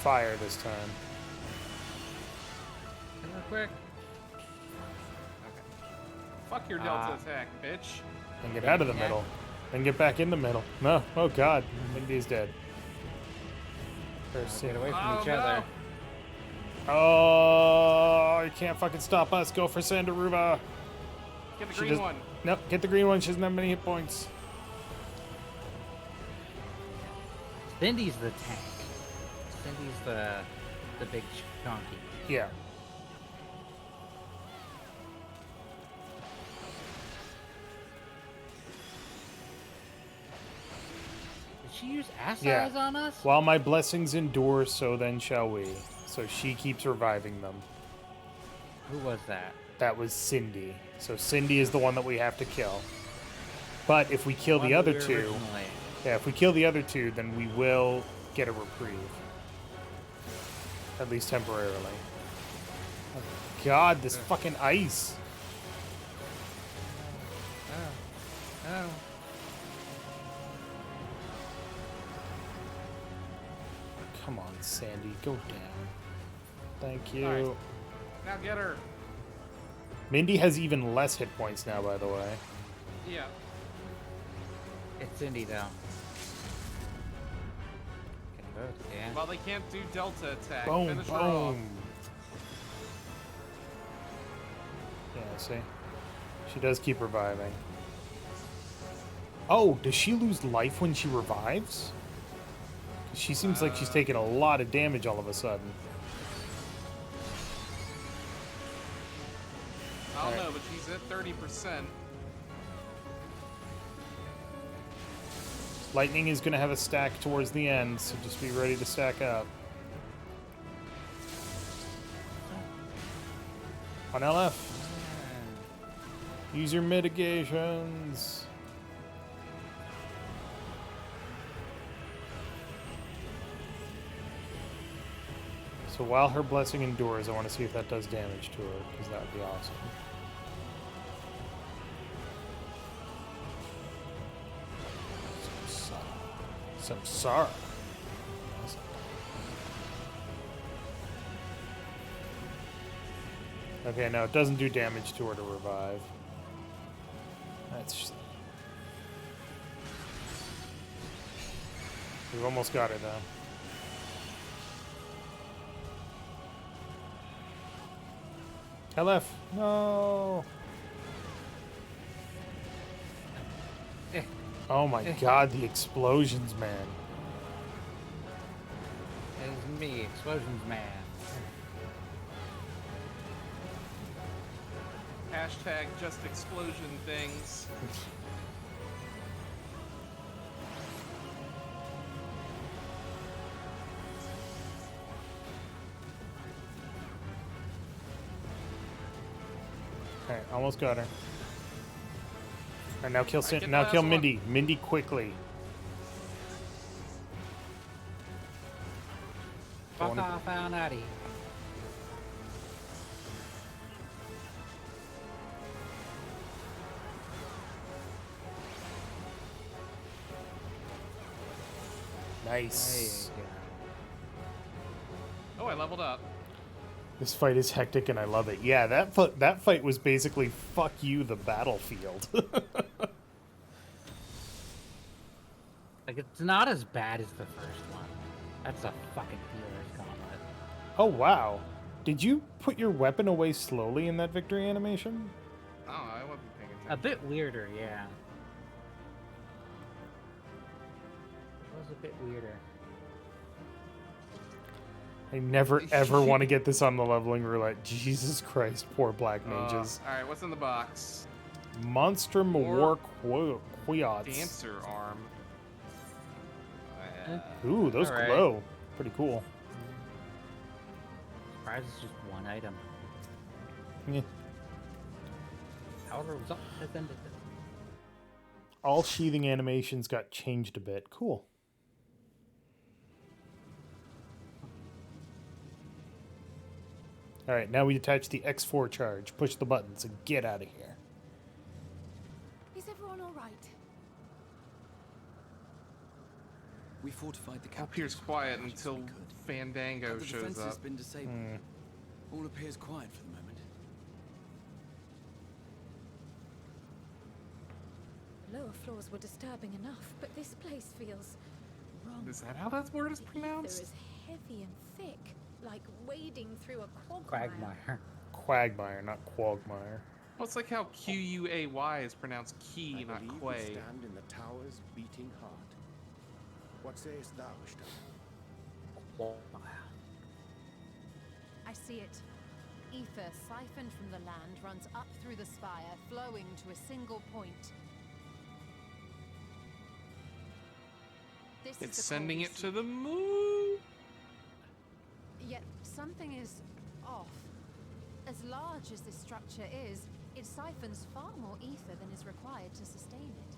Speaker 1: Fire this time.
Speaker 2: Real quick.
Speaker 3: Fuck your Delta attack, bitch.
Speaker 1: And get out of the middle. And get back in the middle. No. Oh god. Mindy's dead.
Speaker 2: Get away from
Speaker 3: Oh,
Speaker 2: each
Speaker 3: no.
Speaker 2: other.
Speaker 1: Oh, you can't fucking stop us. Go for Sandaruba.
Speaker 3: Get the
Speaker 1: She
Speaker 3: green
Speaker 1: does-
Speaker 3: one.
Speaker 1: Nope, get the green one. She doesn't have many hit points.
Speaker 2: Cindy's the tank. Cindy's the big chunky.
Speaker 1: Yeah.
Speaker 2: Did she use ass
Speaker 1: Yeah.
Speaker 2: eyes on us?
Speaker 1: While my blessings endure, so then shall we. So she keeps reviving them.
Speaker 2: Who was that?
Speaker 1: That was Cindy. So Cindy is the one that we have to kill. But if we kill the
Speaker 2: One
Speaker 1: other
Speaker 2: we were
Speaker 1: two,
Speaker 2: originally.
Speaker 1: yeah, if we kill the other two, then we will get a reprieve. At least temporarily. Oh, God, this fucking ice.
Speaker 2: Oh.
Speaker 1: Come on, Sandy, go down. Thank you.
Speaker 3: Alright. Now get her.
Speaker 1: Mindy has even less hit points now, by the way.
Speaker 3: Yeah.
Speaker 2: It's Cindy though. Can both, yeah.
Speaker 3: Well, they can't do Delta attack.
Speaker 1: Boom,
Speaker 3: Finish her off.
Speaker 1: boom. Yeah, see? She does keep reviving. Oh, does she lose life when she revives? 'Cause she seems like she's taking a lot of damage all of a sudden.
Speaker 3: I don't
Speaker 1: Alright.
Speaker 3: know, but she's at 30%.
Speaker 1: Lightning is going to have a stack towards the end, so just be ready to stack up. On LF. Use your mitigations. So while her blessing endures, I want to see if that does damage to her, because that would be awesome. Samsara. Awesome. Okay, no, it doesn't do damage to her to revive. That's We've almost got it, though. LF! No! Oh my god, the explosions, man.
Speaker 2: It's me, Explosions Man.
Speaker 3: Hashtag just explosion things.
Speaker 1: Okay, almost got her. Alright, now kill
Speaker 3: Alright, get
Speaker 1: now
Speaker 3: the
Speaker 1: kill
Speaker 3: last
Speaker 1: Mindy. Mindy quickly.
Speaker 2: Fuck off, out of here.
Speaker 1: Nice.
Speaker 3: Oh, I leveled up.
Speaker 1: This fight is hectic and I love it. Yeah, that fight was basically fuck you the battlefield.
Speaker 2: Like, it's not as bad as the first one. That's a fucking healer's gauntlet.
Speaker 1: Oh wow. Did you put your weapon away slowly in that victory animation?
Speaker 3: Oh, I wasn't paying attention.
Speaker 2: A bit weirder, yeah. It was a bit weirder.
Speaker 1: I never ever want to get this on the leveling roulette. Jesus Christ, poor black mages.
Speaker 3: Alright, what's in the box?
Speaker 1: Monstrum War Quiots.
Speaker 3: Dancer arm.
Speaker 1: Ooh, those
Speaker 2: Alright.
Speaker 1: glow. Pretty cool.
Speaker 2: Surprised it's just one item.
Speaker 1: Yeah.
Speaker 2: However, result has ended.
Speaker 1: All sheathing animations got changed a bit. Cool. Alright, now we attach the X4 charge. Push the buttons and get out of here.
Speaker 10: Is everyone all right?
Speaker 12: We fortified the
Speaker 3: Up here's quiet until Fandango
Speaker 12: The
Speaker 3: shows
Speaker 12: defense has
Speaker 3: up.
Speaker 12: been disabled. All appears quiet for the moment.
Speaker 10: The lower floors were disturbing enough, but this place feels wrong.
Speaker 3: Is that how that word is
Speaker 10: Ether
Speaker 3: pronounced?
Speaker 10: is heavy and thick, like wading through a quagmire.
Speaker 2: Quagmire.
Speaker 1: Quagmire, not Quagmire.
Speaker 3: Well, it's like how Q-U-A-Y is pronounced key, not
Speaker 14: believe we
Speaker 3: quay.
Speaker 14: stand in the tower's beating heart. What sayest thou, Ishtar?
Speaker 11: I see it. Ether siphoned from the land runs up through the spire, flowing to a single point. This is
Speaker 3: It's
Speaker 11: the
Speaker 3: sending
Speaker 11: core
Speaker 3: it
Speaker 11: we
Speaker 3: to the moon.
Speaker 11: Yet something is off. As large as this structure is, it siphons far more ether than is required to sustain it.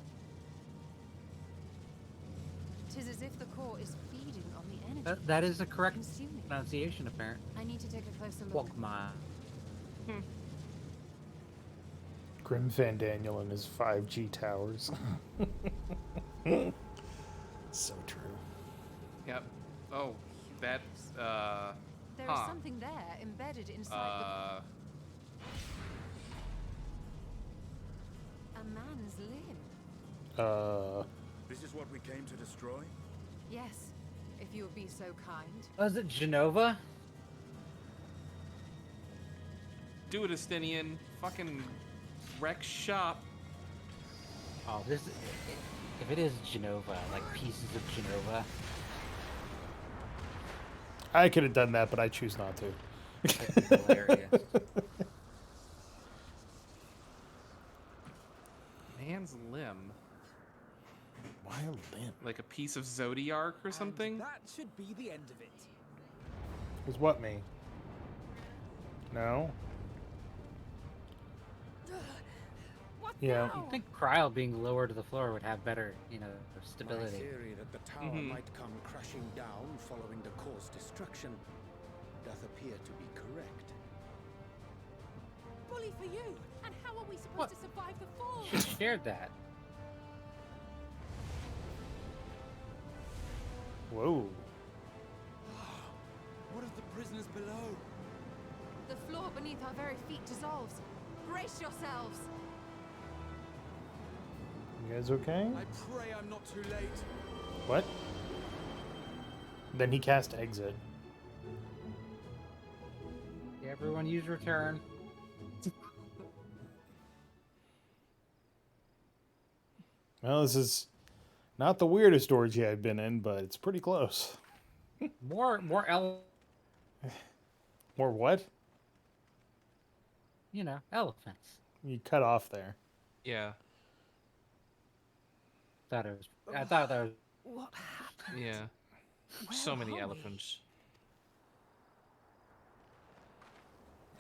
Speaker 11: 'Tis as if the core is feeding on the energy.
Speaker 2: That is the correct
Speaker 11: consuming.
Speaker 2: pronunciation, apparently.
Speaker 11: I need to take a closer look.
Speaker 2: Quagmire.
Speaker 1: Grim Fandaniel and his 5G towers. So true.
Speaker 3: Yep. Oh, that's
Speaker 11: There is something there embedded inside a man's limb.
Speaker 8: This is what we came to destroy?
Speaker 11: Yes, if you would be so kind.
Speaker 2: Was it Genova?
Speaker 3: Do it, Estinian. Fucking wreck shop.
Speaker 2: Oh, this. If it is Genova, like pieces of Genova.
Speaker 1: I could have done that, but I choose not to.
Speaker 2: That's hilarious.
Speaker 3: Man's limb.
Speaker 1: Why a limb?
Speaker 3: Like a piece of Zodiark or something?
Speaker 20: That should be the end of it.
Speaker 1: Is what me? No? Yeah.
Speaker 2: You'd think Cryle being lower to the floor would have better, you know,
Speaker 14: My
Speaker 2: stability.
Speaker 14: theory that the tower might come crashing down following the core's destruction doth appear to be correct.
Speaker 10: Bully for you! And how are we supposed to survive the fall?
Speaker 2: She shared that.
Speaker 1: Whoa.
Speaker 12: What of the prisoners below?
Speaker 11: The floor beneath our very feet dissolves. Brace yourselves.
Speaker 1: You guys okay?
Speaker 12: I pray I'm not too late.
Speaker 1: What? Then he cast exit.
Speaker 2: Everyone use return.
Speaker 1: Well, this is not the weirdest orgy I've been in, but it's pretty close.
Speaker 2: More
Speaker 1: More what?
Speaker 2: You know, elephants.
Speaker 1: You cut off there.
Speaker 3: Yeah.
Speaker 2: I thought that was.
Speaker 10: What happened?
Speaker 3: Yeah. So many elephants.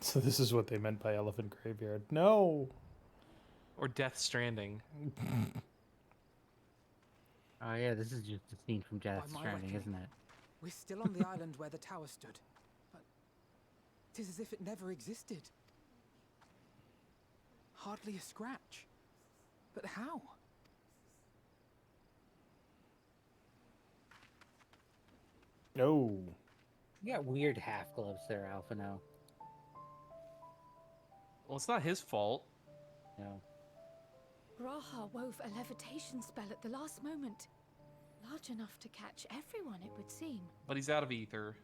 Speaker 1: So this is what they meant by elephant graveyard. No.
Speaker 3: Or Death Stranding.
Speaker 2: Oh yeah, this is just a scene from Death
Speaker 20: By my
Speaker 2: Stranding,
Speaker 20: reckoning,
Speaker 2: isn't it?
Speaker 20: We're still on the island where the tower stood. But 'tis as if it never existed. Hardly a scratch. But how?
Speaker 1: No.
Speaker 2: You got weird half gloves there, Alphino.
Speaker 3: Well, it's not his fault.
Speaker 2: No.
Speaker 10: Raha wove a levitation spell at the last moment. Large enough to catch everyone, it would seem.
Speaker 3: But he's out of ether.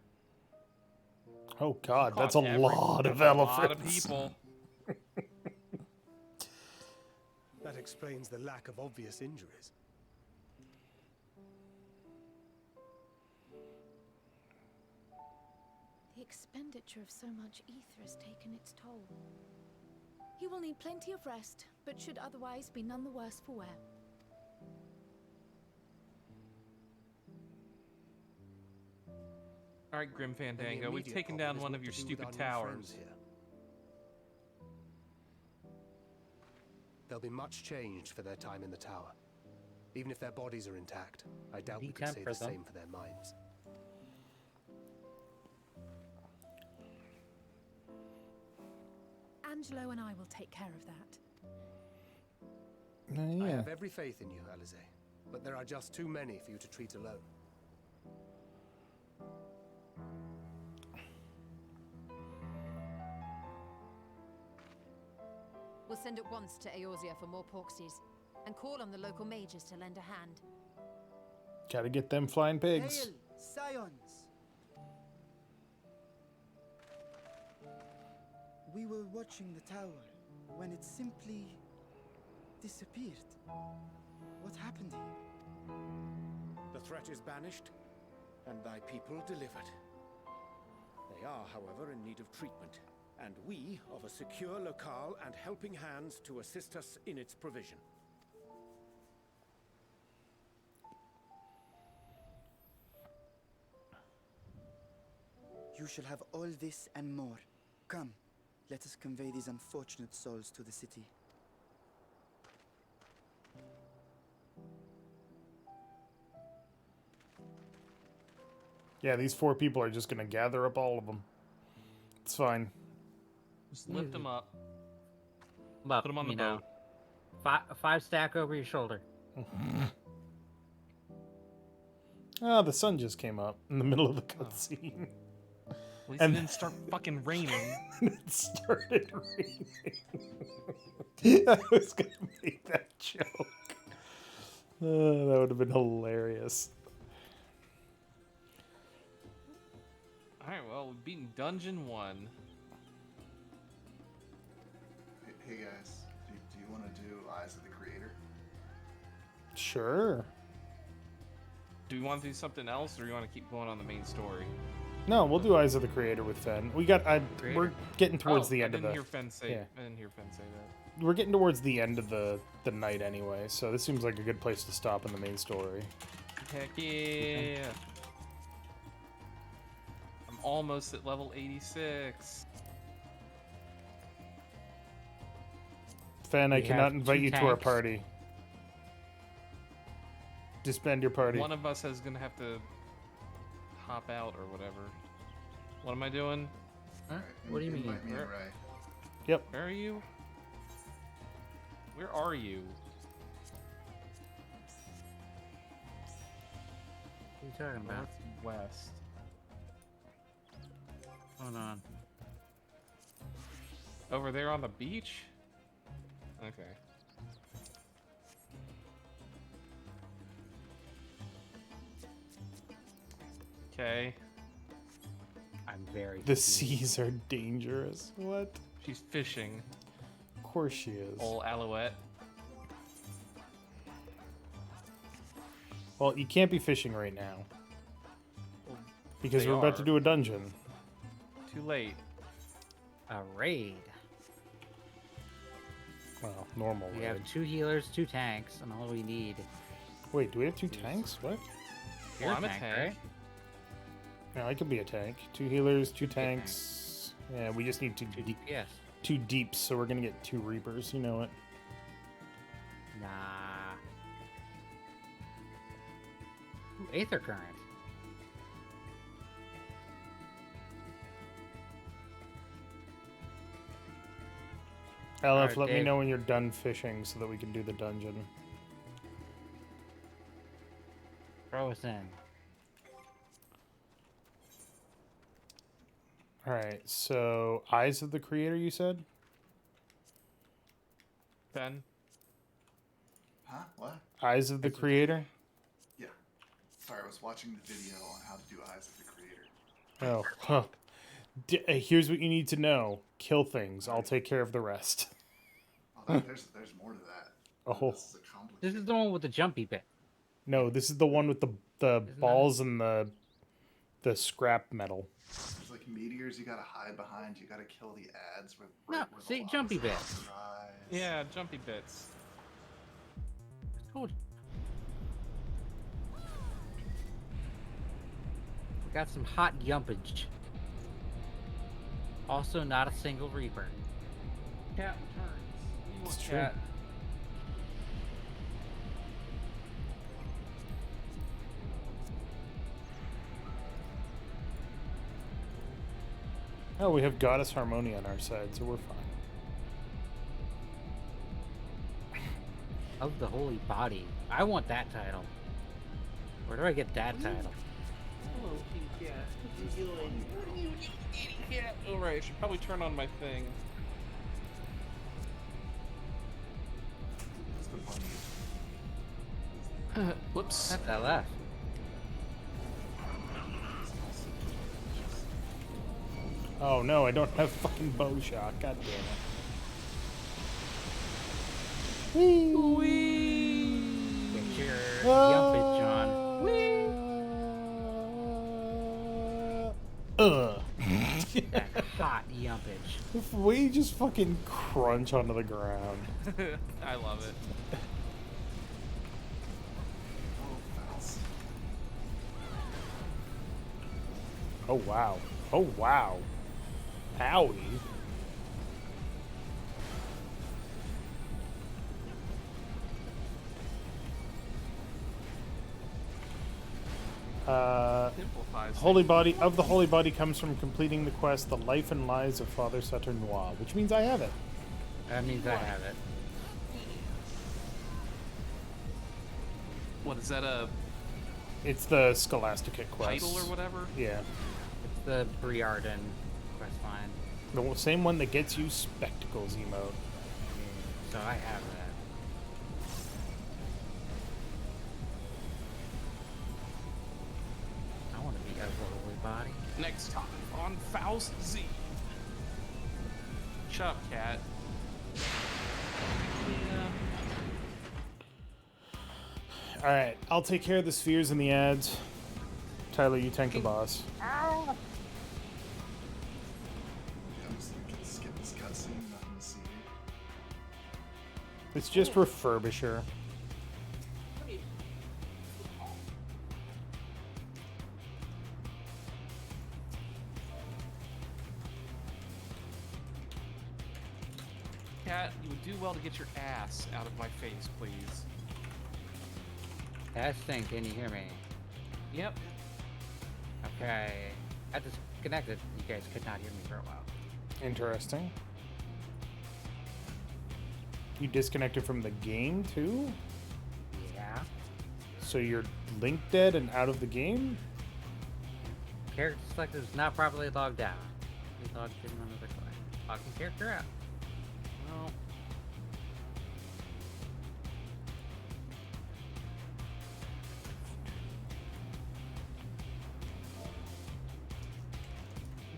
Speaker 1: Oh God,
Speaker 3: Caught
Speaker 1: that's a lot of elephants.
Speaker 3: A lot of people.
Speaker 6: That explains the lack of obvious injuries.
Speaker 10: The expenditure of so much ether has taken its toll. He will need plenty of rest, but should otherwise be none the worse for wear.
Speaker 3: All right, Grim Fandango, we've taken down one of your stupid towers.
Speaker 6: There'll be much changed for their time in the tower. Even if their bodies are intact, I doubt we could say the same for their minds.
Speaker 10: Angelo and I will take care of that.
Speaker 6: I have every faith in you, Alize, but there are just too many for you to treat alone.
Speaker 11: We'll send at once to Eorzea for more porksies, and call on the local mages to lend a hand.
Speaker 1: Gotta get them flying pigs.
Speaker 5: Hail, scions! We were watching the tower when it simply disappeared. What happened here?
Speaker 7: The threat is banished, and thy people delivered. They are, however, in need of treatment, and we of a secure locale and helping hands to assist us in its provision.
Speaker 5: You shall have all this and more. Come, let us convey these unfortunate souls to the city.
Speaker 1: Yeah, these 4 people are just gonna gather up all of them. It's fine.
Speaker 3: Just lift them up.
Speaker 2: Put
Speaker 3: them on the
Speaker 2: know,
Speaker 3: boat.
Speaker 2: 5 stack over your shoulder.
Speaker 1: Ah, the sun just came up in the middle of the cutscene.
Speaker 3: At least it didn't start fucking raining.
Speaker 1: It started raining. I was gonna make that joke. That would have been hilarious.
Speaker 3: Alright, well, we've beaten Dungeon 1.
Speaker 22: Hey guys, do you want to do Eyes of the Creator?
Speaker 1: Sure.
Speaker 3: Do we want to do something else, or do you want to keep going on the main story?
Speaker 1: No, we'll do Eyes of the Creator with Fen. We're getting towards the end of the.
Speaker 3: I didn't hear Fen say that.
Speaker 1: We're getting towards the end of the night anyway, so this seems like a good place to stop in the main story.
Speaker 3: Heck yeah! I'm almost at level 86.
Speaker 1: Fen, I cannot invite you to our party. Disband your party.
Speaker 3: One of us is gonna have to hop out or whatever. What am I doing?
Speaker 2: Huh? What do you mean?
Speaker 1: Yep.
Speaker 3: Where are you? Where are you?
Speaker 2: What are you talking about?
Speaker 3: West.
Speaker 2: Hold on.
Speaker 3: Over there on the beach? Okay. Okay.
Speaker 2: I'm very
Speaker 1: The
Speaker 2: confused.
Speaker 1: seas are dangerous. What?
Speaker 3: She's fishing.
Speaker 1: Of course she is.
Speaker 3: Old Alouette.
Speaker 1: Well, you can't be fishing right now.
Speaker 3: Well,
Speaker 1: Because
Speaker 3: they
Speaker 1: we're about to
Speaker 3: are.
Speaker 1: do a dungeon.
Speaker 3: Too late.
Speaker 2: A raid.
Speaker 1: Well, normal
Speaker 2: We
Speaker 1: raid.
Speaker 2: have 2 healers, 2 tanks, and all we need.
Speaker 1: Wait, do we have 2 tanks? What?
Speaker 2: You're
Speaker 3: Well, I'm a
Speaker 2: tank,
Speaker 3: tank.
Speaker 2: right?
Speaker 1: Yeah, I could be a tank. 2 healers, 2 tanks. Yeah, we just need 2 deep.
Speaker 2: Yes.
Speaker 1: 2 deeps, so we're gonna get 2 reapers. You know it.
Speaker 2: Nah. Ooh, Aether Current.
Speaker 1: LF,
Speaker 2: Alright,
Speaker 1: let me
Speaker 2: Dave.
Speaker 1: know when you're done fishing so that we can do the dungeon.
Speaker 2: Throw us in.
Speaker 1: Alright, so Eyes of the Creator, you said?
Speaker 3: Ben?
Speaker 22: Huh? What?
Speaker 1: Eyes of the Creator?
Speaker 22: Yeah. Sorry, I was watching the video on how to do Eyes of the Creator.
Speaker 1: Oh, huh. Here's what you need to know. Kill things. I'll take care of the rest.
Speaker 22: Oh, there's more to that.
Speaker 1: Oh.
Speaker 22: This is a complicated.
Speaker 2: This is the one with the jumpy bit.
Speaker 1: No, this is the one with the balls and the scrap metal.
Speaker 22: There's like meteors you gotta hide behind. You gotta kill the ads with.
Speaker 2: No, see, jumpy bit.
Speaker 3: Yeah, jumpy bits.
Speaker 2: Told you. We got some hot yumpage. Also, not a single reaper.
Speaker 3: Cat returns. You want
Speaker 1: It's true.
Speaker 3: cat?
Speaker 1: Oh, we have Goddess Harmonia on our side, so we're fine.
Speaker 2: Of the Holy Body. I want that title. Where do I get that title?
Speaker 3: Hello, kitty cat. What you doing? What are you doing, kitty cat? All right, I should probably turn on my thing. Whoops.
Speaker 2: That's LF.
Speaker 1: Oh no, I don't have fucking bow shot. God damn it. Whee!
Speaker 2: Get your yumpage on. That hot yumpage.
Speaker 1: If we just fucking crunch onto the ground.
Speaker 3: I love it.
Speaker 1: Oh wow. Oh wow. Owie.
Speaker 3: Simplifies
Speaker 1: Holy
Speaker 3: things.
Speaker 1: Body of the Holy Body comes from completing the quest The Life and Lives of Father Sutter Noir, which means I have it.
Speaker 2: That means I have it.
Speaker 3: What is that, a
Speaker 1: It's the Scholasticate quest.
Speaker 3: title or whatever?
Speaker 1: Yeah.
Speaker 2: It's the Briarden quest line.
Speaker 1: The same one that gets you Spectacles emote.
Speaker 2: So I have that. I want to be of the Holy Body.
Speaker 3: Next time on Faust Z. Shut up, cat.
Speaker 1: Alright, I'll take care of the spheres and the ads. Tyler, you tank the boss.
Speaker 22: Yeah, I'm just gonna skip this cutscene. Nothing to see.
Speaker 1: It's just Refurbisher.
Speaker 3: Cat, you would do well to get your ass out of my face, please.
Speaker 2: Testing, can you hear me?
Speaker 3: Yep.
Speaker 2: Okay. I disconnected. You guys could not hear me for a while.
Speaker 1: Interesting. You disconnected from the game too?
Speaker 2: Yeah.
Speaker 1: So you're link dead and out of the game?
Speaker 2: Character select is not properly logged out. We logged in another client. Logging character out. Well.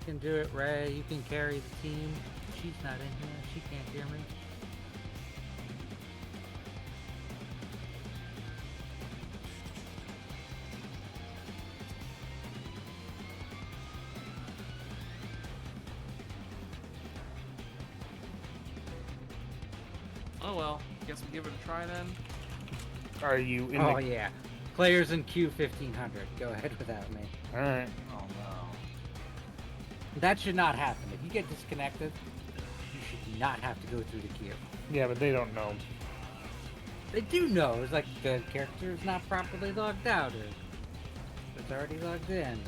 Speaker 2: can do it, Ray. You can carry the team. She's not in here. She can't hear me.
Speaker 3: Oh well, guess we give it a try then.
Speaker 1: Are you in
Speaker 2: Oh yeah. Players in Q1500. Go ahead without me.
Speaker 1: Alright.
Speaker 22: Oh no.
Speaker 2: That should not happen. If you get disconnected, you should not have to go through the queue.
Speaker 1: Yeah, but they don't know.
Speaker 2: They do know. It's like the character is not properly logged out, or it's already logged in.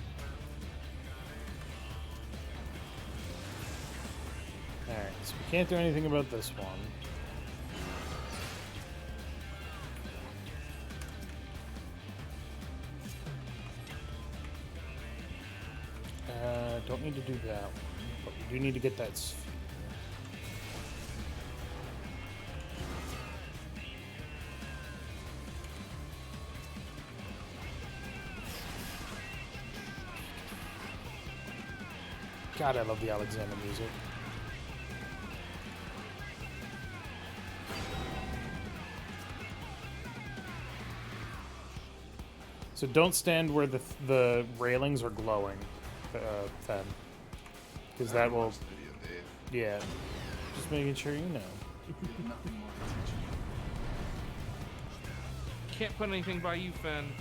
Speaker 1: Alright, so we can't do anything about this one. Don't need to do that one, but we do need to get that sphere. God, I love the Alexander music. So don't stand where the railings are glowing, Fen. Because that will... Yeah. Just making sure you know.
Speaker 3: Can't put anything by you, Fen.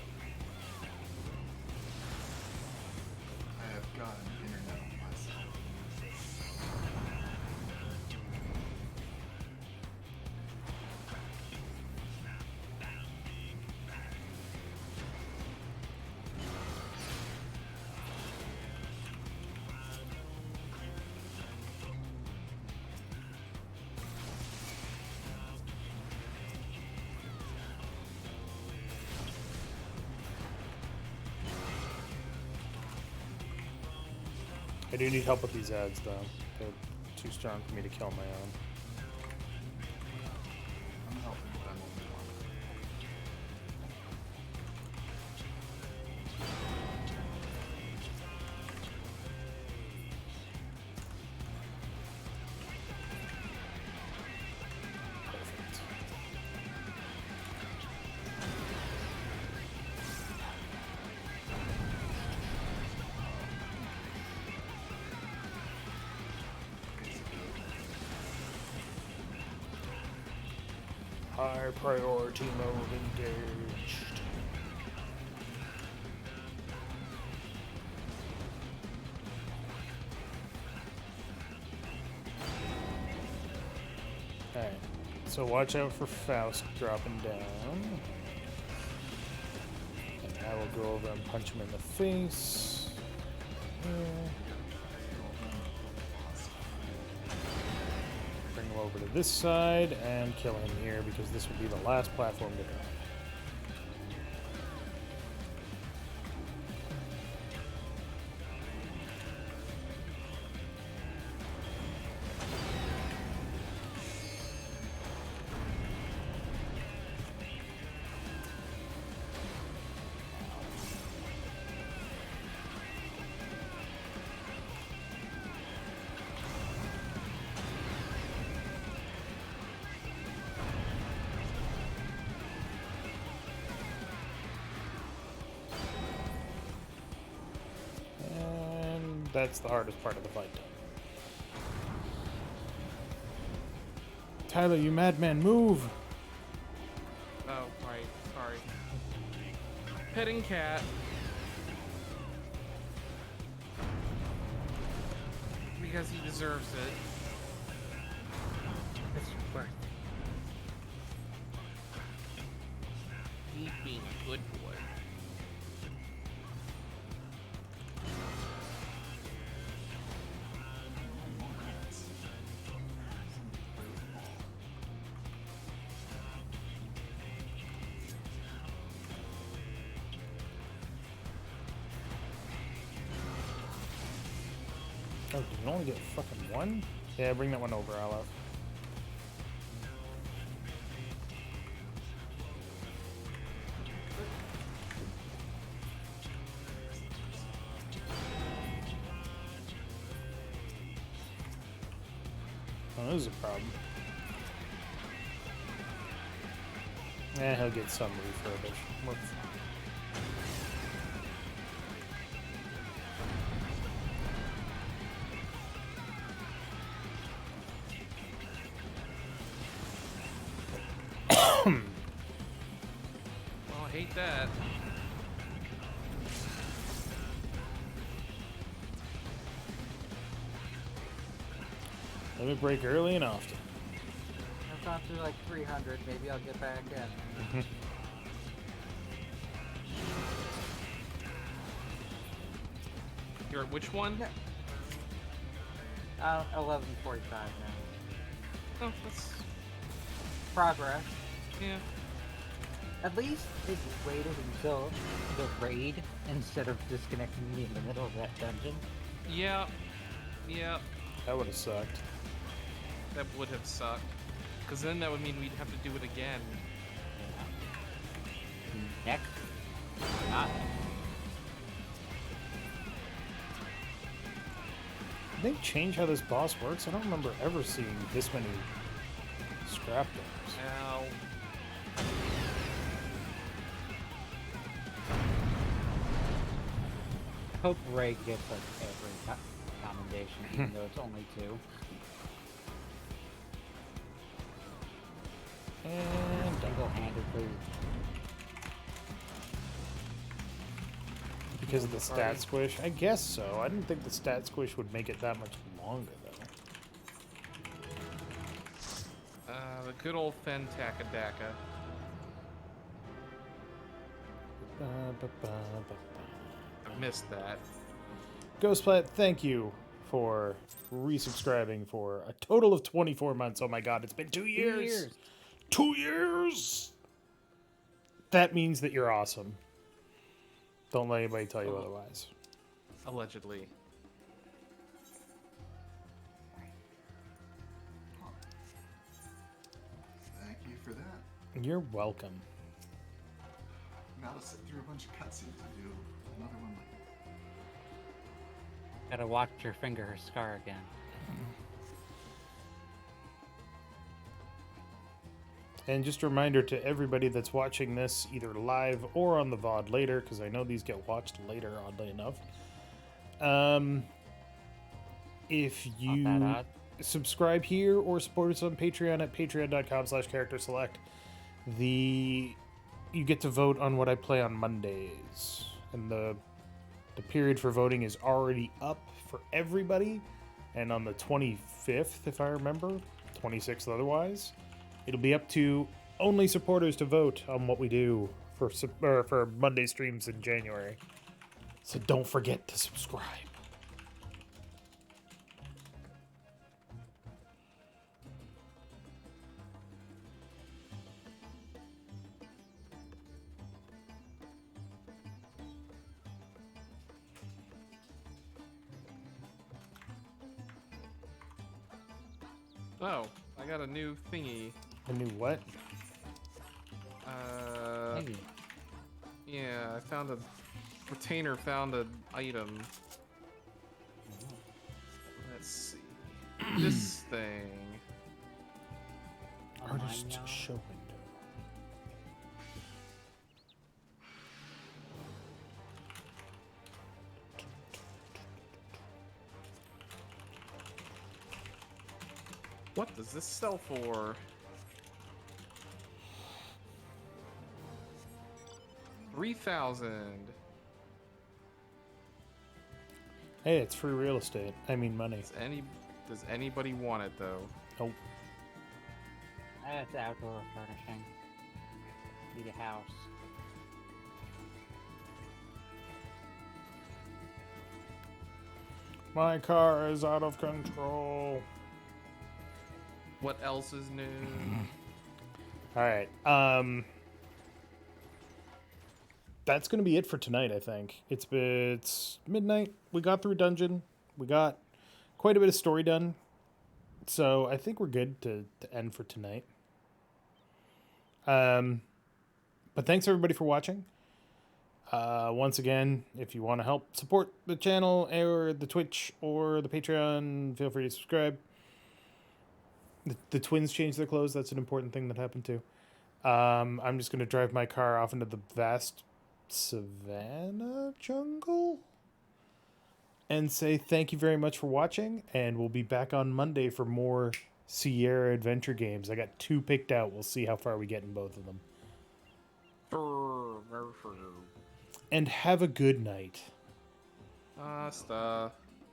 Speaker 22: I have got an internet on myself.
Speaker 1: I do need help with these ads, though. They're too strong for me to kill on my own.
Speaker 22: I'm helping, but I'm only one.
Speaker 1: Perfect. High priority mode engaged. Alright, so watch out for Faust dropping down. And I will go over and punch him in the face. Bring him over to this side and kill him here because this will be the last platform to drop. That's the hardest part of the fight. Tyler, you madman, move!
Speaker 3: Oh, right. Sorry. Petting cat. Because he deserves it.
Speaker 2: It's worth it.
Speaker 3: He's being a good boy.
Speaker 1: Oh, did you only get fucking one? Yeah, bring that one over, Aleph. Oh, this is a problem. He'll get some refurbished. We're fine.
Speaker 3: Well, I hate that.
Speaker 1: Let me break early and often.
Speaker 2: I've gone through like 300. Maybe I'll get back in.
Speaker 3: You're at which one?
Speaker 2: 11:45 now.
Speaker 3: Oh, that's
Speaker 2: progress.
Speaker 3: Yeah.
Speaker 2: At least they waited until the raid instead of disconnecting me in the middle of that dungeon.
Speaker 3: Yeah. Yeah.
Speaker 1: That would have sucked.
Speaker 3: That would have sucked. Because then that would mean we'd have to do it again.
Speaker 2: Next. Not.
Speaker 1: Did they change how this boss works? I don't remember ever seeing this many scrap doors.
Speaker 3: Ow.
Speaker 2: I hope Ray gets like every commendation, even though it's only 2.
Speaker 1: And
Speaker 2: single-handedly.
Speaker 1: Because of the stat squish? I guess so. I didn't think the stat squish would make it that much longer, though.
Speaker 3: The good old Fentakadaka. I missed that.
Speaker 1: Ghostplat, thank you for resubscribing for a total of 24 months. Oh my god, it's been 2 years! 2 years! That means that you're awesome. Don't let anybody tell you otherwise.
Speaker 3: Allegedly.
Speaker 22: Thank you for that.
Speaker 1: You're welcome.
Speaker 22: Now to sit through a bunch of cutscenes and do another one like
Speaker 2: Gotta watch your finger scar again.
Speaker 1: And just a reminder to everybody that's watching this either live or on the VOD later, because I know these get watched later, oddly enough. If you subscribe here or support us on Patreon at patreon.com/CharacterSelect, you get to vote on what I play on Mondays. And the period for voting is already up for everybody. And on the 25th, if I remember, 26th otherwise, it'll be up to only supporters to vote on what we do for Monday streams in January. So don't forget to subscribe.
Speaker 3: Oh, I got a new thingy.
Speaker 1: A new what?
Speaker 3: Yeah, I found a retainer. Found an item. Let's see. This thing.
Speaker 1: Artist show window.
Speaker 3: What does this sell for? $3,000.
Speaker 1: Hey, it's free real estate. I mean money.
Speaker 3: Does anybody want it though?
Speaker 1: Nope.
Speaker 2: That's outdoor furnishing. Need a house.
Speaker 1: My car is out of control.
Speaker 3: What else is new?
Speaker 1: All right. That's going to be it for tonight, I think. It's midnight. We got through dungeon. We got quite a bit of story done. So I think we're good to end for tonight. But thanks everybody for watching. Once again, if you want to help support the channel or the Twitch or the Patreon, feel free to subscribe. The twins changed their clothes. That's an important thing that happened too. I'm just going to drive my car off into the vast savanna jungle and say thank you very much for watching, and we'll be back on Monday for more Sierra adventure games. I got 2 picked out. We'll see how far we get in both of them. And have a good night.
Speaker 3: Asta.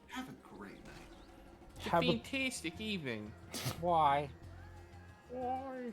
Speaker 22: Have a great night.
Speaker 3: Have a fantastic evening.
Speaker 2: Why?
Speaker 3: Why?